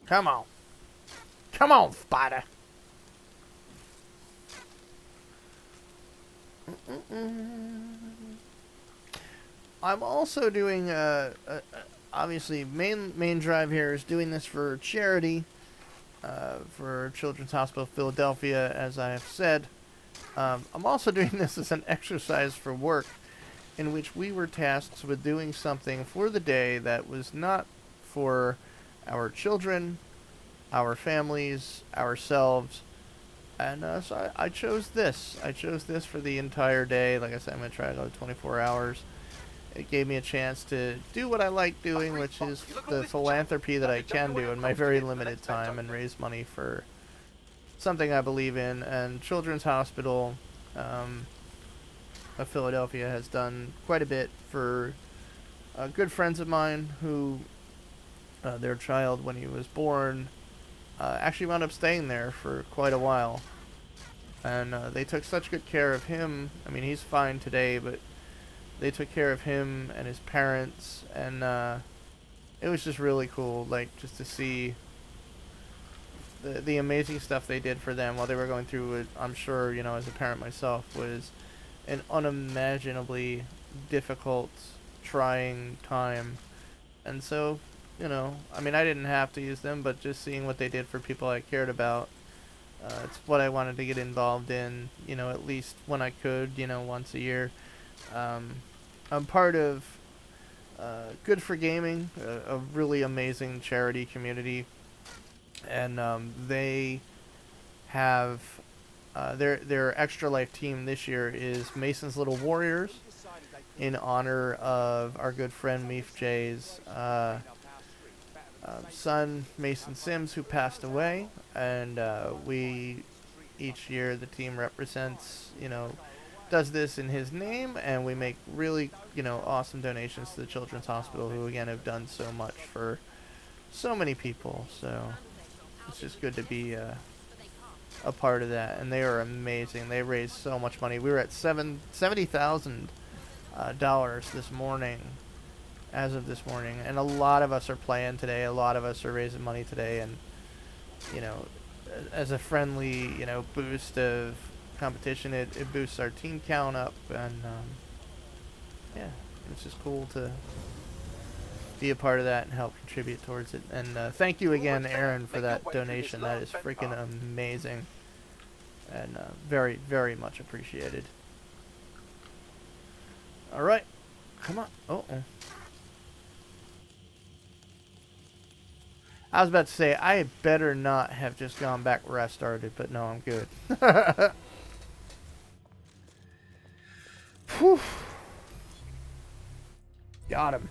Come on. Come on, spider. I'm also doing, obviously, main drive here is doing this for charity, for Children's Hospital Philadelphia, as I have said. I'm also doing this as an exercise for work, in which we were tasked with doing something for the day that was not for our children, our families, ourselves, and so I chose this. I chose this for the entire day. Like I said, I'm going to try to go 24 hours. It gave me a chance to do what I like doing, which is the philanthropy that I can do in my very limited time and raise money for something I believe in. And Children's Hospital of Philadelphia has done quite a bit for good friends of mine who their child, when he was born, actually wound up staying there for quite a while. And they took such good care of him. I mean, he's fine today, but they took care of him and his parents, and it was just really cool, like, just to see the amazing stuff they did for them while they were going through what I'm sure, you know, as a parent myself, was an unimaginably difficult, trying time. And so, you know, I mean, I didn't have to use them, but just seeing what they did for people I cared about, it's what I wanted to get involved in, you know, at least when I could, you know, once a year. I'm part of Good for Gaming, a really amazing charity community, and they have their Extra Life team this year is Mason's Little Warriors, in honor of our good friend Meef J's son, Mason Sims, who passed away. And we, each year, the team represents, you know, does this in his name, and we make really, you know, awesome donations to the Children's Hospital, who, again, have done so much for so many people. So it's just good to be a part of that, and they are amazing. They raised so much money. We were at $70,000 this morning, as of this morning, and a lot of us are playing today. A lot of us are raising money today, and you know, as a friendly, you know, boost of competition, it boosts our team count up, and yeah, it's just cool to be a part of that and help contribute towards it. And thank you again, Aaron, for that donation. That is freaking amazing, and very, very much appreciated. All right, come on. Uh-oh. I was about to say, I better not have just gone back where I started, but no, I'm good. Whew. Got him.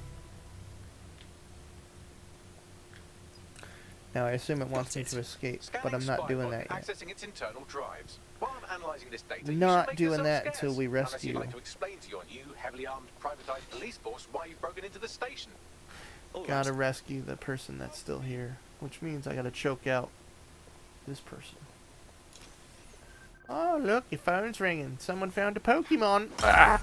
Now I assume it wants me to escape, but I'm not doing that yet. Accessing its internal drives. While I'm analyzing this data, Not doing that until we unless rescue. you'd like to explain to your new, heavily armed, privatized police force why you've broken into the station. Gotta rescue the person that's still here, which means I gotta choke out this person. Oh, look, your phone's ringing. Someone found a Pokemon. Ah!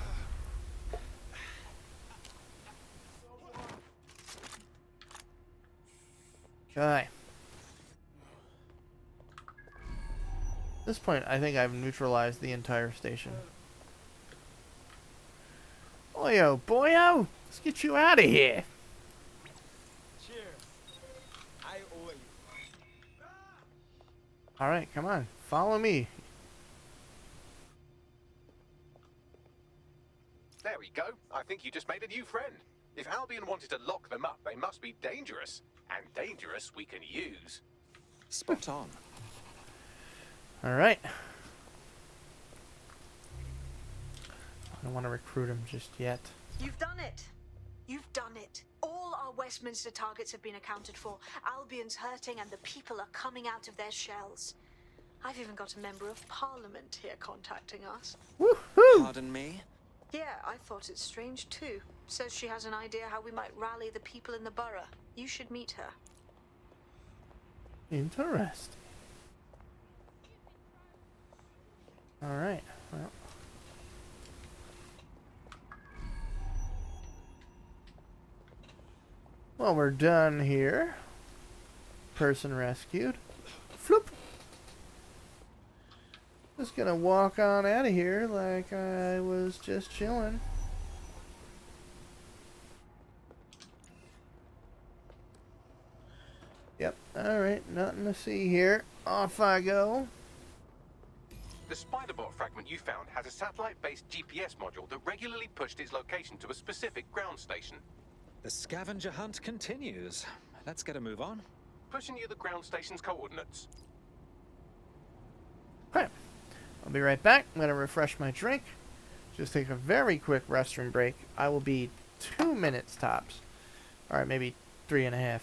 Okay. At this point, I think I've neutralized the entire station. Boyo, boyo! Let's get you out of here! Alright, come on. Follow me. There we go. I think you just made a new friend. If Albion wanted to lock them up, they must be dangerous. And dangerous we can use. Spot on. Alright. I don't want to recruit him just yet. You've done it. You've done it. All our Westminster targets have been accounted for. Albion's hurting and the people are coming out of their shells. I've even got a member of Parliament here contacting us. Woohoo! Pardon me? Yeah, I thought it strange too. Says she has an idea how we might rally the people in the borough. You should meet her. Interesting. Alright, well. Well, we're done here. Person rescued. Floop! Just gonna walk on out of here like I was just chilling. Yep, alright, nothing to see here. Off I go. The Spiderbot fragment you found has a satellite-based GPS module that regularly pushed its location to a specific ground station. The scavenger hunt continues. Let's get a move on. Pushing you the ground station's coordinates. Okay, I'll be right back. I'm gonna refresh my drink. Just take a very quick restroom break. I will be 2 minutes tops. Alright, maybe 3.5.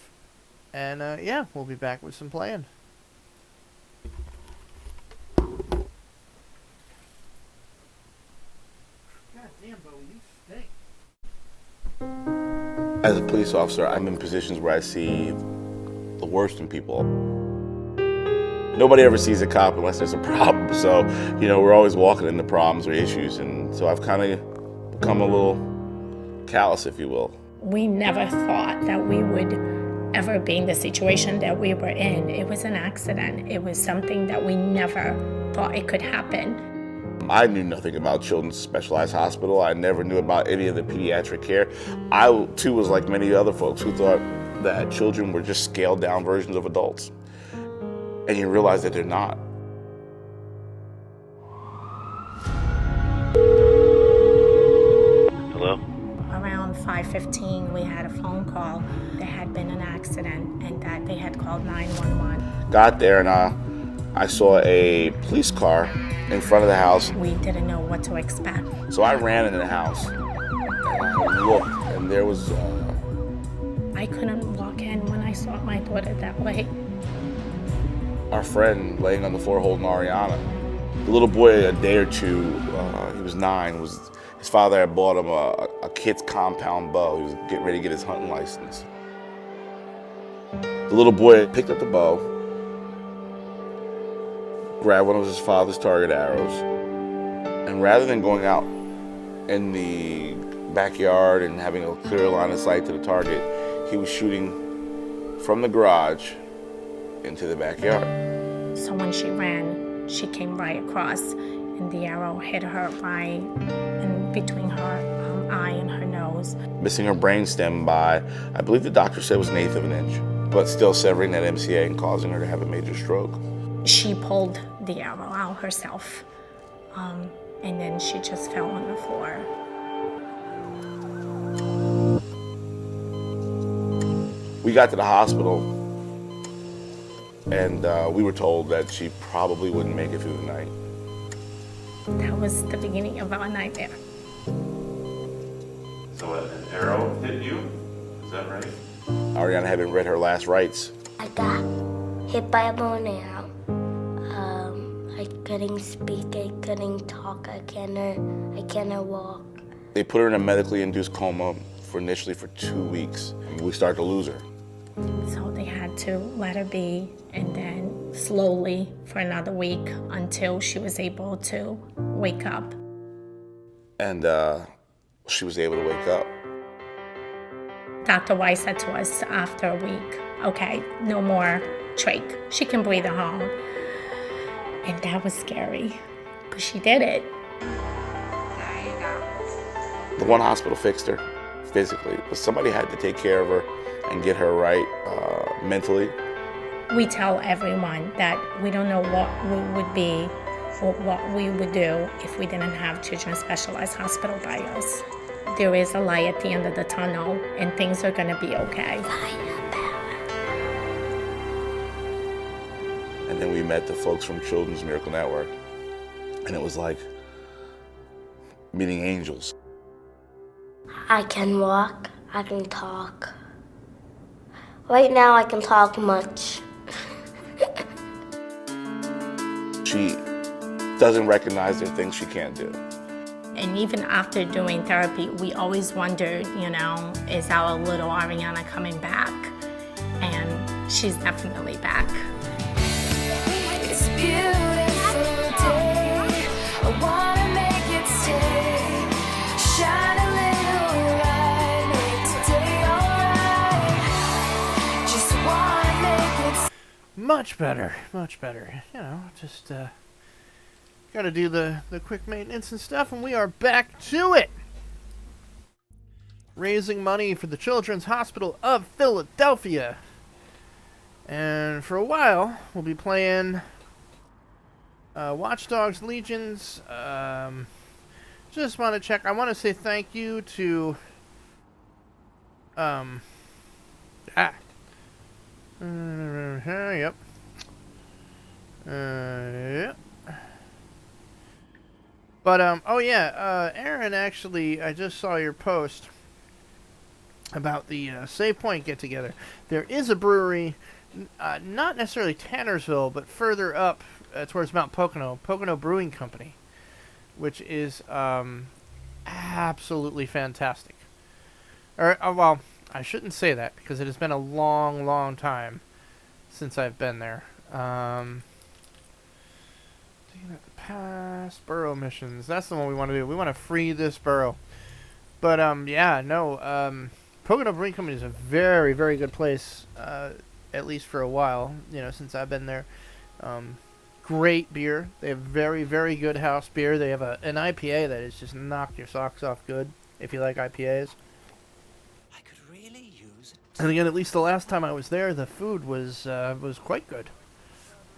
And yeah, we'll be back with some playing. As a police officer, I'm in positions where I see the worst in people. Nobody ever sees a cop unless there's a problem, so, you know, we're always walking into problems or issues, and so I've kind of become a little callous, if you will. We never thought that we would ever be in the situation that we were in. It was an accident. It was something that we never thought it could happen. I knew nothing about Children's Specialized Hospital. I never knew about any of the pediatric care. I, too, was like many other folks who thought that children were just scaled down versions of adults. And you realize that they're not. Hello? Around 5:15, we had a phone call. There had been an accident and that they had called 911. Got there and I saw a police car in front of the house. We didn't know what to expect. So I ran into the house and I looked, and there was I couldn't walk in when I saw my daughter that way. our friend laying on the floor holding Ariana. The little boy, a day or two, he was 9, his father had bought him a kid's compound bow. He was getting ready to get his hunting license. The little boy picked up the bow, grabbed one of his father's target arrows, and rather than going out in the backyard and having a clear line of sight to the target, he was shooting from the garage into the backyard. So when she ran, she came right across, and the arrow hit her right in between her eye and her nose. Missing her brainstem by, I believe the doctor said it was 1/8 of an inch, but still severing that MCA and causing her to have a major stroke. She pulled the arrow out herself, and then she just fell on the floor. We got to the hospital, and we were told that she probably wouldn't make it through the night. That was the beginning of our nightmare. So an arrow hit you? Is that right? Ariana had been read her last rites. I got hit by a bow and arrow. I couldn't speak, I couldn't talk, I cannot walk. They put her in a medically induced coma initially for 2 weeks. We started to lose her. So they had to let her be, and then slowly for another week until she was able to wake up. And she was able to wake up. Dr. Weiss said to us after a week, okay, no more trach. She can breathe at home. And that was scary, but she did it. There you go. The one hospital fixed her physically, but somebody had to take care of her and get her right mentally. We tell everyone that we don't know what we would be or what we would do if we didn't have Children's Specialized Hospital by us. There is a light at the end of the tunnel, and things are going to be okay. And then we met the folks from Children's Miracle Network, and it was like meeting angels. I can walk, I can talk. Right now I can talk much. She doesn't recognize there are things she can't do. And even after doing therapy, we always wondered, is our little Ariana coming back? And she's definitely back. It's a beautiful day. I wanna make it stay. Shine a little light, make today alright. Just wanna make it. Much better, much better. Just gotta do the quick maintenance and stuff, and we are back to it. Raising money for the Children's Hospital of Philadelphia. And for a while, we'll be playing Watch Dogs Legions. Just want to check. I want to say thank you to yep. Yep. But oh yeah, Aaron, actually, I just saw your post about the Save Point get together. There is a brewery, not necessarily Tannersville, but further up towards Mount Pocono, Pocono Brewing Company, which is absolutely fantastic. Well, I shouldn't say that because it has been a long, long time since I've been there. Taking out the past borough missions. That's the one we want to do. We want to free this borough. But yeah, no. Pocono Brewing Company is a very, very good place. At least for a while, since I've been there. great beer. They have very, very good house beer. They have an IPA that is just knock your socks off good if you like IPAs. I could really use it. And again, at least the last time I was there, the food was quite good,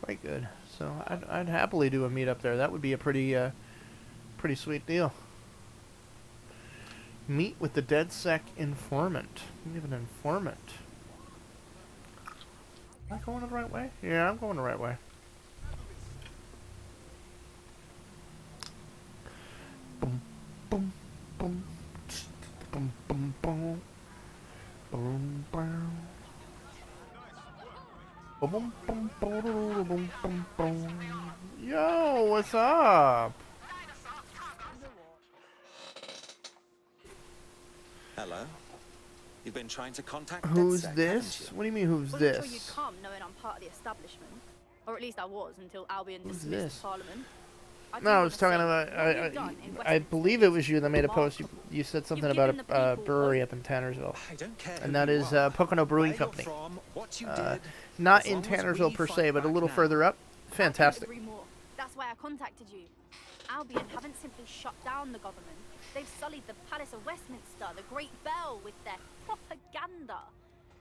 quite good. So I'd happily do a meet up there. That would be a pretty sweet deal. Meet with the DedSec informant. We have an informant. Am I going the right way? Yeah, I'm going the right way. Boom, boom, boom, boom, boom, boom, boom, boom. Boom, boom, boom, boom, boom, boom. Yo, what's up? Hello. You've been trying to contact Who's DedSec, this? haven't you? What do you mean, who's Wasn't this? sure you'd come, knowing I'm part of the establishment, or at least I was until Albion Who's dismissed this? the Parliament. No, I was talking about. I believe it was you that made a post. You said something about a brewery up in Tannersville, and that is Pocono Brewing Company. Not in Tannersville per se, but a little further up. Fantastic. That's why I contacted you. Albion haven't simply shut down the government. They've sullied the Palace of Westminster, the Great Bell, with their propaganda.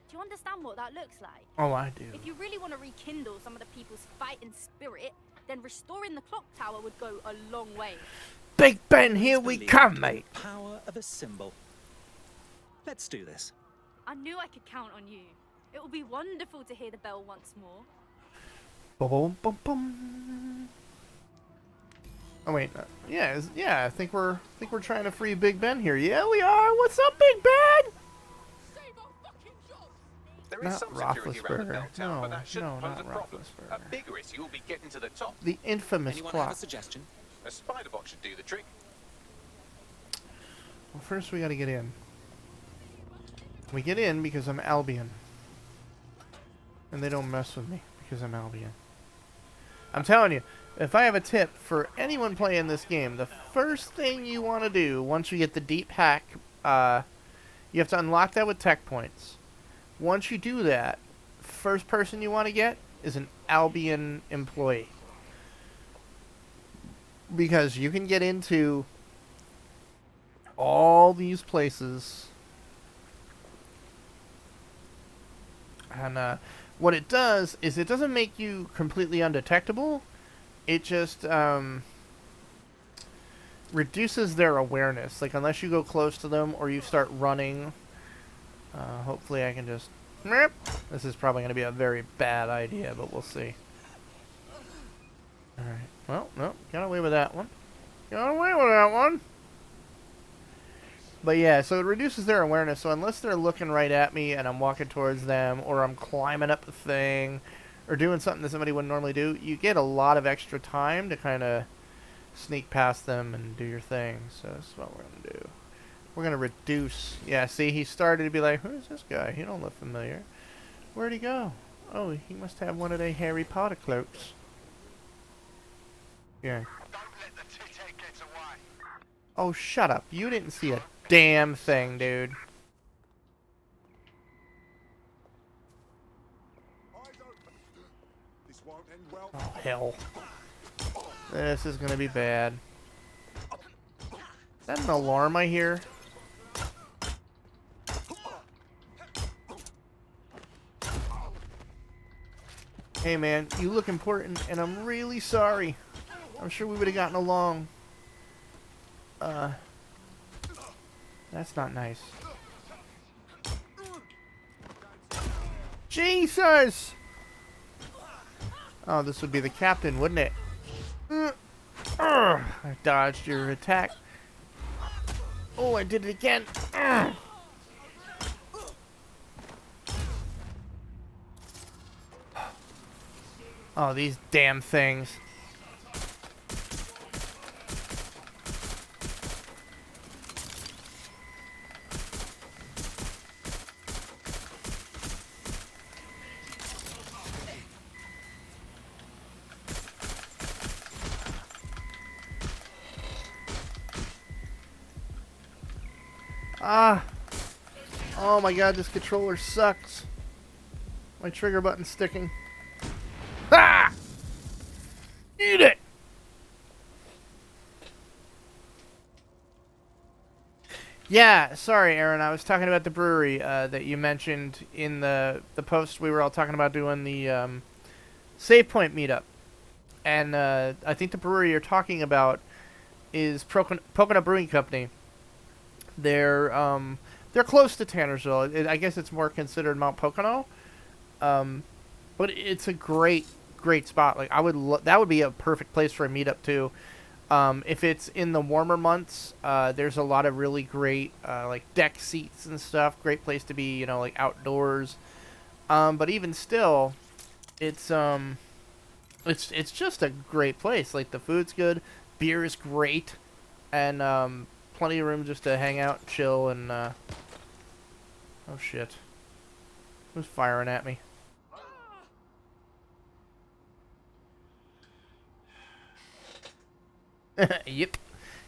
Do you understand what that looks like? Oh, I do. If you really want to rekindle some of the people's fighting spirit, then restoring the clock tower would go a long way. Big Ben, here we come, mate. Power of a symbol. Let's do this. I knew I could count on you. It will be wonderful to hear the bell once more. Boom, boom, boom. Oh wait, yeah. I think we're trying to free Big Ben here. Yeah, we are. What's up, Big Ben? There is Not some security around the bell Roethlisberger. tower, No, but that shouldn't no, pose a not problem. A Roethlisberger. bigger issue will be getting to the top. The infamous Anyone have a clock. suggestion? A spider box should do the trick. Well, first we got to get in. We get in because I'm Albion, and they don't mess with me because I'm Albion. I'm telling you, if I have a tip for anyone playing this game, the first thing you want to do once you get the deep hack, you have to unlock that with tech points. Once you do that, first person you want to get is an Albion employee. Because you can get into all these places. And what it does is it doesn't make you completely undetectable. It just reduces their awareness. Like, unless you go close to them or you start running. Hopefully I can just... This is probably going to be a very bad idea, but we'll see. Alright. Well, no. Got away with that one. Got away with that one. But yeah, so it reduces their awareness. So unless they're looking right at me and I'm walking towards them, or I'm climbing up the thing, or doing something that somebody wouldn't normally do, you get a lot of extra time to kind of sneak past them and do your thing. So that's what we're going to do. We're going to reduce. Yeah, see, he started to be like, who is this guy? He don't look familiar. Where'd he go? Oh, he must have one of the Harry Potter cloaks. Yeah. Oh, shut up. You didn't see a damn thing, dude. Oh, hell. This is gonna be bad. Is that an alarm I hear? Hey man, you look important and I'm really sorry. I'm sure we would have gotten along. That's not nice. Jesus! Oh, this would be the captain, wouldn't it? I dodged your attack. Oh, I did it again. Oh, these damn things. Ah! Oh my god, this controller sucks. My trigger button's sticking. Ah! Eat it! Yeah, sorry, Aaron. I was talking about the brewery that you mentioned in the post. We were all talking about doing the Save Point meetup. And I think the brewery you're talking about is Pocono Brewing Company. They're close to Tannersville. I guess it's more considered Mount Pocono. But it's a great spot. Like that would be a perfect place for a meetup too. If it's in the warmer months, there's a lot of really great like deck seats and stuff. Great place to be, like outdoors. But even still, it's just a great place. Like the food's good, beer is great, and plenty of room just to hang out, chill, and oh shit, who's firing at me? Yep.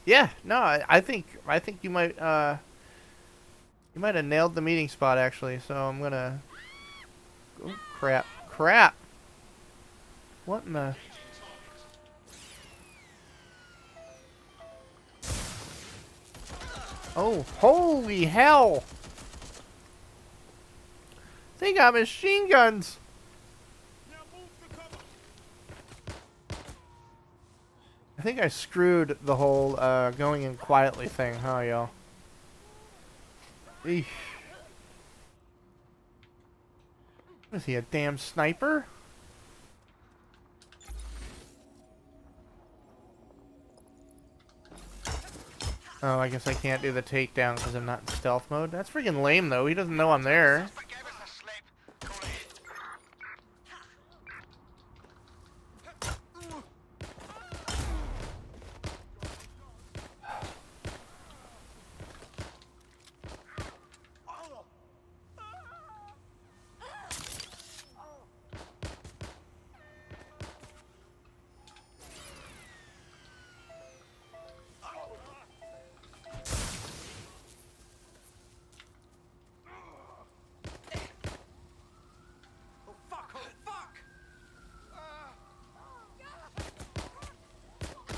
Yeah. No, I think you might have nailed the meeting spot actually. So I'm gonna. Oh, crap! What in the? Oh, holy hell! They got machine guns. I think I screwed the whole going in quietly thing, huh, y'all? Eesh. Is he a damn sniper? Oh, I guess I can't do the takedown because I'm not in stealth mode. That's freaking lame, though. He doesn't know I'm there.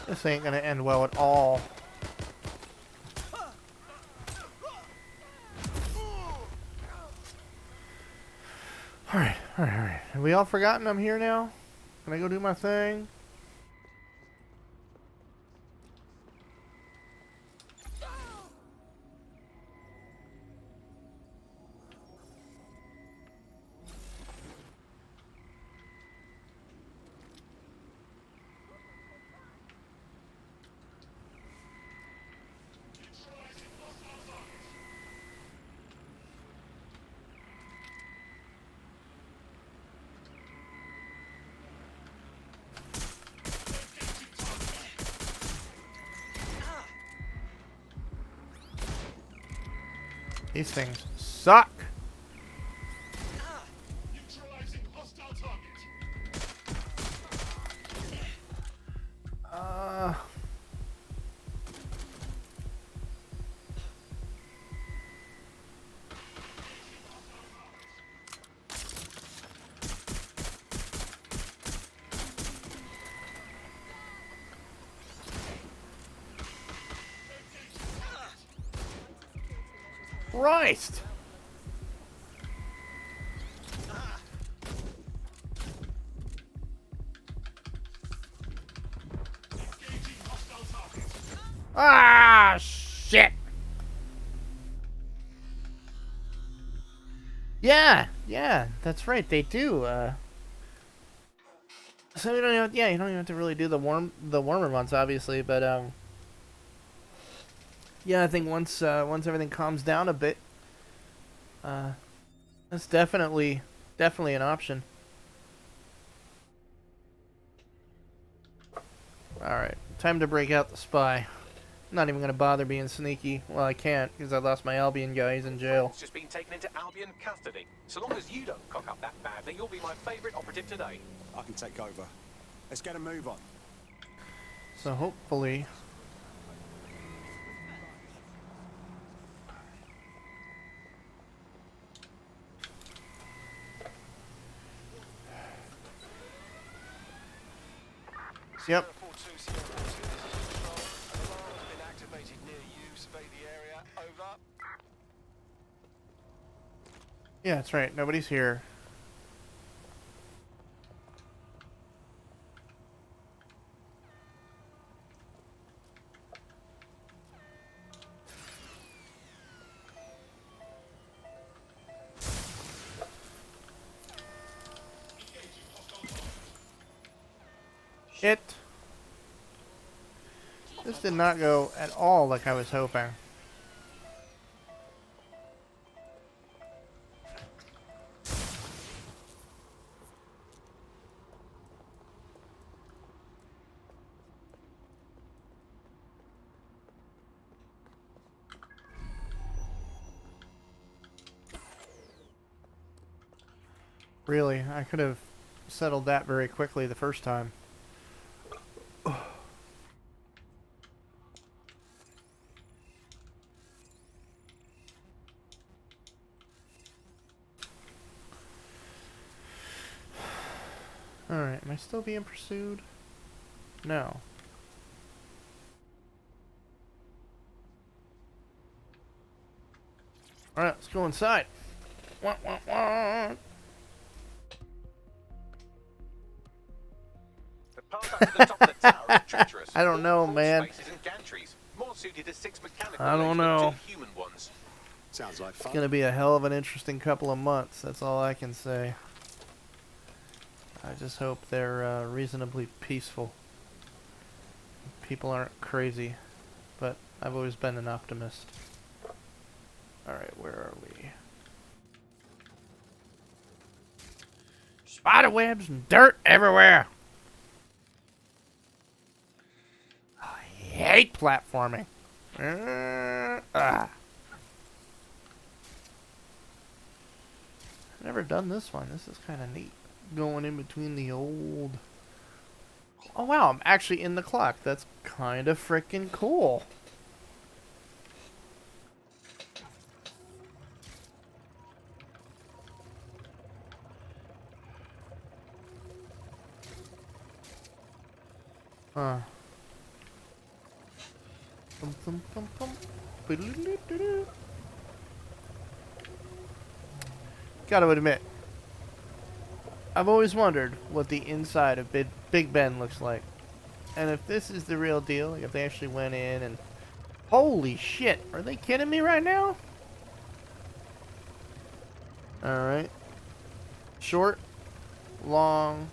This ain't gonna end well at all. Alright. Have we all forgotten I'm here now? Can I go do my thing? These things suck. Christ! Ah, shit! Yeah, that's right. They do. So you don't even, you don't even have to really do the warmer months, obviously, but yeah, I think once everything calms down a bit, that's definitely an option. All right, time to break out the spy. I'm not even gonna bother being sneaky. Well, I can't because I lost my Albion guy. He's in jail. It's just been taken into Albion custody. So long as you don't cock up that badly, you'll be my favourite operative today. I can take over. Let's get a move on. So hopefully. Yep. Yeah, that's right. Nobody's here. Shit. This did not go at all like I was hoping. Really, I could have settled that very quickly the first time. Alright, am I still being pursued? No. Alright, let's go inside. Wah, wah, wah. The path up to the top of the tower is treacherous. I don't know, All man. spaces and gantries, more suited to 6 mechanical I don't legs than know. 2 human ones. Sounds like It's fun. gonna be a hell of an interesting couple of months. That's all I can say. I just hope they're reasonably peaceful. People aren't crazy, but I've always been an optimist. Alright, where are we? Spider webs and dirt everywhere! I hate platforming. Never done this one. This is kind of neat. Going in between the old... Oh wow, I'm actually in the clock. That's kind of freaking cool. Huh. Bum, bum, bum, bum. Boodle-doo-doo-doo. Gotta admit, I've always wondered what the inside of Big Ben looks like. And if this is the real deal, like if they actually went in and... Holy shit, are they kidding me right now? Alright. Short. Long.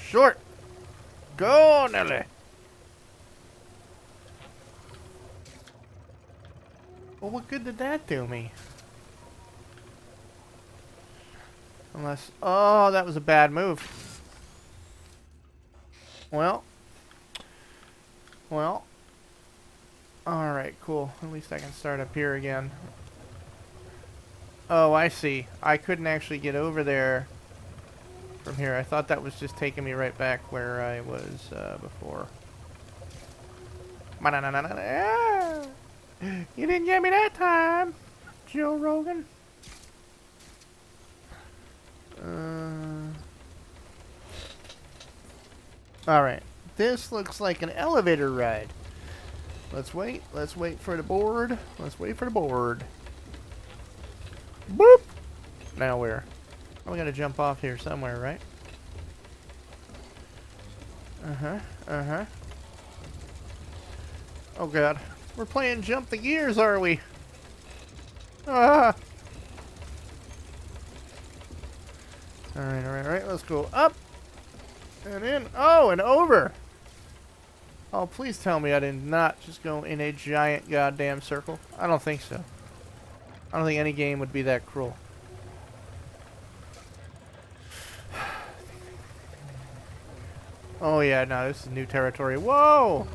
Short. Go, Nelly. Well, what good did that do me? Unless... Oh, that was a bad move. Well. Well. Alright, cool. At least I can start up here again. Oh, I see. I couldn't actually get over there from here. I thought that was just taking me right back where I was before. You didn't get me that time, Joe Rogan. Alright. This looks like an elevator ride. Let's wait. Let's wait for the board. Let's wait for the board. Boop! Now where? Oh, we gotta jump off here somewhere, right? Uh-huh. Uh-huh. Oh, God. We're playing Jump the Gears, are we? Ah! Alright, alright, alright. Let's go up. And in. Oh, and over. Oh, please tell me I did not just go in a giant goddamn circle. I don't think so. I don't think any game would be that cruel. Oh yeah, no, this is new territory. Whoa!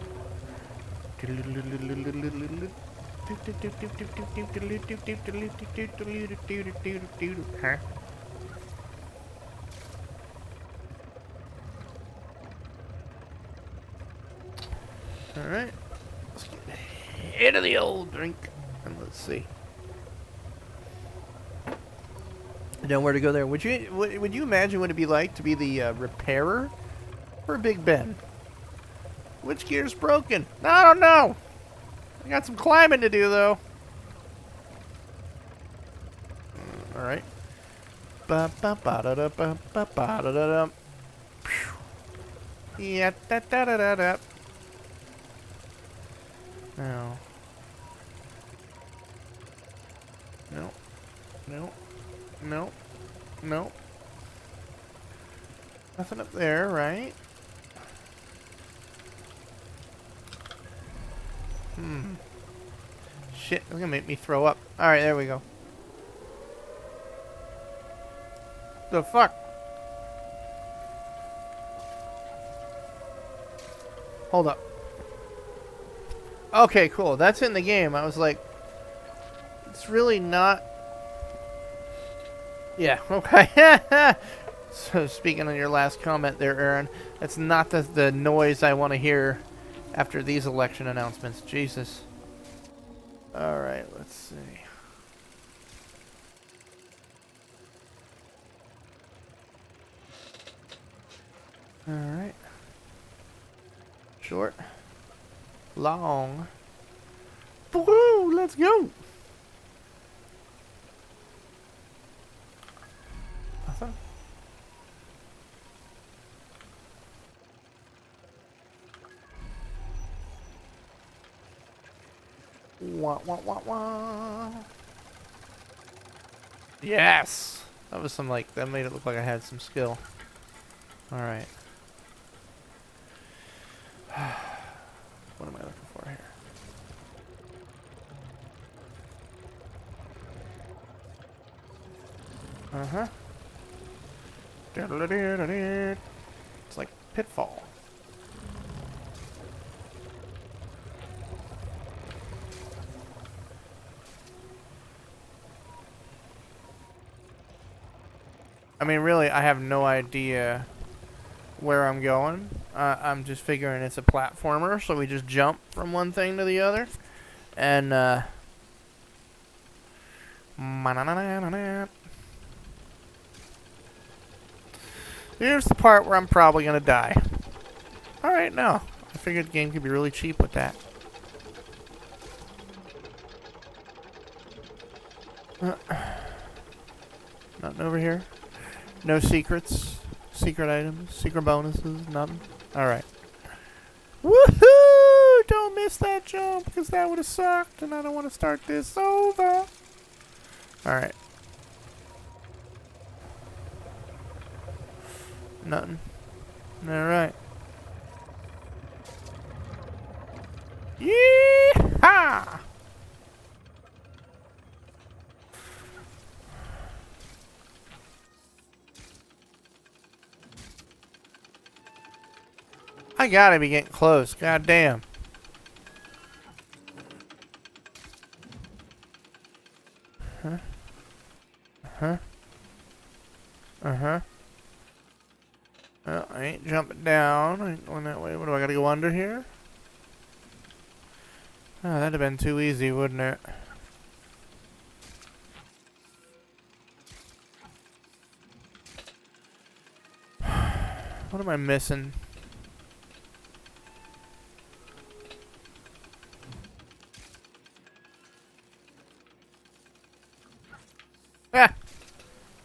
Huh? Alright. Let's get into the old drink. And let's see. I don't know where to go there. Would you imagine what it'd be like to be the repairer for Big Ben? Which gear's broken? I don't know. I got some climbing to do, though. All right. Ba ba ba da da ba ba ba da da da. Yeah, da da da da da. No. No. No. No. No. Nothing up there, right? Shit, it's gonna make me throw up. Alright, there we go. The fuck? Hold up. Okay, cool. That's in the game. I was like, it's really not. Yeah, okay. So, speaking on your last comment there, Aaron, that's not the noise I want to hear after these election announcements. Jesus. Alright, let's see. Alright. Short. Long. Woo! Let's go! Nothing. Wah, wah, wah, wah. Yes! That was some, like, that made it look like I had some skill. Alright. What am I looking for here? Uh-huh. It's like Pitfall. I mean, really, I have no idea where I'm going. I'm just figuring it's a platformer, so we just jump from one thing to the other. And, here's the part where I'm probably going to die. Alright, no. I figured the game could be really cheap with that. Nothing over here. No secrets. Secret items. Secret bonuses. Nothing. Alright. Woohoo! Don't miss that jump, because that would have sucked, and I don't want to start this over. Alright. Nothing. Alright. Yee-haw! I gotta be getting close. God damn. Huh? Huh? Uh-huh. Well, I ain't jumping down. I ain't going that way. What do I gotta go under here? Oh, that'd have been too easy, wouldn't it? What am I missing? Ah!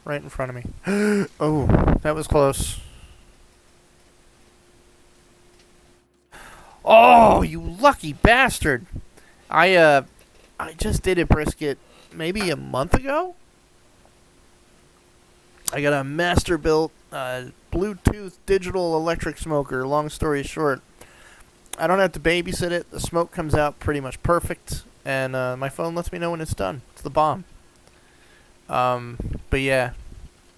Right in front of me. Oh, that was close. Oh, you lucky bastard! I just did a brisket maybe a month ago. I got a master built Bluetooth digital electric smoker. Long story short, I don't have to babysit it. The smoke comes out pretty much perfect, and my phone lets me know when it's done. It's the bomb. But yeah,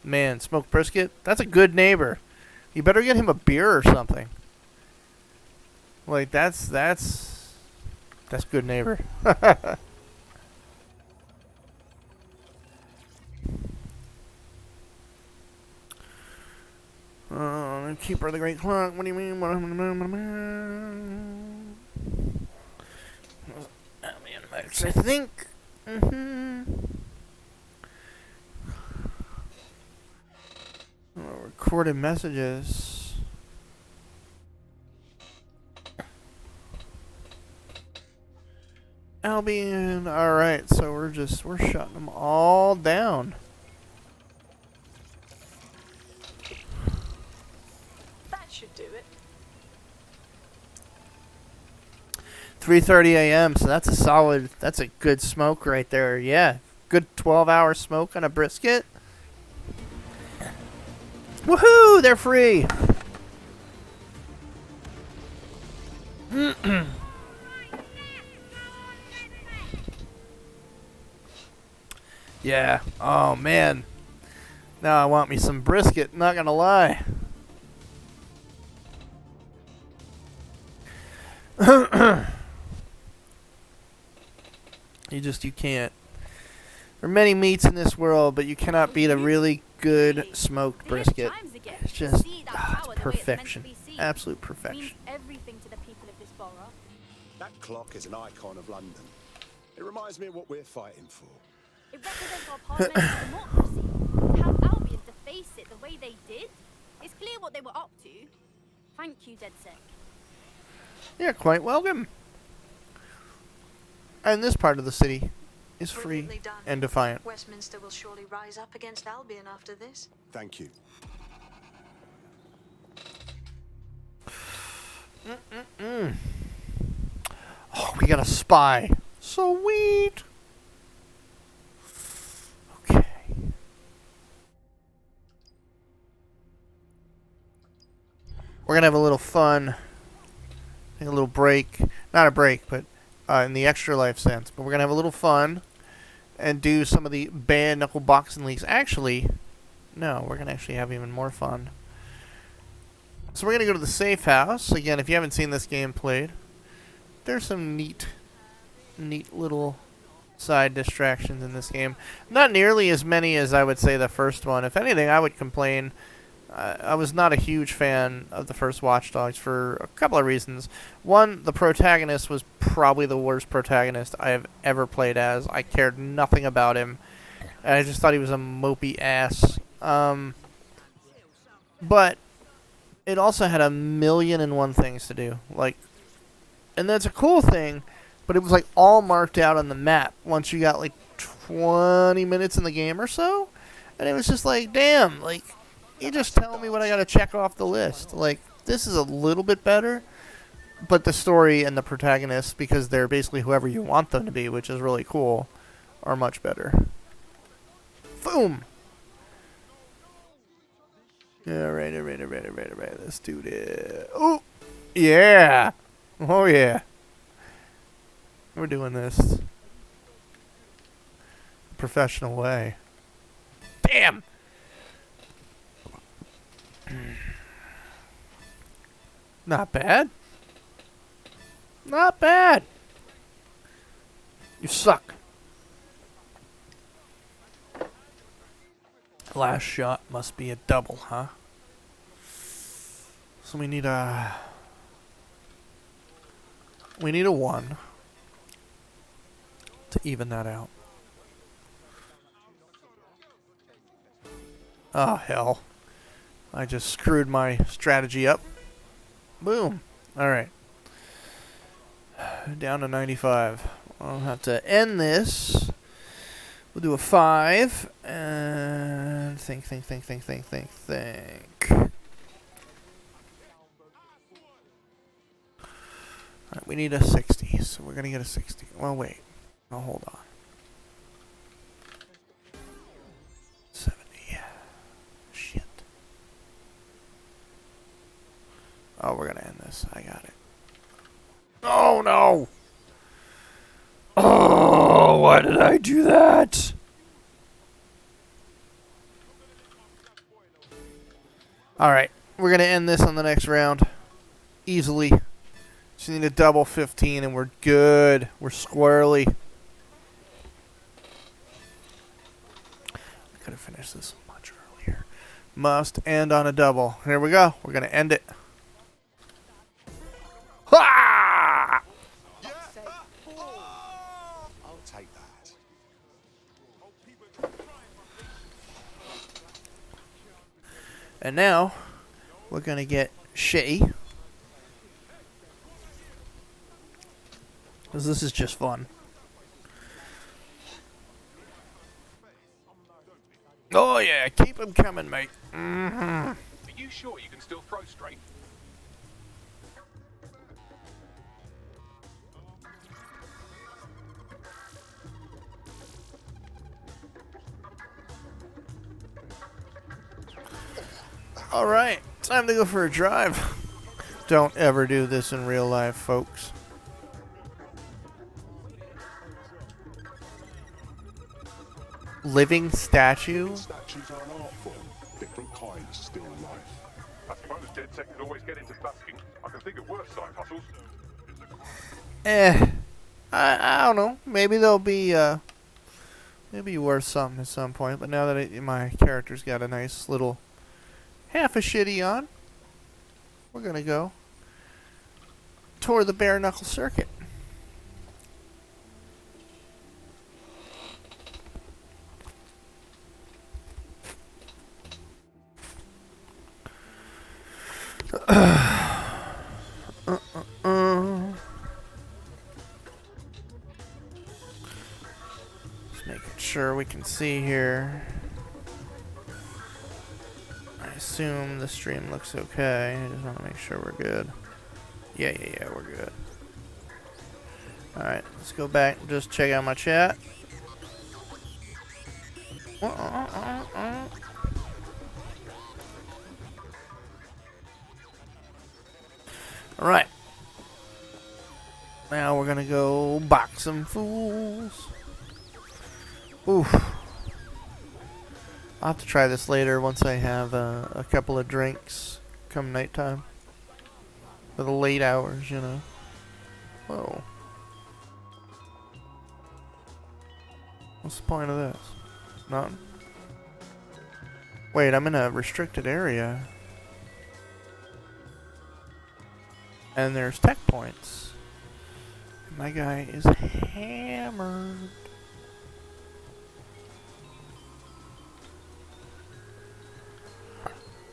man, smoked brisket. That's a good neighbor. You better get him a beer or something. Like that's good neighbor. Keeper of the Great Clock. What do you mean? I think. Recorded messages. Albion. Alright, so we're shutting them all down. That should do it. 3:30 a.m. So that's a good smoke right there. Yeah, good 12-hour smoke on a brisket. Woohoo! They're free. Yeah. Oh man. Now I want me some brisket. Not gonna lie. You can't. There are many meats in this world, but you cannot beat a really good smoked brisket. It's just it's perfection. Absolute perfection. Everything to the people of this borough. That clock is an icon of London. It reminds me of what we're fighting for. It represents our parliamentary democracy. To have Albion deface it the way they did, it's clear what they were up to. Thank you, DedSec. You're quite welcome. And this part of the city is free and defiant. Westminster will surely rise up against Albion after this. Thank you. Oh, we got a spy. Sweet. Okay. We're going to have a little fun. Take a little break. Not a break, but in the extra life sense. But we're going to have a little fun and do some of the bare knuckle boxing leagues. Actually, no, we're going to actually have even more fun. So we're going to go to the safe house. Again, if you haven't seen this game played, there's some neat little side distractions in this game. Not nearly as many as I would say the first one. If anything, I would complain. I was not a huge fan of the first Watch Dogs for a couple of reasons. One, the protagonist was probably the worst protagonist I have ever played as. I cared nothing about him. And I just thought he was a mopey ass. But it also had 1,000,001 things to do. And that's a cool thing, but it was all marked out on the map once you got 20 minutes in the game or so. And it was just damn, you just tell me what I gotta check off the list. This is a little bit better, but the story and the protagonists, because they're basically whoever you want them to be, which is really cool, are much better. Boom! Alright. Let's do this. Oh! Yeah! Oh, yeah. We're doing this the professional way. Damn! Not bad. Not bad. You suck. Last shot must be a double, huh? So we need a 1 to even that out. Oh, hell. I just screwed my strategy up. Boom. Alright. Down to 95. I'll have to end this. We'll do a 5. And think. Alright, we need a 60. So we're going to get a 60. Well, wait. Oh, hold on. 70. Shit. Oh, we're going to end this. I got it. Oh, no! Oh, why did I do that? Alright, we're going to end this on the next round. Easily. Just need a double 15 and we're good. We're squarely. I could have finished this much earlier. Must end on a double. Here we go. We're going to end it. Ha! I'll take that. And now, we're going to get shitty. Because this is just fun. yeah, keep them coming, mate. Mm-hmm. Are you sure you can still throw straight? All right, time to go for a drive. Don't ever do this in real life, folks. Living statue? Statues are an art form. Different kinds still life. I suppose DedSec could always get into busking. I can think of worse side hustles. I don't know. Maybe they'll be maybe worth something at some point. But now that my character's got a nice little half a shitty on, we're gonna go tour the bare knuckle circuit. Just making sure we can see here. I assume the stream looks okay. I just want to make sure we're good. Yeah, we're good. Alright, let's go back and just check out my chat. Alright. Now we're gonna go box some fools. Oof. I'll have to try this later once I have a couple of drinks come nighttime. For the late hours, you know. Whoa. What's the point of this? Nothing? Wait, I'm in a restricted area. And there's tech points. My guy is hammered.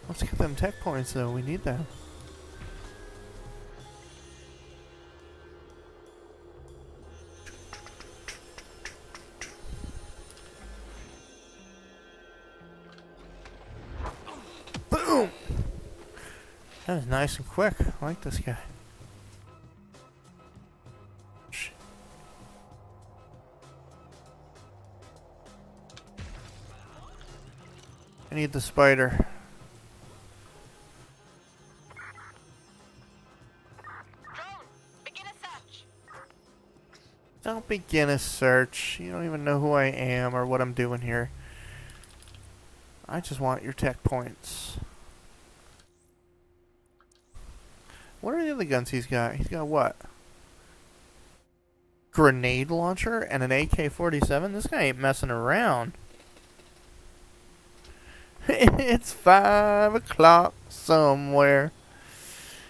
Let's get them tech points though, we need them. Boom! That was nice and quick. I like this guy. I need the spider. Don't begin a search. You don't even know who I am or what I'm doing here. I just want your tech points. What are the other guns he's got? He's got what? Grenade launcher and an AK-47? This guy ain't messing around. It's 5 o'clock somewhere.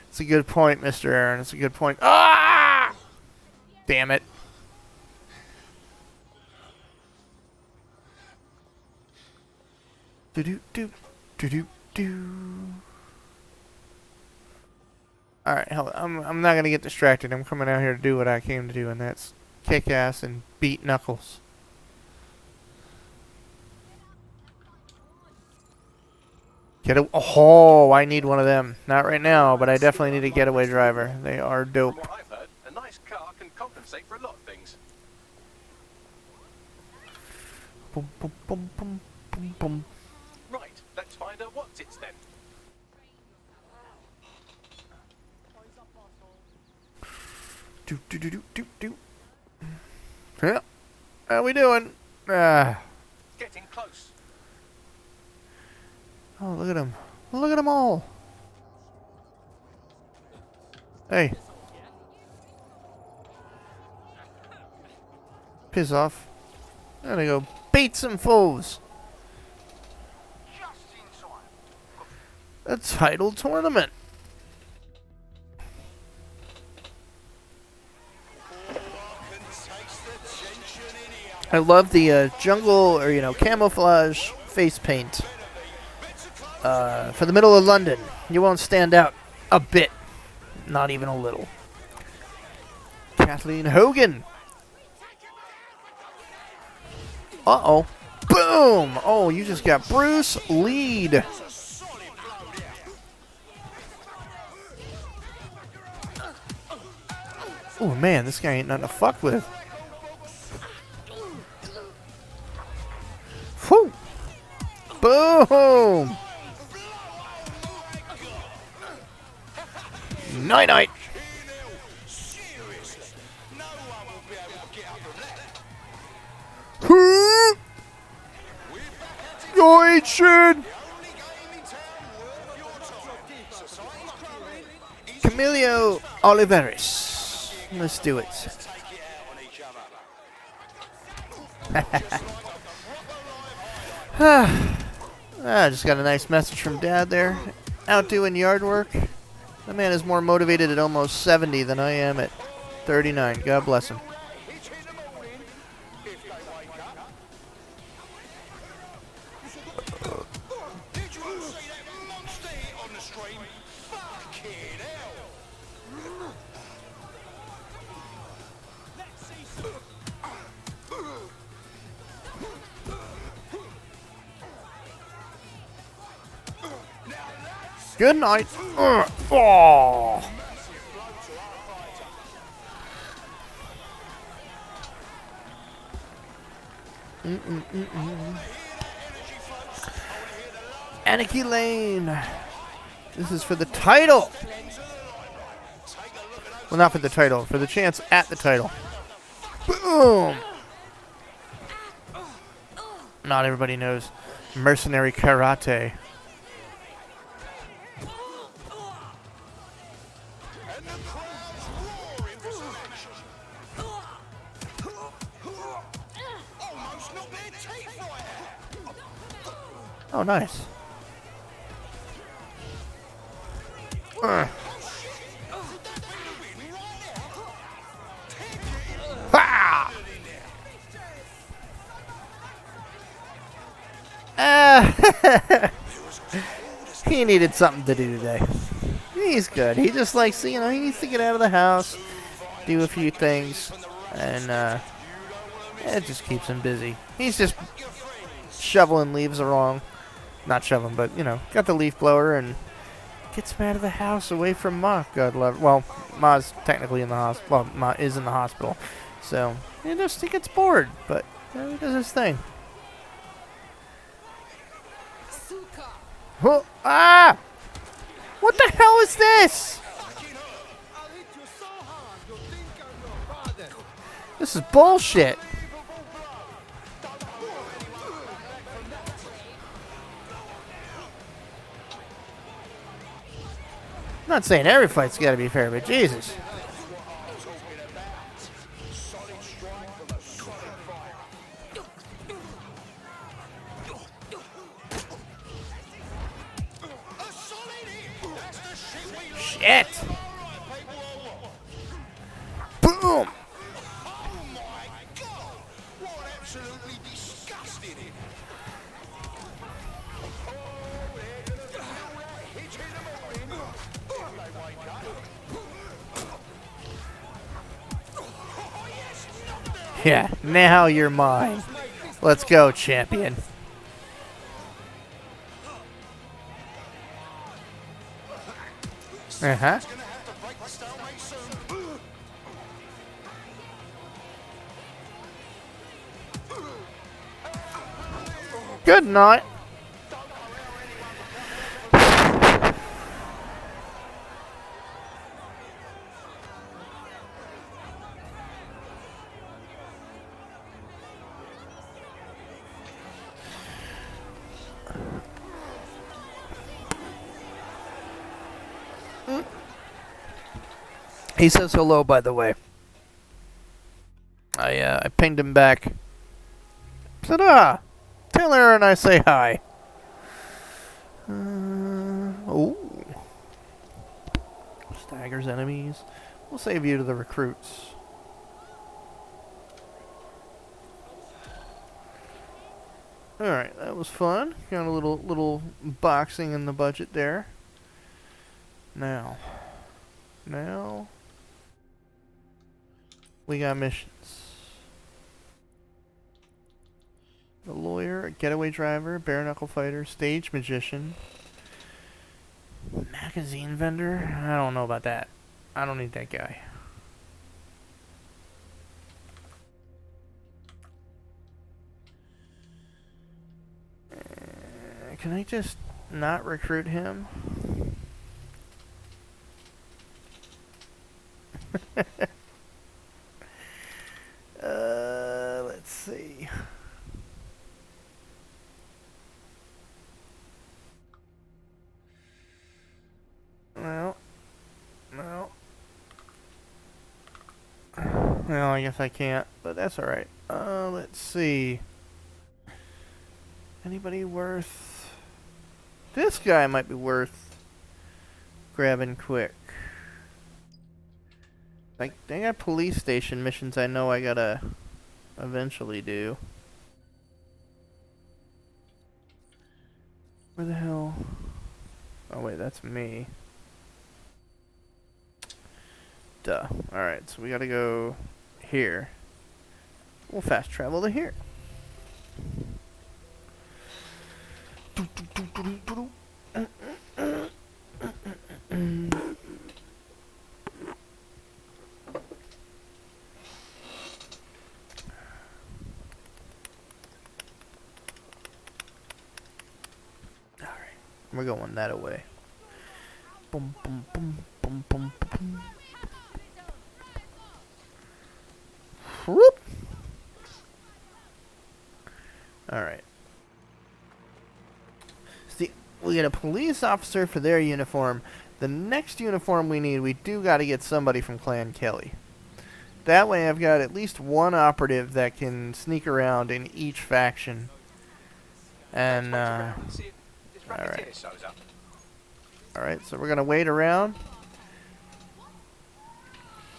It's a good point, Mr. Aaron. It's a good point. Ah! Damn it. Alright, I'm not gonna get distracted. I'm coming out here to do what I came to do, and that's kick ass and beat Knuckles. Oh, I need one of them. Not right now, but I definitely need a getaway driver. They are dope. From what I've heard, a nice car can compensate for a lot of things. Boom, boom, boom, boom, boom, boom. Right, let's find out what's it's then. Do. Yeah. How we doing? Ah. Getting close. Oh, look at him. Look at them all. Hey. Piss off. I'm gonna go beat some fools. A title tournament. I love the jungle or camouflage face paint. For the middle of London, you won't stand out a bit. Not even a little. Kathleen Hogan. Uh-oh. Boom! Oh, you just got Bruce lead. Oh man, this guy ain't nothing to fuck with. Whew! Boom! Night night. Yoichin! Camilio Oliveris. Let's do it. I just got a nice message from Dad there. Out doing yard work. That man is more motivated at almost 70 than I am at 39. God bless him. Good night. Oh. Anarchy Lane. This is for the title. Well, not for the title. For the chance at the title. Boom. Not everybody knows mercenary karate. Oh, nice. Ha! He needed something to do today. He's good. He just likes, you know, he needs to get out of the house, do a few things, and it just keeps him busy. He's just shoveling leaves along. Not shoveling, but, you know, got the leaf blower and gets him out of the house, away from Ma. God love her. Well, Ma's technically in the hospital. Well, Ma is in the hospital. So, he gets bored, but he does his thing. Oh, ah! What the hell is this? This is bullshit. I'm not saying every fight's got to be fair, but Jesus. Shit. Boom. Yeah, now you're mine. Let's go, champion. Uh-huh. Good night. He says hello, by the way. I pinged him back. Said, tell Aaron I say hi. Oh. Staggers enemies. We'll save you to the recruits. Alright, that was fun. Got a little boxing in the budget there. Now we got missions. A lawyer, a getaway driver, bare knuckle fighter, stage magician, magazine vendor. I don't know about that. I don't need that guy. Can I just not recruit him? Let's see. Well, I guess I can't, but that's alright. Let's see. Anybody worth... This guy might be worth grabbing quick. Like, they got police station missions I know I gotta eventually do. Where the hell? Oh wait, that's me. Duh. Alright, so we gotta go here. We'll fast travel to here. We're going that away. Boom, boom, boom, boom, boom, boom. Whoop. All right. See, we get a police officer for their uniform. The next uniform we need, we do got to get somebody from Clan Kelly. That way, I've got at least one operative that can sneak around in each faction. And Alright. Alright, so we're gonna wait around.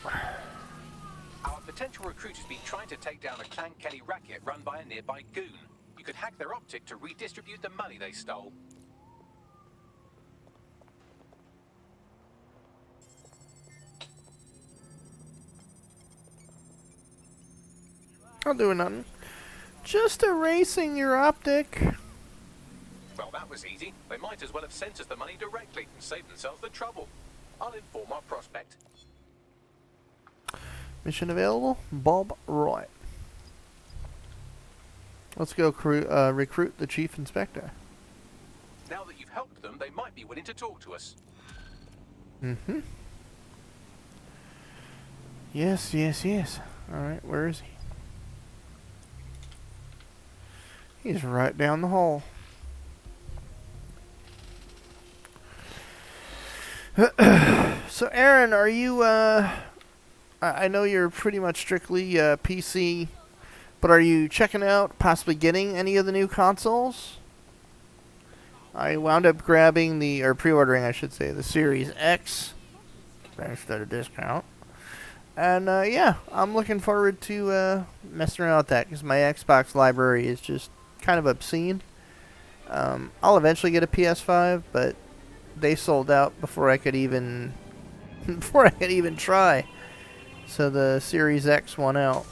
Our potential recruit has been trying to take down a Clan Kelly racket run by a nearby goon. You could hack their optic to redistribute the money they stole. I'll do nothing. Just erasing your optic. Well, that was easy. They might as well have sent us the money directly and saved themselves the trouble. I'll inform our prospect. Mission available, Bob Roy. Let's go recruit the chief inspector. Now that you've helped them, they might be willing to talk to us. Mm-hmm. Yes, yes, yes. Alright, where is he? He's right down the hall. So, Aaron, are you, I know you're pretty much strictly PC, but are you checking out, possibly getting any of the new consoles? I wound up grabbing or pre-ordering, I should say, the Series X, thanks to the discount. And, yeah, I'm looking forward to messing around with that, because my Xbox library is just kind of obscene. I'll eventually get a PS5, but they sold out before I could even try. So the Series X won out.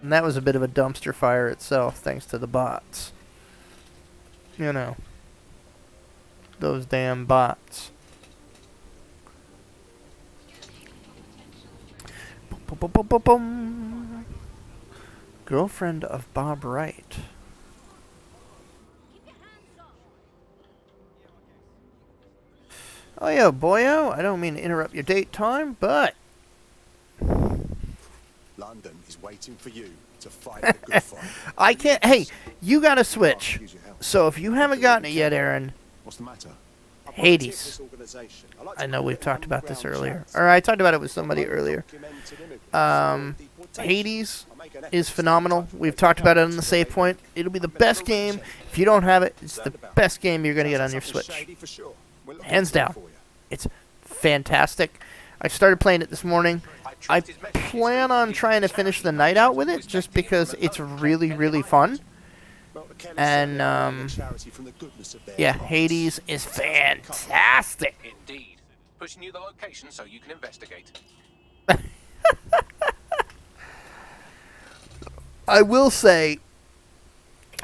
And that was a bit of a dumpster fire itself, thanks to the bots. You know. Those damn bots. Girlfriend of Bob Wright. Oh yeah, boyo, I don't mean to interrupt your date time, but London is waiting for you to fight the good fight. I can't. Hey, you got to switch. So if you haven't gotten it yet, Aaron, What's the matter? Hades. I know we've talked about this earlier. Or I talked about it with somebody earlier. Hades is phenomenal. We've talked about it on the save point. It'll be the best game. If you don't have it, it's the best game you're going to get on your Switch. Hands down. It's fantastic. I started playing it this morning. I plan on trying to finish the night out with it just because it's really, really fun. And, yeah, Hades is fantastic. Indeed. Pushing you the location so you can investigate. I will say,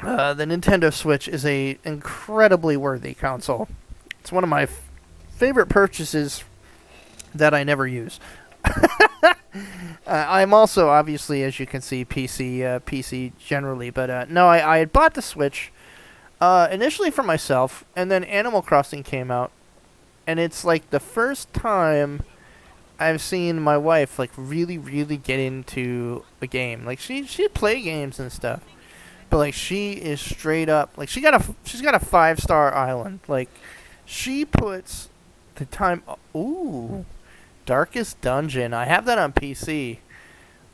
The Nintendo Switch is a incredibly worthy console. It's one of my favorite purchases that I never use. I'm also, obviously, as you can see, PC generally. But no, I had bought the Switch initially for myself, and then Animal Crossing came out. And it's like the first time I've seen my wife like really, really get into a game. Like she'd play games and stuff. But like she is straight up like she's got a 5-star island. Like she puts the time. Ooh, Darkest Dungeon. I have that on PC.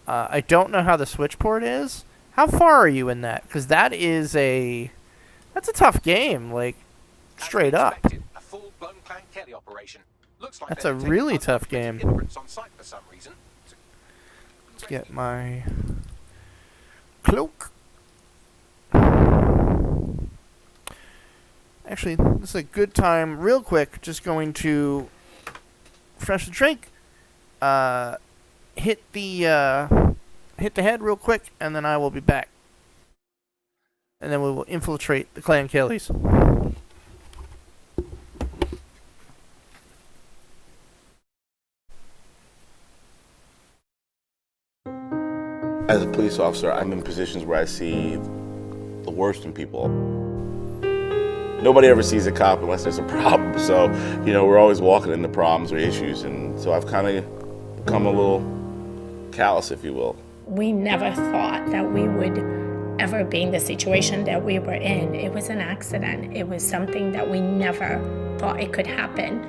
I don't know how the Switch port is. How far are you in that? Because that's a tough game. Like straight up. A full-blown Clan Kelly operation. Looks like That's a really tough game. On site for some reason. Let's get my cloak. Actually, this is a good time, real quick, just going to refresh the drink, hit the head real quick, and then I will be back. And then we will infiltrate the Clan Kellys. As a police officer, I'm in positions where I see the worst in people. Nobody ever sees a cop unless there's a problem. So, we're always walking into problems or issues. And so I've kind of become a little callous, if you will. We never thought that we would ever be in the situation that we were in. It was an accident. It was something that we never thought it could happen.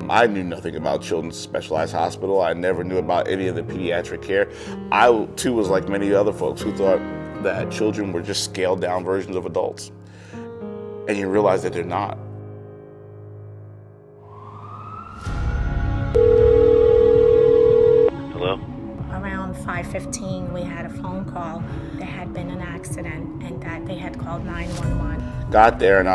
I knew nothing about Children's Specialized Hospital. I never knew about any of the pediatric care. I, too, was like many other folks who thought that children were just scaled-down versions of adults. And you realize that they're not. Hello? Around 5:15, we had a phone call. There had been an accident and that they had called 911. Got there and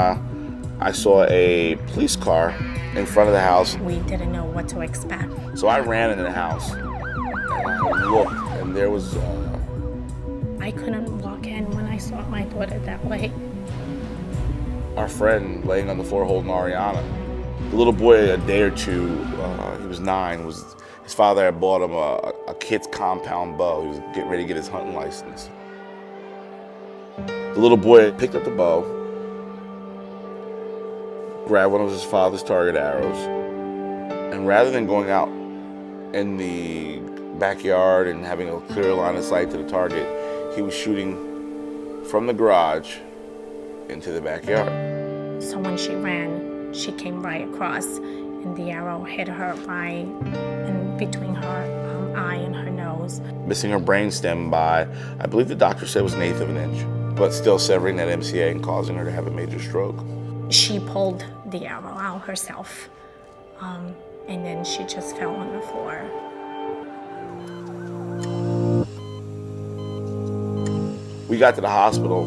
I saw a police car in front of the house. We didn't know what to expect. So I ran into the house and I looked, and there was... I couldn't walk in when I saw my daughter that way. Our friend laying on the floor holding Ariana. The little boy, a day or two, he was 9, his father had bought him a kid's compound bow. He was getting ready to get his hunting license. The little boy picked up the bow, grabbed one of his father's target arrows, and rather than going out in the backyard and having a clear line of sight to the target, he was shooting from the garage into the backyard. So when she ran, she came right across, and the arrow hit her right in between her eye and her nose. Missing her brainstem by, I believe the doctor said it was 1/8 of an inch, but still severing that MCA and causing her to have a major stroke. She pulled the arrow out herself, and then she just fell on the floor. We got to the hospital,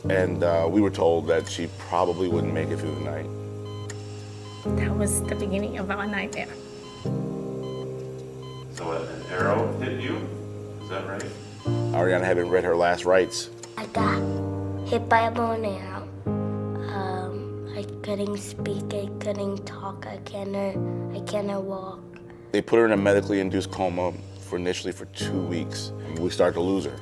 and we were told that she probably wouldn't make it through the night. That was the beginning of our nightmare. So an arrow hit you? Is that right? Ariana hadn't read her last rites. I got hit by a bow and arrow. I couldn't speak, I couldn't talk, I cannot walk. They put her in a medically induced coma initially for 2 weeks. We started to lose her.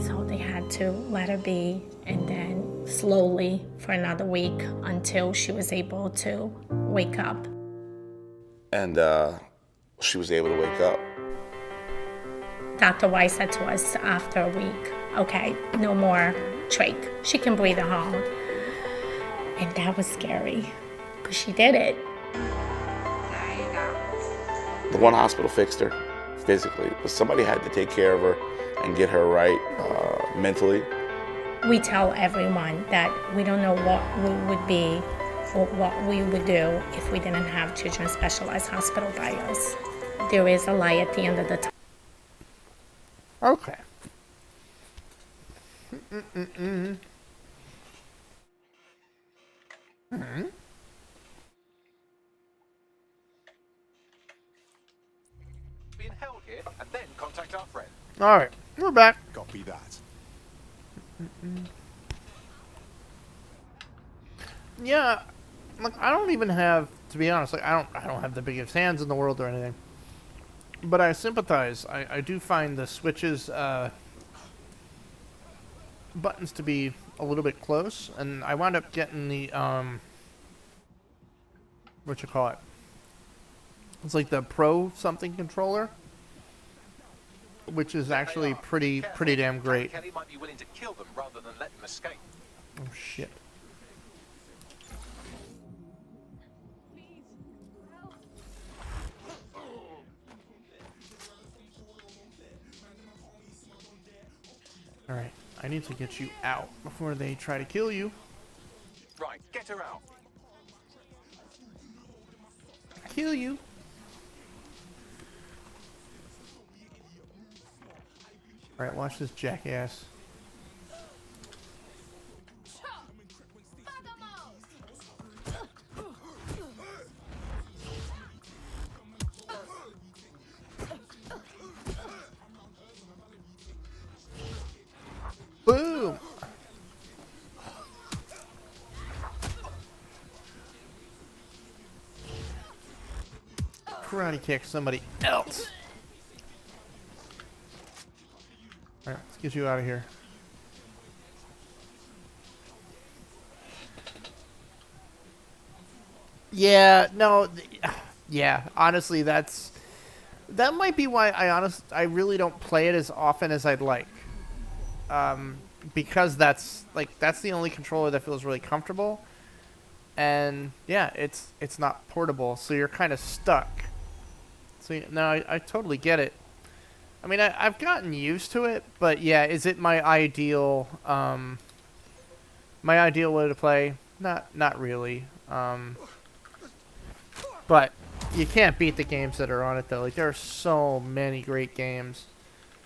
So they had to let her be, and then slowly for another week until she was able to wake up. And she was able to wake up. Dr. Weiss said to us after a week, okay, no more trach. She can breathe at home. And that was scary, but she did it. There you go. The one hospital fixed her physically, but somebody had to take care of her and get her right mentally. We tell everyone that we don't know what we would be or what we would do if we didn't have Children's Specialized Hospital by us. There is a light at the end of the tunnel. Okay. Being held here and then contact our friend. All right, we're back. Copy that. Yeah, like I don't even have, to be honest, like I don't have the biggest hands in the world or anything. But I sympathize. I do find the Switch's buttons to be a little bit close, and I wound up getting the what you call it? It's like the Pro something controller, which is actually pretty damn great. Kelly might be willing to kill them rather than let them escape. Oh shit. Alright, I need to get you out before they try to kill you. Right, get her out. Kill you. Alright, watch this jackass. Boom! Karate kick somebody else. Alright, let's get you out of here. Yeah, no, yeah, honestly, that might be why I really don't play it as often as I'd like. Because that's the only controller that feels really comfortable. And yeah, it's not portable, so you're kind of stuck. So no, I totally get it. I mean, I've gotten used to it, but yeah, is it my ideal way to play? Not really. But you can't beat the games that are on it though. Like there are so many great games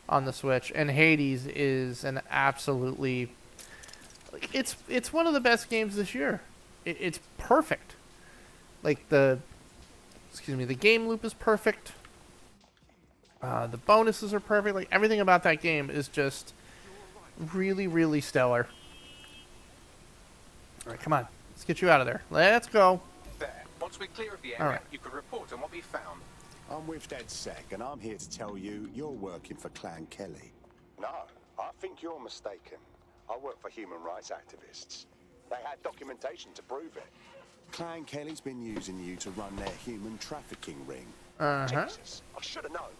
on the Switch, and Hades is an absolutely, like, it's one of the best games this year. It's perfect. Like the game loop is perfect. The bonuses are perfect. Like everything about that game is just really, really stellar. All right, come on, let's get you out of there. Let's go. There. Once we're clear of the area, All right. you can report on what we found. I'm with DedSec, and I'm here to tell you you're working for Clan Kelly. No, I think you're mistaken. I work for human rights activists. They had documentation to prove it. Clan Kelly's been using you to run their human trafficking ring. Jesus, I should have known.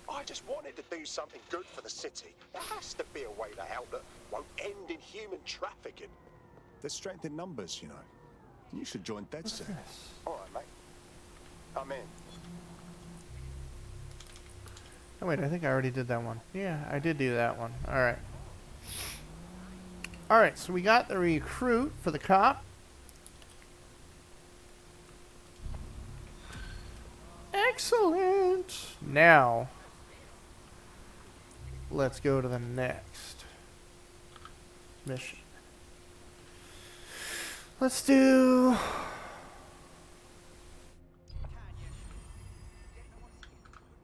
I just wanted to do something good for the city. There has to be a way to help that won't end in human trafficking. There's strength in numbers, you know. You should join DedSec. All right, mate. I'm in. Oh wait, I think I already did that one. Yeah, I did do that one. Alright. Alright, so we got the recruit for the cop. Excellent! Now, let's go to the next mission. Let's do...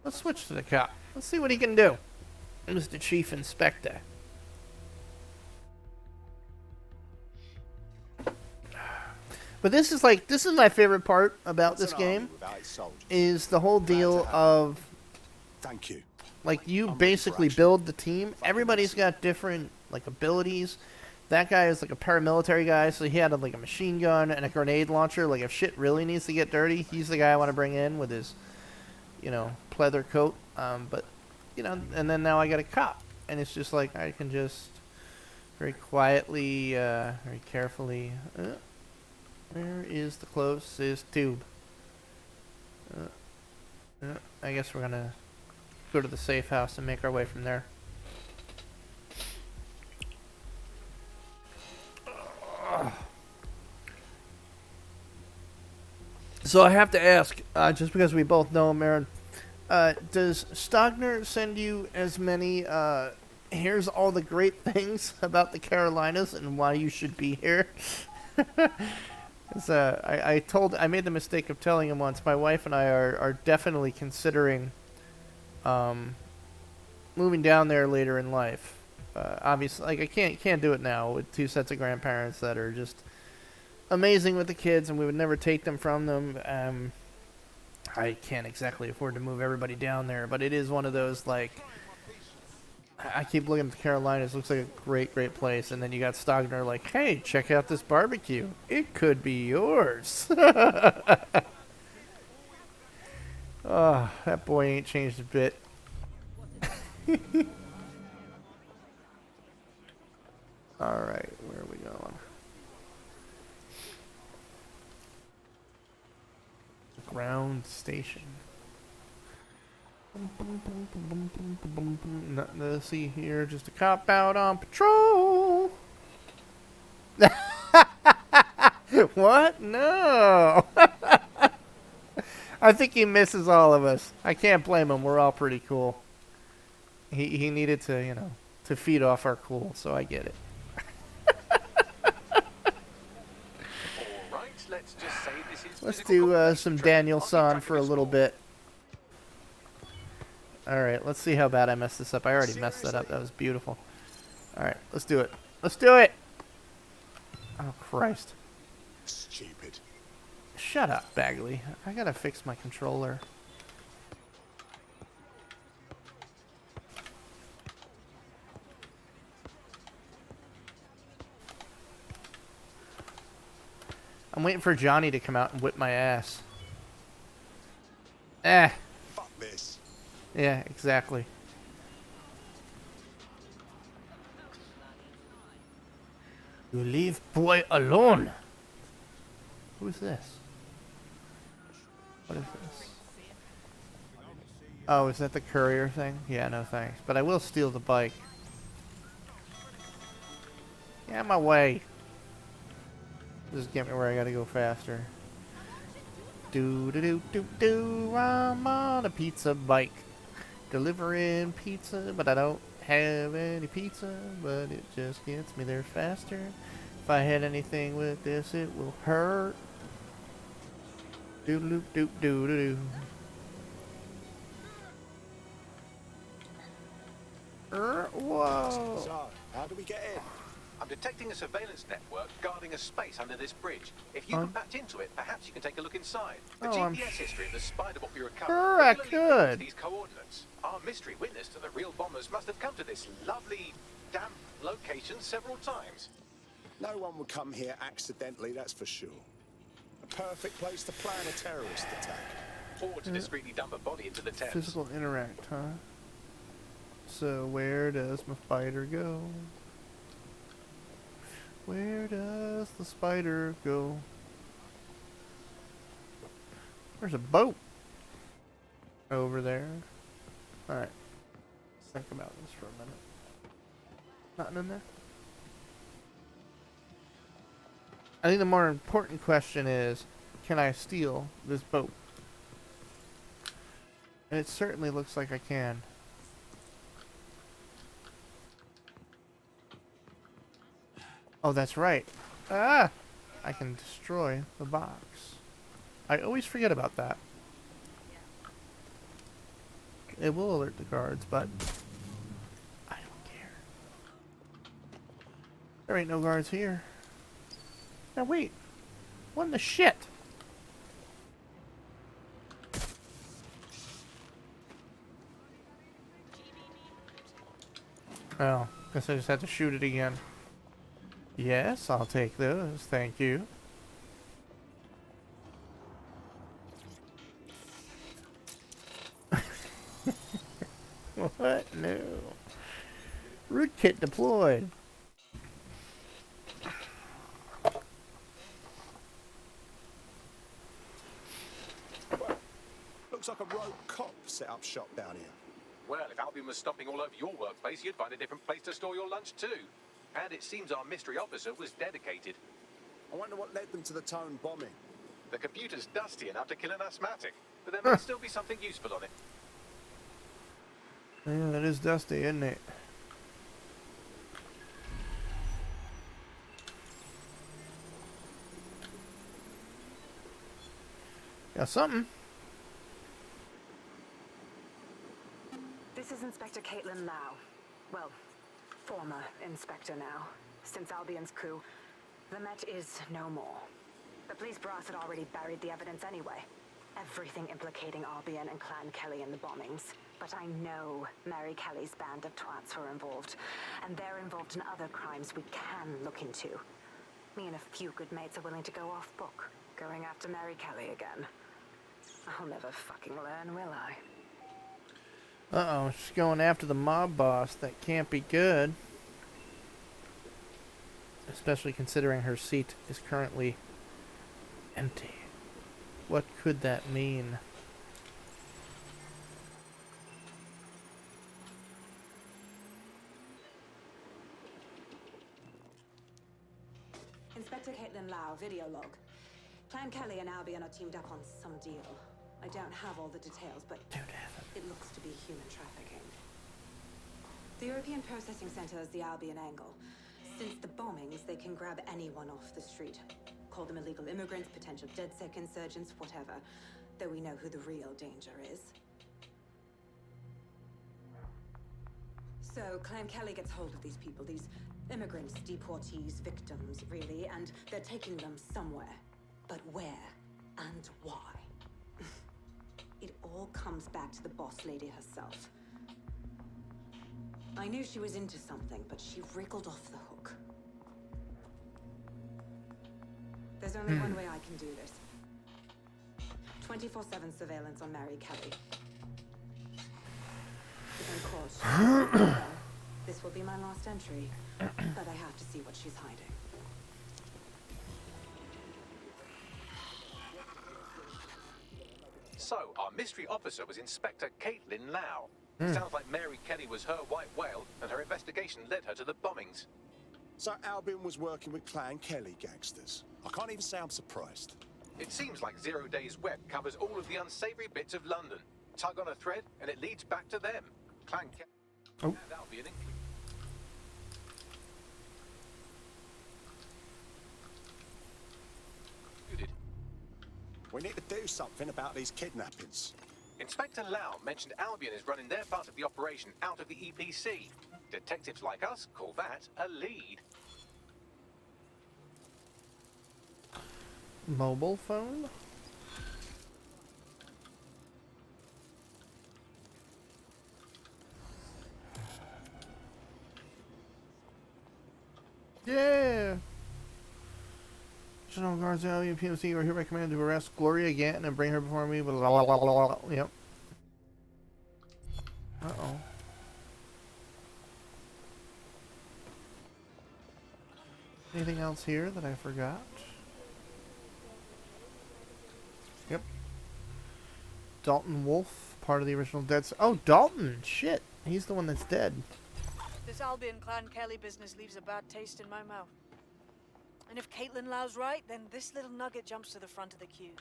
Let's switch to the cop. Let's see what he can do. Mr. Chief Inspector. But this is my favorite part about this game, is the whole deal of, thank you. Like, you basically build the team. Everybody's got different, like, abilities. That guy is like a paramilitary guy, so he had like a machine gun and a grenade launcher. Like, if shit really needs to get dirty, he's the guy I want to bring in with his, you know, pleather coat. But, you know, and then now I got a cop, and it's just like I can just very quietly, very carefully. Where is the closest tube? I guess we're gonna go to the safe house and make our way from there. So I have to ask, just because we both know him, Aaron, does Stogner send you as many, here's all the great things about the Carolinas and why you should be here? I made the mistake of telling him once, my wife and I are definitely considering moving down there later in life. Obviously, like I can't do it now with 2 sets of grandparents that are just amazing with the kids, and we would never take them from them. I can't exactly afford to move everybody down there, but it is one of those, like, I keep looking at the Carolinas. Looks like a great place, and then you got Stogner like, hey, check out this barbecue. It could be yours. Oh, that boy ain't changed a bit. Alright, where are we going? Ground station. Nothing to see here, just a cop out on patrol. What? No. I think he misses all of us. I can't blame him. We're all pretty cool. He needed to, you know, to feed off our cool, so I get it. Let's do some Daniel-san for a little bit. Alright, let's see how bad I messed this up. I already messed that up. That was beautiful. Alright, let's do it. Let's do it! Oh, Christ. Stupid. Shut up, Bagley. I gotta fix my controller. I'm waiting for Johnny to come out and whip my ass. Fuck this. Yeah, exactly. You leave boy alone. Who is this? What is this? Oh, is that the courier thing? Yeah, no thanks. But I will steal the bike. Get out of my way. Just get me where I gotta go faster. Do. I'm on a pizza bike. Delivering pizza, but I don't have any pizza. But it just gets me there faster. If I had anything with this, it will hurt. Do. Whoa. So, how do we get in? I'm detecting a surveillance network guarding a space under this bridge. If you can patch into it, perhaps you can take a look inside. The GPS history of the spider bot we recovered regularly links these coordinates. Our mystery witness to the real bombers must have come to this lovely, damp location several times. No one would come here accidentally, that's for sure. A perfect place to plan a terrorist attack. Or to discreetly dump a body into the Thames. Physical interact, huh? So where does my spider go? Where does the spider go? There's a boat over there. Alright. Let's think about this for a minute. Nothing in there? I think the more important question is, can I steal this boat? And it certainly looks like I can. Oh, that's right. Ah! I can destroy the box. I always forget about that. It will alert the guards, but I don't care. There ain't no guards here. Now wait. What in the shit? Oh, guess I just had to shoot it again. Yes, I'll take those. Thank you. What? No. Rootkit deployed. Looks like a rogue cop set up shop down here. Well, if Albion was stomping all over your workplace, you'd find a different place to store your lunch too. And it seems our mystery officer was dedicated. I wonder what led them to the Tone bombing. The computer's dusty enough to kill an asthmatic, but there might still be something useful on it. Yeah, that is dusty, isn't it? Got something. This is Inspector Caitlin Lau. Well, Former inspector now. Since Albion's coup, the Met is no more. The police brass had already buried the evidence anyway. Everything implicating Albion and Clan Kelly in the bombings. But I know Mary Kelly's band of twats were involved, and they're involved in other crimes we can look into. Me and a few good mates are willing to go off book, going after Mary Kelly again. I'll never fucking learn, will I? Uh-oh, she's going after the mob boss. That can't be good. Especially considering her seat is currently empty. What could that mean? Inspector Caitlin Lau, video log. Clan Kelly and Albion are teamed up on some deal. I don't have all the details, but it looks to be human trafficking. The European Processing Center is the Albion angle. Since the bombings, they can grab anyone off the street. Call them illegal immigrants, potential DedSec insurgents, whatever. Though we know who the real danger is. So, Clan Kelly gets hold of these people, these immigrants, deportees, victims, really, and they're taking them somewhere. But where and why? It all comes back to the boss lady herself. I knew she was into something, but she wriggled off the hook. There's only one way I can do this. 24/7 surveillance on Mary Kelly. Of course, this will be my last entry, but I have to see what she's hiding. So, our mystery officer was Inspector Caitlin Lau. Hmm. Sounds like Mary Kelly was her white whale, and her investigation led her to the bombings. So Albion was working with Clan Kelly gangsters. I can't even say I'm surprised. It seems like 0 Days Web covers all of the unsavory bits of London. Tug on a thread, and it leads back to them. Clan Kelly and Albion included. We need to do something about these kidnappings. Inspector Lau mentioned Albion is running their part of the operation out of the EPC. Detectives like us call that a lead. Mobile phone? Yeah! General Guards Albion PMC are hereby commanded to arrest Gloria Ganton and bring her before me. Blah, blah, blah, blah, blah. Yep. Uh-oh. Anything else here that I forgot? Yep. Dalton Wolf, part of the original Dead. Oh, Dalton! Shit! He's the one that's dead. This Albion Clan Kelly business leaves a bad taste in my mouth. And if Caitlin Lau's right, then this little nugget jumps to the front of the queue.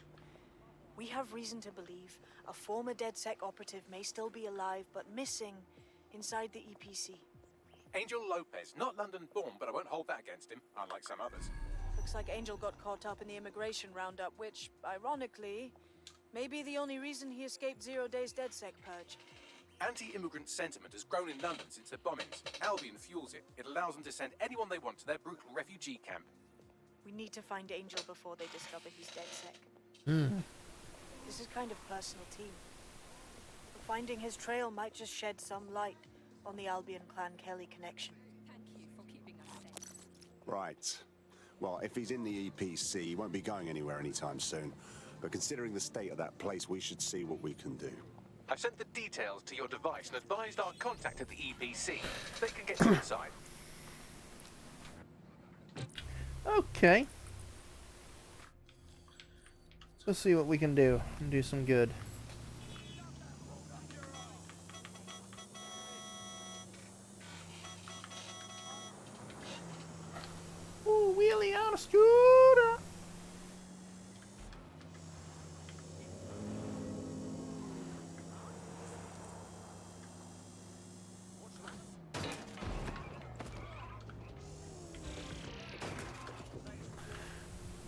We have reason to believe a former DedSec operative may still be alive, but missing inside the EPC. Angel Lopez, not London-born, but I won't hold that against him, unlike some others. Looks like Angel got caught up in the immigration roundup, which, ironically, may be the only reason he escaped 0 Days DedSec purge. Anti-immigrant sentiment has grown in London since the bombings. Albion fuels it. It allows them to send anyone they want to their brutal refugee camp. We need to find Angel before they discover he's DedSec. This is kind of personal team. But finding his trail might just shed some light on the Albion Clan Kelly connection. Thank you for keeping us safe. Right. Well, if he's in the EPC, he won't be going anywhere anytime soon. But considering the state of that place, we should see what we can do. I've sent the details to your device and advised our contact at the EPC. They can get you inside. Okay. Let's see what we can do and do some good. Ooh, wheelie on a scooter.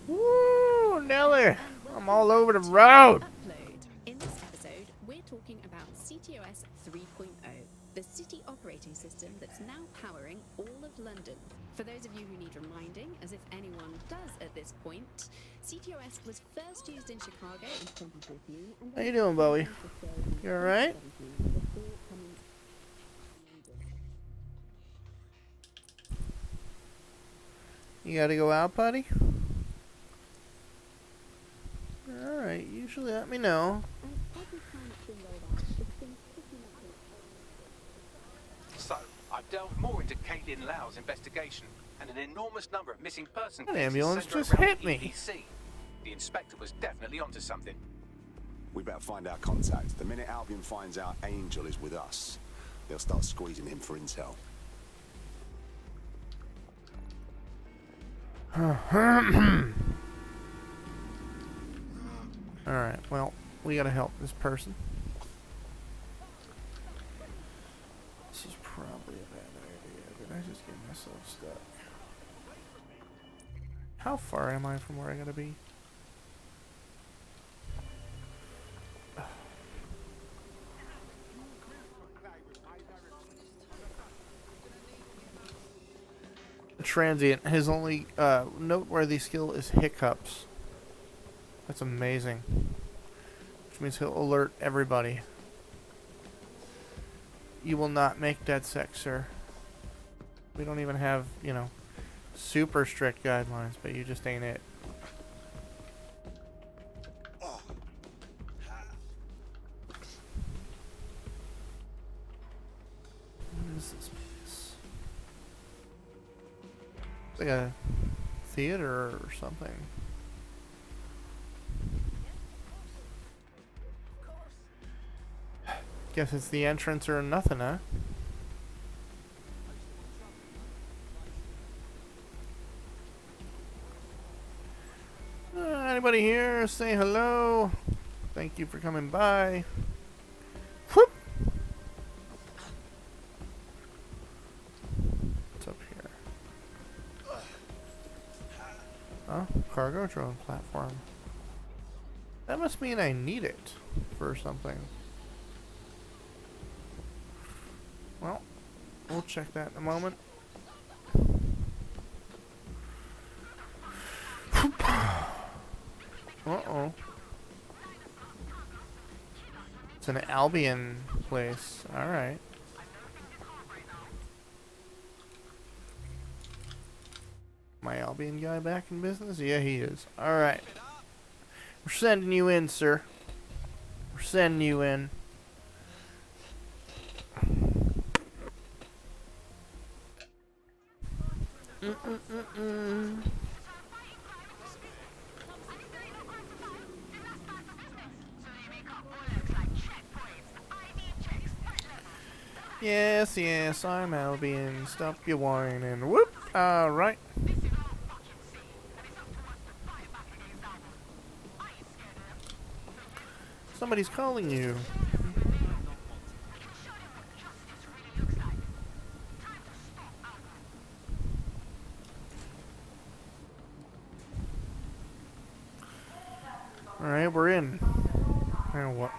Woo, Nelly! I'm all over the road. Upload. In this episode, we're talking about CTOS 3.0, the city operating system that's now powering London. For those of you who need reminding, as if anyone does at this point, CTOS was first used in Chicago in 2014. How you doing, Bowie? You alright? You gotta go out, buddy? Alright, usually let me know. So, I've delved more into Caitlin Lau's investigation, and an enormous number of missing person An cases ambulance centre just around hit the me. EPC. The inspector was definitely onto something. We better find our contact. The minute Albion finds out Angel is with us, they'll start squeezing him for intel. Alright, well, we gotta help this person. This is probably a bad idea. Did I just get myself stuck? How far am I from where I gotta be? Transient. His only noteworthy skill is hiccups. That's amazing. Which means he'll alert everybody. You will not make DedSec, sir. We don't even have, you know, super strict guidelines, but you just ain't it. What is this place? It's like a theater or something. Guess it's the entrance or nothing, huh? Anybody here? Say hello. Thank you for coming by. Whoop. What's up here? Oh, cargo drone platform. That must mean I need it for something. Well, we'll check that in a moment. Uh-oh. It's an Albion place. Alright. My Albion guy back in business? Yeah, he is. Alright. We're sending you in, sir. We're sending you in. Yes, yes, I'm Albion. Stop your whining. Whoop! Alright. Somebody's calling you. Alright, we're in. Now what?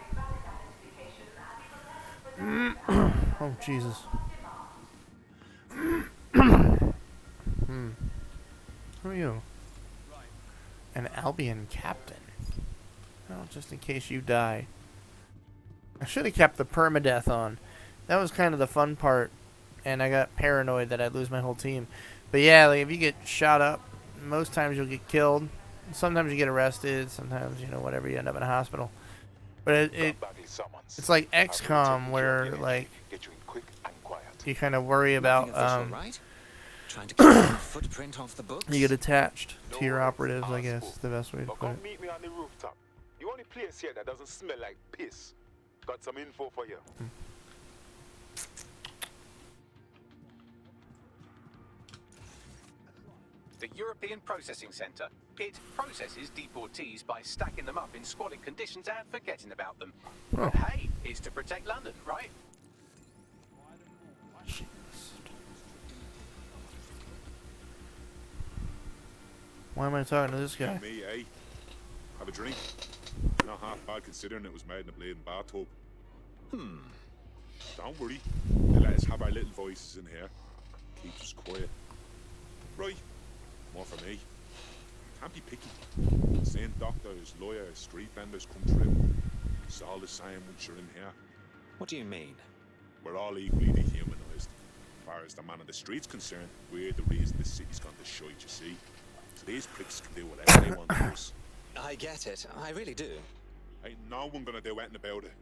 Oh, Jesus. Who are you? An Albion captain. Oh, just in case you die. I should have kept the permadeath on. That was kind of the fun part. And I got paranoid that I'd lose my whole team. But yeah, like if you get shot up, most times you'll get killed. Sometimes you get arrested. Sometimes, you know, whatever, you end up in a hospital. But it's like XCOM where, like, you kind of worry about, you get attached to your operatives, I guess, is the best way to put it. Meet me on the rooftop. The only place here that doesn't smell like piss. Got some info for you. The European Processing Centre. It processes deportees by stacking them up in squalid conditions and forgetting about them. Oh. But hey, it's to protect London, right? Why am I talking to this guy? Me, eh? Have a drink. Not half bad considering it was made in a bleeding bathtub. Don't worry. They let us have our little voices in here. keeps us quiet. Right, more for me. Can't be picky. Seeing doctors, lawyers, street vendors come through. It's all the same once you're in here. What do you mean? We're all equally dehumanized. As far as the man on the street's concerned, we're the reason the city's gone to shite, you see. So these pricks can do whatever they want to us. I get it. I really do. Ain't no one gonna do anything about it.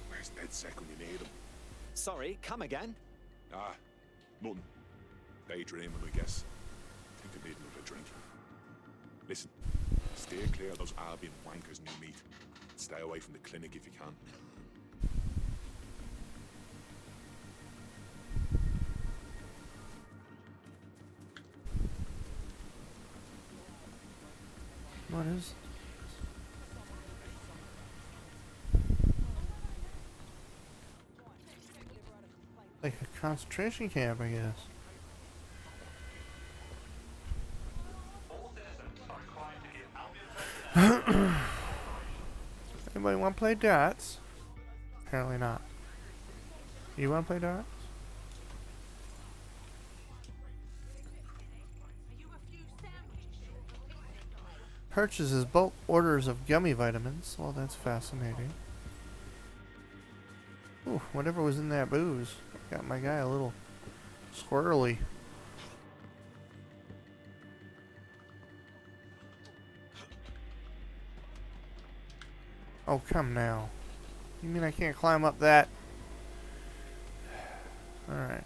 Where's DedSec when you need him? Sorry, come again? Ah, nothing. Daydreaming, I guess. Think I need another drink. Listen, steer clear of those Albion wankers new meat. Stay away from the clinic if you can. What is? Like a concentration camp, I guess. Anybody want to play darts? Apparently not. You want to play darts? Purchases bulk orders of gummy vitamins. Well, that's fascinating. Ooh, whatever was in that booze got my guy a little squirrely. Oh, come now. You mean I can't climb up that? Alright.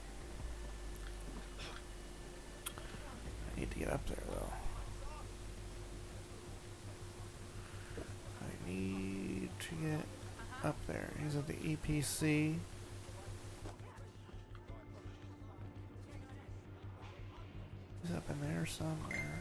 I need to get up there, though. I need to get up there. He's at the EPC. He's up in there somewhere.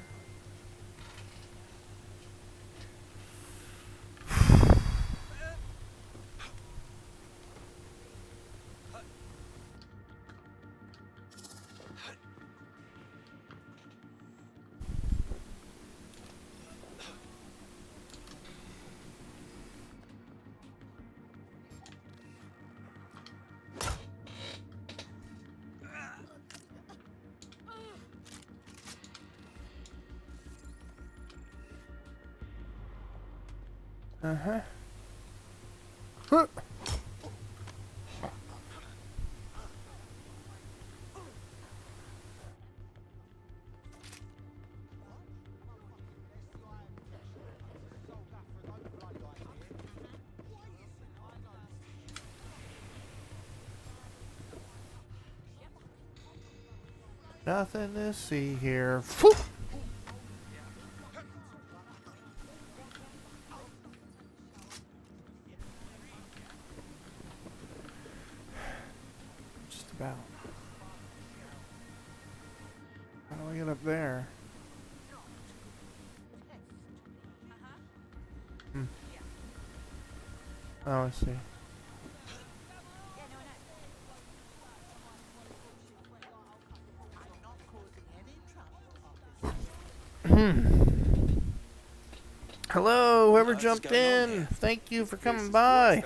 Uh-huh. Huh. Nothing to see here. Phew. About. How do I get up there? Hmm. Oh, I see. Hello, whoever jumped in. Thank you for coming by.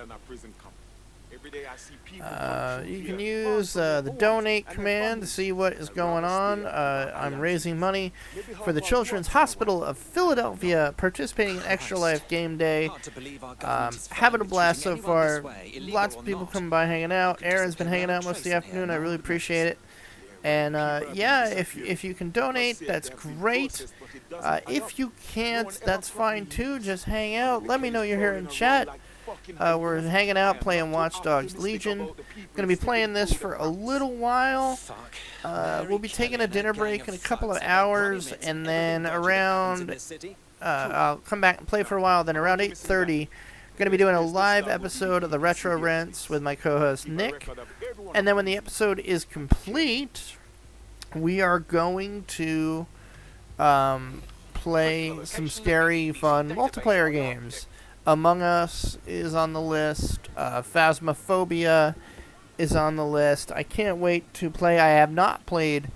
You can use the donate command to see what is going on. I'm raising money for the Children's Hospital of Philadelphia, participating in Extra Life Game Day. Having a blast so far. Lots of people coming by hanging out. Aaron's been hanging out most of the afternoon. I really appreciate it. And yeah, if you can donate, that's great. If you can't, that's fine too. Just hang out. Let me know you're here in chat. We're hanging out playing Watch Dogs Legion. Gonna be playing this for a little while. We'll be taking a dinner break in a couple of hours, and then around I'll come back and play for a while. Then around 8:30, gonna be doing a live episode of the Retro Rents with my co-host Nick. And then when the episode is complete, we are going to play some scary, fun multiplayer games. Among Us is on the list. Phasmophobia is on the list. I can't wait to play. I have not played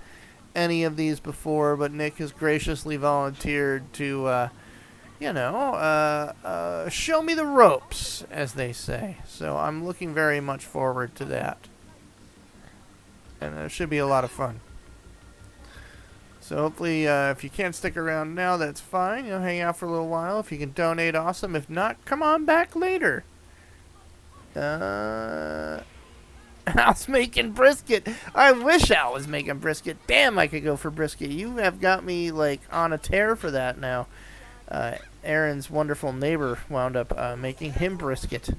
any of these before, but Nick has graciously volunteered to, show me the ropes, as they say. So I'm looking very much forward to that. And it should be a lot of fun. So hopefully, if you can't stick around now, that's fine. You'll hang out for a little while. If you can donate, awesome. If not, come on back later. Al's making brisket. I wish Al was making brisket. Damn, I could go for brisket. You have got me, like, on a tear for that now. Aaron's wonderful neighbor wound up making him brisket.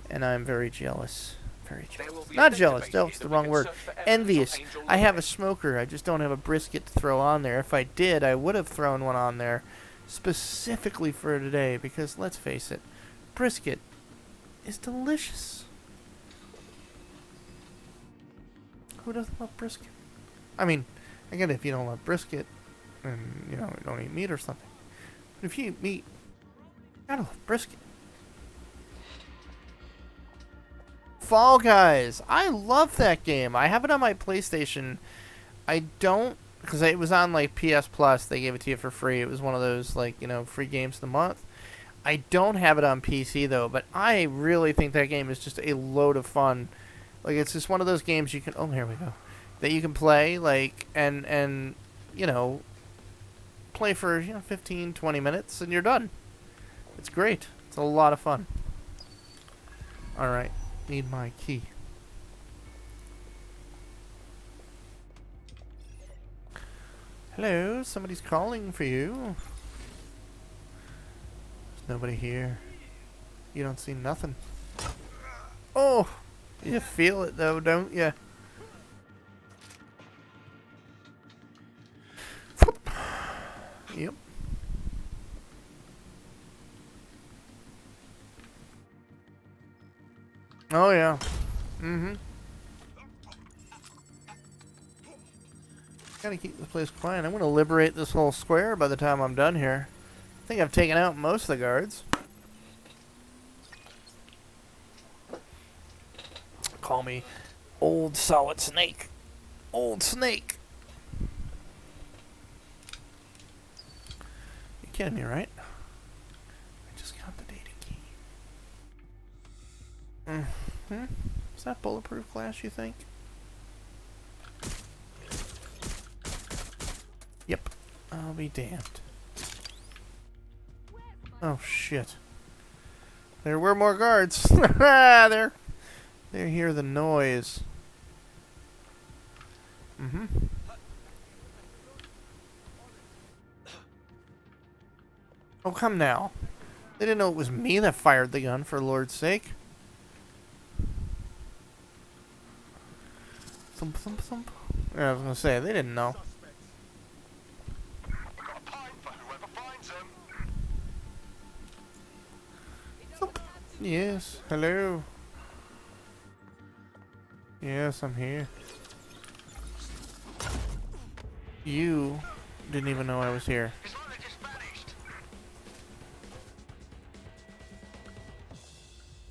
And I'm very jealous. Very jealous. Not jealous. That's the wrong word. Envious. I have a smoker. I just don't have a brisket to throw on there. If I did, I would have thrown one on there specifically for today. Because, let's face it, brisket is delicious. Who doesn't love brisket? I mean, again, if you don't love brisket, then, you know, you don't eat meat or something. But if you eat meat, you gotta love brisket. Fall Guys. I love that game. I have it on my PlayStation. I don't, because it was on, like, PS Plus. They gave it to you for free. It was one of those, like, you know, free games of the month. I don't have it on PC, though, but I really think that game is just a load of fun. Like, it's just one of those games you can... Oh, here we go. That you can play, like, and you know, play for, you know, 15, 20 minutes, and you're done. It's great. It's a lot of fun. Alright. Need my key. Hello, somebody's calling for you. There's nobody here. You don't see nothing. Oh! You feel it though, don't you? Yep. Oh yeah. Mm-hmm. Gotta keep this place quiet. I'm gonna liberate this whole square by the time I'm done here. I think I've taken out most of the guards. Call me Old Solid Snake. Old Snake. You're kidding me, right? I just got the data key. Mm-hmm. Is that bulletproof glass, you think? Yep. I'll be damned. Oh, shit. There were more guards. They hear the noise. Mm-hmm. Oh, come now. They didn't know it was me that fired the gun, for Lord's sake. Thump, thump, thump. Yeah, I was gonna say, they didn't know. Thump. Yes, hello. Yes, I'm here. You didn't even know I was here.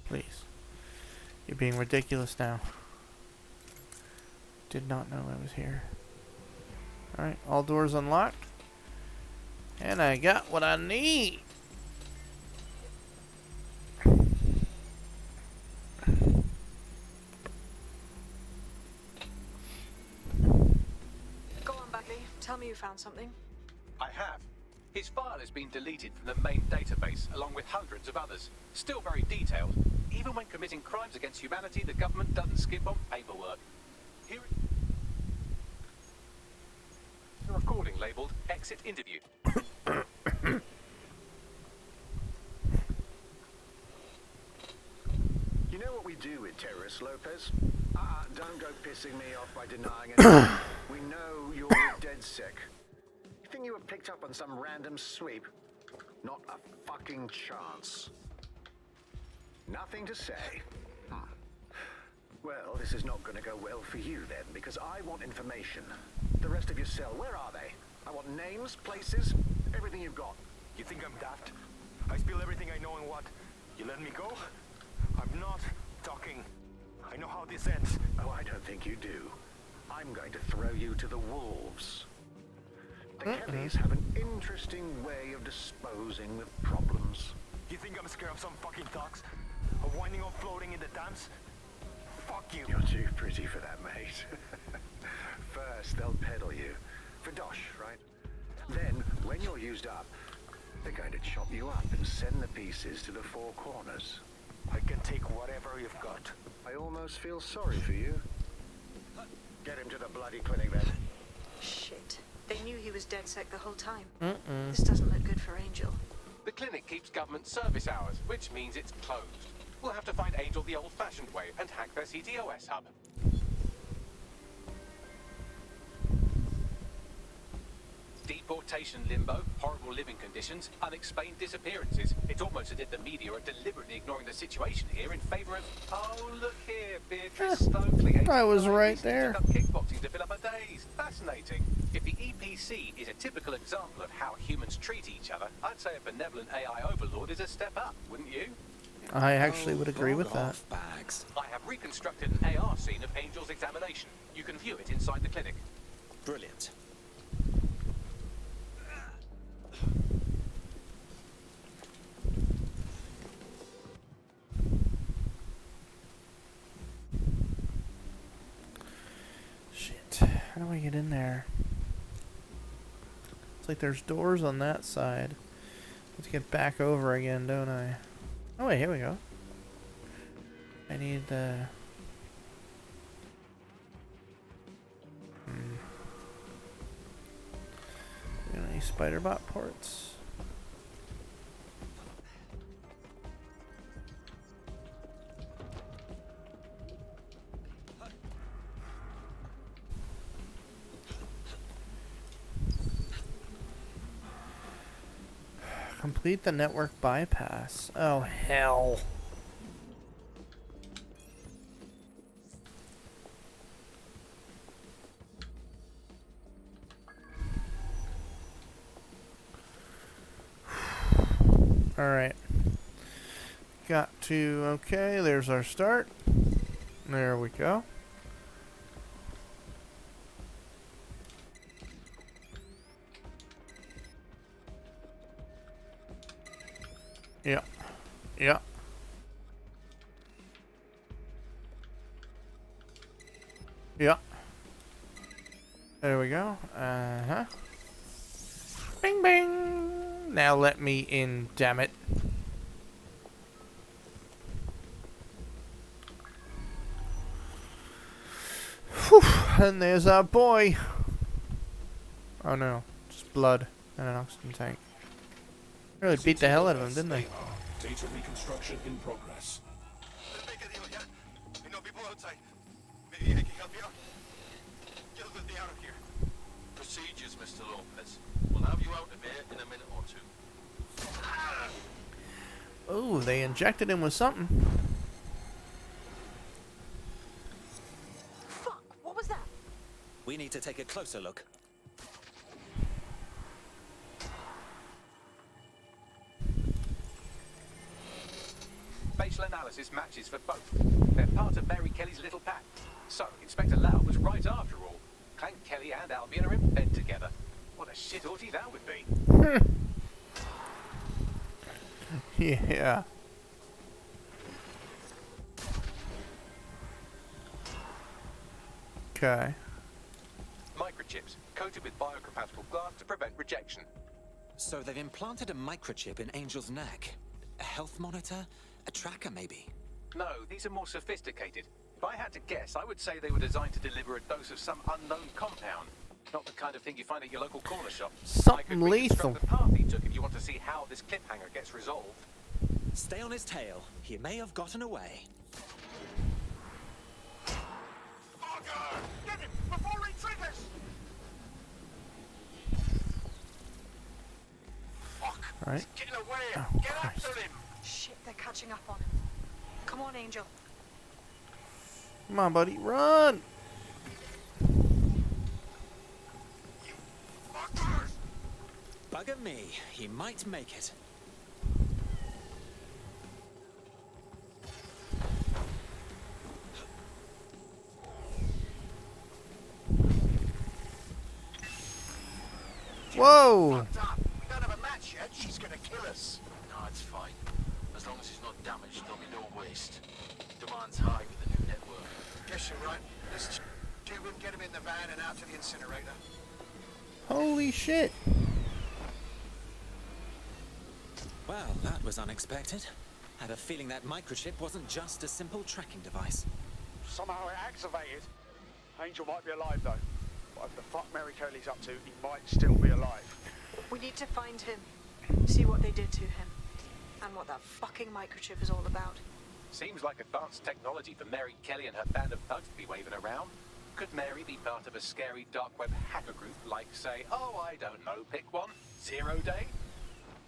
Please. You're being ridiculous now. Did not know I was here. Alright, all doors unlocked. And I got what I need. Tell me you found something. I have. His file has been deleted from the main database, along with hundreds of others. Still very detailed. Even when committing crimes against humanity, the government doesn't skip on paperwork. Here is a recording labeled Exit Interview. You know what we do with terrorists, Lopez? Don't go pissing me off by denying it. We know you're dead sick. You think you were picked up on some random sweep? Not a fucking chance. Nothing to say. Well, this is not going to go well for you then, because I want information. The rest of your cell, where are they? I want names, places, everything you've got. You think I'm daft? I spill everything I know and what? You let me go? I'm not talking. I know how this ends. Oh, I don't think you do. I'm going to throw you to the wolves. The Kellys have an interesting way of disposing with problems. You think I'm scared of some fucking thugs? Of winding up floating in the dams? Fuck you. You're too pretty for that, mate. First, they'll peddle you. For dosh, right? Then, when you're used up, they're going to chop you up and send the pieces to the four corners. I can take whatever you've got. I almost feel sorry for you. Get him to the bloody clinic, then. Shit. They knew he was DedSec the whole time. Mm-mm. This doesn't look good for Angel. The clinic keeps government service hours, which means it's closed. We'll have to find Angel the old-fashioned way and hack their CTOS hub. Deportation limbo, horrible living conditions, unexplained disappearances. It's almost as if the media are deliberately ignoring the situation here in favour of, oh, look here, Beatrice Stokely. I was right there. Took up kickboxing to fill up her days. Fascinating. If the EPC is a typical example of how humans treat each other, I'd say a benevolent AI overlord is a step up, wouldn't you? I actually would agree with that. Bags. I have reconstructed an AR scene of Angel's examination. You can view it inside the clinic. Brilliant. How do I get in there? It's like there's doors on that side. Let's get back over again, don't I? Oh wait, here we go. I need the... Any spider bot ports? Complete the network bypass. Oh, hell. Alright. Got to... Okay, there's our start. There we go. Yeah. Yeah. Yeah. There we go. Uh-huh. Bing, bing. Now let me in, damn it. Whew. And there's our boy. Oh no. Just blood and an oxygen tank. Really beat the hell out of him, didn't they? Data reconstruction in progress. Make a deal, yeah? I know people outside. Maybe I can help you out. Get the out of here. Procedures, Mr. Lopez. We'll have you out of here in a minute or two. Oh, they injected him with something. Fuck, what was that? We need to take a closer look. Facial analysis matches for both. They're part of Mary Kelly's little pack. So, Inspector Lau was right after all. Clank Kelly and Albion are in bed together. What a shit orgy that would be. Yeah. Okay. Microchips, coated with biocompatible glass to prevent rejection. So they've implanted a microchip in Angel's neck. A health monitor? A tracker, maybe? No, these are more sophisticated. If I had to guess, I would say they were designed to deliver a dose of some unknown compound. Not the kind of thing you find at your local corner shop. Something lethal. The path he took if you want to see how this cliffhanger gets resolved. Stay on his tail. He may have gotten away. Get him before he triggers! Fuck! Right. He's getting away! Oh, Get Christ. after him! Shit, they're catching up on him. Come on, Angel. Come on, buddy, run! Bugger me. He might make it. Whoa! We don't have a match yet. She's gonna kill us. No, it's fine. As long as it's not damaged, there'll be no waste. Demand's high with the new network. Guess you're right. Let's you would get him in the van and out to the incinerator. Holy shit. Well, that was unexpected. I had a feeling that microchip wasn't just a simple tracking device. Somehow it activated. Angel might be alive though. But if the fuck Mary Curley's up to, he might still be alive. We need to find him, see what they did to him, and what that fucking microchip is all about. Seems like advanced technology for Mary Kelly and her band of thugs to be waving around. Could Mary be part of a scary dark web hacker group like, say, oh, I don't know, pick one, 0 Day?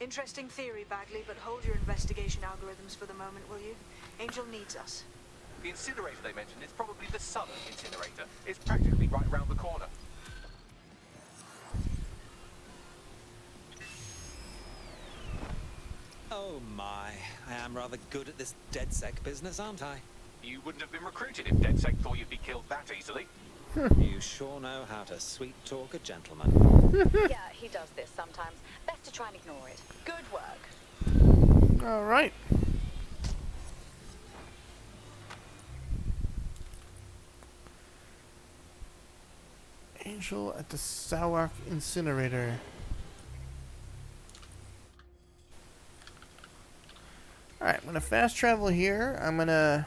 Interesting theory, Bagley, but hold your investigation algorithms for the moment, will you? Angel needs us. The incinerator they mentioned is probably the southern incinerator. It's practically right round the corner. Oh my, I am rather good at this DedSec business, aren't I? You wouldn't have been recruited if DedSec thought you'd be killed that easily. You sure know how to sweet talk a gentleman. Yeah, he does this sometimes. Best to try and ignore it. Good work. All right. Angel at the Sawak incinerator. Alright, I'm going to fast travel here. I'm going to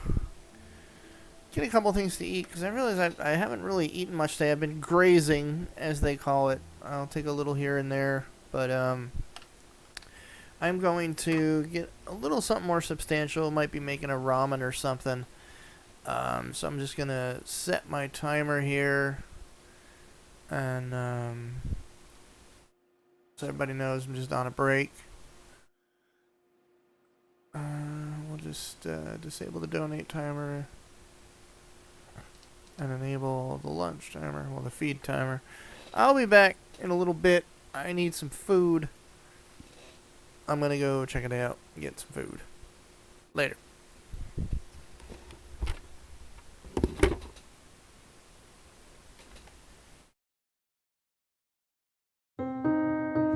get a couple things to eat, because I realize I haven't really eaten much today. I've been grazing, as they call it. I'll take a little here and there, but I'm going to get a little something more substantial. Might be making a ramen or something. So I'm just going to set my timer here. And so everybody knows I'm just on a break. We'll just disable the donate timer and enable the lunch timer, well, the feed timer. I'll be back in a little bit. I need some food. I'm gonna go check it out and get some food. Later.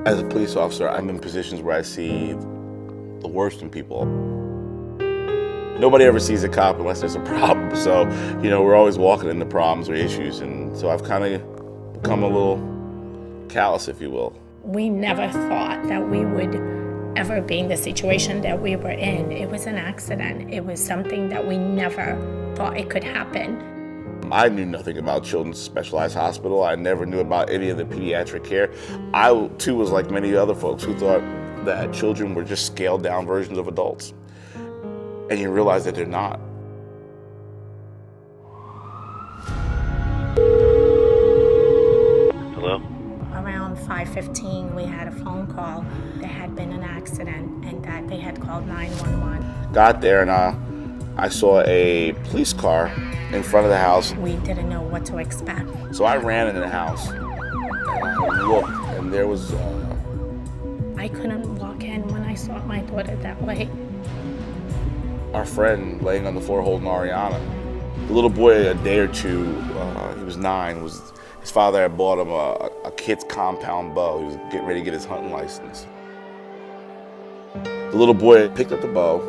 As a police officer, I'm in positions where I see the worst in people. Nobody ever sees a cop unless there's a problem, so, you know, we're always walking into problems or issues, and so I've kind of become a little callous, if you will. We never thought that we would ever be in the situation that we were in. It was an accident. It was something that we never thought it could happen. I knew nothing about Children's Specialized Hospital. I never knew about any of the pediatric care. I, too, was like many other folks who thought that children were just scaled-down versions of adults. And you realize that they're not. Hello? Around 5:15, we had a phone call. There had been an accident and that they had called 911. Got there and I saw a police car in front of the house. We didn't know what to expect. So I ran into the house and I looked, and there was... I couldn't walk in when I saw my daughter that way. Our friend laying on the floor holding Ariana. The little boy, a day or two, he was 9, his father had bought him a kid's compound bow. He was getting ready to get his hunting license. The little boy picked up the bow,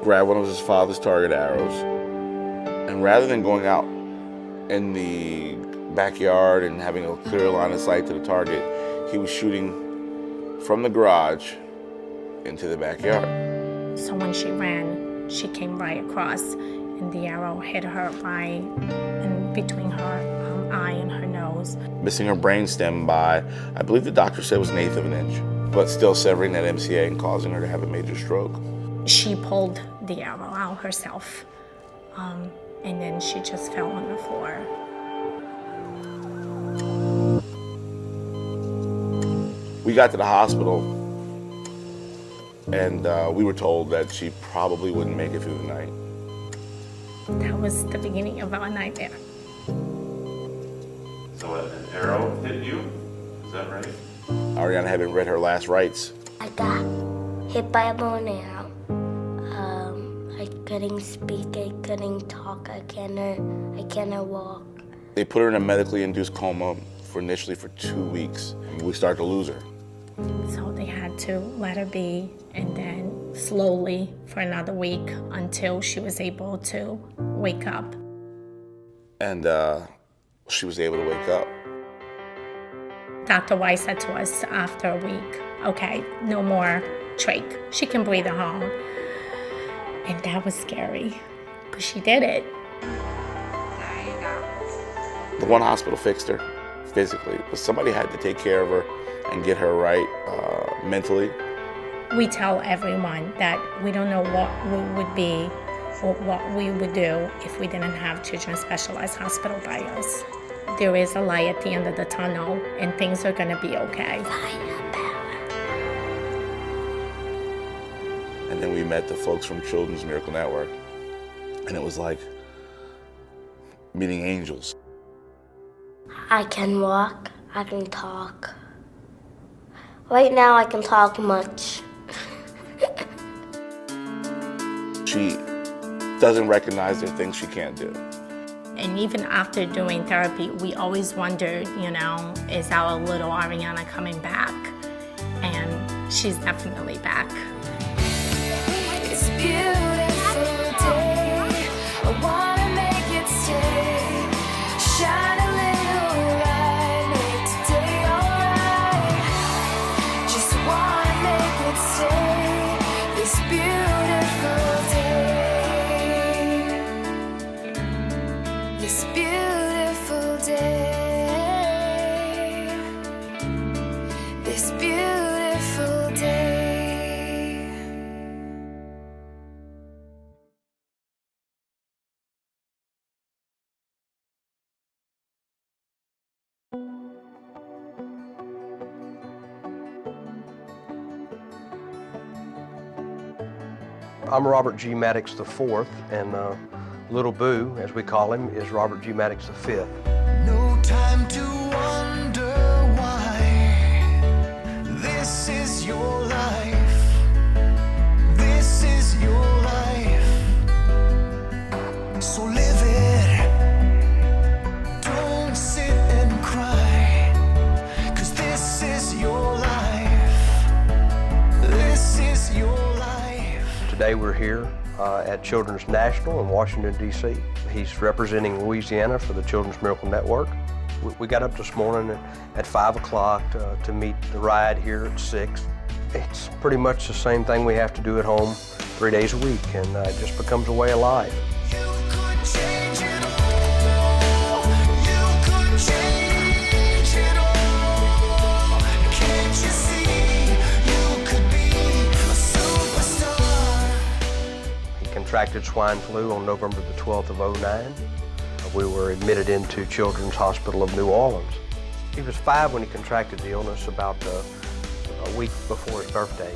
grabbed one of his father's target arrows, and rather than going out in the backyard and having a clear line of sight to the target, he was shooting from the garage into the backyard. So when she ran, she came right across, and the arrow hit her right in between her eye and her nose. Missing her brainstem by, I believe the doctor said it was 1/8 of an inch, but still severing that MCA and causing her to have a major stroke. She pulled the arrow out herself, and then she just fell on the floor. We got to the hospital, and we were told that she probably wouldn't make it through the night. That was the beginning of our nightmare. So an arrow hit you? Is that right? Ariana hadn't read her last rites. I got hit by a bow and arrow. I couldn't speak, I couldn't talk, I cannot walk. They put her in a medically induced coma initially for 2 weeks. We started to lose her. So they had to let her be, and then slowly for another week until she was able to wake up. And she was able to wake up. Dr. White said to us after a week, okay, no more trach. She can breathe at home. And that was scary, but she did it. The one hospital fixed her physically, but somebody had to take care of her and get her right mentally. We tell everyone that we don't know what we would be or what we would do if we didn't have Children's Specialized Hospital by us. There is a light at the end of the tunnel, and things are going to be okay. And then we met the folks from Children's Miracle Network, and it was like meeting angels. I can walk, I can talk. Right now I can talk much. She doesn't recognize there are things she can't do. And even after doing therapy, we always wondered, you know, is our little Ariana coming back? And she's definitely back. It's a beautiful day. I wanna make it stay. Shine a little light, make today alright. Just wanna make it stay. This beautiful day. This beautiful day. This beautiful day. I'm Robert G. Maddox IV, and Little Boo, as we call him, is Robert G. Maddox V. No time to wonder why. This is your life. This is your life. So live it. Don't sit and cry. 'Cause this is your life. This is your life. Today we're here at Children's National in Washington, D.C. He's representing Louisiana for the Children's Miracle Network. We got up this morning at 5 o'clock to meet the ride here at 6. It's pretty much the same thing we have to do at home 3 days a week, and it just becomes a way of life. Contracted swine flu on November the 12th of 2009. We were admitted into Children's Hospital of New Orleans. He was 5 when he contracted the illness, about a week before his birthday.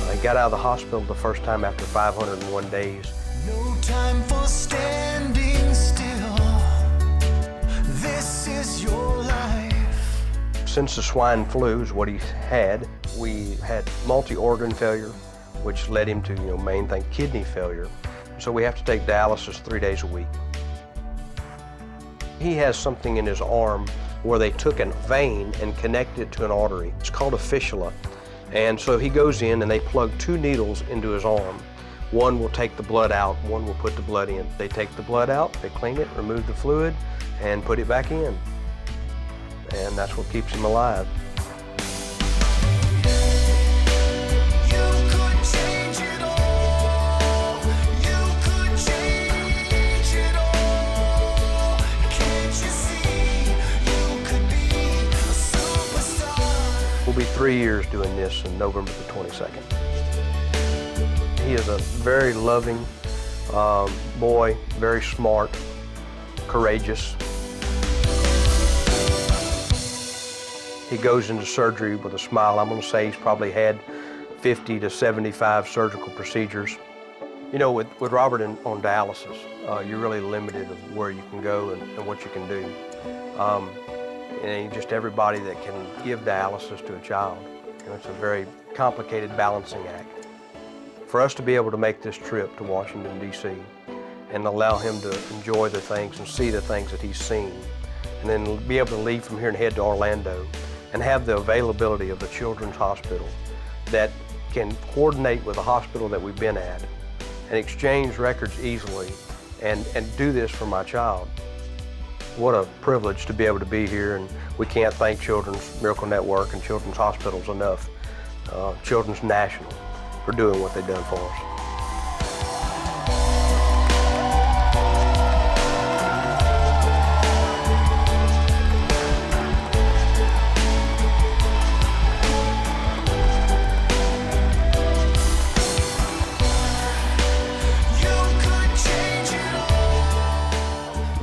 I got out of the hospital the first time after 501 days. No time for standing still. This is your life. Since the swine flu is what he had, we had multi-organ failure, which led him to, main thing, kidney failure. So we have to take dialysis 3 days a week. He has something in his arm where they took a vein and connected it to an artery. It's called a fistula. And so he goes in and they plug 2 needles into his arm. One will take the blood out, one will put the blood in. They take the blood out, they clean it, remove the fluid, and put it back in. And that's what keeps him alive. We'll be 3 years doing this on November the 22nd. He is a very loving boy, very smart, courageous. He goes into surgery with a smile. I'm going to say he's probably had 50 to 75 surgical procedures. With Robert on dialysis, you're really limited of where you can go and what you can do. And just everybody that can give dialysis to a child. It's a very complicated balancing act. For us to be able to make this trip to Washington, D.C. and allow him to enjoy the things and see the things that he's seen, and then be able to leave from here and head to Orlando and have the availability of the Children's Hospital that can coordinate with the hospital that we've been at and exchange records easily and do this for my child. What a privilege to be able to be here, and we can't thank Children's Miracle Network and Children's Hospitals enough, Children's National, for doing what they've done for us.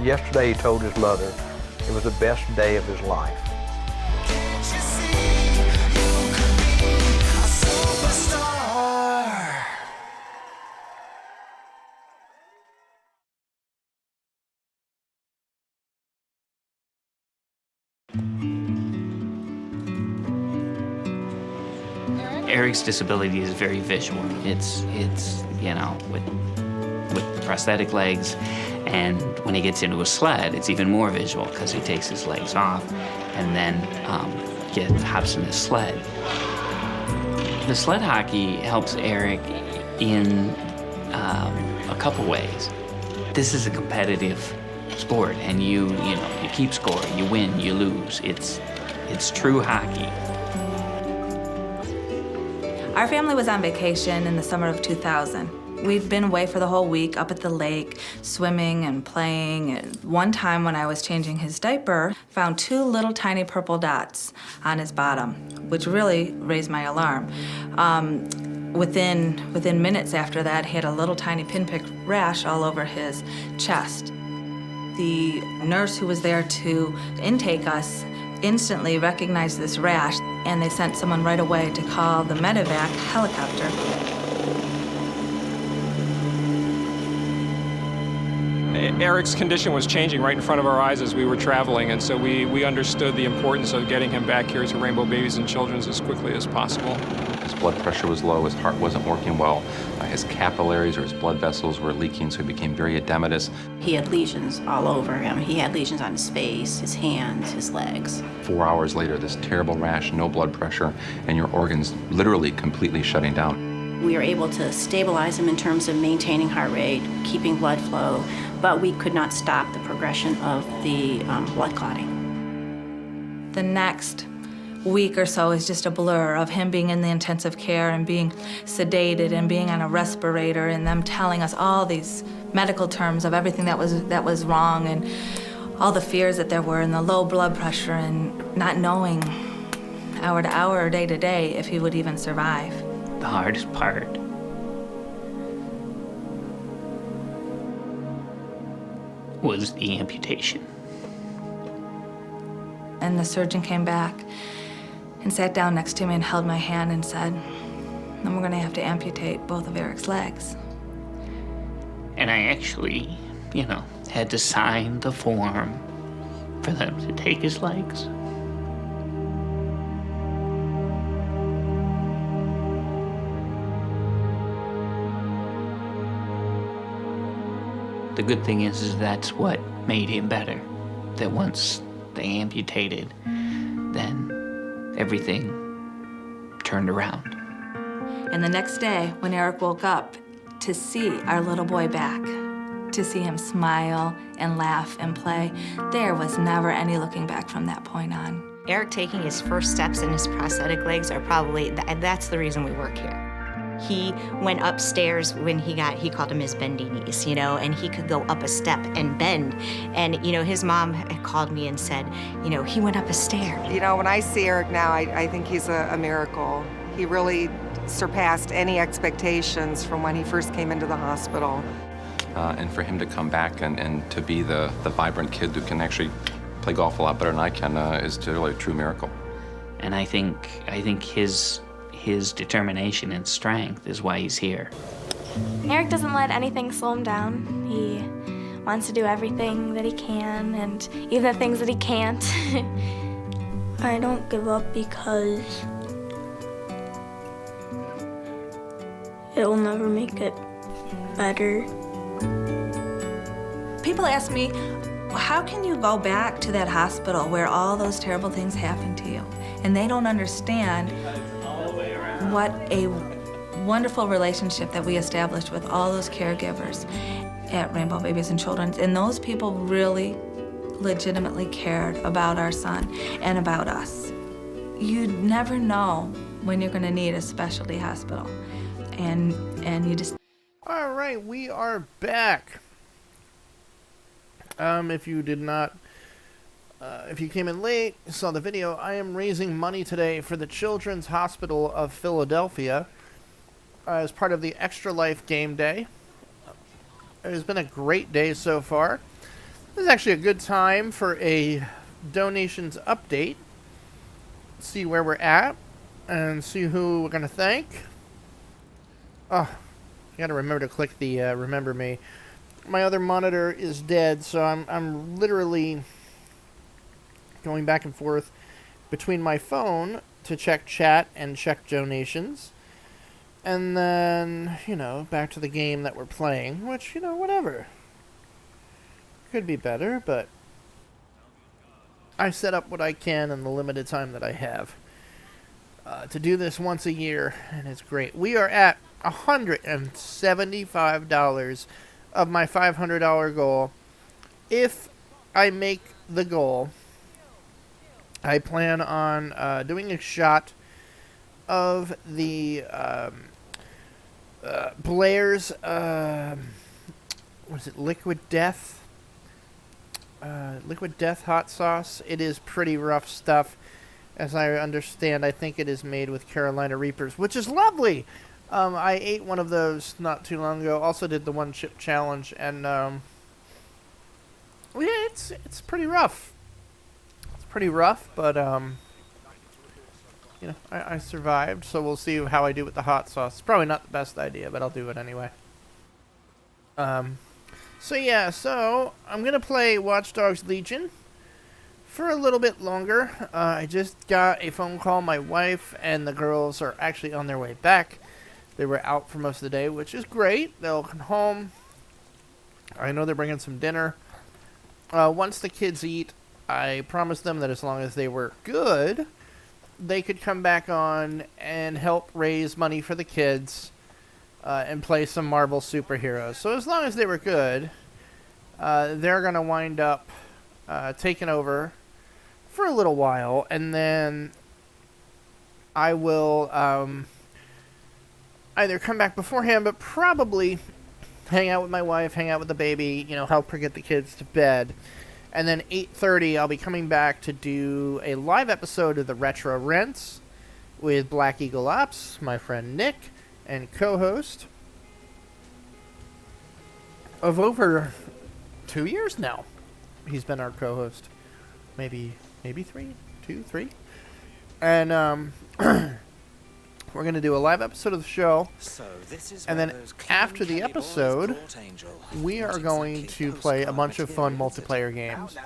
Yesterday he told his mother it was the best day of his life. Eric's disability is very visual. It's you know, with prosthetic legs, and when he gets into a sled, it's even more visual because he takes his legs off and then hops in his sled. The sled hockey helps Eric in a couple ways. This is a competitive sport, and you keep score, you win, you lose. It's true hockey. Our family was on vacation in the summer of 2000. We'd been away for the whole week, up at the lake, swimming and playing. And one time when I was changing his diaper, found 2 little tiny purple dots on his bottom, which really raised my alarm. Within minutes after that, he had a little tiny pinprick rash all over his chest. The nurse who was there to intake us instantly recognized this rash, and they sent someone right away to call the medevac helicopter. Eric's condition was changing right in front of our eyes as we were traveling, and so we understood the importance of getting him back here to Rainbow Babies and Children's as quickly as possible. His blood pressure was low, his heart wasn't working well, his capillaries or his blood vessels were leaking, so he became very edematous. He had lesions all over him. He had lesions on his face, his hands, his legs. 4 hours later, this terrible rash, no blood pressure, and your organs literally completely shutting down. We were able to stabilize him in terms of maintaining heart rate, keeping blood flow, but we could not stop the progression of the blood clotting. The next week or so is just a blur of him being in the intensive care and being sedated and being on a respirator, and them telling us all these medical terms of everything that was wrong, and all the fears that there were, and the low blood pressure, and not knowing hour to hour or day to day if he would even survive. The hardest part was the amputation. And the surgeon came back and sat down next to me and held my hand and said, "Then we're gonna have to amputate both of Eric's legs." And I actually, had to sign the form for them to take his legs. The good thing is that's what made him better. That once they amputated, then everything turned around. And the next day, when Eric woke up, to see our little boy back, to see him smile and laugh and play, there was never any looking back from that point on. Eric taking his first steps in his prosthetic legs are probably, that's the reason we work here. He went upstairs when he called him his bendy knees, and he could go up a step and bend. And, his mom had called me and said, he went up a stair. When I see Eric now, I think he's a miracle. He really surpassed any expectations from when he first came into the hospital. And for him to come back and to be the vibrant kid who can actually play golf a lot better than I can is really a true miracle. And I think his determination and strength is why he's here. Eric doesn't let anything slow him down. He wants to do everything that he can, and even the things that he can't. I don't give up because it will never make it better. People ask me, how can you go back to that hospital where all those terrible things happened to you And they don't understand what a wonderful relationship that we established with all those caregivers at Rainbow Babies and Children. And those people really legitimately cared about our son and about us. You never know when you're going to need a specialty hospital. And you just... All right, we are back. If you did not, if you came in late, saw the video, I am raising money today for the Children's Hospital of Philadelphia as part of the Extra Life Game Day. It has been a great day so far. This is actually a good time for a donations update. See where we're at and see who we're going to thank. Oh, I got to remember to click the remember me. My other monitor is dead, so I'm literally going back and forth between my phone to check chat and check donations. And then, you know, back to the game that we're playing, which, you know, whatever. Could be better, but I set up what I can in the limited time that I have to do this once a year, and it's great. We are at $175 of my $500 goal. If I make the goal, I plan on doing a shot of the Blair's, what is it, Liquid Death hot sauce. It is pretty rough stuff. As I understand, I think it is made with Carolina Reapers, which is lovely. I ate one of those not too long ago. Also did the one chip challenge, and yeah, it's pretty rough. It's pretty rough, but you know, I survived. So we'll see how I do with the hot sauce. It's probably not the best idea, but I'll do it anyway. So yeah, so I'm gonna play Watch Dogs Legion for a little bit longer. I just got a phone call. My wife and the girls are actually on their way back. They were out for most of the day, which is great. They'll come home. I know they're bringing some dinner. Once the kids eat, I promised them that as long as they were good, they could come back on and help raise money for the kids and play some Marvel superheroes. So as long as they were good, they're going to wind up taking over for a little while, and then I will either come back beforehand, but probably hang out with my wife, hang out with the baby, you know, help her get the kids to bed. And then 8:30, I'll be coming back to do a live episode of the Retro Rents with Black Eagle Ops, my friend Nick, and co-host of over 2 years now. He's been our co-host. Maybe 3? 2, 3? And we're going to do a live episode of the show. And then after the episode, we are going to play a bunch of fun multiplayer games.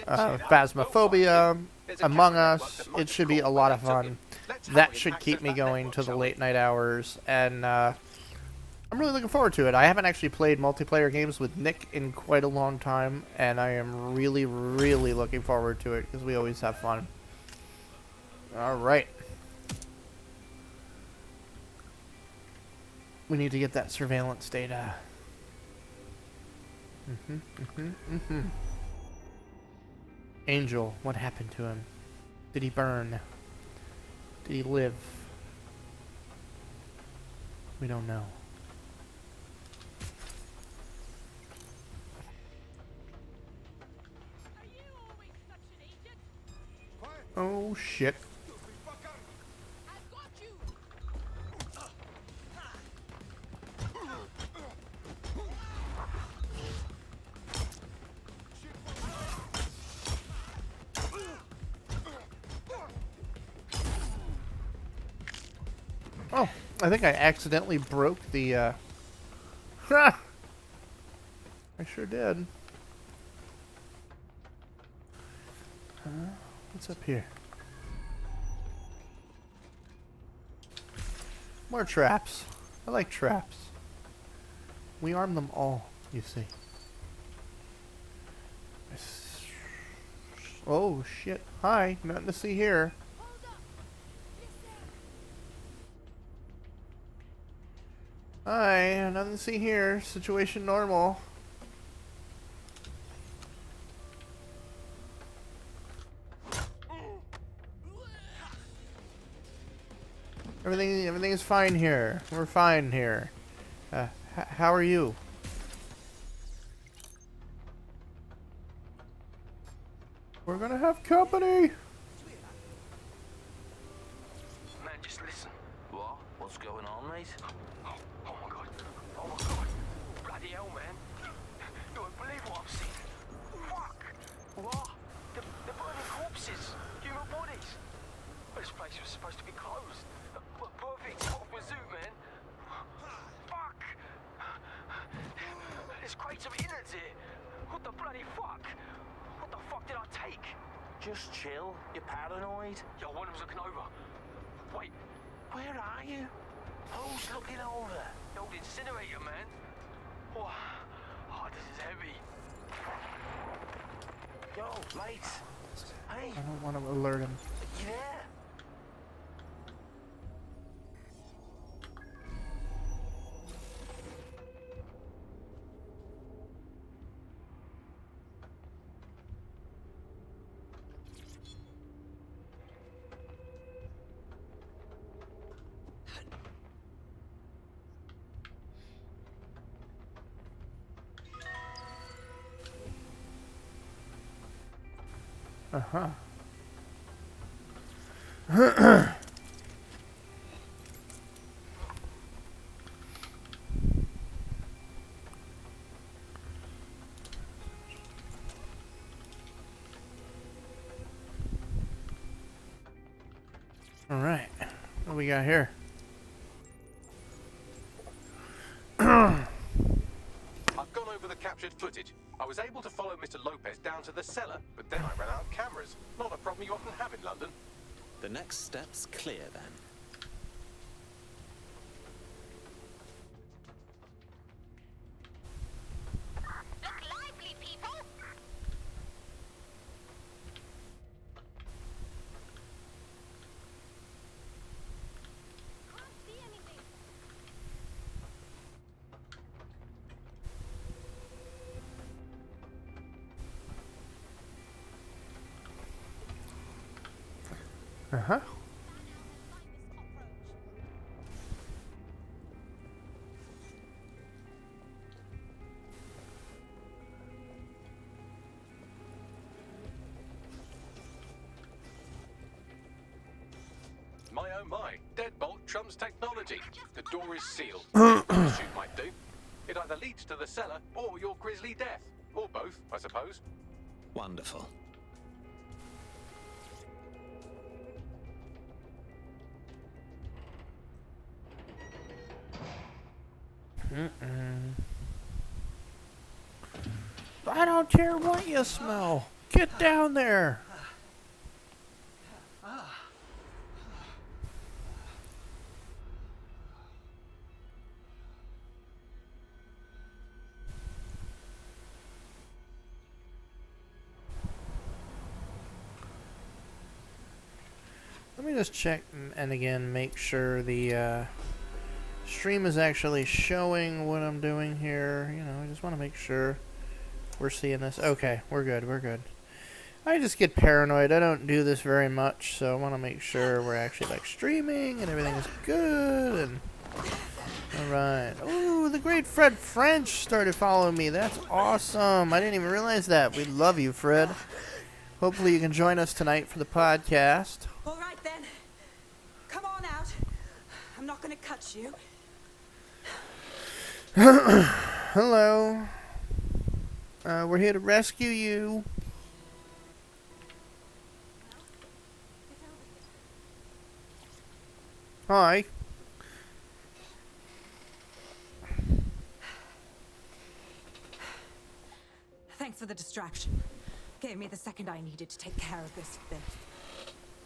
Phasmophobia, Among Us. It should be a lot of fun. That should keep me going to the late night hours. And I'm really looking forward to it. I haven't actually played multiplayer games with Nick in quite a long time. And I am really, really looking forward to it because we always have fun. All right. We need to get that surveillance data. Angel, what happened to him? Did he burn? Did he live? We don't know. Oh shit. Oh, I think I accidentally broke the, I sure did. What's up here? More traps. I like traps. We arm them all, you see. Oh, shit. Hi. Nothing to see here. Hi, nothing to see here. Situation normal. Everything is fine here. We're fine here. How are you? We're gonna have company. Man, just listen. What? What's going on, mate? Oh my god. Oh my god. Bloody hell, man. You won't believe what I've seen. Fuck. What? The burning corpses. Human bodies. This place was supposed to be closed. Perfect spot for zoo, man. Fuck. There's crates of innards here. What the bloody fuck? What the fuck did I take? Just chill. You're paranoid. Yo, one was looking over. Wait, where are you? Who's looking over? The old incinerator, man. Oh, this is heavy. Yo, mate. Hey. I don't want to alert him. You there? Uh-huh. All right. What do we got here? I've gone over the captured footage. I was able to follow Mr. Lopez down to the cellar, but then I ran out of cameras. Not a problem you often have in London. The next step's clear then. Look lively, people! Can't see anything. Uh-huh. My oh my, deadbolt trumps technology. The door is sealed. The chute might do. It either leads to the cellar or your grisly death. Or both, I suppose. Wonderful. I don't care what you smell. Get down there. Let me just check and again make sure the stream is actually showing what I'm doing here. You know, I just want to make sure we're seeing this. Okay, we're good, we're good. I just get paranoid. I don't do this very much, so I want to make sure we're actually like streaming and everything is good. And all right. Ooh, the great Fred French started following me. That's awesome. I didn't even realize that. We love you, Fred. Hopefully you can join us tonight for the podcast. All right then. Come on out. I'm not going to cut you. Hello. We're here to rescue you. Hi. Thanks for the distraction. Gave me the second I needed to take care of this thing.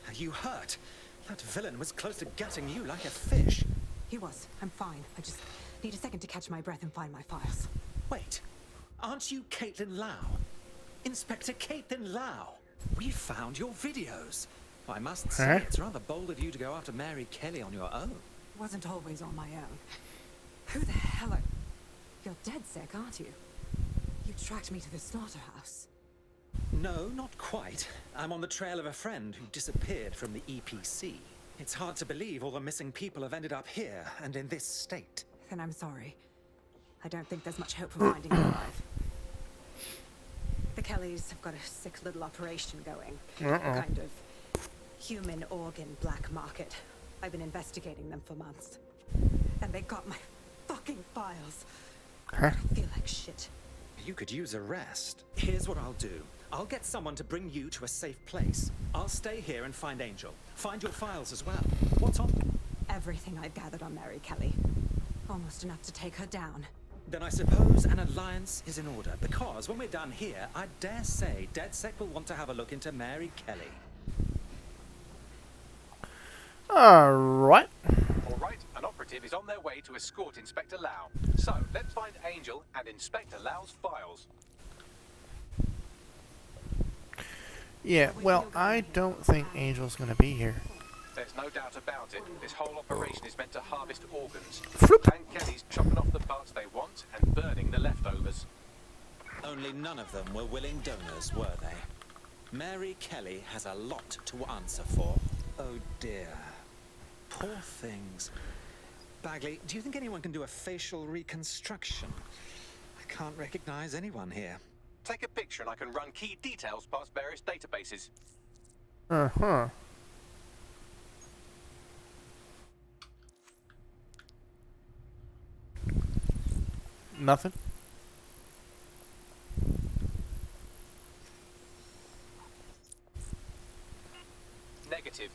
Are you hurt? That villain was close to gutting you like a fish. He was. I'm fine. I just need a second to catch my breath and find my files. Wait, aren't you Caitlin Lau? Inspector Caitlin Lau. We found your videos. I must say, it's rather bold of you to go after Mary Kelly on your own. Wasn't always on my own. Who the hell are... You're dead sick, aren't you? You tracked me to the slaughterhouse. No, not quite. I'm on the trail of a friend who disappeared from the EPC. It's hard to believe all the missing people have ended up here and in this state. Then I'm sorry. I don't think there's much hope for finding him alive. The Kellys have got a sick little operation going. A kind of human organ black market. I've been investigating them for months. And they got my fucking files. I feel like shit. You could use a rest. Here's what I'll do. I'll get someone to bring you to a safe place. I'll stay here and find Angel. Find your files as well. What's on them? Everything I've gathered on Mary Kelly. Almost enough to take her down. Then I suppose an alliance is in order, because when we're done here, I dare say DedSec will want to have a look into Mary Kelly. Alright. Alright, an operative is on their way to escort Inspector Lau. So, let's find Angel and Inspector Lau's files. Yeah, well, I don't think Angel's gonna be here. There's no doubt about it. This whole operation is meant to harvest organs. Floop. And Kelly's chopping off the parts they want and burning the leftovers. Only none of them were willing donors, were they? Mary Kelly has a lot to answer for. Oh dear. Poor things. Bagley, do you think anyone can do a facial reconstruction? I can't recognize anyone here. Take a picture and I can run key details past various databases. Uh-huh. Nothing? Negative.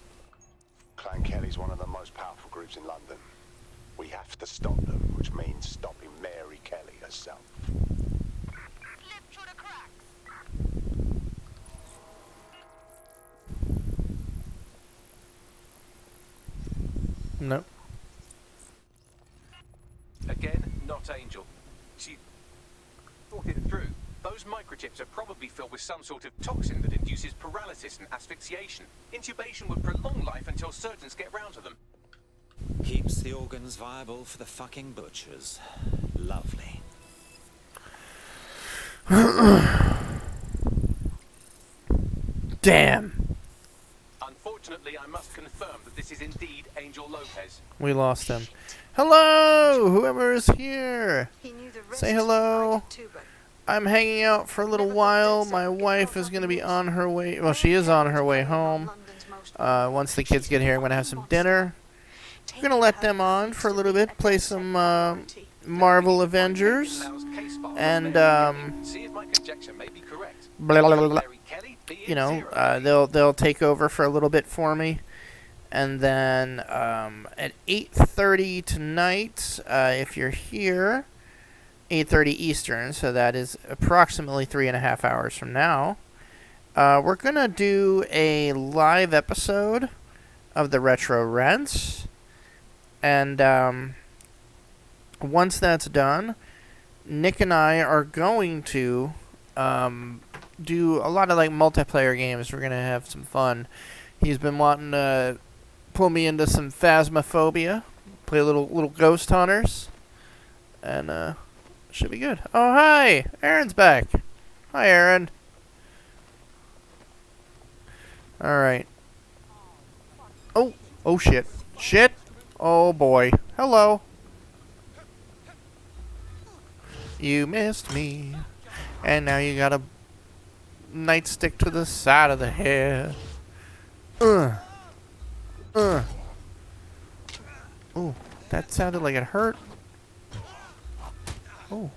Clan Kelly's one of the most powerful groups in London. We have to stop them, which means stopping Mary Kelly herself. No. Again, not Angel. She thought it through. Those microchips are probably filled with some sort of toxin that induces paralysis and asphyxiation. Intubation would prolong life until surgeons get round to them. Keeps the organs viable for the fucking butchers. Lovely. Damn. Unfortunately, I must confirm that this is indeed Angel Lopez. We lost him. Hello, whoever is here. Say hello. I'm hanging out for a little while. My wife is going to be on her way. Well, she is on her way home. Once the kids get here, I'm going to have some dinner. I'm going to let them on for a little bit, play some Marvel Avengers. And, blah, blah, blah, blah. You know, they'll take over for a little bit for me. And then at 8:30 tonight, if you're here, 8:30 Eastern, so that is approximately 3.5 hours from now, we're going to do a live episode of the Retro Rents. And once that's done, Nick and I are going to do a lot of like multiplayer games. We're going to have some fun. He's been wanting to pull me into some Phasmophobia, play a little Ghost Hunters, and should be good. Oh, hi! Aaron's back. Hi, Aaron. Alright. Oh, shit. Shit! Oh, boy. Hello. You missed me. And now you got a nightstick to the side of the head. Oh, that sounded like it hurt. Oh,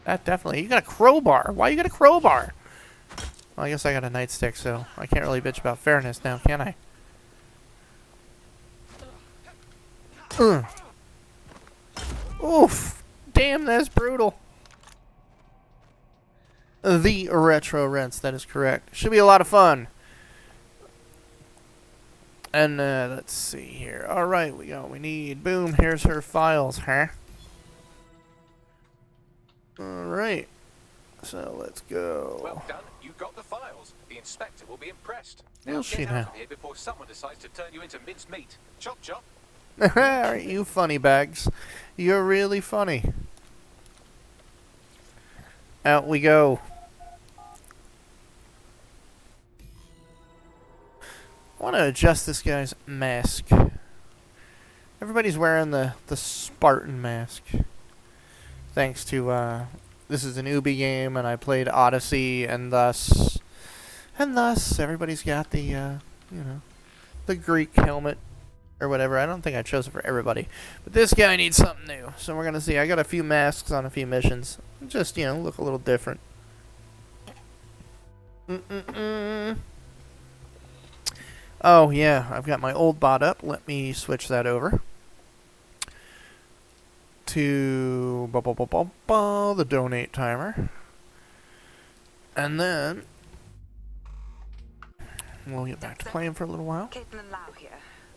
that definitely. You got a crowbar. Why you got a crowbar? Well, I guess I got a nightstick, so I can't really bitch about fairness now, can I? Oof. Damn, that's brutal. The Retro Rents, that is correct. Should be a lot of fun. And let's see here. Alright, we need. Boom, here's her files, huh? Alright. So let's go. Well done, you got the files. The inspector will be impressed. Will she get out now? of here before someone decides to turn you into minced meat. Chop chop. Alright, you funny bags. You're really funny. Out we go. I want to adjust this guy's mask. Everybody's wearing the Spartan mask. Thanks to, this is an Ubi game, and I played Odyssey, and thus everybody's got the, you know, the Greek helmet or whatever. I don't think I chose it for everybody, but this guy needs something new. So we're gonna see. I got a few masks on a few missions, just, you know, look a little different. Oh yeah, I've got my old bot up. Let me switch that over to the donate timer, and then we'll get back to playing for a little while. Caitlin Lau here.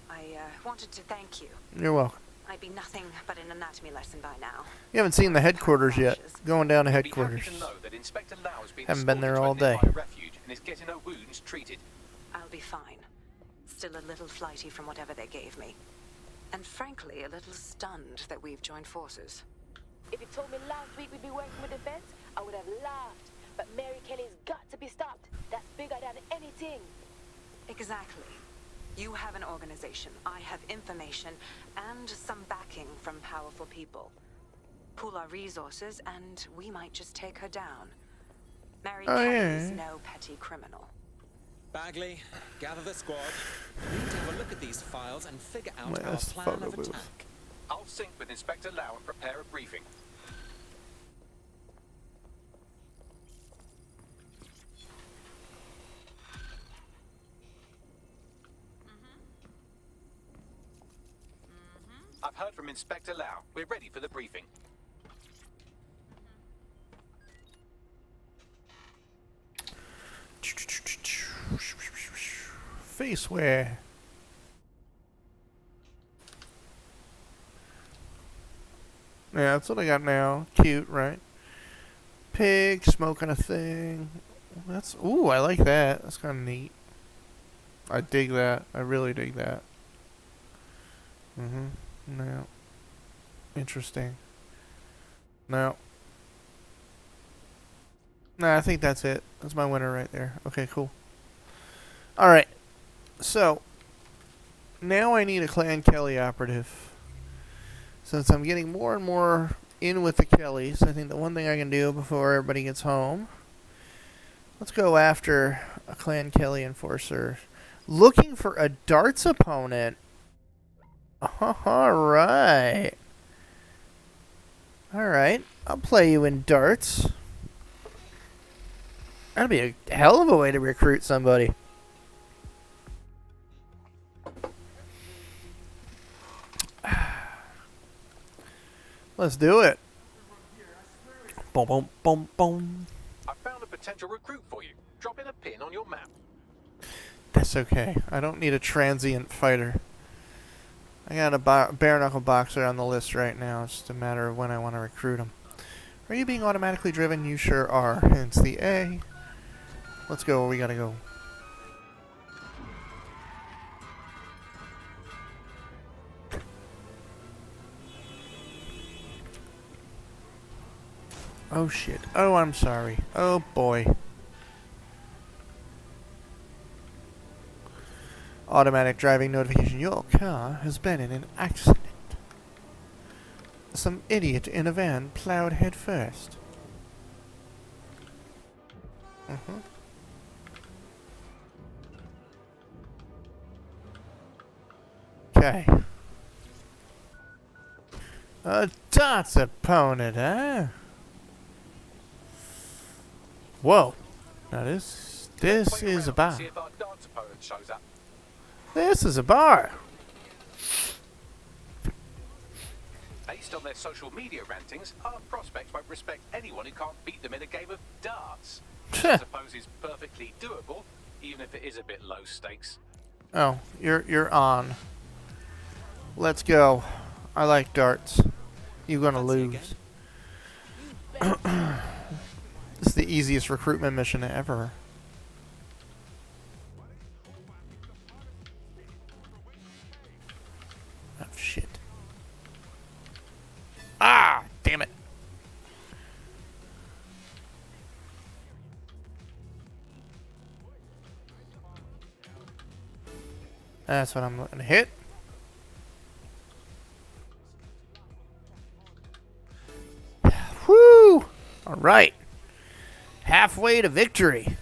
I wanted to thank you. You're welcome. I'd be nothing but an anatomy lesson by now. You haven't seen the headquarters yet. Going down to headquarters. Haven't been there all day. And is getting her wounds treated. I'll be fine. Still a little flighty from whatever they gave me. And frankly, a little stunned that we've joined forces. If you told me last week we'd be working with defense, I would have laughed. But Mary Kelly's got to be stopped. That's bigger than anything. Exactly. You have an organization, I have information, and some backing from powerful people. Pool our resources, and we might just take her down. Mary Kelly is no petty criminal. Bagley, gather the squad. We need to have a look at these files and figure out our plan of attack. I'll sync with Inspector Lau and prepare a briefing. I've heard from Inspector Lau. We're ready for the briefing. Face wear. Yeah, that's what I got now. Cute, right? Pig smoking a thing. That's, ooh, I like that. That's kind of neat. I dig that. I really dig that. No. Interesting. No. Nah, I think that's it. That's my winner right there. Okay, cool. Alright. So, now I need a Clan Kelly operative. Since I'm getting more and more in with the Kellys, I think the one thing I can do before everybody gets home, let's go after a Clan Kelly enforcer. Looking for a darts opponent. Alright. Alright. I'll play you in darts. That'd be a hell of a way to recruit somebody. Let's do it. Boom, boom, boom, boom. I found a potential recruit for you. Drop in a pin on your map. That's okay. I don't need a transient fighter. I got a bare knuckle boxer on the list right now. It's just a matter of when I want to recruit him. Are you being automatically driven? You sure are. It's the A. Let's go where we gotta go. Oh shit. Oh, I'm sorry. Oh boy. Automatic driving notification. Your car has been in an accident. Some idiot in a van plowed head first. Okay. A darts opponent, huh? Whoa. Now this is a bar. See if our darts opponent shows up. This is a bar. Based on their social media rantings, our prospects won't respect anyone who can't beat them in a game of darts. I suppose it's perfectly doable, even if it is a bit low stakes. Oh, you're on. Let's go. I like darts. You're gonna lose. This is the easiest recruitment mission ever. Oh shit. That's what I'm looking to hit. Whoo! All right. Halfway to victory.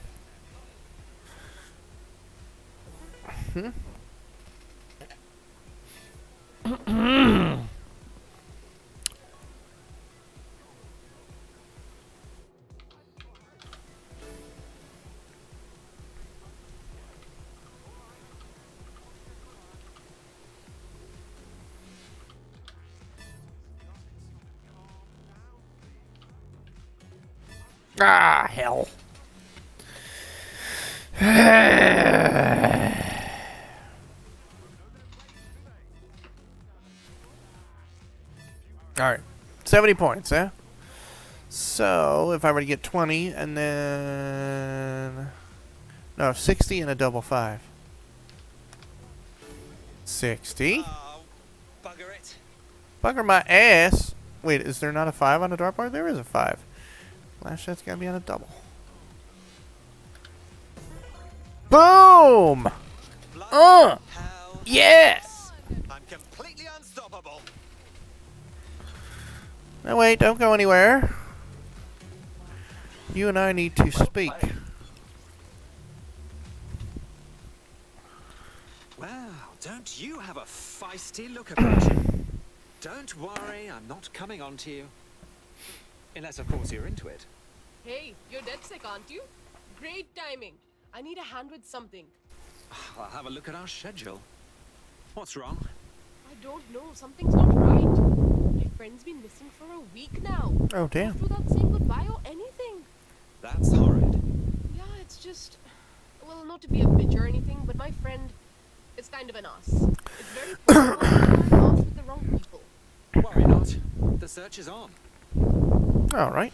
Ah, hell. Alright. 70 points, eh? So, if I were to get 20, and then... No, 60 and a double 5. 60. Bugger it. Bugger my ass. Wait, is there not a 5 on the dartboard? There is a 5. Last shot's gotta be on a double. Boom! Yeah! I'm completely unstoppable. No, wait, don't go anywhere. You and I need to speak. Well, don't you have a feisty look about you? Don't worry, I'm not coming on to you. Unless, of course, you're into it. Hey, you're dead sick, aren't you? Great timing. I need a hand with something. I'll have a look at our schedule. What's wrong? I don't know. Something's not right. My friend's been missing for a week now. Oh, damn. Left without saying goodbye or anything. That's horrid. Yeah, it's just... Well, not to be a bitch or anything, but my friend is kind of an ass. It's very possible I'm lost with the wrong people. Worry not. The search is on. Alright.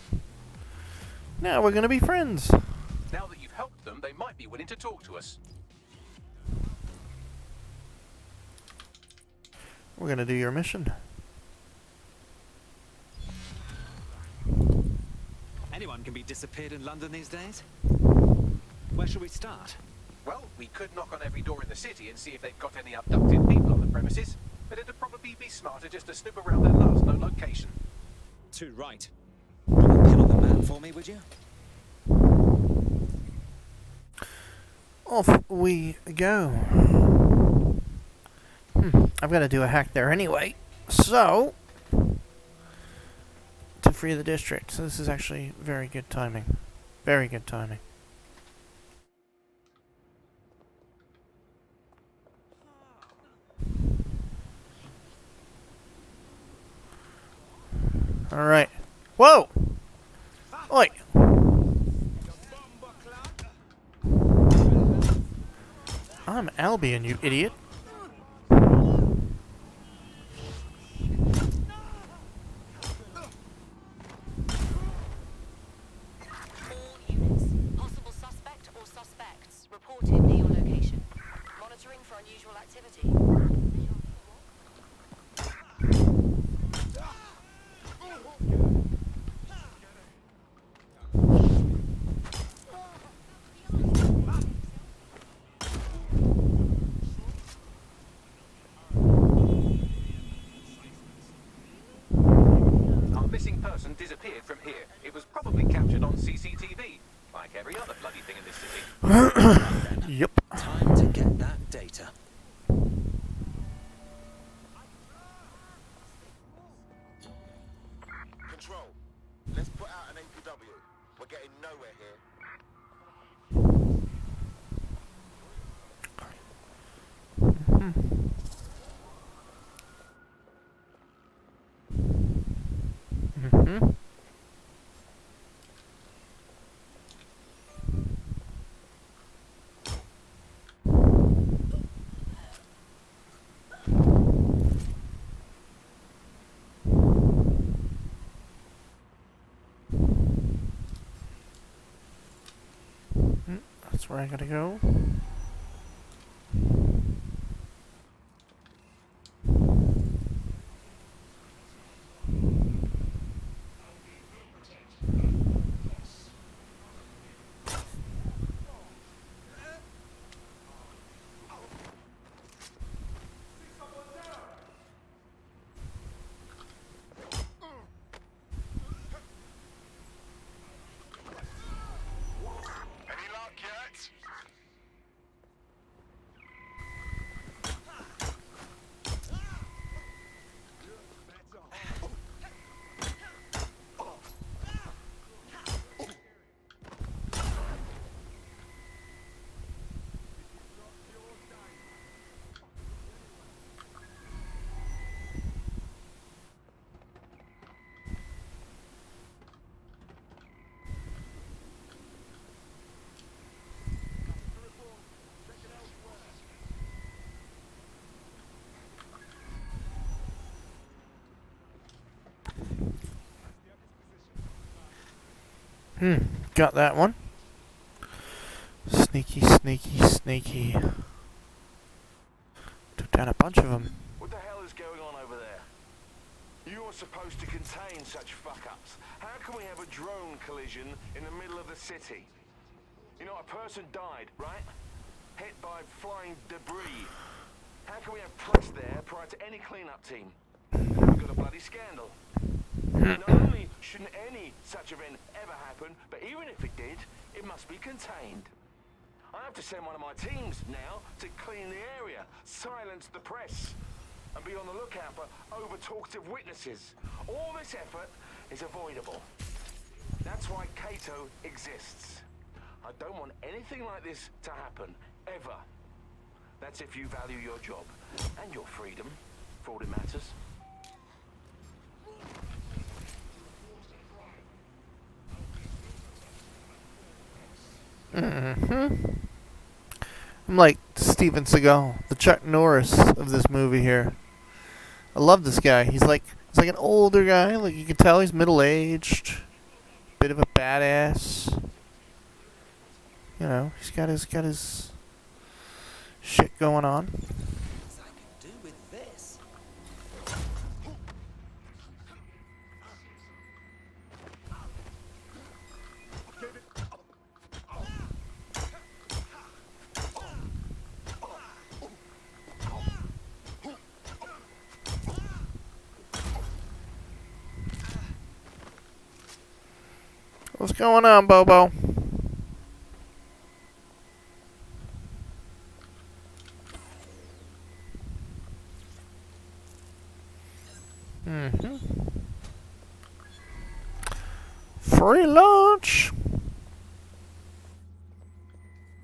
Now we're gonna be friends. Now that you've helped them, they might be willing to talk to us. We're gonna do your mission. Anyone can be disappeared in London these days. Where shall we start? Well, we could knock on every door in the city and see if they've got any abducted people on the premises, but it'd probably be smarter just to snoop around their last known location. Too right. Put a pin on the map for me, would you? Off we go. I've got to do a hack there anyway. So, to free the district. So this is actually very good timing. Very good timing. Alright. Whoa! Oi! I'm Albion, you idiot. Possible suspect or suspects reported near your location. Monitoring for unusual activity. Our missing person disappeared from here. It was probably captured on CCTV, like every other bloody thing in this city. Yep. Time to get that data. Control, let's put out an APW. We're getting nowhere here. That's where I gotta go. Got that one. Sneaky, sneaky, sneaky. Took down a bunch of them. What the hell is going on over there? You're supposed to contain such fuck-ups. How can we have a drone collision in the middle of the city? You know, a person died, right? Hit by flying debris. How can we have press there prior to any cleanup team? We've got a bloody scandal. Not only shouldn't any such event ever happen, but even if it did, it must be contained. I have to send one of my teams now to clean the area, silence the press, and be on the lookout for over-talkative witnesses. All this effort is avoidable. That's why Cato exists. I don't want anything like this to happen, ever. That's if you value your job and your freedom, for all it matters. I'm like Steven Seagal, the Chuck Norris of this movie here. I love this guy. He's like an older guy. Like you can tell he's middle-aged, bit of a badass. You know, he's got his shit going on. What's going on, Bobo? Free lunch.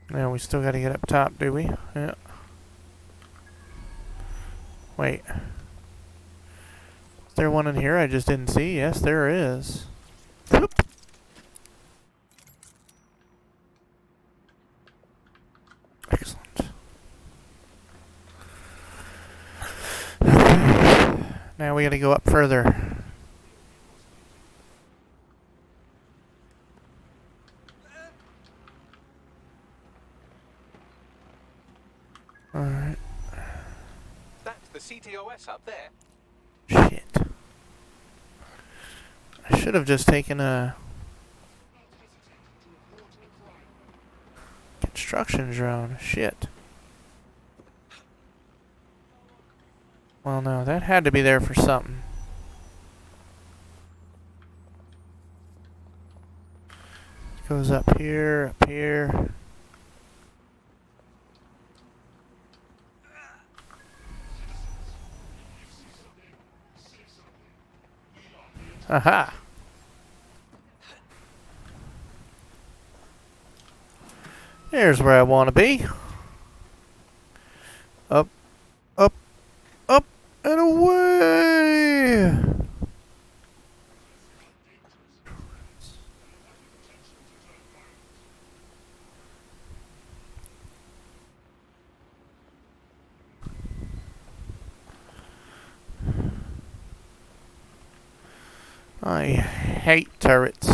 Now we still gotta get up top, do we? Yeah. Wait. Is there one in here I just didn't see? Yes, there is. Whoop. Excellent. Now we gotta go up further. Alright. That's the CTOS up there. Shit. I should have just taken a construction drone. Shit. Well, no, that had to be there for something. Goes up here, up here. Aha! Here's where I want to be. Up, up, up, and away! I hate turrets.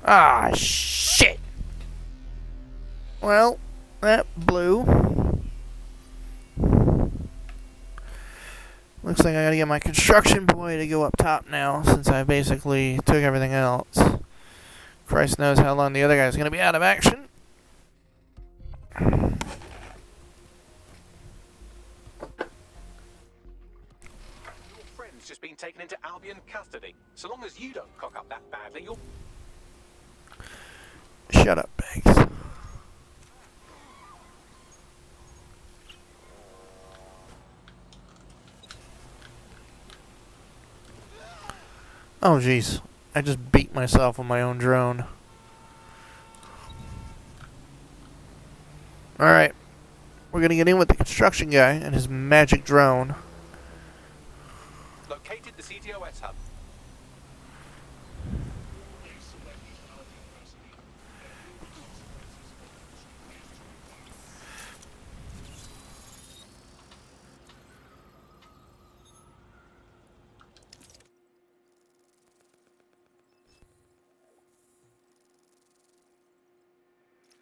Ah, shit! Well, that blew. Looks like I gotta get my construction boy to go up top now, since I basically took everything else. Christ knows how long the other guy's gonna be out of action. Your friend's just been taken into Albion custody. So long as you don't cock up that badly, you'll... Shut up, Banks. Oh, jeez. I just beat myself with my own drone. Alright. We're gonna get in with the construction guy and his magic drone. Located the CTOS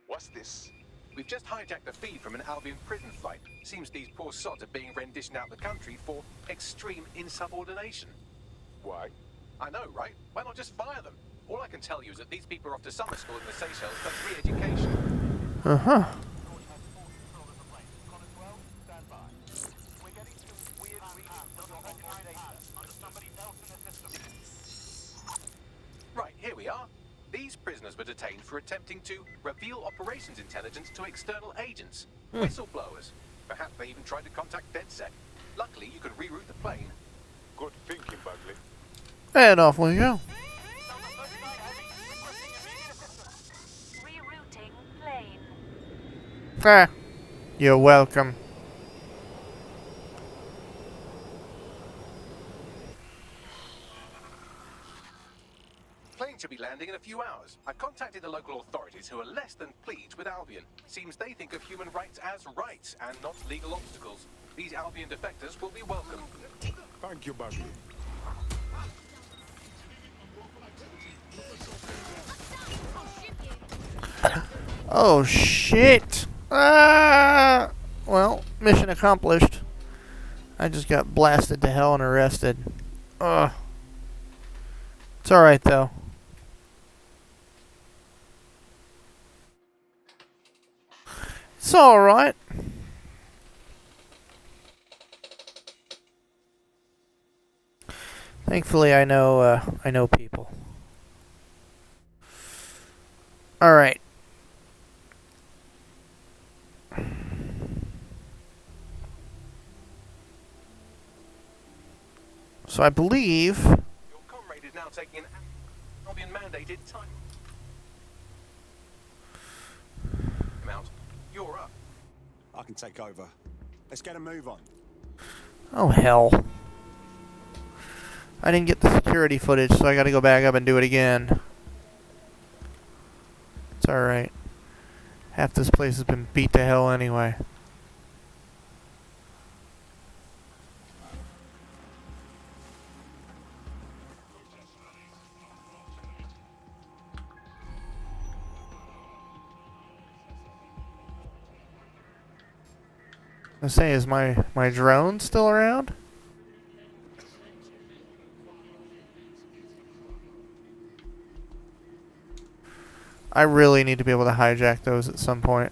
What's this? We've just hijacked a feed from an Albion prison flight. Seems these poor sods are being renditioned out the country for extreme insubordination. Why? I know, right? Why not just fire them? All I can tell you is that these people are off to summer school in the Seychelles for re-education. Uh-huh. Right, here we are. These prisoners were detained for attempting to reveal operations intelligence to external agents. Whistleblowers. Perhaps they even tried to contact DedSec. Luckily, you could reroute the plane. Good thinking, Bagley. And off we go. Rerouting plane. Ah, you're welcome. Plane should be landing in a few hours. I've contacted the local authorities who are less than pleased with Albion. Seems they think of human rights as rights and not legal obstacles. These Albion defectors will be welcome. Thank you, Bagley. Oh shit! Ah! Well, mission accomplished. I just got blasted to hell and arrested. Ugh. It's alright though. It's alright. Thankfully I know people. Alright. So I believe Your comrade is now taking an Albion mandated time out. You're up. I can take over. Let's get a move on. oh hell. I didn't get the security footage, so I gotta go back up and do it again. It's alright. Half this place has been beat to hell anyway. I say, is my drone still around? I really need to be able to hijack those at some point.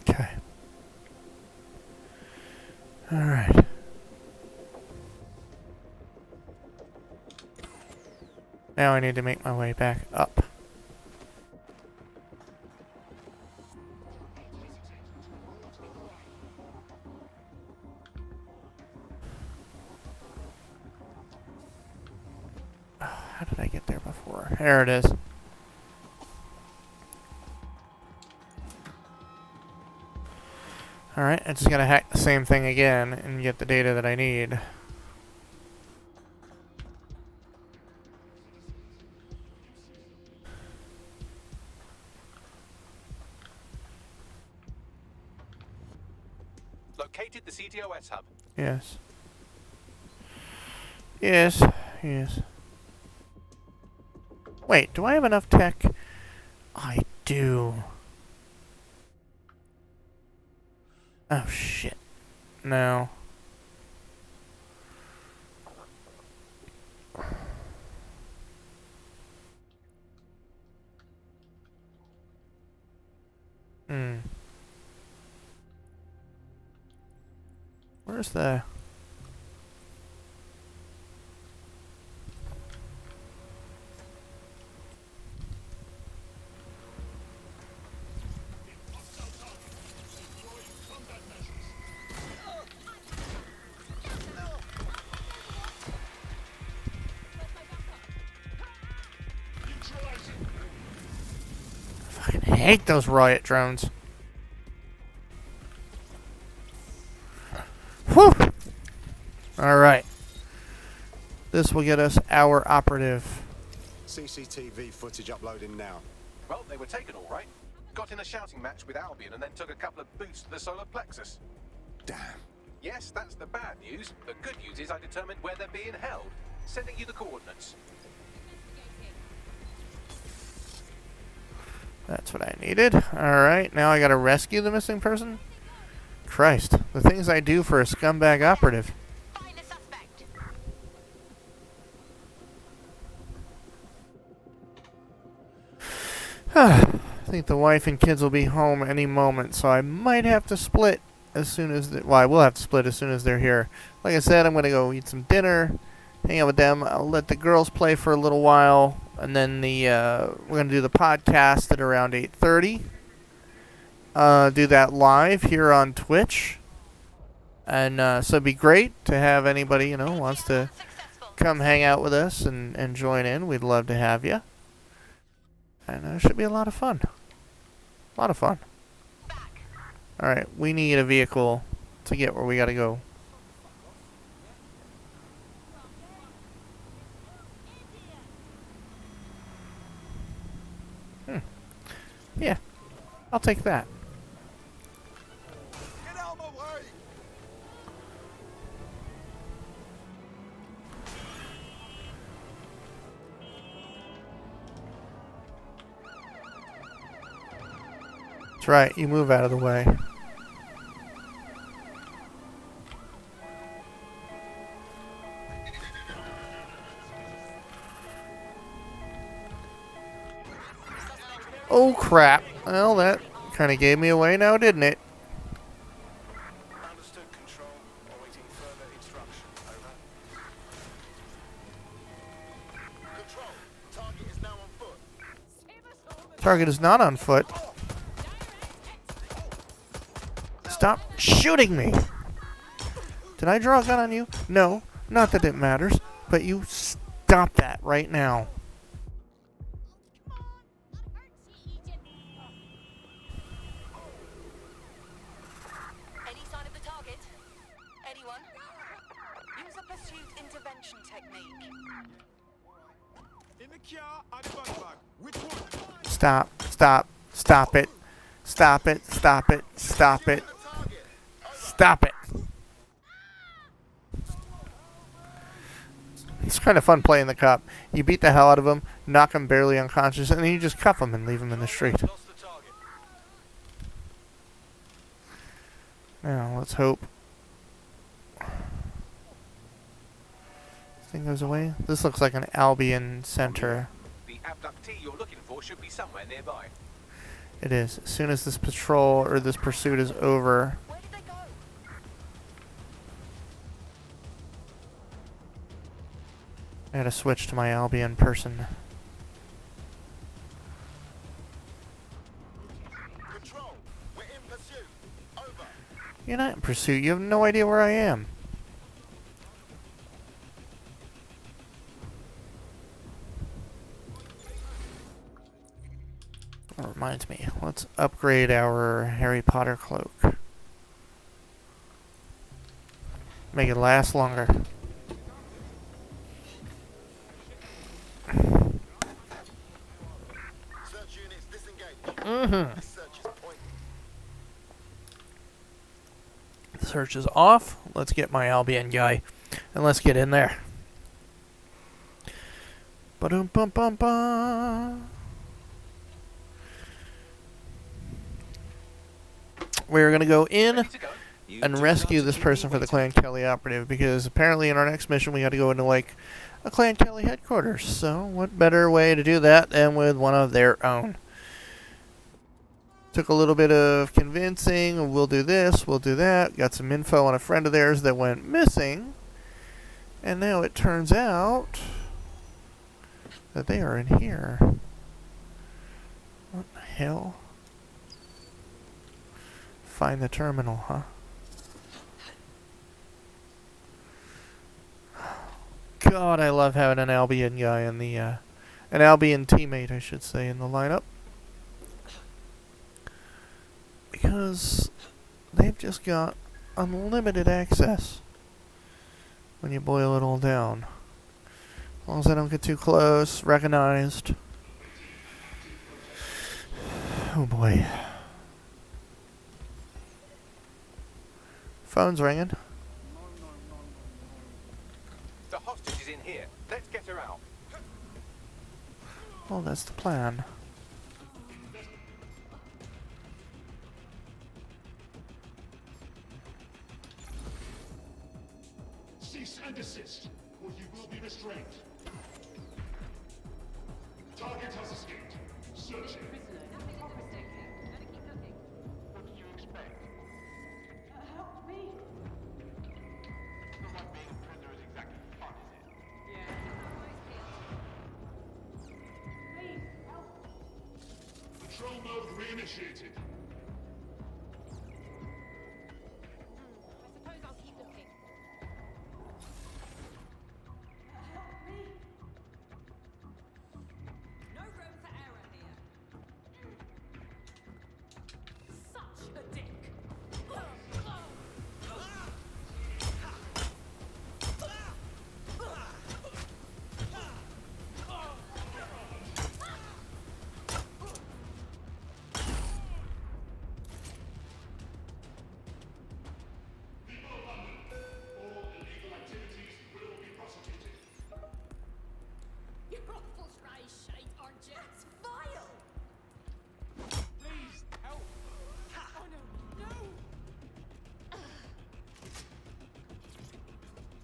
Okay. Alright. Now I need to make my way back up. How did I get there before? There it is. Alright, I just gotta hack the same thing again and get the data that I need. Located the CTOS hub. Yes. Yes, yes. Wait, do I have enough tech? I do. Oh, shit. No. Where's the... I hate those riot drones. Whew! Alright. This will get us our operative. CCTV footage uploading now. Well, they were taken all right. Got in a shouting match with Albion and then took a couple of boots to the solar plexus. Damn. Yes, that's the bad news. The good news is I determined where they're being held. Sending you the coordinates. That's what I needed. Alright, now I gotta rescue the missing person? Christ, the things I do for a scumbag operative. I think the wife and kids will be home any moment, so I might have to split as soon as... well, I will have to split as soon as they're here. Like I said, I'm going to go eat some dinner, hang out with them. I'll let the girls play for a little while, and then we're going to do the podcast at around 8:30. Do that live here on Twitch. And so it'd be great to have anybody, wants to come hang out with us and join in. We'd love to have you. And it should be a lot of fun. A lot of fun. Alright, we need a vehicle to get where we gotta go. Yeah, I'll take that. Get out of my way! That's right, you move out of the way. Oh crap. Well, that kind of gave me away now, didn't it? Understood, Control. Awaiting further instruction. Over. Control. Target is now on foot. Target is not on foot. Stop shooting me! Did I draw a gun on you? No, not that it matters, but you stop that right now. Any sign of the target? Anyone? Use a pursuit intervention technique. In the car, and the bag bag. Which one? Stop, stop, stop it. Stop it, stop it, stop it. Stop it. It's kind of fun playing the cop. You beat the hell out of him, knock him barely unconscious, and then you just cuff him and leave him in the street. Now, let's hope this thing goes away. This looks like an Albion center. The abductee you're looking for should be somewhere nearby. It is. As soon as this patrol or this pursuit is over. Where did they go? I gotta switch to my Albion person. Control. We're in pursuit. Over. You're not in pursuit. You have no idea where I am. That reminds me. Let's upgrade our Harry Potter cloak. Make it last longer. Search units disengaged. Mm-hmm. Search is point. The search is off. Let's get my Albion guy. And let's get in there. Ba-dum-bum-bum-bum. We're going to go in and rescue this person for the Clan Kelly operative, because apparently in our next mission we got to go into like a Clan Kelly headquarters. So what better way to do that than with one of their own? Took a little bit of convincing. We'll do this, we'll do that. Got some info on a friend of theirs that went missing. And now it turns out that they are in here. What the hell? Find the terminal, huh? God, I love having an Albion guy in the, an Albion teammate, I should say, in the lineup. Because they've just got unlimited access when you boil it all down. As long as I don't get too close, recognized. Oh boy. Phone's ringing. The hostage is in here. Let's get her out. Well, that's the plan. Cease and desist, or you will be restrained. Target has escaped. Searching. What did you expect? Help me. Not being a prisoner is exactly fun, is it? Yeah. Please, help. Patrol mode reinitiated. I suppose I'll keep looking. No room for error here. Such a dick. You're awful stray shade, aren't you? That's vile! Please, help. Oh no,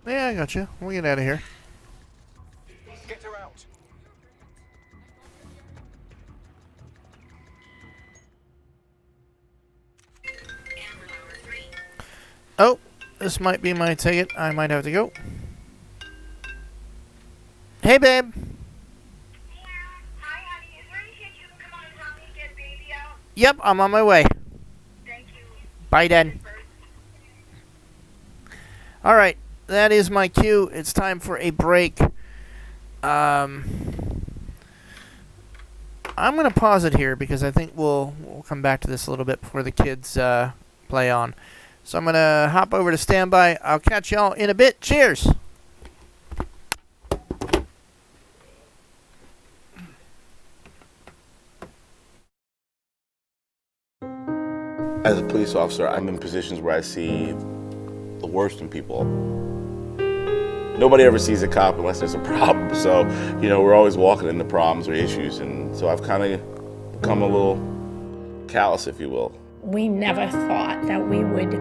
no! Yeah, I got you. We'll get out of here. Get her out. Oh, this might be my ticket. I might have to go. Hey, babe. Yep, I'm on my way. Thank you. Bye, then. All right, that is my cue. It's time for a break. I'm going to pause it here because I think we'll come back to this a little bit before the kids play on. So I'm going to hop over to standby. I'll catch y'all in a bit. Cheers. As a police officer, I'm in positions where I see the worst in people. Nobody ever sees a cop unless there's a problem. So, you know, we're always walking into problems or issues. And so I've kind of become a little callous, if you will. We never thought that we would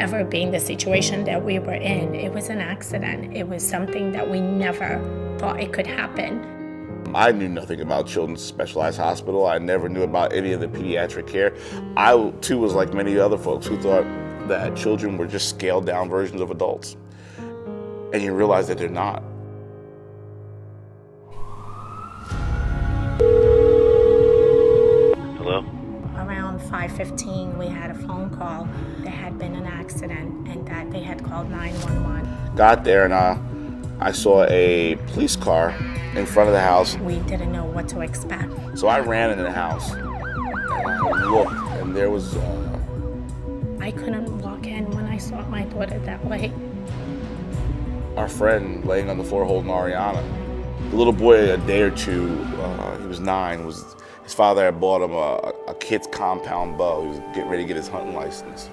ever be in the situation that we were in. It was an accident. It was something that we never thought it could happen. I knew nothing about Children's Specialized Hospital. I never knew about any of the pediatric care. I, too, was like many other folks who thought that children were just scaled down versions of adults. And you realize that they're not. Hello? Around 5:15, we had a phone call. There had been an accident and that they had called 911. Got there and I saw a police car in front of the house. We didn't know what to expect. So I ran into the house and I looked, and there was... I couldn't walk in when I saw my daughter that way. our friend laying on the floor holding Ariana. The little boy, a day or two, he was 9, his father had bought him a kid's compound bow. He was getting ready to get his hunting license.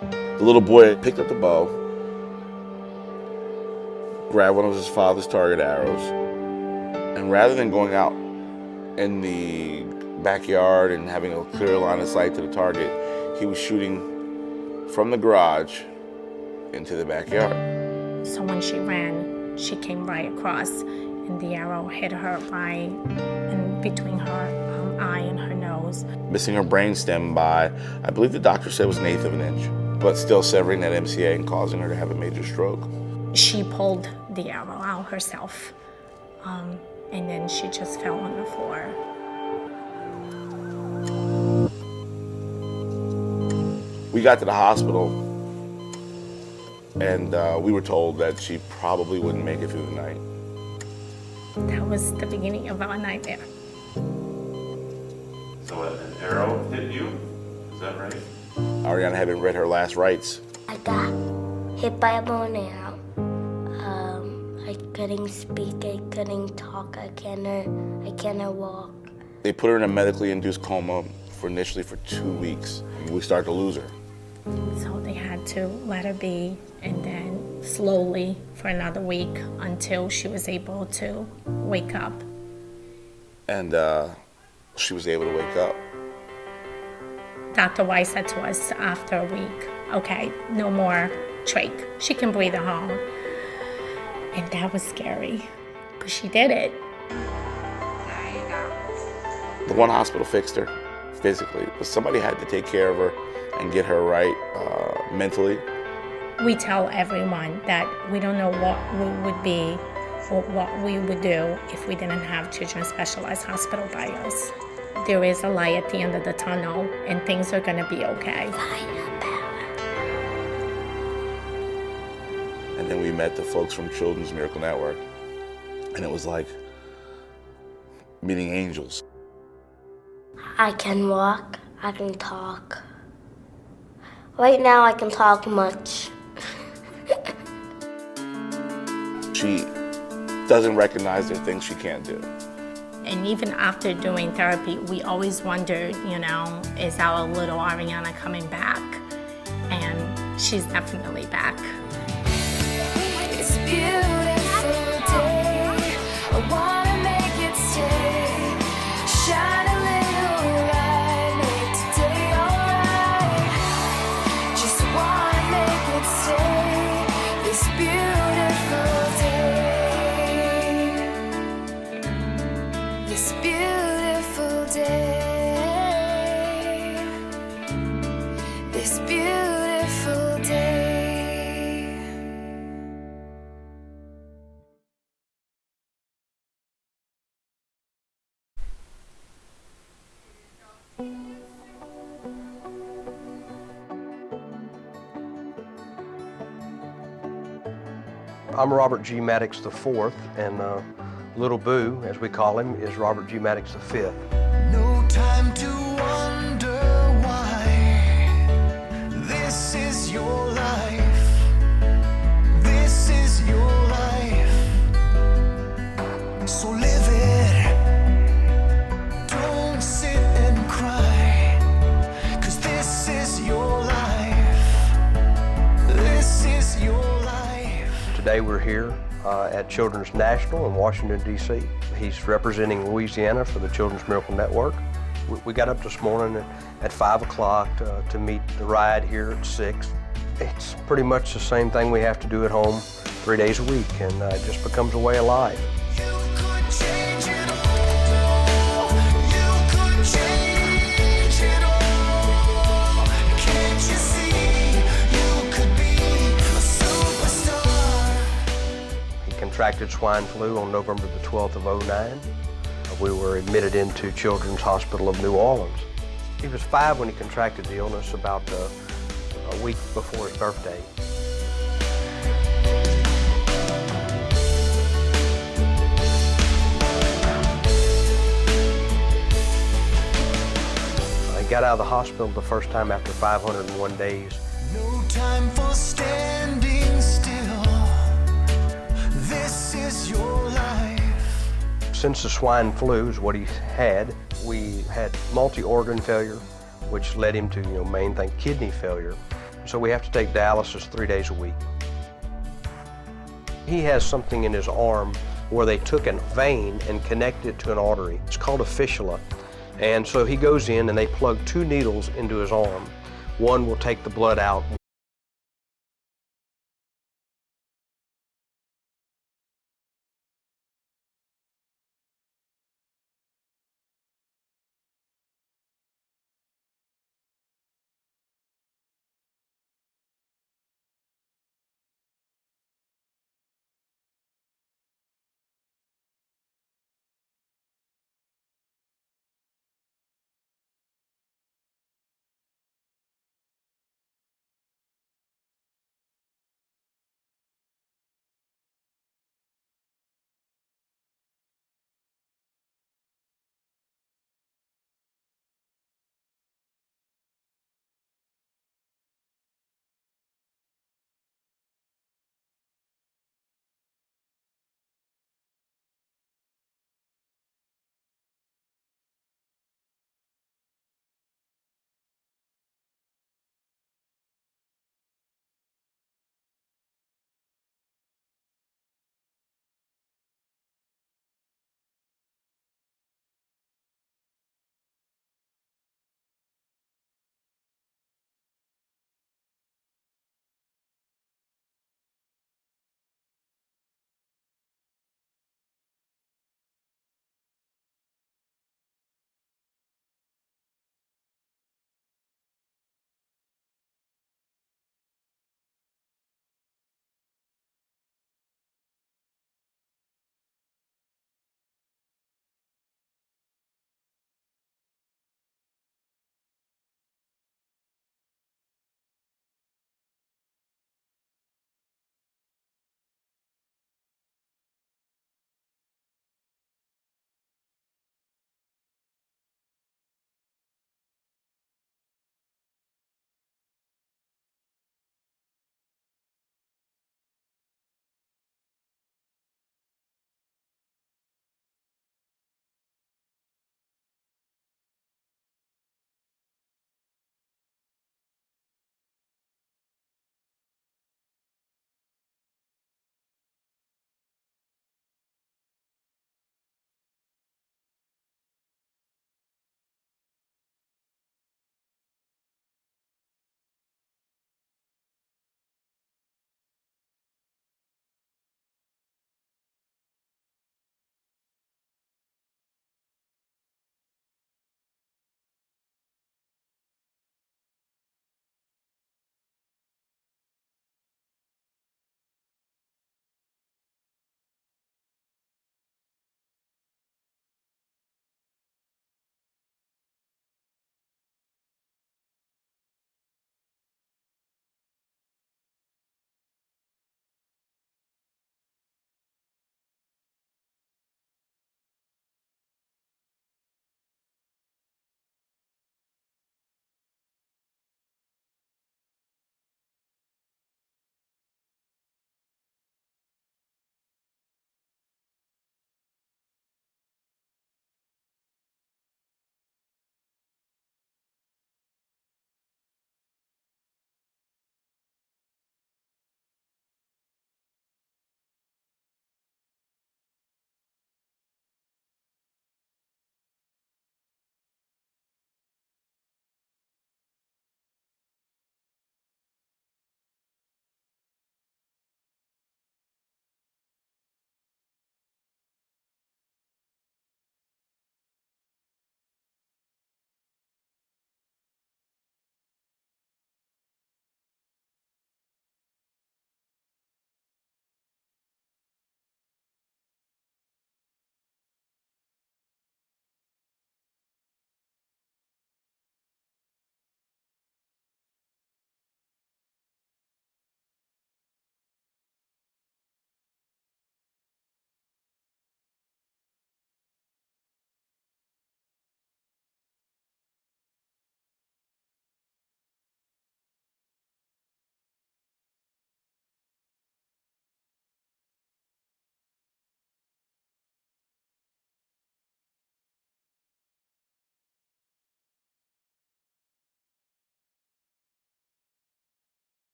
The little boy picked up the bow, grabbed one of his father's target arrows, And rather than going out in the backyard and having a clear line of sight to the target, he was shooting from the garage into the backyard. So when she ran, she came right across, and the arrow hit her right in between her eye and her nose. Missing her brainstem by, I believe the doctor said it was 1/8 of an inch, but still severing that MCA and causing her to have a major stroke. She pulled the arrow out herself, and then she just fell on the floor. We got to the hospital, and we were told that she probably wouldn't make it through the night. That was the beginning of our nightmare. So an arrow hit you? Is that right? Ariana hadn't read her last rites. I got hit by a bow and arrow. I couldn't speak, I couldn't talk, I cannot walk. They put her in a medically induced coma initially for 2 weeks. We started to lose her. So they had to let her be, and then slowly for another week until she was able to wake up. And she was able to wake up. Dr. Weiss said to us after a week, okay, no more trach. She can breathe at home. And that was scary, but she did it. The one hospital fixed her physically, but somebody had to take care of her and get her right mentally. We tell everyone that we don't know what we would be or what we would do if we didn't have Children's Specialized Hospital by us. There is a light at the end of the tunnel, and things are gonna be okay. And then we met the folks from Children's Miracle Network, and it was like meeting angels. I can walk, I can talk. Right now I can talk much. She doesn't recognize there are things she can't do. And even after doing therapy, we always wondered, is our little Ariana coming back? And she's definitely back. It's a beautiful day. I wanna make it stay. Shine a little light, make today alright. Just wanna make it stay. This beautiful day. This beautiful day. This beautiful day. I'm Robert G. Maddox IV, and Little Boo, as we call him, is Robert G. Maddox V. No time to wonder why. This is your life. This is your life. So live it. Don't sit and cry. 'Cause this is your life. This is your life. Today we're here at Children's National in Washington, D.C. He's representing Louisiana for the Children's Miracle Network. We got up this morning at 5 o'clock to meet the ride here at 6. It's pretty much the same thing we have to do at home 3 days a week, and it just becomes a way of life. Contracted swine flu on November the 12th of 2009. We were admitted into Children's Hospital of New Orleans. He was 5 when he contracted the illness, about a week before his birthday. He got out of the hospital the first time after 501 days. No time for standing still. This is your life. Since the swine flu is what he had, we had multi-organ failure, which led him to, main thing, kidney failure. So we have to take dialysis 3 days a week. He has something in his arm where they took a vein and connected it to an artery. It's called a fistula. And so he goes in and they plug 2 needles into his arm. One will take the blood out.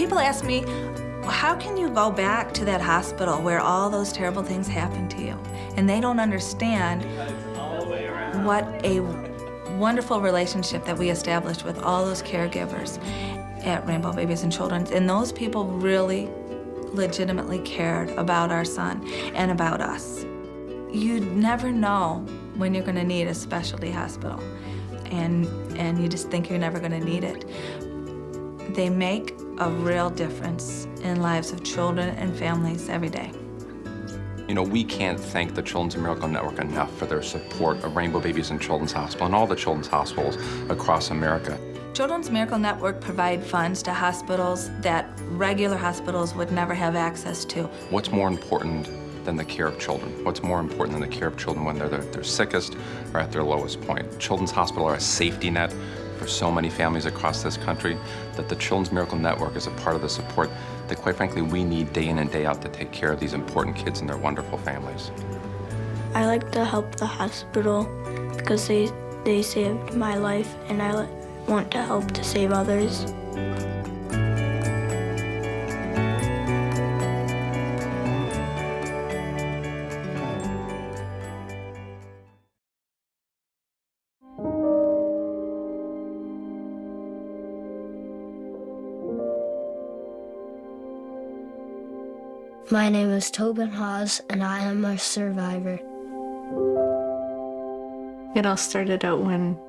People ask me, how can you go back to that hospital where all those terrible things happened to you? And they don't understand what a wonderful relationship that we established with all those caregivers at Rainbow Babies and Children's. And those people really legitimately cared about our son and about us. You never know when you're gonna need a specialty hospital, and you just think you're never gonna need it. They make a real difference in lives of children and families every day. You know, we can't thank the Children's Miracle Network enough for their support of Rainbow Babies and Children's Hospital and all the children's hospitals across America. Children's Miracle Network provide funds to hospitals that regular hospitals would never have access to. What's more important than the care of children? What's more important than the care of children when they're their sickest or at their lowest point? Children's Hospital are a safety net for so many families across this country, that the Children's Miracle Network is a part of the support that, quite frankly, we need day in and day out to take care of these important kids and their wonderful families. I like to help the hospital because they saved my life, and I want to help to save others. My name is Tobin Hawes, and I am a survivor. It all started out when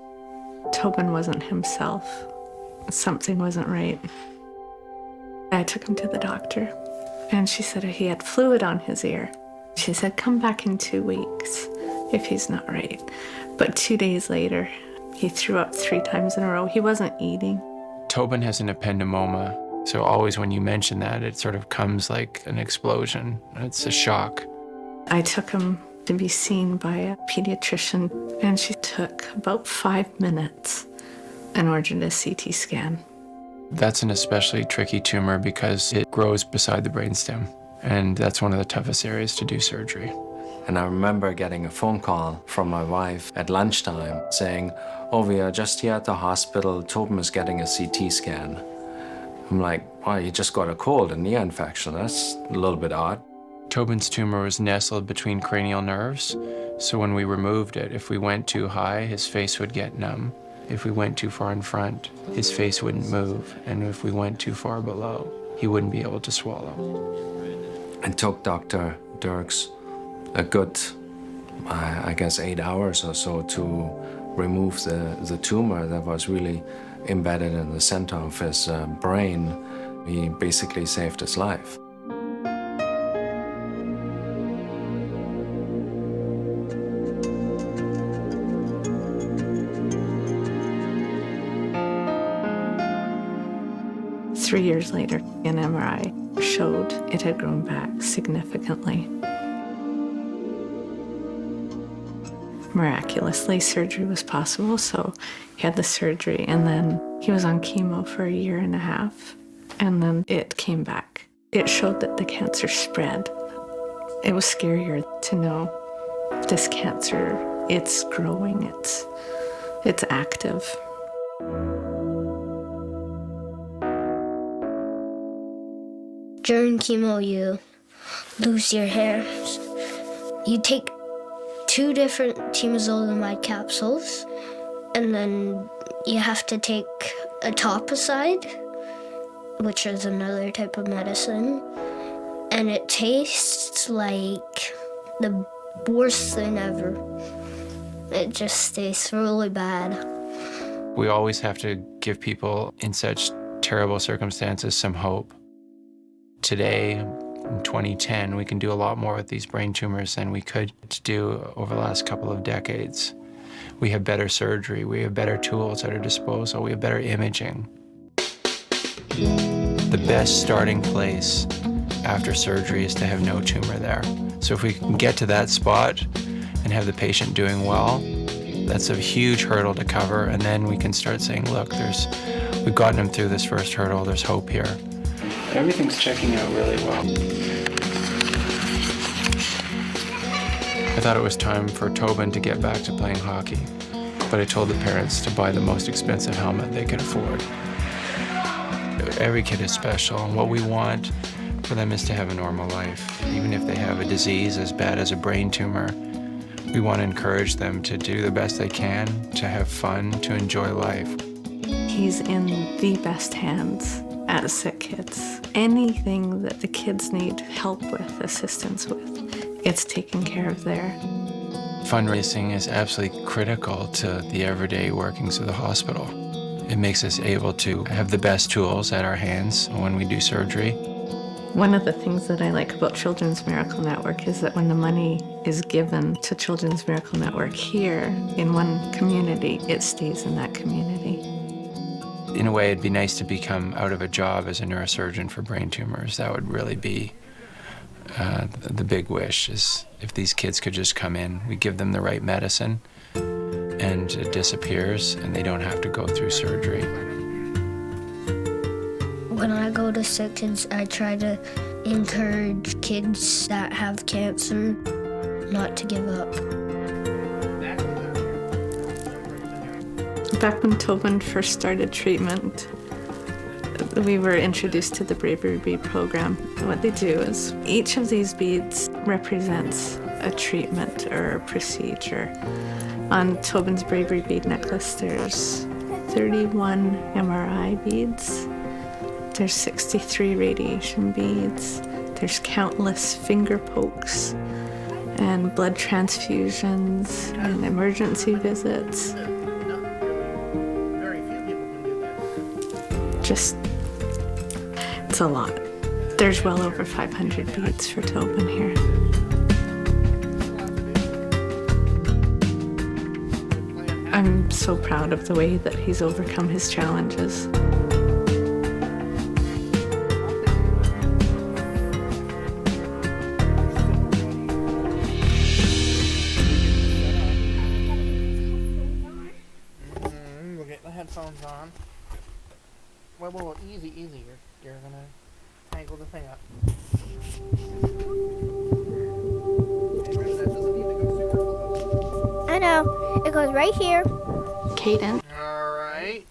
Tobin wasn't himself. Something wasn't right. I took him to the doctor, and she said he had fluid on his ear. She said, come back in 2 weeks if he's not right. But 2 days later, he threw up 3 times in a row. He wasn't eating. Tobin has an ependymoma. So always when you mention that, it sort of comes like an explosion. It's a shock. I took him to be seen by a pediatrician, and she took about 5 minutes and ordered a CT scan. That's an especially tricky tumor because it grows beside the brainstem, and that's one of the toughest areas to do surgery. And I remember getting a phone call from my wife at lunchtime saying, oh, we are just here at the hospital. Tobin is getting a CT scan. I'm like, wow, you just got a cold, an ear infection. That's a little bit odd. Tobin's tumor was nestled between cranial nerves, so when we removed it, if we went too high, his face would get numb. If we went too far in front, his face wouldn't move. And if we went too far below, he wouldn't be able to swallow. It took Dr. Dirks a good, I guess, 8 hours or so to remove the tumor that was really embedded in the center of his brain. He basically saved his life. Three years later, an MRI showed it had grown back significantly. Miraculously, surgery was possible, so he had the surgery, and then he was on chemo for 1.5 years, and then it came back. It showed that the cancer spread. It was scarier to know this cancer, it's growing, it's active. During chemo, you lose your hair. You take 2 different temozolomide capsules, and then you have to take etoposide, which is another type of medicine, and it tastes like the worst thing ever. It just tastes really bad. We always have to give people in such terrible circumstances some hope. Today, in 2010, we can do a lot more with these brain tumors than we could do over the last couple of decades. We have better surgery, we have better tools at our disposal, we have better imaging. The best starting place after surgery is to have no tumor there. So if we can get to that spot and have the patient doing well, that's a huge hurdle to cover, and then we can start saying, look, we've gotten him through this first hurdle, there's hope here. Everything's checking out really well. I thought it was time for Tobin to get back to playing hockey, but I told the parents to buy the most expensive helmet they could afford. Every kid is special, and what we want for them is to have a normal life. Even if they have a disease as bad as a brain tumor, we want to encourage them to do the best they can, to have fun, to enjoy life. He's in the best hands at Sick Kids. Anything that the kids need help with, assistance with, it's taken care of there. Fundraising is absolutely critical to the everyday workings of the hospital. It makes us able to have the best tools at our hands when we do surgery. One of the things that I like about Children's Miracle Network is that when the money is given to Children's Miracle Network here in one community, it stays in that community. In a way, it'd be nice to become out of a job as a neurosurgeon for brain tumors. That would really be the big wish, is if these kids could just come in, we give them the right medicine, and it disappears, and they don't have to go through surgery. When I go to Sick Kids, I try to encourage kids that have cancer not to give up. Back when Tobin first started treatment, we were introduced to the Bravery Bead program. What they do is each of these beads represents a treatment or a procedure. On Tobin's Bravery Bead necklace, there's 31 MRI beads. There's 63 radiation beads. There's countless finger pokes and blood transfusions and emergency visits. Just, it's a lot. There's well over 500 beads for Tobin here. I'm so proud of the way that he's overcome his challenges. We'll get the headphones on. Well, easy. You're gonna tangle the thing up. I know. It goes right here. Cadence. Alright.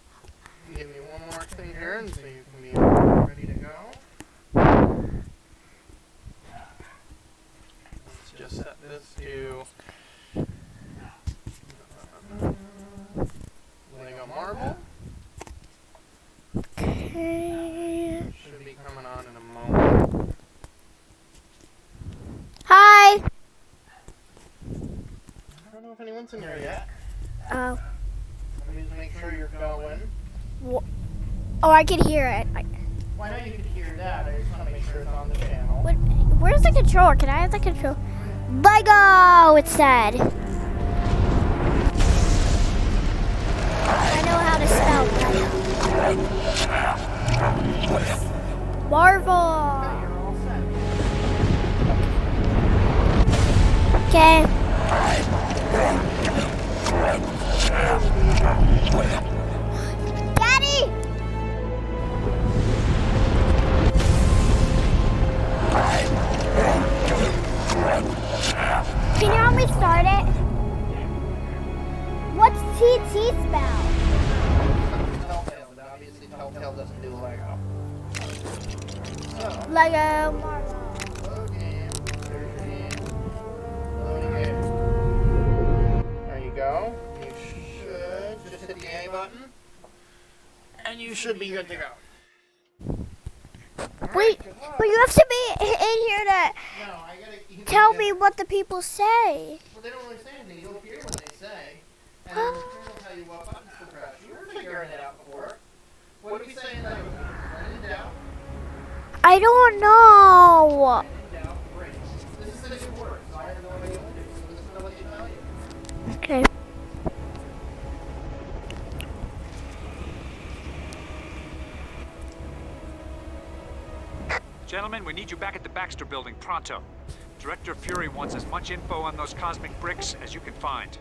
Give me one more thing here and so you can be ready to go. Let's just set this to Lego marble. Okay. Should be coming on in a moment. Hi. I don't know if anyone's in here yet. Oh. Let me just make sure you're going. Oh, I can hear it. Well, I know you can hear that. I just want to make sure it's on the channel. Where's the controller? Can I have the control? Lego, it said. I know how to spell Lego. Marvel. Okay. Daddy! Can you help me start it? What's TT spell? Telltale, but obviously Telltale doesn't do Lego. So, Lego Marvel. There you go. You should just hit the A button, and you should be good to go. Wait, but you have to be in here to tell me what the people say. Well, they don't really say anything. You'll hear what they say, and then the screen will tell you what buttons to press. You were figuring it out before. What do we say in Lego? When in doubt? I don't know. This is a new word, so I have no idea what it is. So this is what they tell you. Okay. Gentlemen, we need you back at the Baxter building pronto. Director Fury wants as much info on those cosmic bricks as you can find.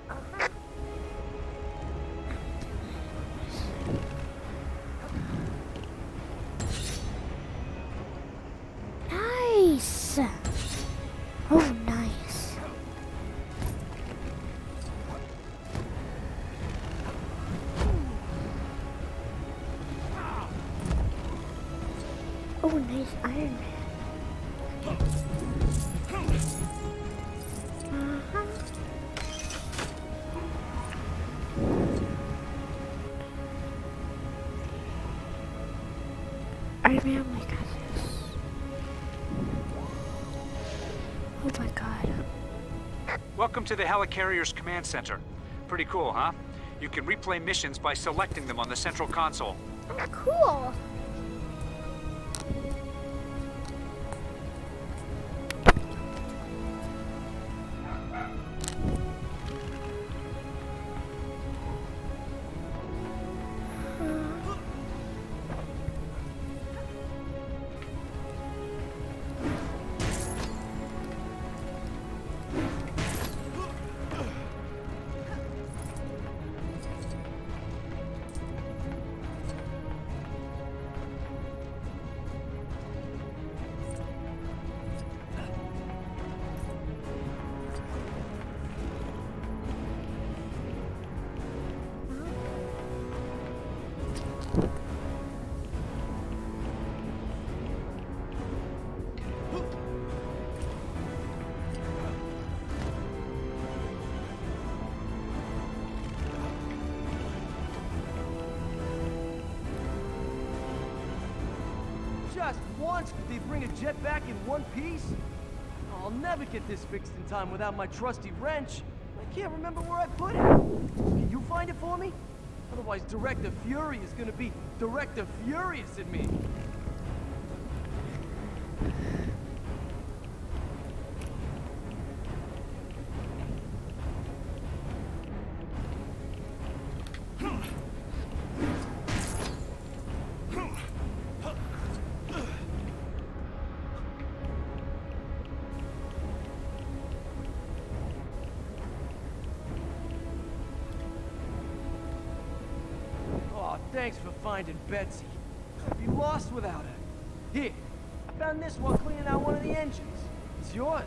Nice. Oh, nice. Oh, nice Iron Man. Iron Man, oh my god, this. Oh my god. Welcome to the Helicarrier's Command Center. Pretty cool, huh? You can replay missions by selecting them on the central console. Cool. Just once could they bring a jet back in one piece? I'll never get this fixed in time without my trusty wrench. I can't remember where I put it. Can you find it for me? Otherwise, Director Fury is gonna be Director Furious at me. Thanks for finding Betsy. I'd be lost without her. Here, I found this while cleaning out one of the engines. It's yours.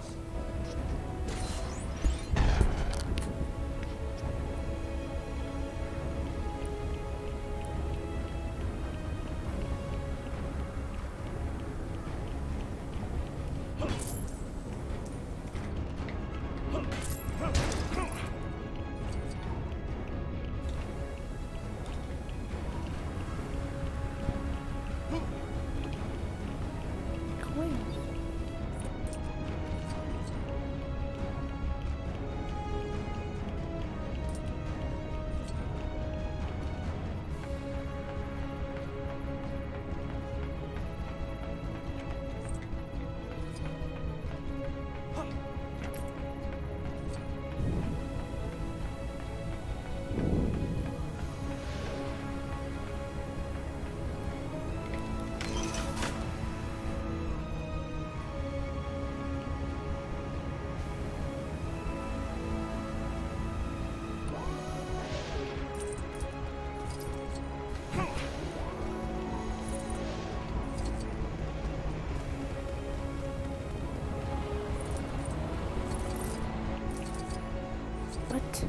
What?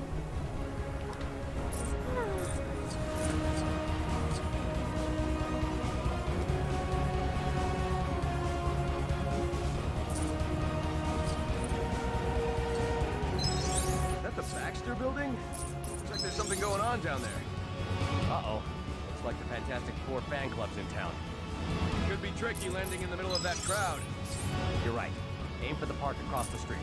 Is that the Baxter building? Looks like there's something going on down there. Uh-oh. Looks like the Fantastic Four fan club's in town. Could be tricky landing in the middle of that crowd. You're right. Aim for the park across the street.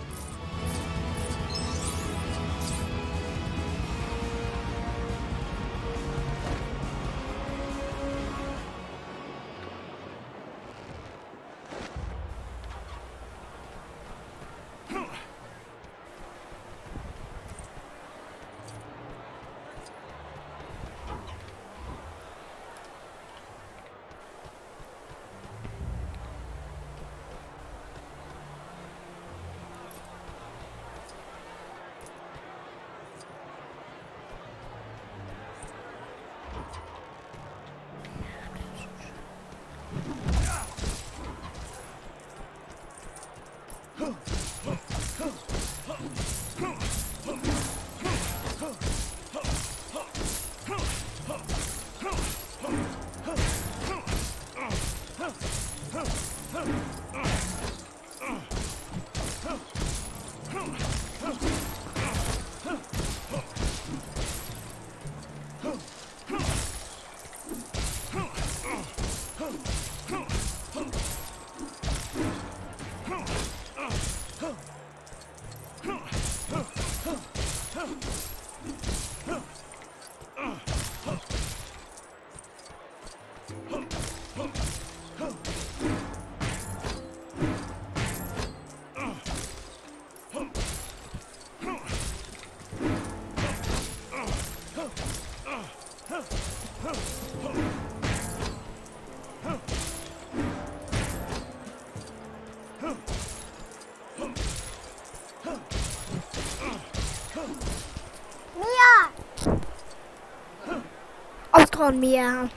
I was calling Mia.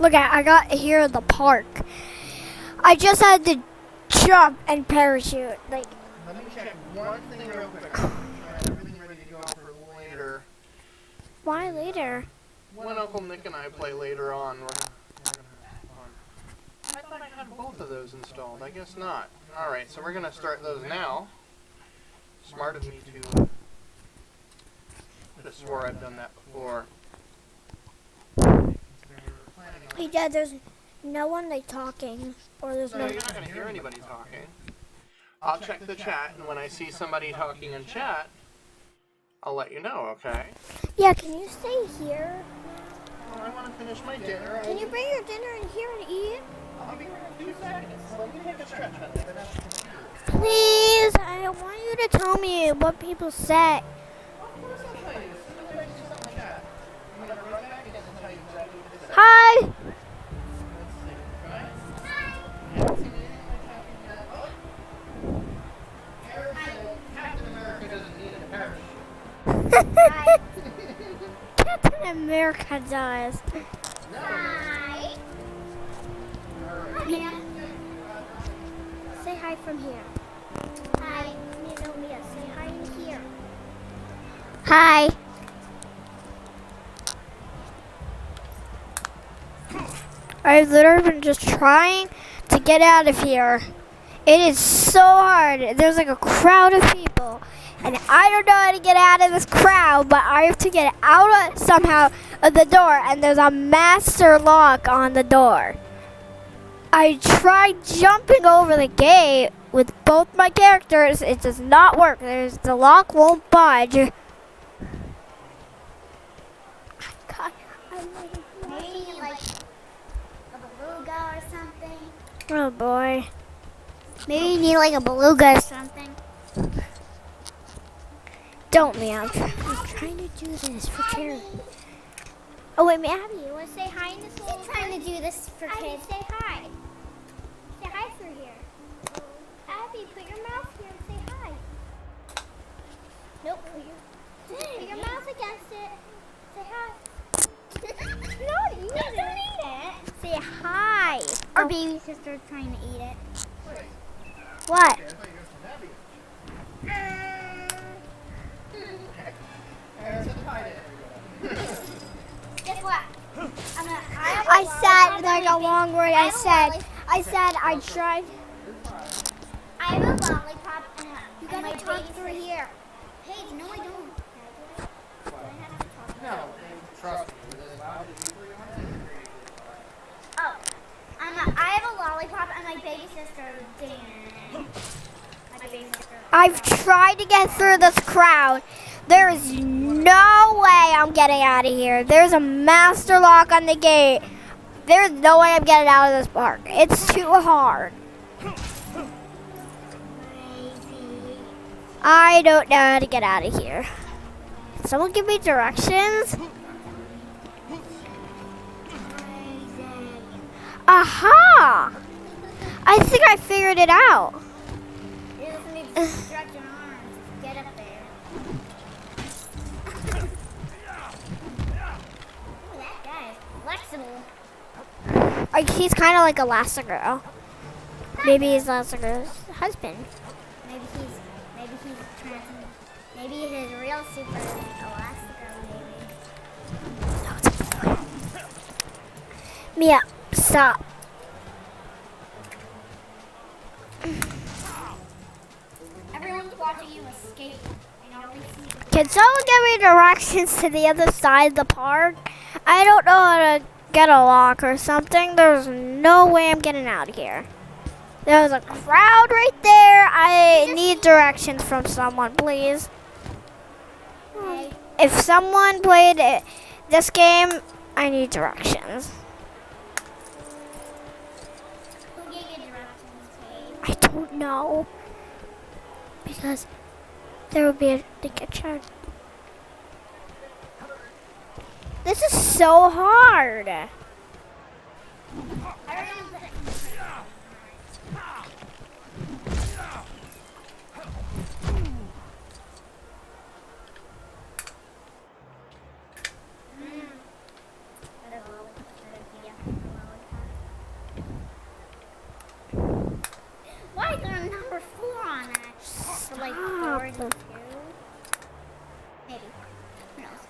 Look at, I got here at the park. I just had to jump and parachute. Like, Let me check one thing real quick. Everything ready to go for later. why later? When Uncle Nick and I play later on, we're gonna have fun. I thought I had both of those installed. I guess not. Alright, so we're gonna start those now. Smart of me to could have swore I've done that before. Hey Dad, there's no one like talking. Or there's No, no you're not gonna hear anybody talking. I'll check the chat, and when I see somebody talking in chat, I'll let you know, okay? Yeah, can you stay here? I want to finish my dinner. Can you bring your dinner in here and eat it? I'll be right in 2 seconds. Let me take a stretch, honey. Please, I want you to tell me what people say. Hi! Captain America does. Hi. Mia. Say hi from here. Hi. No, Mia, say hi in here. Hi. I've literally been just trying to get out of here. It is so hard. There's like a crowd of people. And I don't know how to get out of this crowd, but I have to get out somehow of the door. And there's a master lock on the door. I tried jumping over the gate with both my characters. It does not work. The lock won't budge. Maybe like a beluga or something. Oh boy. Maybe you need like a beluga or something. Don't, Mia. I'm trying to do this for charity. Oh wait, Abby, you want to say hi in this little? I'm trying to do this for kids. Say hi. Say hi through here. Abby, put your mouth here and say hi. Nope, put your mouth against it. Say hi. No, you don't eat it. Say hi. Our baby sister's trying to eat it. What? Guess what? I said like a long word. I said I tried. I have a lollipop and You my gotta talk baby through sister. here. Hey, no, I don't. No, trust me. Oh, I have a lollipop and my baby sister. Damn. My baby sister. I've tried to get through this crowd. There is no way I'm getting out of here. There's a master lock on the gate. There's no way I'm getting out of this park. It's too hard. I don't know how to get out of here. Can someone give me directions? Aha! I think I figured it out. You just need to stretch your arms to get up there. Ooh, that guy is flexible. He's kind of like Elastigirl. Maybe he's Elastigirl's husband. Maybe his real super is Elastigirl, maybe. Mia, stop. Can someone give me directions to the other side of the park? I don't know how to get a lock or something. There's no way I'm getting out of here. There's a crowd right there. I need directions from someone, please. If someone played this game, I need directions. I don't know. Because there will be a kitchen. This is so hard. Why is there a number 4 on that? So like 4 and 2? Maybe. Who knows?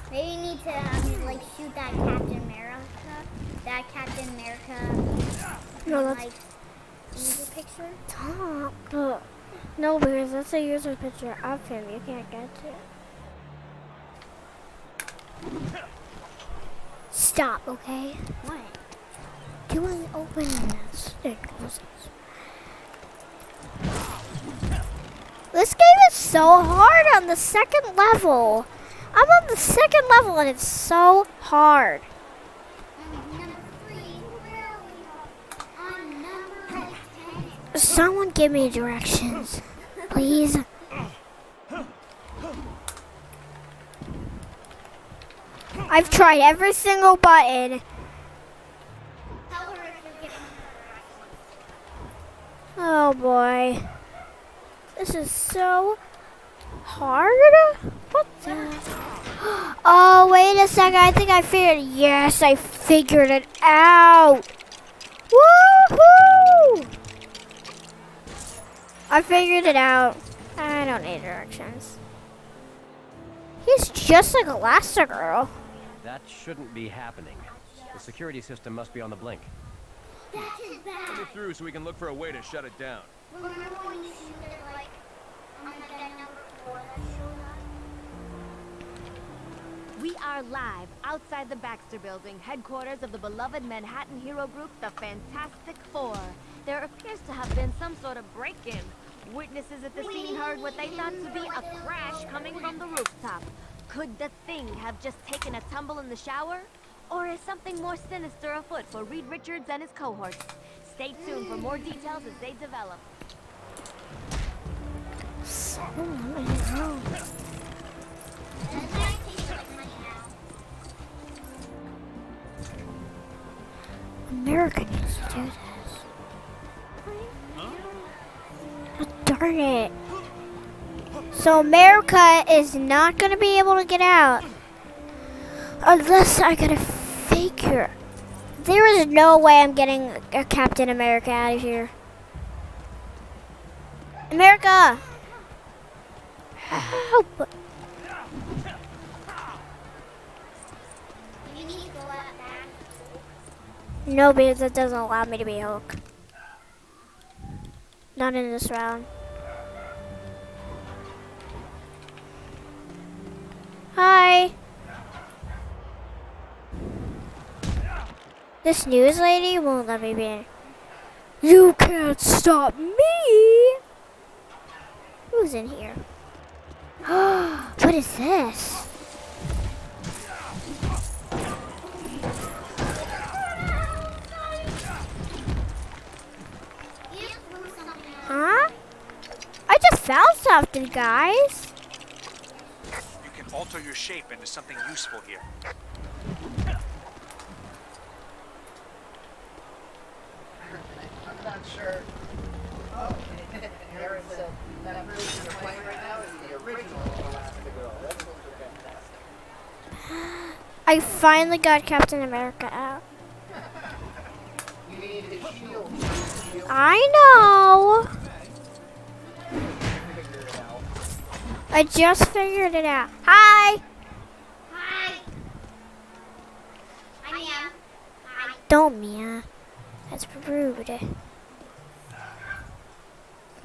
Maybe you need to like shoot that Captain America. That Captain America. No, that's like user picture. Stop. No, because that's a user picture of him. You can't get to. Stop, okay? What? Do you want to open this? This game is so hard on the second level. I'm on the second level and it's so hard. Someone give me directions, please. I've tried every single button. Oh boy. This is so hard. What the? Oh, wait a second. I think I figured. Yes, I figured it out. Woohoo! I figured it out. I don't need directions. He's just like Elastigirl. That shouldn't be happening. The security system must be on the blink. That's his bag. Put it through so we can look for a way to shut it down. Remember when you shoot it like on that number 4 that showed up? We are live outside the Baxter Building, headquarters of the beloved Manhattan hero group, the Fantastic Four. There appears to have been some sort of break-in. Witnesses at the scene heard what they thought to be a crash coming from the rooftop. Could the thing have just taken a tumble in the shower? Or is something more sinister afoot for Reed Richards and his cohorts? Stay tuned for more details as they develop. America needs to do this. Oh, darn it. So America is not going to be able to get out. Unless I gotta figure. There is no way I'm getting a Captain America out of here. America! Help! No, because it doesn't allow me to be Hulk. Not in this round. Hi! This news lady won't let me be in. You can't stop me! Who's in here? What is this? Huh? I just found something, guys. You can alter your shape into something useful here. I'm not sure. Oh, Aaron said that version you're playing right now is the original Elastigirl. That's what's fantastic. I finally got Captain America out. You need a shield. I know. I just figured it out. Hi. Hi. Hi, Mia. Hi. Don't, Mia. That's rude.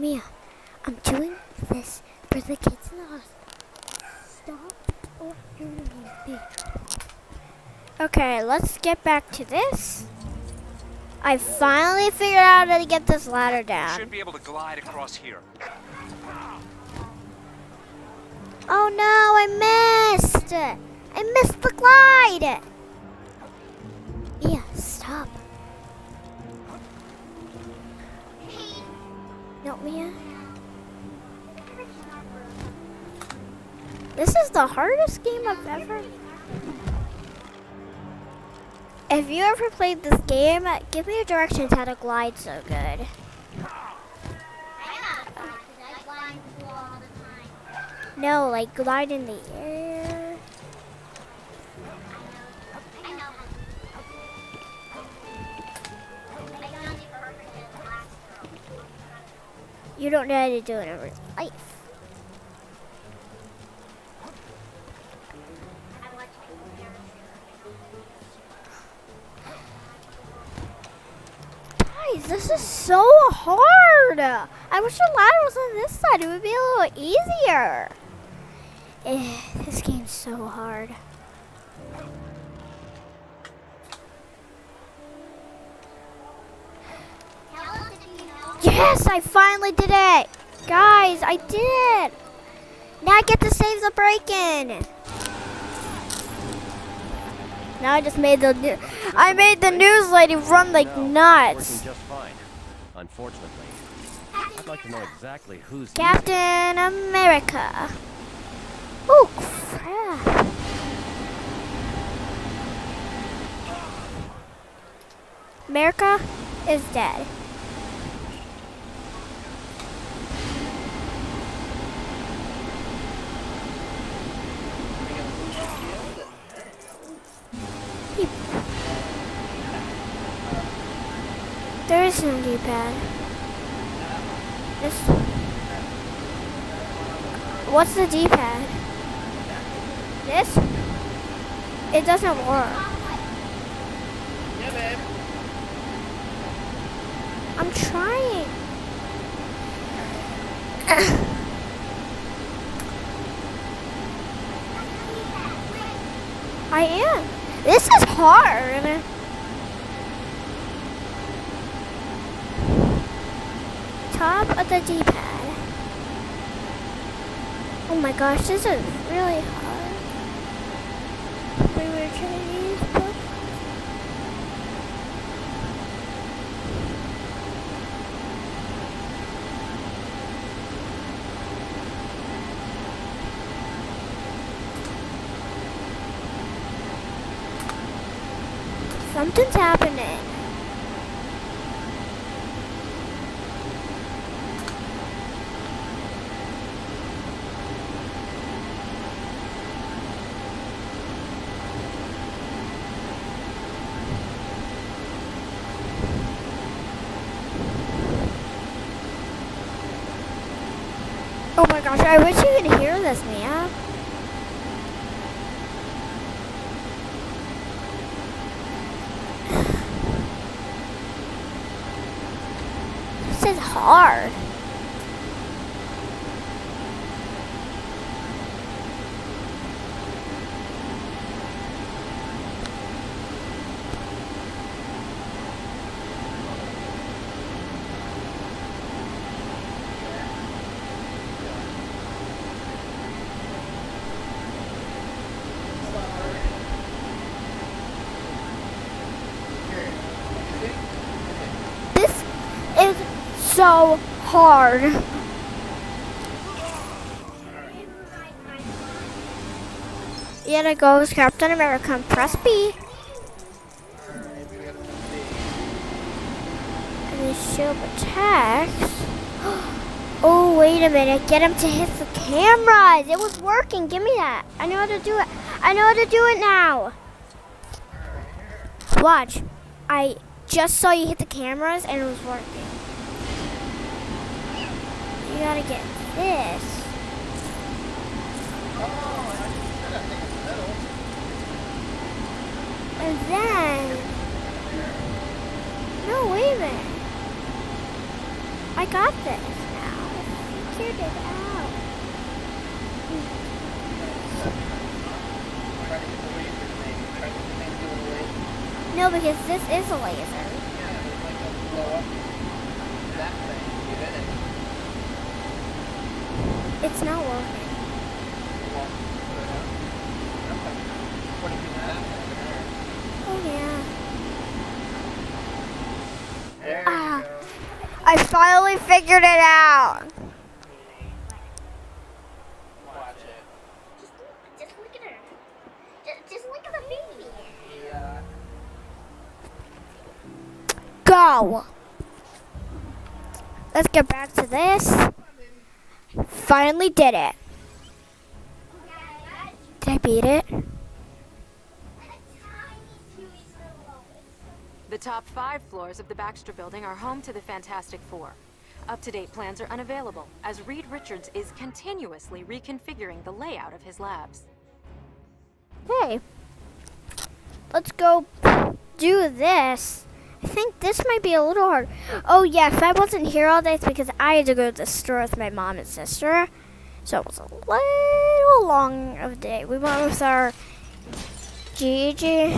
Mia, I'm doing this for the kids in the hospital. Stop or you're gonna be in big trouble. Okay, let's get back to this. I finally figured out how to get this ladder You down. should be able to glide across here. Oh no, I missed! I missed the glide! Mia, stop. No, Mia. This is the hardest game I've ever... If you ever played this game, give me directions how to glide so good. No, like glide in the air. You don't know how to do it in real life. Guys, this is so hard. I wish the ladder was on this side. It would be a little easier. This game's so hard. Yes, I finally did it. Guys, I did it. Now I get to save the break-in. Now I just made the news lady run like nuts. Working just fine. Unfortunately, I'd like to know exactly who's Captain America. Oh crap! America is dead. There is no D-pad. What's the D-pad? This? It doesn't work. Yeah, babe. I'm trying. I am. This is hard. Top of the D-pad. Oh my gosh, this is really hard. Favorite Chinese book. Something's happening. Oh my gosh, I wish you could hear this, Mia. This is hard. So hard. Yet it goes Captain America and press B. And the shield protects. Oh, wait a minute. Get him to hit the cameras. It was working. Give me that. I know how to do it. I know how to do it now. Watch. I just saw you hit the cameras and it was working. You gotta get this. And then... No, wait a minute. I got this now. figured it out. No, because this is a laser. It's not working. Oh yeah. Ah, I finally figured it out. Just look at her. Just look at the baby. Go. Let's get back to this. Finally did it. Did I beat it? The top 5 floors of the Baxter Building are home to the Fantastic Four. Up-to-date plans are unavailable, as Reed Richards is continuously reconfiguring the layout of his labs. Hey, let's go do this. I think this might be a little hard. Oh yeah, if I wasn't here all day, it's because I had to go to the store with my mom and sister. So it was a little long of a day. We went with our Gigi.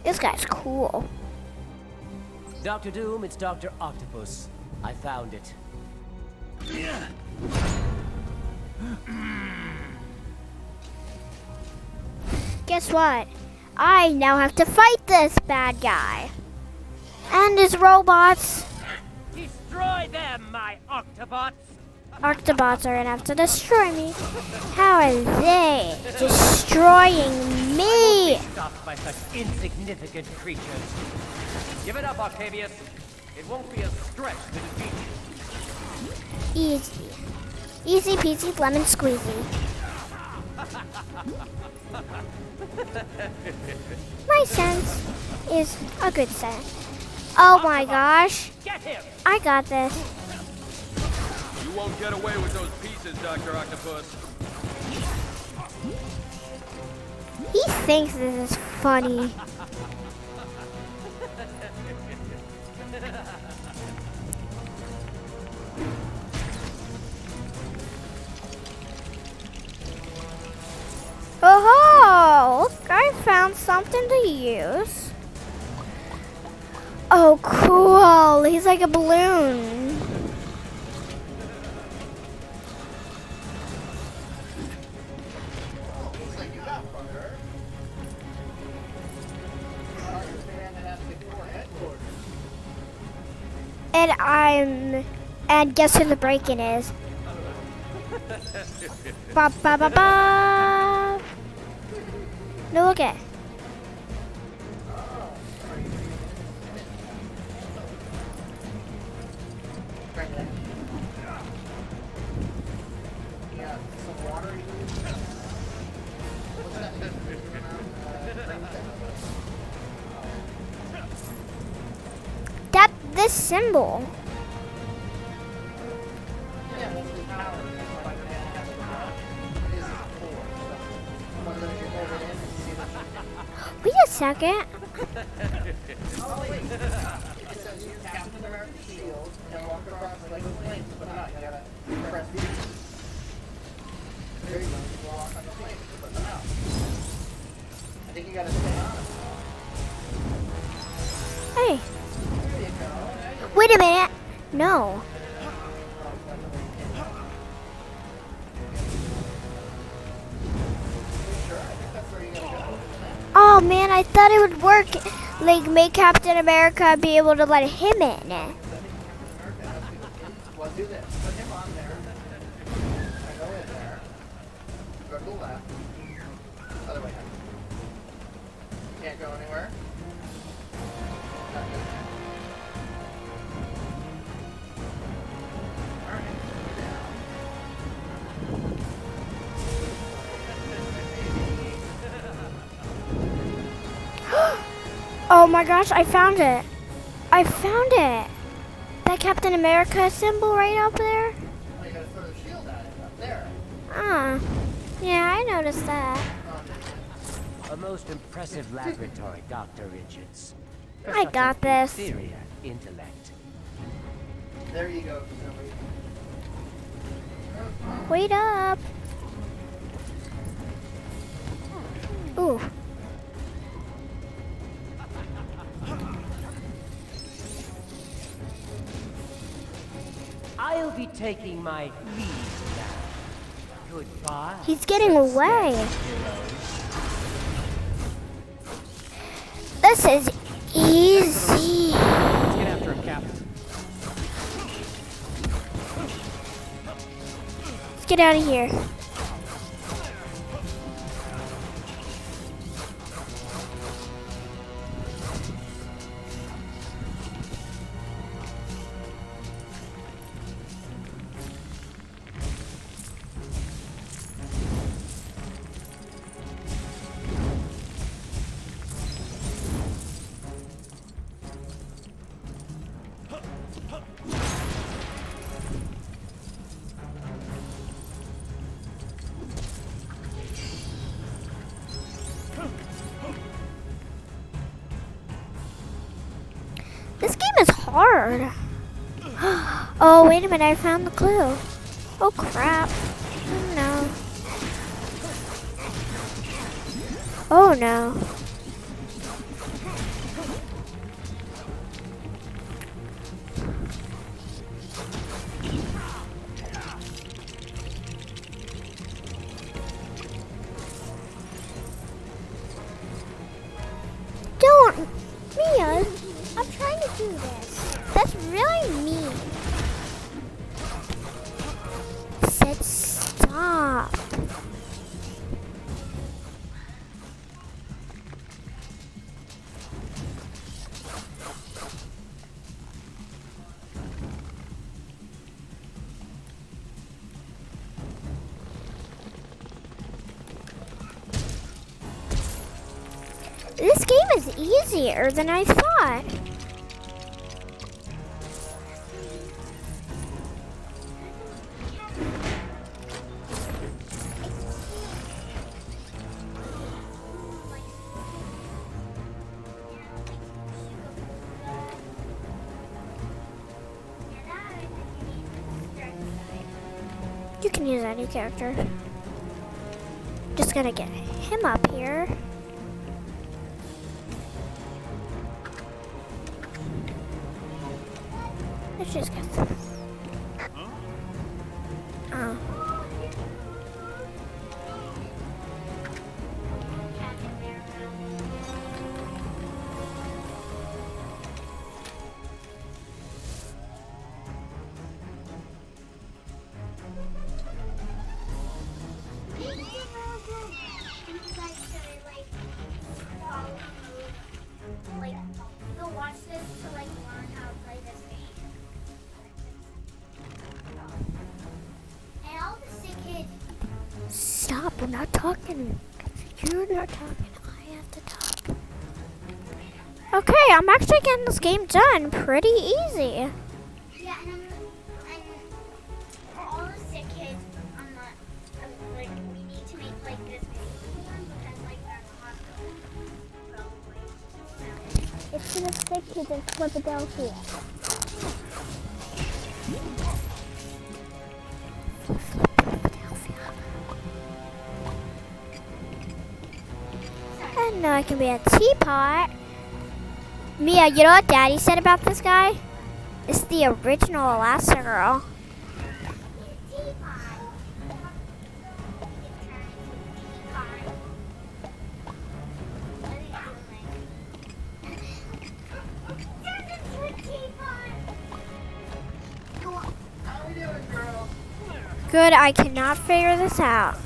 This guy's cool. Dr. Doom, it's Dr. Octopus. I found it. Guess what? I now have to fight this bad guy. And his robots. Destroy them, my Octobots! Octobots are gonna have to destroy me. How are they destroying me? Stopped by such insignificant creatures. Give it up, Octavius. It won't be a stretch to defeat you. Easy. Easy peasy lemon squeezy. My sense is a good sense. Oh my gosh. Get him! I got this. You won't get away with those pieces, Dr. Octopus. He thinks this is funny. Oh, look, I found something to use. Oh, cool. He's like a balloon. And guess who the break-in is? Ba ba ba ba. No, look at. This symbol. Wait a second. Hey. Wait a minute. No. Oh man, I thought it would work. Like make Captain America be able to let him in. Well, do this. Put him on there. Go in there. Go to the left. Other way. Can't go anywhere. Oh my gosh, I found it. I found it. That Captain America symbol right up there. Oh, you gotta throw the shield at it up there. Ah, yeah, I noticed that. A most impressive laboratory, Dr. Richards. I got this. Superior intellect. There you go. Wait up. Ooh. I'll be taking my leave now. Goodbye. He's getting away. This is easy. Let's get after him, Cap. Let's get out of here. This game is hard. Oh, wait a minute, I found the clue. Oh, crap. Oh, no. Oh, no. Don't, Mia. I'm trying to do this. That's really mean. I said stop. This game is easier than I thought. You can use any character. Just gonna get him up here. Let's just get this. Oh. Stop, we're not talking. You're not talking, I have to talk. Okay, I'm actually getting this game done pretty easy. Yeah, and all the sick kids, like, we need to make, like, this because, like, we're at the hospital, probably. It's for the sick kids in Philadelphia. And now I can be a teapot. Mia, you know what Daddy said about this guy? It's the original Elastigirl. Good, I cannot figure this out.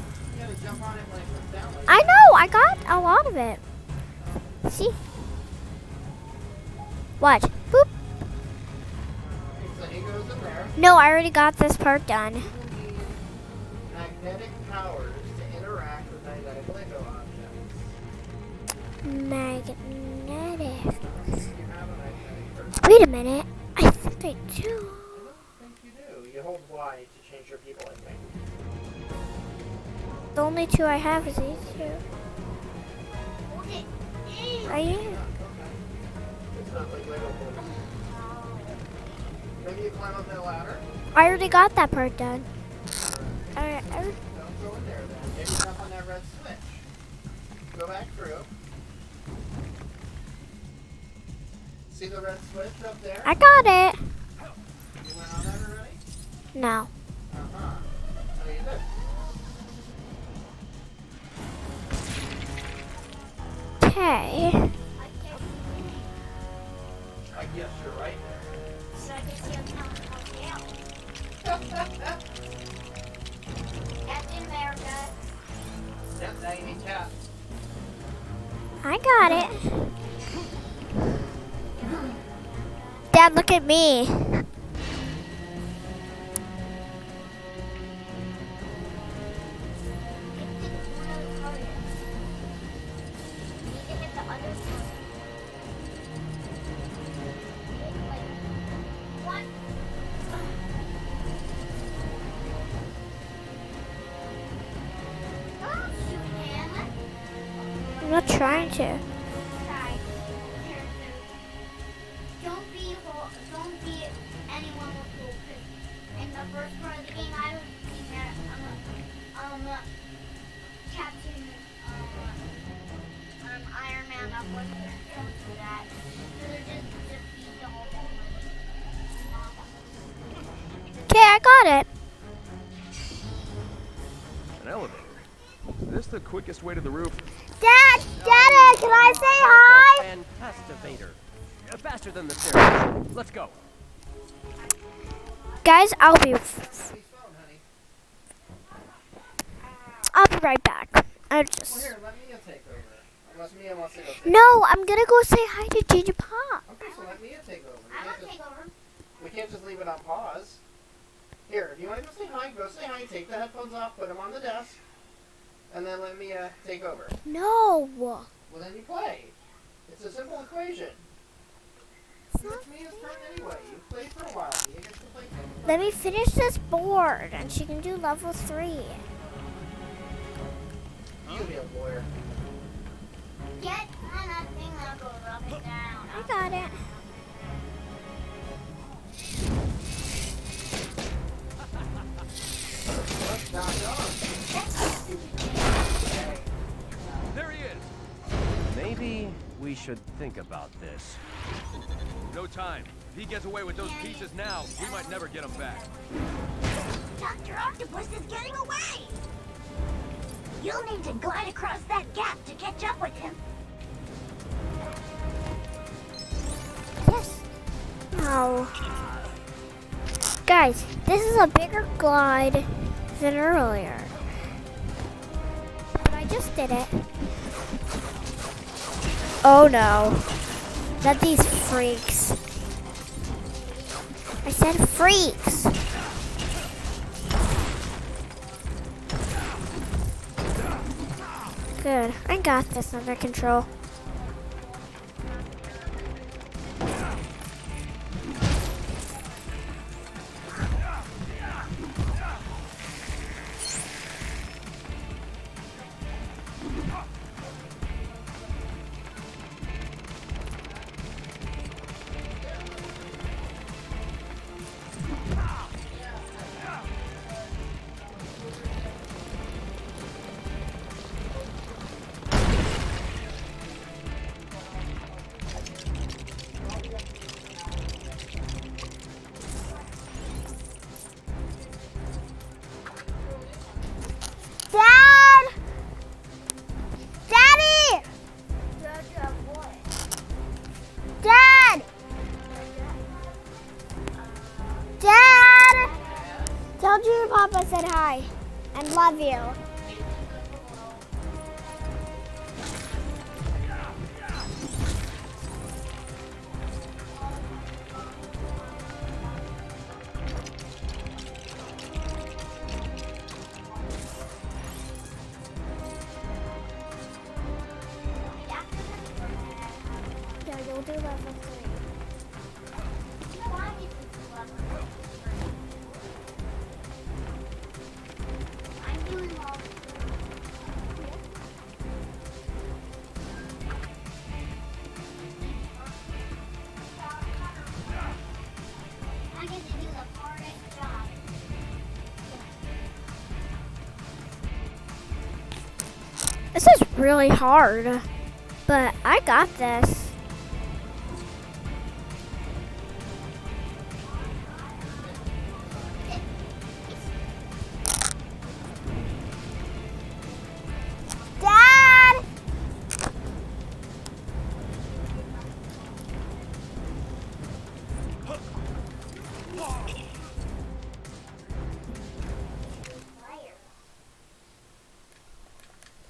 I know, I got a lot of it. See? Watch. Boop. No, I already got this part done. Magnetic powers to interact with magnetic Lego objects. Magnetic. Wait a minute. I think I do. I don't think you do. You hold Y to change your people, I think. The only two I have is these two. I am. It's not like Lego blocks. Maybe you climb up that ladder? I already got that part done. Don't go in there then. Maybe jump on that red switch. Go back through. See the red switch up there? I got it. You went on that already? No. Uh-huh. Oh, you did. Okay. I guess you're right there. So I can see him out. Captain America. Yep, now you need Cap. I got it. Dad, look at me. I'm not trying to. Don't be anyone with Hulk. In the first part of the game, I don't think that Captain Iron Man wasn't going to do that. So they're just beat the whole Okay, I got it. An elevator. Is this the quickest way to the roof? Dad, Daddy, can I say hi? Fantastivator. Faster than the stairs. Let's go. Guys, I'll be right back. I just. Well, here, let Mia take over. Unless Mia wants to go take No, I'm gonna go say hi to Ginger Pop. Okay, so let Mia take over. I'm gonna take over. We can't just leave it on pause. Here, if you want to go say hi, take the headphones off, put them on the desk, and then let Mia take over. No. Well, then you play. It's a simple equation. It's Mia's turn anyway. You played for a while. Mia gets to play for Let me finish this board, and she can do level 3. You be a lawyer. Get on that thing that goes up and down. I got it. There he is. Maybe we should think about this. No time. If he gets away with those pieces now, we might never get him back. Dr. Octopus is getting away! You'll need to glide across that gap to catch up with him. Yes. No. Guys, this is a bigger glide than earlier. But I just did it. Oh no. Not these freaks. I said freaks. Good. I got this under control. Dad! Daddy! Dad! Dad! Tell Junior Papa I said hi and love you. Yeah, you'll do level 3. I'm doing all This is really hard, but I got this. Dad!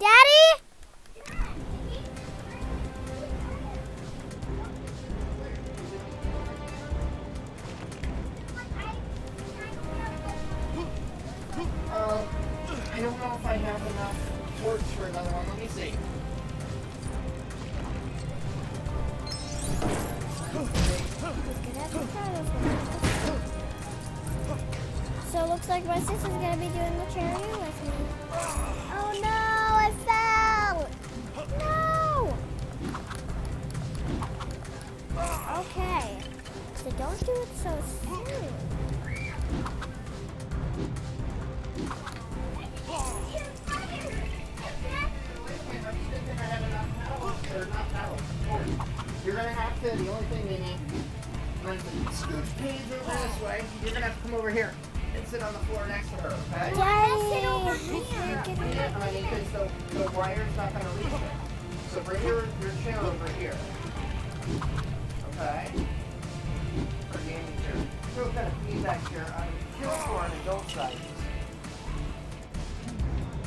Daddy? I don't know if I have enough torch for another one. Let me see. So it looks like my sister's gonna be doing the charity with me. Oh no, I fell! No! Okay, so don't do it so soon. You're gonna have to, the only thing they need, when the scooch page over this way, you're gonna have to come over here and sit on the floor next to her, okay? Yeah, I mean, because the wire's not gonna reach it. So bring your chair over here. Okay? Or gaming chair. So kind of feedback chair on the kill floor on adult sizes.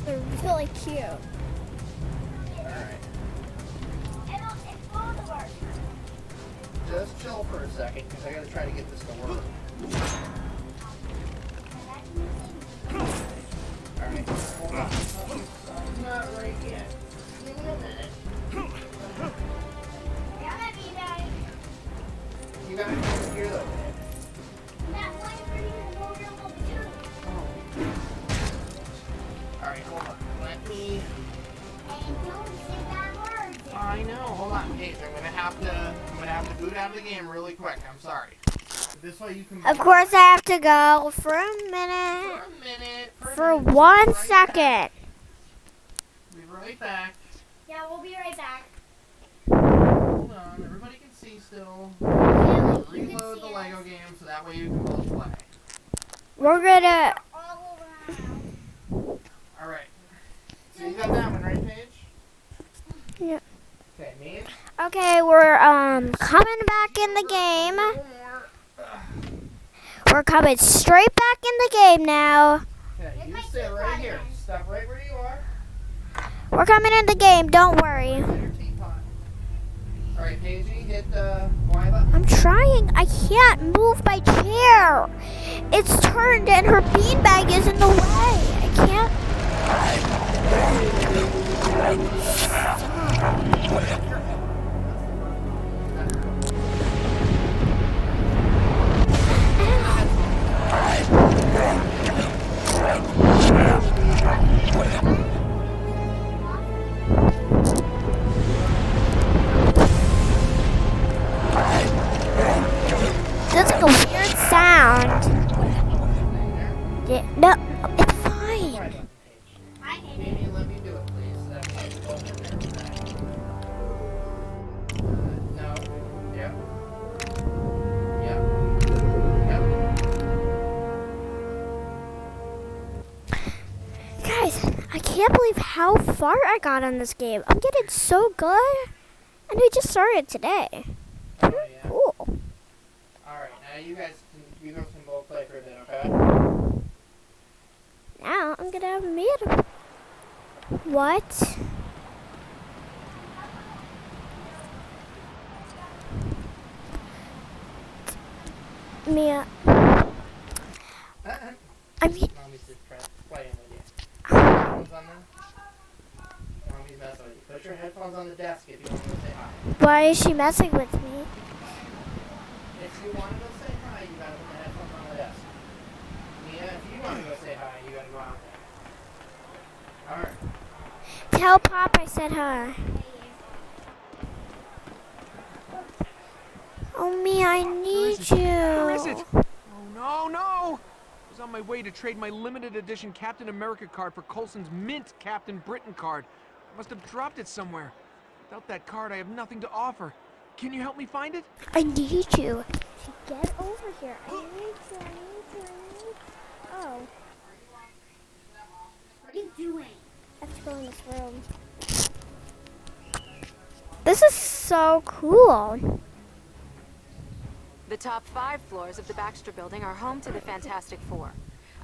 They're really cute. Alright. Just chill for a second, because I gotta try to get this to work. Alright, hold on. Not right yet. Give me a minute. You got it over here, though. Alright, hold on. Let me... I know. Hold on, Paige. I'm gonna have to boot out of the game really quick. I'm sorry. This way you can. Of course, I have to go for a minute. For 1 second. Be right back. Yeah, we'll be right back. Hold on. Everybody can see still. Reload the Lego game so that way you can both play. We're gonna. All right. So you got that one, right, Paige? Yeah. Okay, me. Okay, we're coming back in the game. We're coming straight back in the game now. Okay, you sit right here. Stop right where you are. We're coming in the game, don't worry. Alright, Paige, hit the Y button. I'm trying. I can't move my chair. It's turned and her beanbag is in the way. I can't. That's like a weird sound. Yeah, no, it's fine. Maybe let me do it, please. No. Yep. Guys, I can't believe how far I got on this game. I'm getting so good. And we just started today. Oh, yeah. Cool. Alright, now you guys can both play for a bit, okay? Now I'm gonna have Mia. What? Mia. I mean. Mommy's just playing with you. Headphones on there? Mommy's messing with you. Put your headphones on the desk if you want to go say hi. Why is she messing with me? If you want to go say hi, you gotta put the headphones on the desk. Mia, if you want to go say hi, you gotta go out there. Alright. Tell Pop I said hi. Oh, Mia, I need you. Where is it? Oh, no, no! I was on my way to trade my limited edition Captain America card for Coulson's mint Captain Britain card. Must have dropped it somewhere. Without that card, I have nothing to offer. Can you help me find it? I need you to get over here. I need to. Oh. What are you doing? Let's go in this room. This is so cool. The top 5 floors of the Baxter Building are home to the Fantastic Four.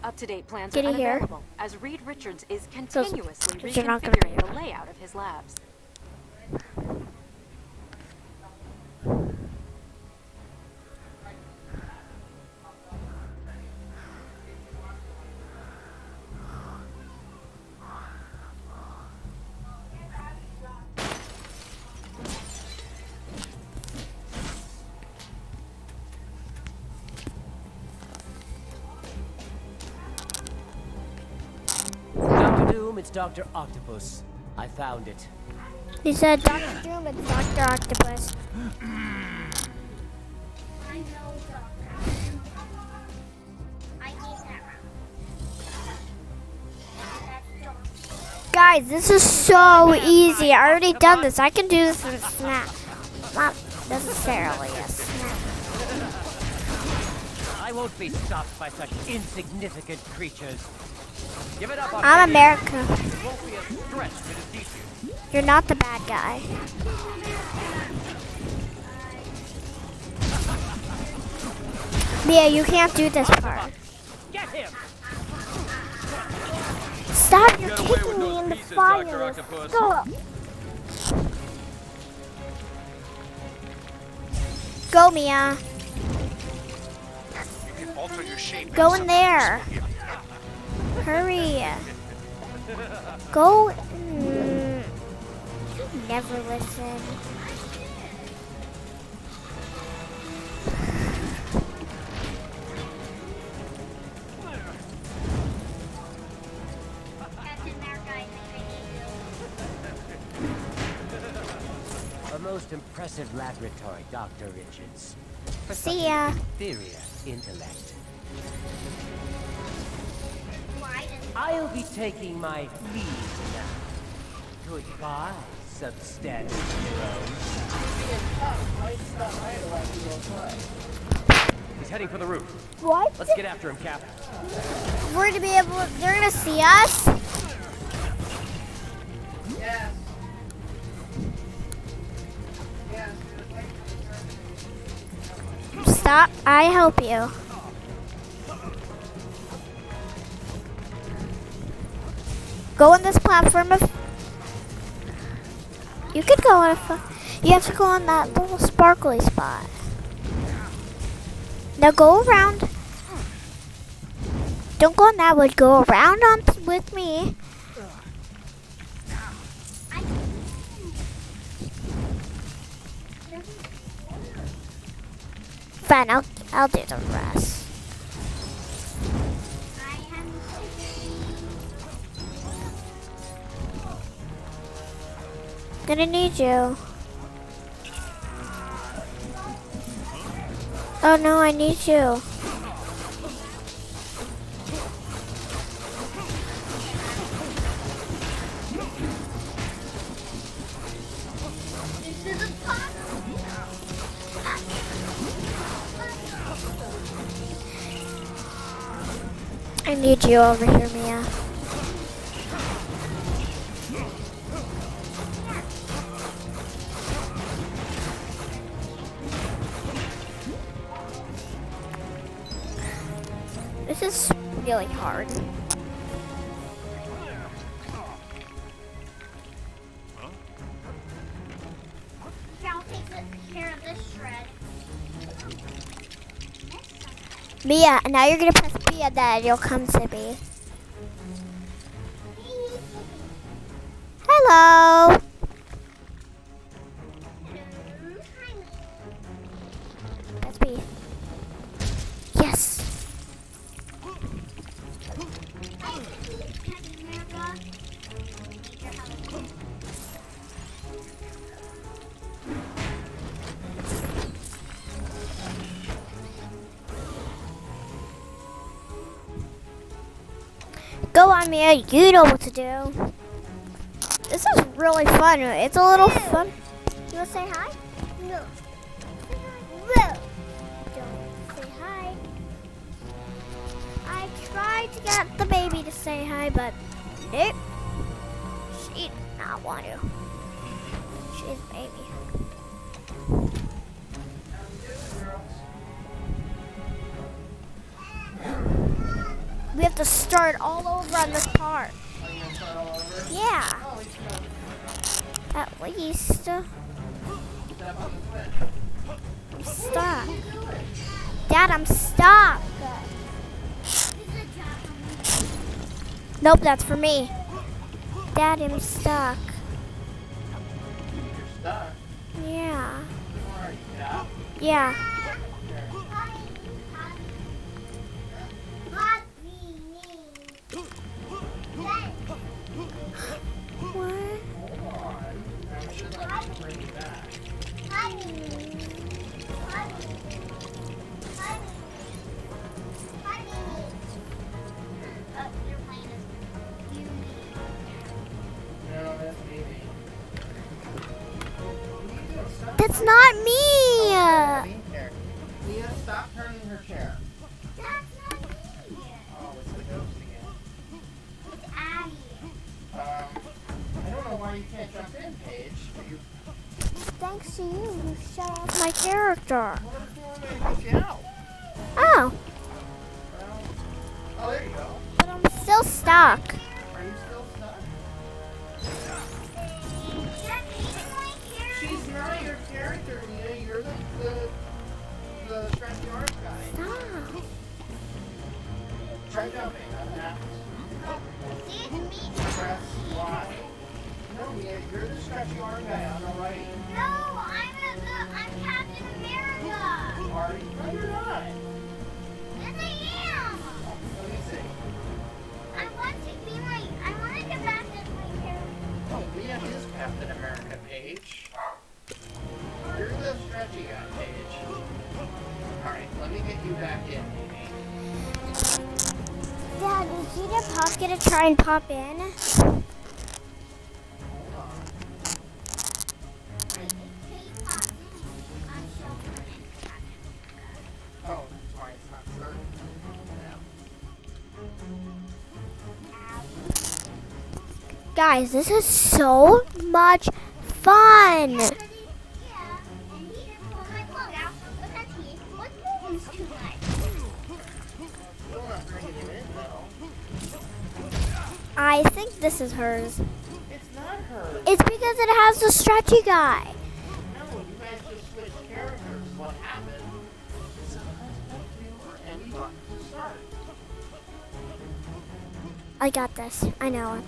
Up-to-date plans Get are in here. unavailable, as Reed Richards is continuously you're not gonna reconfiguring the layout of his labs. Dr. Doom, it's Dr. Octopus. I found it. He said Dr. Doom and Dr. Octopus. I know, Doctor. I need that round. Guys, this is so easy. I already done this. I can do this in a snap. Not necessarily a snap. I won't be stopped by such insignificant creatures. Give it up, I'm America. It won't be a stretch to defeat you. You're not the bad guy. Mia, you can't do this part. Get him! Stop, you're Get away kicking with me those in the pieces, fire. Dr. Octopus. Go, Mia. You can alter your shape. Go in there. Hurry. Go. You never listen. Captain America, I think I need you. A most impressive laboratory, Dr. Richards. For See such ya. an inferior intellect. I'll be taking my leave now. Goodbye, substantive heroes. He's heading for the roof. What? Let's get after him, Cap. We're gonna be able. They're gonna see us. Yes. Stop. I help you. Go on this platform. You could go on you have to go on that little sparkly spot. Now go around. Don't go on that one. Go around on with me. Fine, I'll do the rest. Gonna need you. Oh no, I need you. I need you over here, Mia. This is really hard. I'll take care of this shred. Mia, and now you're gonna press B and then you'll come to me. Hello. Press B. Yes. Go on, Mia. You know what to do. This is really fun. It's a little fun. You want to say hi? No. No. Don't say hi. I tried to get the baby to say hi, but nope. She did not want to. She's a baby. We have to start all over on this part. Yeah. At least. I'm stuck. Dad, I'm stuck. Nope, that's for me. Dad, I'm stuck. You're stuck. Yeah. Are you stuck? Yeah. That's not me! Leah, stop turning her chair. That's not me. Oh, it's the ghost again. It's Abby. I don't know why you can't jump in, Paige. Thanks to you, you shut off my character. What if you want me to get you out? Oh, Oh, there you go. but I'm still stuck. Are you still stuck? She's not your character, Leah. You're the stretchy arms guy. Stop. Try jumping. Nothing happens. See, it's me. Press Y. No, Leah, you're the stretchy arm guy on the right. No, I'm Captain America. Are you? No, you're not. Yes, I am. Let me see. I want to get back as my character. Oh, Leah is Captain America, Paige. You're the stretchy guy, Paige. Alright, let me get you back in, maybe. Dad, is Gina Pop gonna try and pop in? Oh, that's why it's not certain. Guys, this is so much fun. Yeah, and he didn't pull my plug out because he was moving too much. Still not bringing you in, though. I think this is hers. It's not her. It's because it has the stretchy guy. No, you guys just switched characters. What happened? And you got to start. I got this. I know it.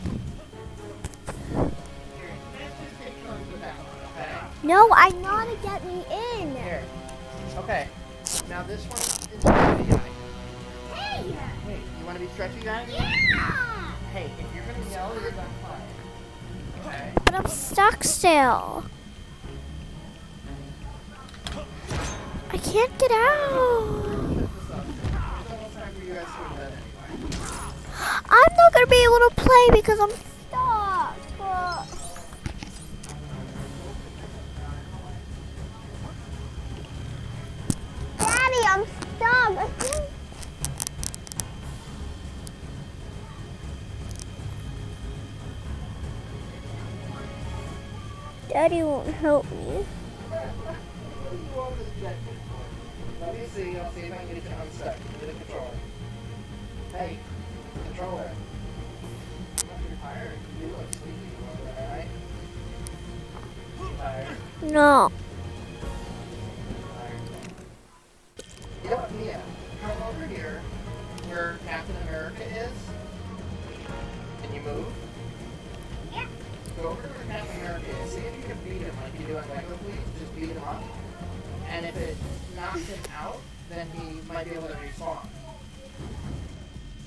Here, you guys just take turns with that one, okay? No, I know to get me in. Here. Okay. Now this one is stretchy guy. Hey! Hey, you want to be stretchy guy? Yeah! Hey, if you're going to yell, you're done playing. Okay? But I'm stuck still. I can't get out. I'm not going to be able to play because I'm stuck. Daddy, I'm stuck. I can't. Daddy won't help me. Let me see. I'll see if I can get you unstuck. Get a controller. Hey, controller. You're tired. You look sleepy. Alright? Tired. No. Yep, Mia. Come over here where Captain America is. Can you move? Yeah. Go over to where Captain America is. See if you can beat him like you do in Lego Please. Just beat him up. And if it knocks him out, then he might be able to respawn.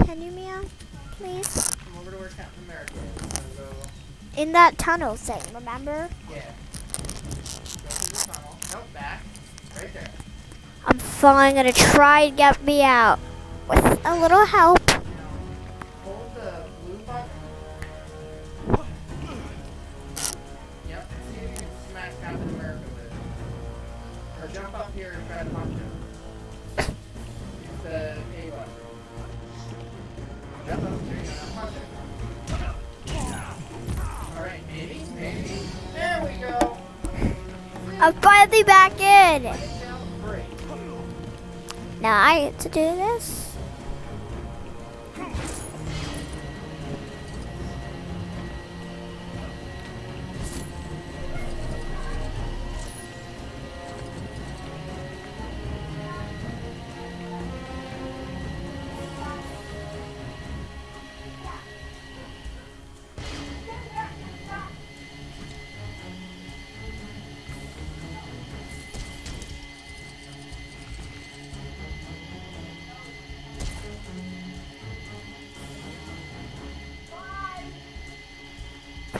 Can you, Mia? Please? Come over to where Captain America is. So go. In that tunnel thing, remember? Yeah. Go through the tunnel. Nope, back. Right there. I'm finally gonna try and get me out. With a little help. Hold the blue button. I'm finally back in. Now I get to do this.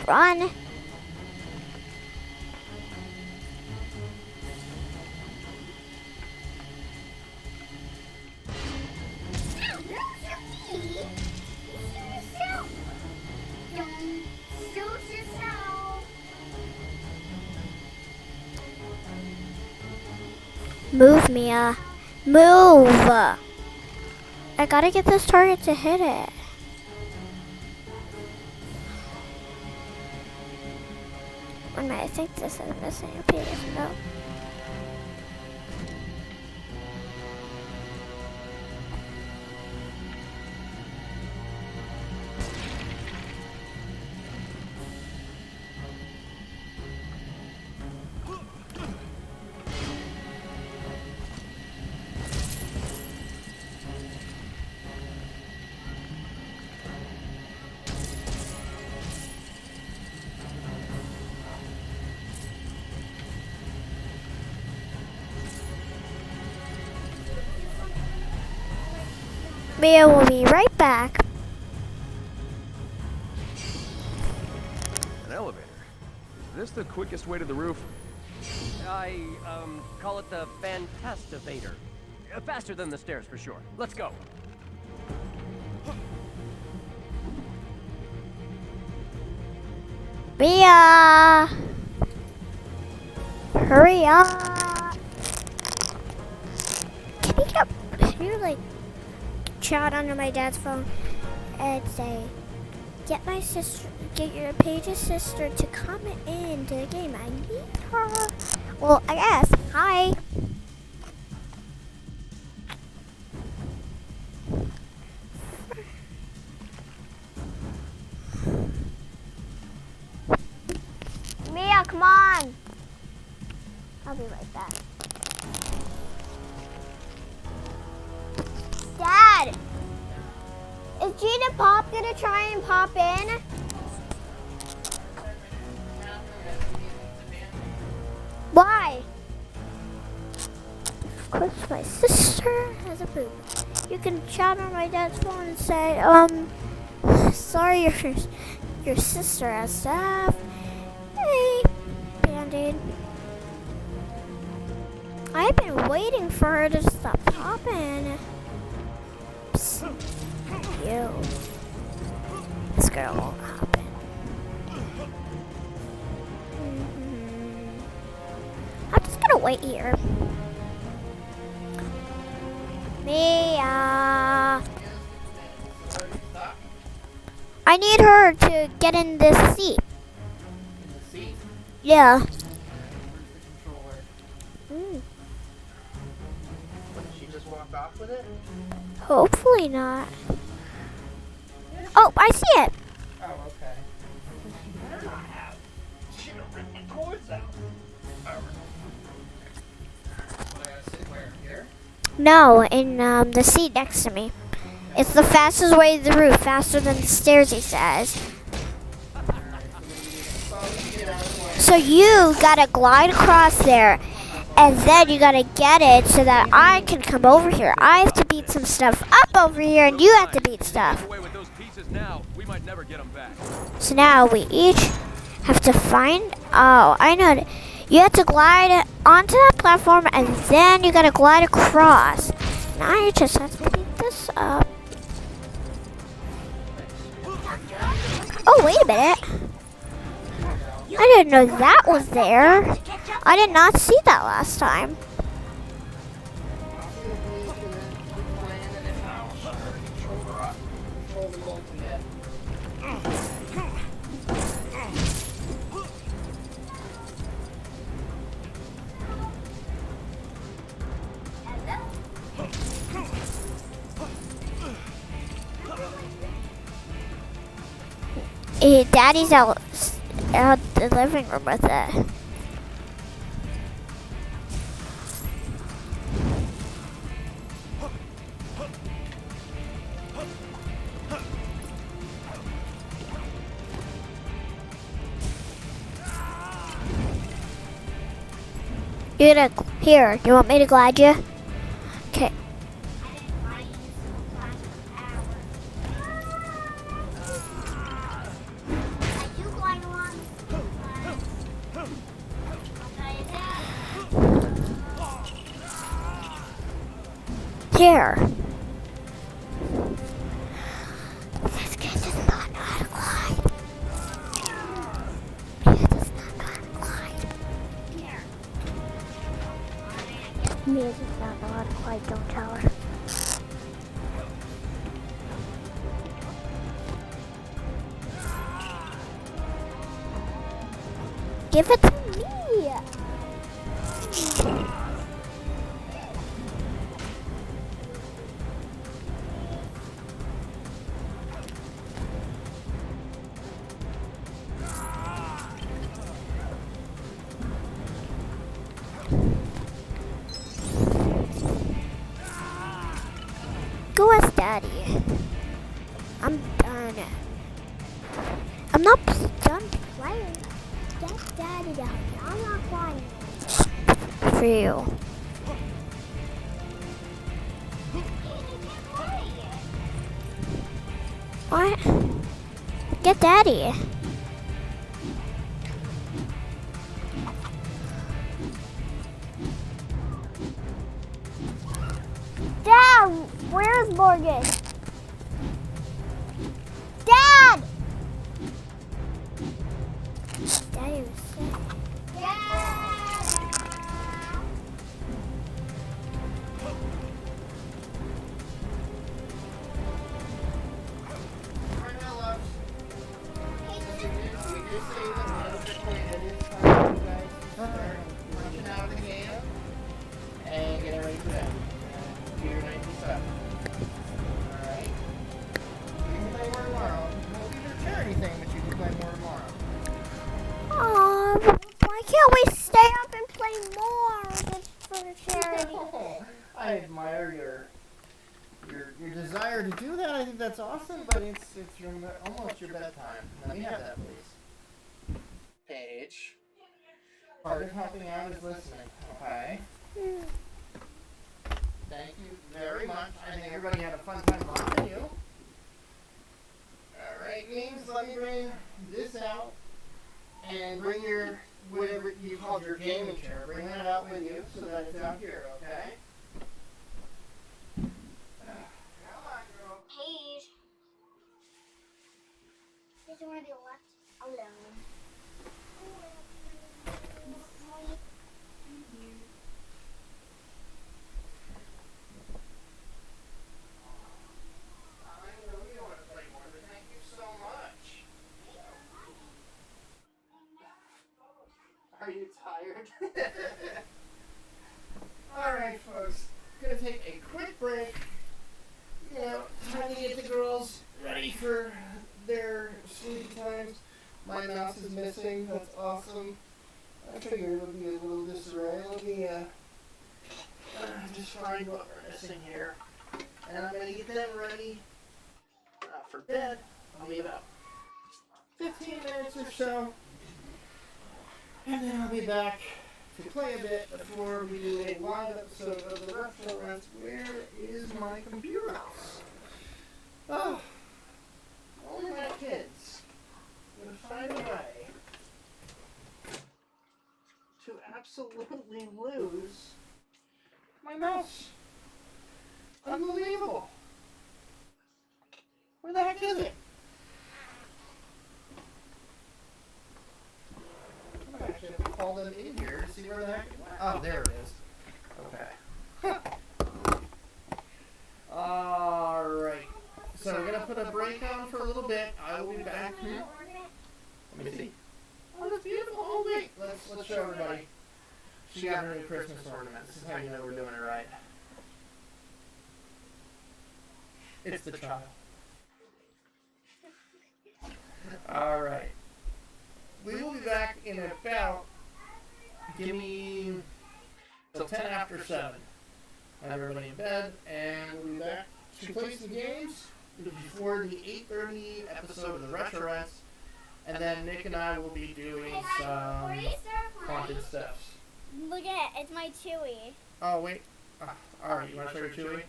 Run. Move, Mia. Move. I gotta get this target to hit it. Wait a minute, I think this is missing a piece. No. Mia will be right back. An elevator. Is this the quickest way to the roof? I, call it the Fantastivator. Faster than the stairs, for sure. Let's go. Mia! Hurry up! Can you like shout onto my dad's phone and say, get your Paige's sister to come into the game. I need her. Well, I guess. Hi. Mia, come on. I'll be right back. Dad! Is Gina Pop gonna try and pop in? Why? Of course my sister has a boob. You can chat on my dad's phone and say, sorry your sister has stuff. Hey, Band-Aid. I've been waiting for her to stop popping. Psst. You. This girl won't happen. I'm just gonna wait here. Mia. I need her to get in this seat. In the seat? Yeah. Did she just walk off with it? Hopefully not. Oh, I see it. Oh, okay. She done ripped my cords out. What, I gotta sit where? Here? No, in the seat next to me. It's the fastest way to the roof, faster than the stairs, he says. So you gotta glide across there, and then you gotta get it so that I can come over here. I have to beat some stuff up over here, and you have to beat stuff. So now we each have to find. Oh, I know it. You have to glide onto that platform, and then you gotta glide across. Now you just have to beat this up. Oh, wait a minute. I didn't know that was there. I did not see that last time. Daddy's out the living room with it. Here, you want me to glide you? Okay. Here. This kid does not know how to glide. Mia does not know how to glide. Mia does not know how to glide, don't tell her. Give it to me. Go ask Daddy. I'm done. I'm not done playing. Get Daddy down here. I'm not playing. For you. What? Get Daddy. Dad, where's Morgan? Dad! Daddy was sick. And get ready for that. Computer 97. Alright. You can play more tomorrow. You won't be able to share anything, but you can play more tomorrow. Aw, why can't we stay up and play more just for the charity? I admire your desire to do that. I think that's awesome, but it's almost your bedtime. Let me have that, please. Paige. Part of helping out is listening, okay? Thank you very much. I think everybody had a fun time watching you. Alright, means let me bring this out and bring your, whatever you called your gaming chair, bring that out with you so that it's out here, okay? Paige. This is where they left alone. Are you tired? Alright, folks. Gonna take a quick break. You know, trying to get the girls ready for their sleepy times. My mouse is missing. That's awesome. I figured it would be a little disarray. Let me just find what we're missing here. And I'm gonna get them ready for bed. I'll be about 15 minutes or so. And then I'll be back to play a bit before we do a live episode of the RetroRents. Where is my computer mouse? Oh, only my kids would find a way to absolutely lose my mouse. Unbelievable. Where the heck is it? I actually have to call them in here to see where the heck it went. Oh, there it is. Okay. Alright. So we're going to put a break on for a little bit. I will be back. Let me see. Oh, that's beautiful. Oh, wait. Let's show everybody. She got her new Christmas ornament. This is how you know we're doing it right. It's the child. All right. We will be back in about, give me, so 10 after 7. Have everybody in bed, and we'll be back to play some games before the 8:30 episode of the Retro Rents, and then Nick and I will be doing some haunted stuff. Look at it, it's my Chewy. Oh, wait. Alright, you want to show your Chewy?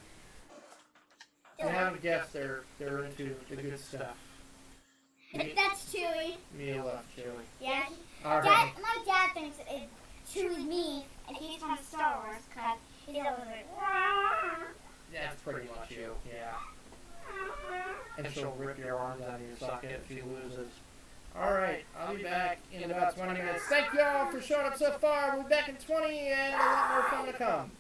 You haven't guessed they're into the good stuff. That's Chewy. Mia loves Chewy. Yeah. All Dad, right. my dad thinks Chewy's me, and he's from Star Wars, because he's always like, "Wah." That's pretty much you, yeah. And she'll rip your arms out of your socket if she loses. Alright, I'll be back in about 20 minutes. Thank you all for showing up so far. We'll be back in 20 and a lot more fun to come.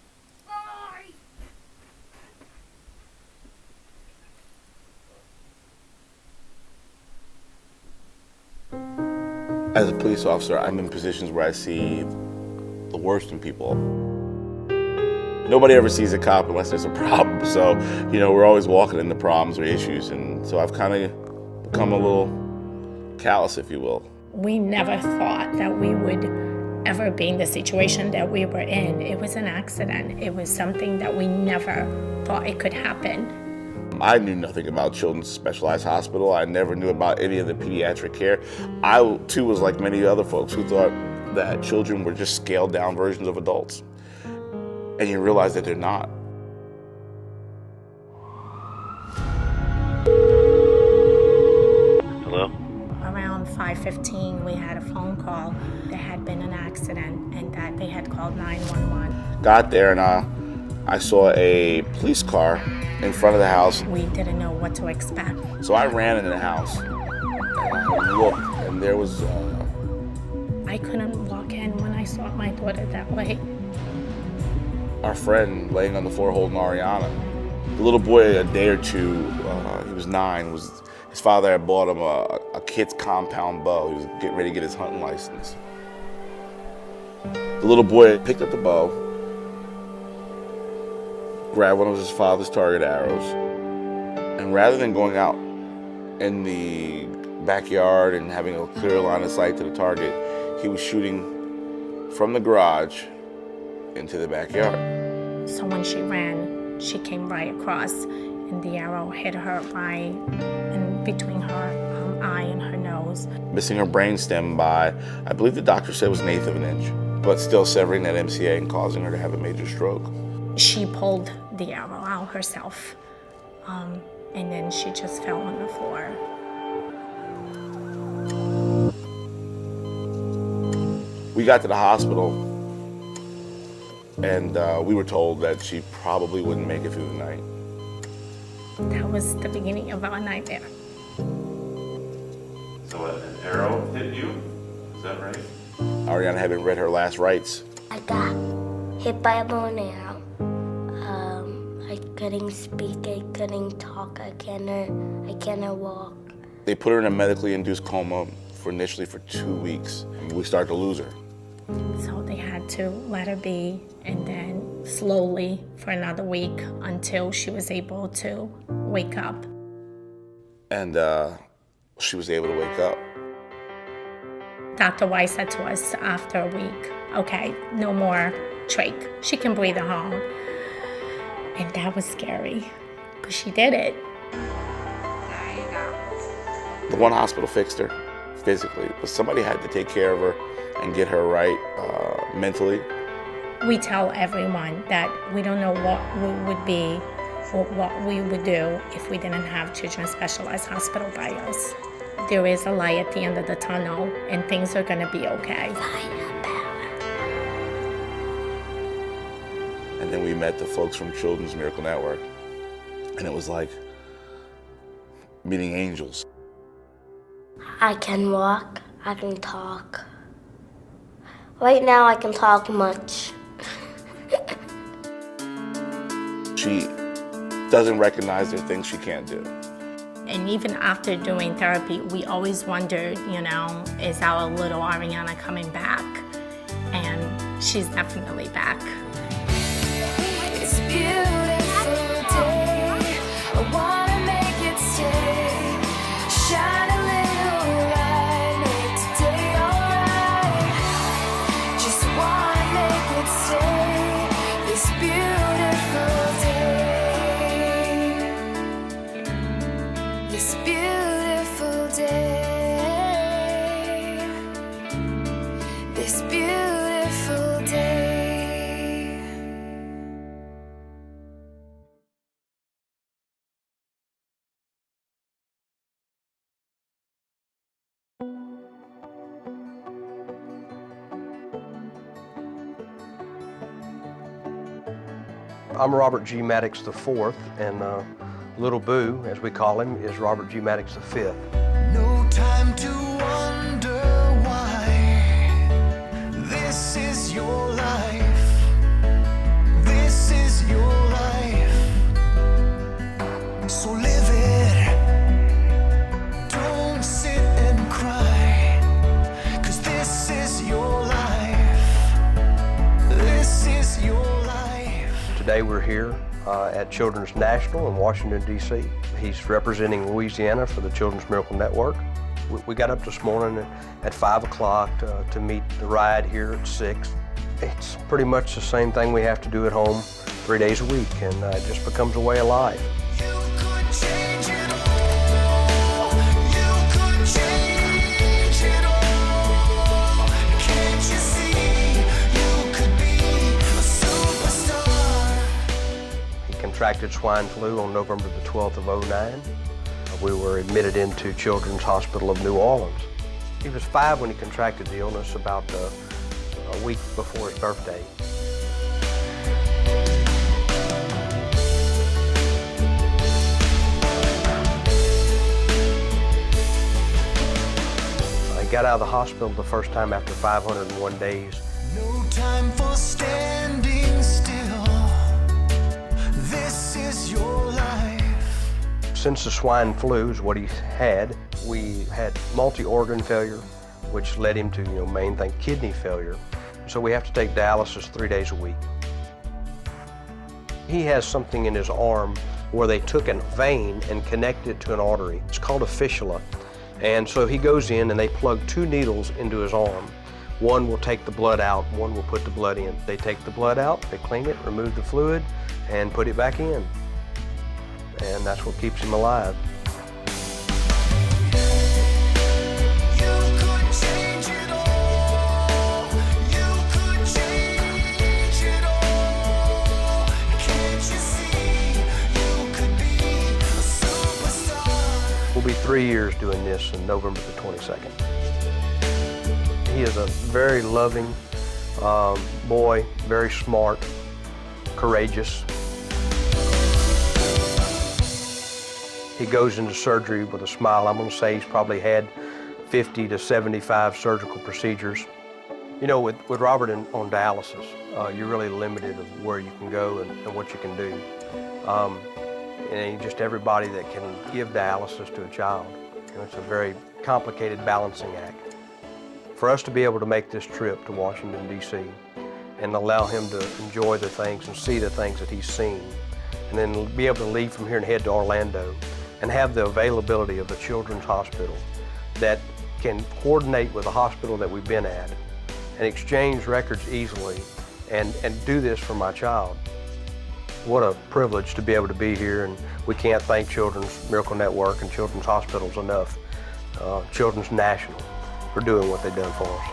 As a police officer, I'm in positions where I see the worst in people. Nobody ever sees a cop unless there's a problem, so, you know, we're always walking into problems or issues, and so I've kind of become a little callous, if you will. We never thought that we would ever be in the situation that we were in. It was an accident. It was something that we never thought it could happen. I knew nothing about Children's Specialized Hospital. I never knew about any of the pediatric care. I, too, was like many other folks who thought that children were just scaled-down versions of adults. And you realize that they're not. Hello? Around 5:15, we had a phone call. There had been an accident and that they had called 911. Got there and I saw a police car in front of the house. We didn't know what to expect. So I ran into the house and I looked, and there was... I couldn't walk in when I saw my daughter that way. our friend laying on the floor holding Ariana. The little boy, a day or two, he was 9, his father had bought him a kid's compound bow. He was getting ready to get his hunting license. The little boy picked up the bow, grabbed one of his father's target arrows, and rather than going out in the backyard and having a clear line of sight to the target, he was shooting from the garage into the backyard. So when she ran, she came right across, and the arrow hit her right in between her eye and her nose. Missing her brainstem by, I believe the doctor said it was 1/8 of an inch, but still severing that MCA and causing her to have a major stroke. She pulled the arrow out herself, and then she just fell on the floor. We got to the hospital, and we were told that she probably wouldn't make it through the night. That was the beginning of our nightmare. So an arrow hit you? Is that right? Ariana had been read her last rites. I got hit by a bow and arrow. I couldn't speak, I couldn't talk, I cannot walk. They put her in a medically induced coma initially for 2 weeks. We started to lose her. So they had to let her be, and then slowly for another week until she was able to wake up. And she was able to wake up. Dr. Weiss said to us after a week, okay, no more trach. She can breathe at home. And that was scary, but she did it. The one hospital fixed her physically, but somebody had to take care of her and get her right mentally. We tell everyone that we don't know what we would be or what we would do if we didn't have Children's Specialized Hospital by us. There is a light at the end of the tunnel, and things are gonna be okay. And then we met the folks from Children's Miracle Network, and it was like meeting angels. I can walk, I can talk. Right now I can talk much. She doesn't recognize there are things she can't do. And even after doing therapy, we always wondered, is our little Ariana coming back? And she's definitely back. It's a beautiful day. I wanna make it stay. Shine a little this beautiful day. I'm Robert G. Maddox IV, and Little Boo, as we call him, is Robert G. Maddox V. No time to wonder why. This is your life. This is your life. So live it. Don't sit and cry. 'Cause this is your life. This is your life. Today we're here at Children's National in Washington, D.C. He's representing Louisiana for the Children's Miracle Network. We got up this morning at 5 o'clock to meet the ride here at 6. It's pretty much the same thing we have to do at home 3 days a week, and it just becomes a way of life. Contracted swine flu on November the 12th of '09. We were admitted into Children's Hospital of New Orleans. He was 5 when he contracted the illness, about a week before his birthday. I got out of the hospital the first time after 501 days. No time for standing still. This is your life. Since the swine flu is what he had, we had multi-organ failure, which led him to, main thing, kidney failure. So we have to take dialysis 3 days a week. He has something in his arm where they took a vein and connected it to an artery. It's called a fistula. And so he goes in and they plug 2 needles into his arm. One will take the blood out, one will put the blood in. They take the blood out, they clean it, remove the fluid, and put it back in. And that's what keeps him alive. We'll be 3 years doing this on November the 22nd. He is a very loving boy, very smart, courageous. He goes into surgery with a smile. I'm going to say he's probably had 50 to 75 surgical procedures. With Robert on dialysis, you're really limited of where you can go and what you can do. And just everybody that can give dialysis to a child. It's a very complicated balancing act. For us to be able to make this trip to Washington, D.C. and allow him to enjoy the things and see the things that he's seen, and then be able to leave from here and head to Orlando and have the availability of a children's hospital that can coordinate with the hospital that we've been at and exchange records easily and do this for my child. What a privilege to be able to be here, and we can't thank Children's Miracle Network and Children's Hospitals enough. Children's National for doing what they've done for us.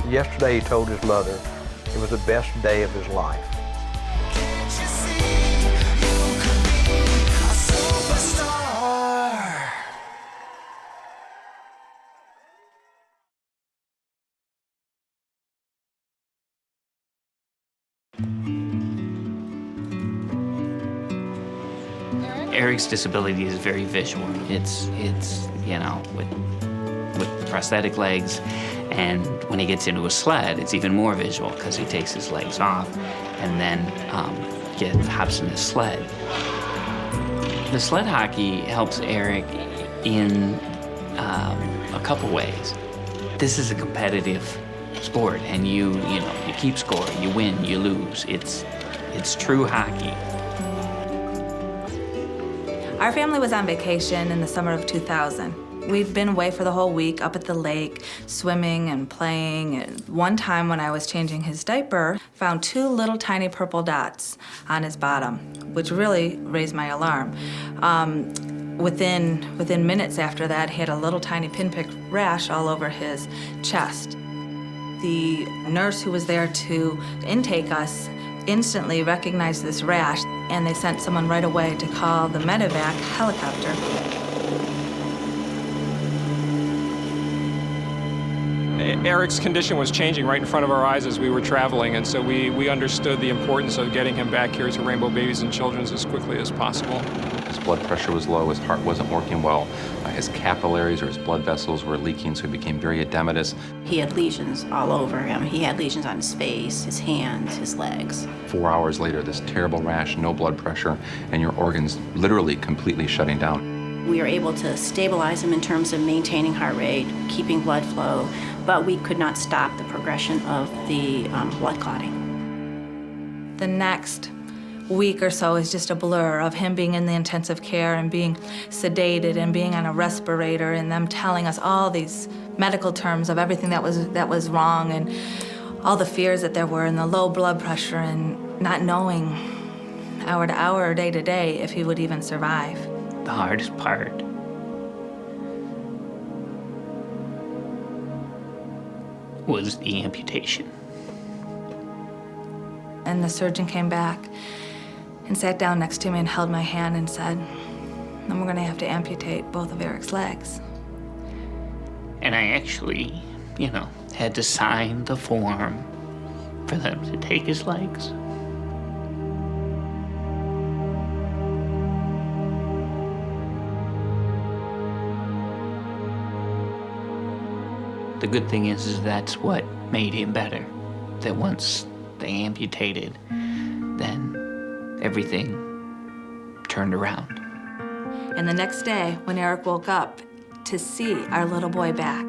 Yesterday he told his mother it was the best day of his life. Eric's disability is very visual. It's with prosthetic legs, and when he gets into a sled, it's even more visual because he takes his legs off and then hops in his sled. The sled hockey helps Eric in a couple ways. This is a competitive sport, and you keep score, you win, you lose. It's true hockey. Our family was on vacation in the summer of 2000. We'd been away for the whole week, up at the lake, swimming and playing. And one time when I was changing his diaper, found 2 little tiny purple dots on his bottom, which really raised my alarm. Within minutes after that, he had a little tiny pinprick rash all over his chest. The nurse who was there to intake us instantly recognized this rash, and they sent someone right away to call the medevac helicopter. Eric's condition was changing right in front of our eyes as we were traveling, and so we understood the importance of getting him back here to Rainbow Babies and Children's as quickly as possible. His blood pressure was low, his heart wasn't working well, his capillaries or his blood vessels were leaking, so he became very edematous. He had lesions all over him. He had lesions on his face, his hands, his legs. 4 hours later, this terrible rash, no blood pressure, and your organs literally completely shutting down. We were able to stabilize him in terms of maintaining heart rate, keeping blood flow, but we could not stop the progression of the blood clotting. The next week or so is just a blur of him being in the intensive care and being sedated and being on a respirator and them telling us all these medical terms of everything that was wrong and all the fears that there were and the low blood pressure and not knowing hour to hour or day to day if he would even survive. The hardest part was the amputation. And the surgeon came back and sat down next to me and held my hand and said, "Then we're gonna have to amputate both of Eric's legs." And I actually, had to sign the form for them to take his legs. The good thing is that's what made him better. That once they amputated, then everything turned around. And the next day, when Eric woke up, to see our little boy back,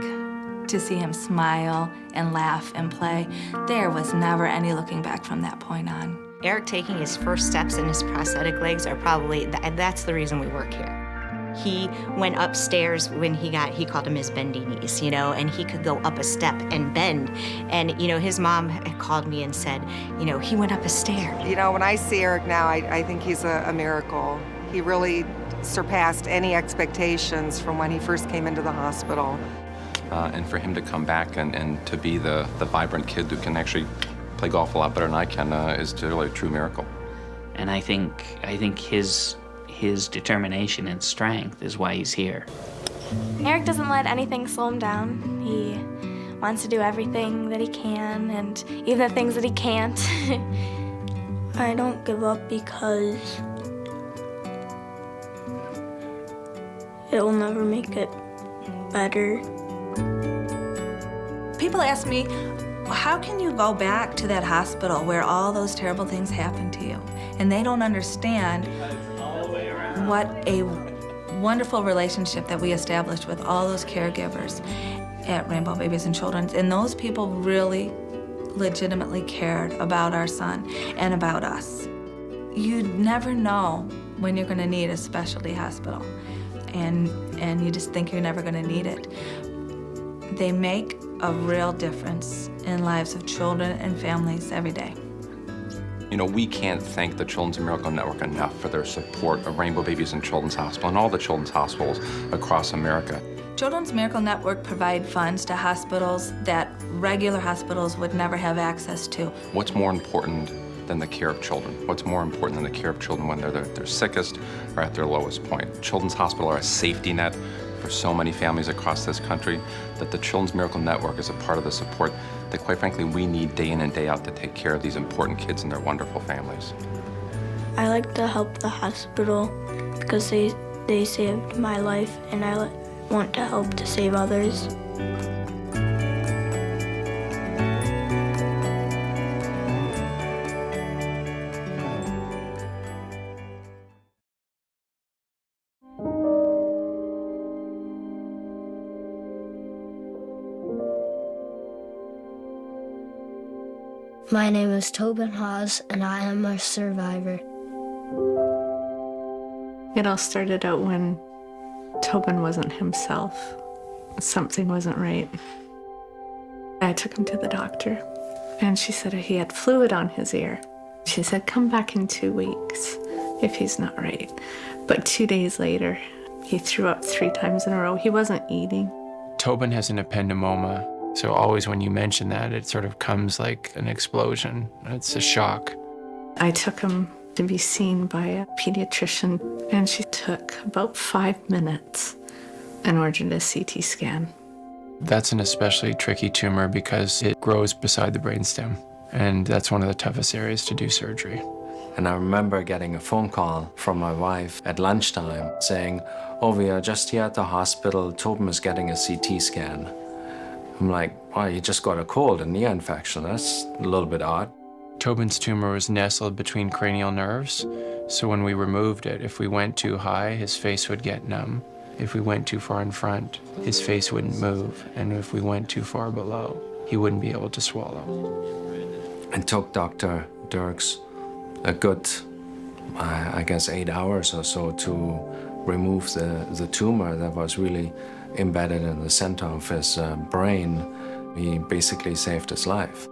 to see him smile and laugh and play, there was never any looking back from that point on. Eric taking his first steps in his prosthetic legs are probably, that's the reason we work here. He went upstairs when he called him his bendy knees, and he could go up a step and bend. And, his mom had called me and said, he went up a stair. When I see Eric now, I think he's a miracle. He really surpassed any expectations from when he first came into the hospital. And for him to come back and to be the vibrant kid who can actually play golf a lot better than I can is really a true miracle. And I think his determination and strength is why he's here. Eric doesn't let anything slow him down. He wants to do everything that he can, and even the things that he can't. I don't give up because it will never make it better. People ask me, how can you go back to that hospital where all those terrible things happened to you? And they don't understand what a wonderful relationship that we established with all those caregivers at Rainbow Babies and Children's. And those people really legitimately cared about our son and about us. You never know when you're gonna need a specialty hospital, and you just think you're never gonna need it. They make a real difference in lives of children and families every day. We can't thank the Children's Miracle Network enough for their support of Rainbow Babies and Children's Hospital and all the children's hospitals across America. Children's Miracle Network provide funds to hospitals that regular hospitals would never have access to. What's more important than the care of children? What's more important than the care of children when they're their sickest or at their lowest point? Children's Hospital are a safety net for so many families across this country, that the Children's Miracle Network is a part of the support that, quite frankly, we need day in and day out to take care of these important kids and their wonderful families. I like to help the hospital because they saved my life, and I want to help to save others. My name is Tobin Hawes, and I am a survivor. It all started out when Tobin wasn't himself. Something wasn't right. I took him to the doctor, and she said he had fluid on his ear. She said, come back in 2 weeks if he's not right. But 2 days later, he threw up 3 times in a row. He wasn't eating. Tobin has an ependymoma, so always when you mention that, it sort of comes like an explosion. It's a shock. I took him to be seen by a pediatrician, and she took about 5 minutes and ordered a CT scan. That's an especially tricky tumor because it grows beside the brainstem, and that's one of the toughest areas to do surgery. And I remember getting a phone call from my wife at lunchtime saying, oh, we are just here at the hospital, Tobin is getting a CT scan. I'm like, oh, you just got a cold, an ear infection, that's a little bit odd. Tobin's tumor was nestled between cranial nerves, so when we removed it, if we went too high, his face would get numb. If we went too far in front, his face wouldn't move, and if we went too far below, he wouldn't be able to swallow. It took Dr. Dirks a good, I guess, 8 hours or so to remove the tumor that was really embedded in the center of his brain. He basically saved his life.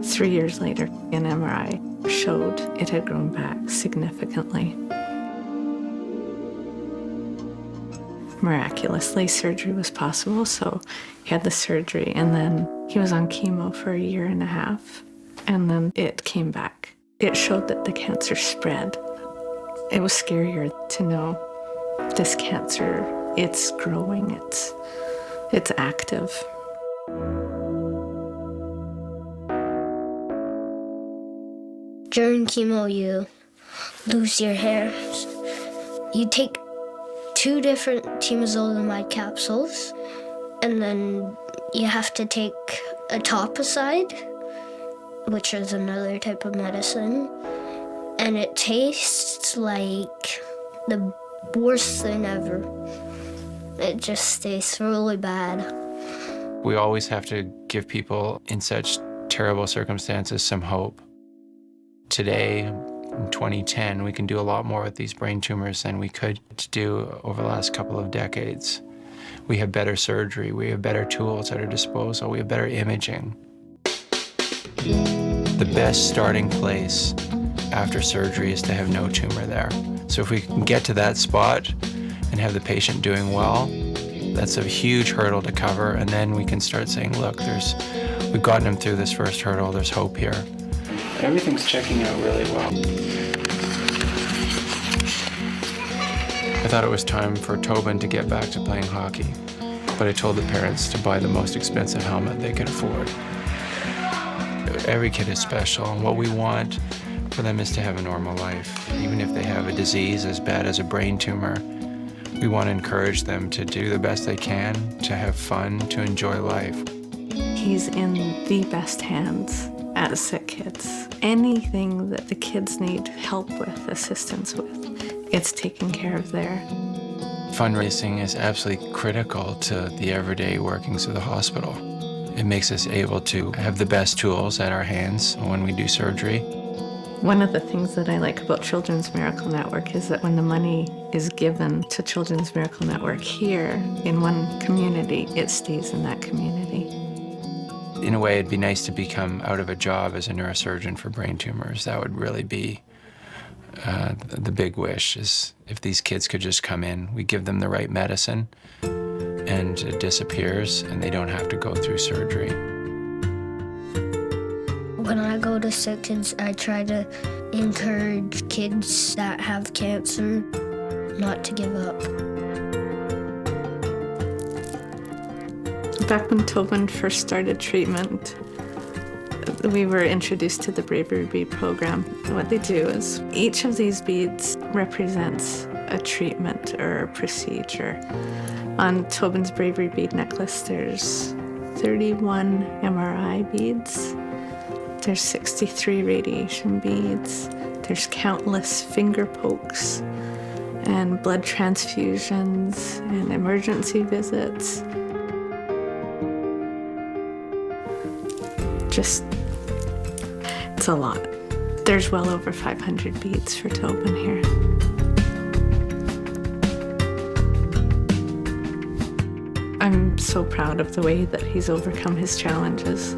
Three years later, an MRI showed it had grown back significantly. Miraculously, surgery was possible, so he had the surgery, and then he was on chemo for 1.5 years, and then it came back. It showed that the cancer spread. It was scarier to know this cancer, it's growing, it's active. During chemo, you lose your hairs. You take 2 different temozolomide capsules, and then you have to take a topicide, which is another type of medicine, and it tastes like the worst thing ever. It just tastes really bad. We always have to give people in such terrible circumstances some hope. Today, in 2010, we can do a lot more with these brain tumors than we could do over the last couple of decades. We have better surgery, we have better tools at our disposal, we have better imaging. The best starting place after surgery is to have no tumor there. So if we can get to that spot and have the patient doing well, that's a huge hurdle to cover, and then we can start saying, look, we've gotten them through this first hurdle, there's hope here. Everything's checking out really well. I thought it was time for Tobin to get back to playing hockey, but I told the parents to buy the most expensive helmet they could afford. Every kid is special, and what we want for them is to have a normal life. Even if they have a disease as bad as a brain tumor, we want to encourage them to do the best they can, to have fun, to enjoy life. He's in the best hands at Sick Kids. Anything that the kids need help with, assistance with, it's taken care of there. Fundraising is absolutely critical to the everyday workings of the hospital. It makes us able to have the best tools at our hands when we do surgery. One of the things that I like about Children's Miracle Network is that when the money is given to Children's Miracle Network here in one community, it stays in that community. In a way, it'd be nice to become out of a job as a neurosurgeon for brain tumors. That would really be the big wish, is if these kids could just come in, we give them the right medicine, and it disappears, and they don't have to go through surgery. When I go to Sick Kids, I try to encourage kids that have cancer not to give up. Back when Tobin first started treatment, we were introduced to the Bravery Bead program. What they do is each of these beads represents a treatment or a procedure. On Tobin's Bravery Bead necklace, there's 31 MRI beads. There's 63 radiation beads. There's countless finger pokes and blood transfusions and emergency visits. just, it's a lot. There's well over 500 beats for Tobin here. I'm so proud of the way that he's overcome his challenges.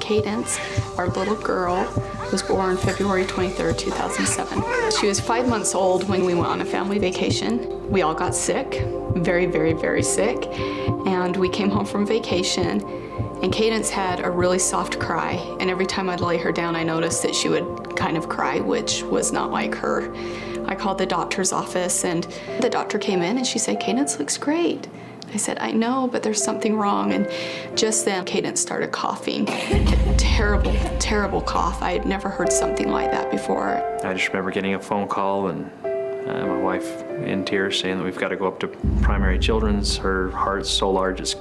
Cadence, our little girl, was born February 23rd, 2007. She was 5 months old when we went on a family vacation. We all got sick, very, very, very sick, and we came home from vacation, and Cadence had a really soft cry, and every time I'd lay her down, I noticed that she would kind of cry, which was not like her. I called the doctor's office, and the doctor came in, and she said, "Cadence looks great." I said, "I know, but there's something wrong." And just then, Cadence started coughing. A terrible, terrible cough. I had never heard something like that before. I just remember getting a phone call and my wife in tears saying that we've got to go up to primary children's. Her heart's so large it's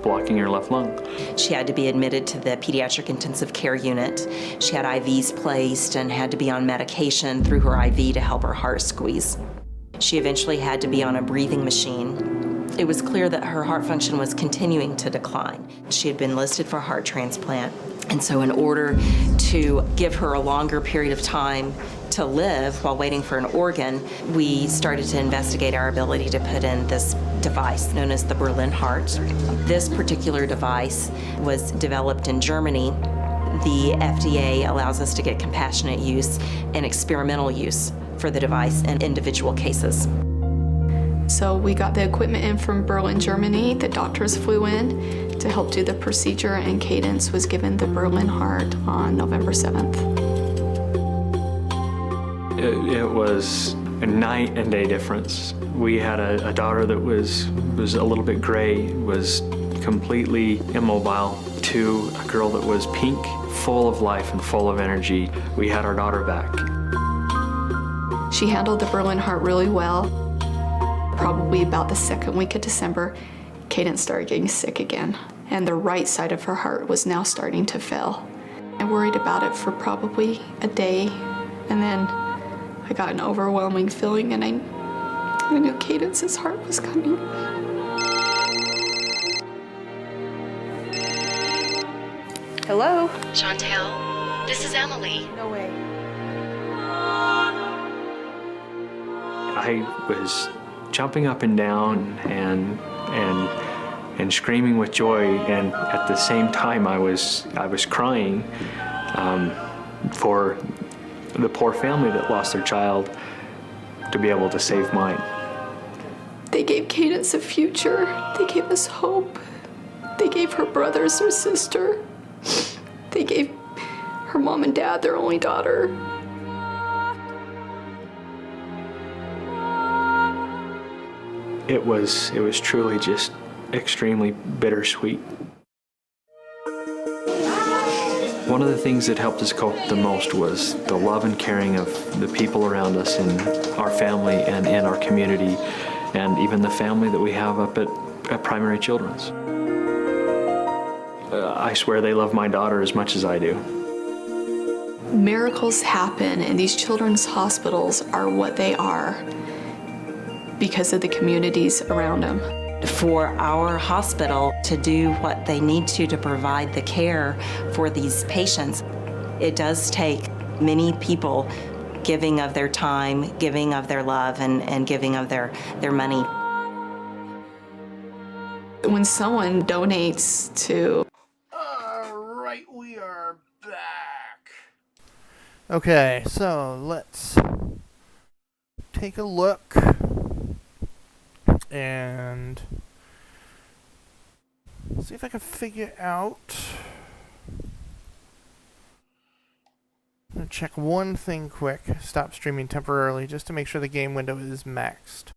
blocking her left lung. She had to be admitted to the pediatric intensive care unit. She had IVs placed and had to be on medication through her IV to help her heart squeeze. She eventually had to be on a breathing machine. It was clear that her heart function was continuing to decline. She had been listed for a heart transplant, and so in order to give her a longer period of time to live while waiting for an organ, we started to investigate our ability to put in this device known as the Berlin heart. This particular device was developed in Germany. The FDA allows us to get compassionate use and experimental use for the device in individual cases. So we got the equipment in from Berlin, Germany. The doctors flew in to help do the procedure, and Cadence was given the Berlin heart on November 7th. It was a night and day difference. We had a daughter that was a little bit gray, was completely immobile, to a girl that was pink, full of life and full of energy. We had our daughter back. She handled the Berlin heart really well. Probably about the second week of December, Cadence started getting sick again, and the right side of her heart was now starting to fail. I worried about it for probably a day, and then I got an overwhelming feeling, and I knew Cadence's heart was coming. Hello? Chantel, this is Emily. No way. I was jumping up and down and screaming with joy, and at the same time I was crying for the poor family that lost their child to be able to save mine. They gave Cadence a future. They gave us hope. They gave her brothers their sister. They gave her mom and dad their only daughter. It was truly just extremely bittersweet. One of the things that helped us cope the most was the love and caring of the people around us in our family and in our community, and even the family that we have up at Primary Children's. I swear they love my daughter as much as I do. Miracles happen, and these children's hospitals are what they are because of the communities around them. For our hospital to do what they need to provide the care for these patients, it does take many people giving of their time, giving of their love, and giving of their money. When someone donates to... Alright, we are back. Okay, so let's take a look and see if I can figure out. I'm going to check one thing quick. Stop streaming temporarily just to make sure the game window is maxed.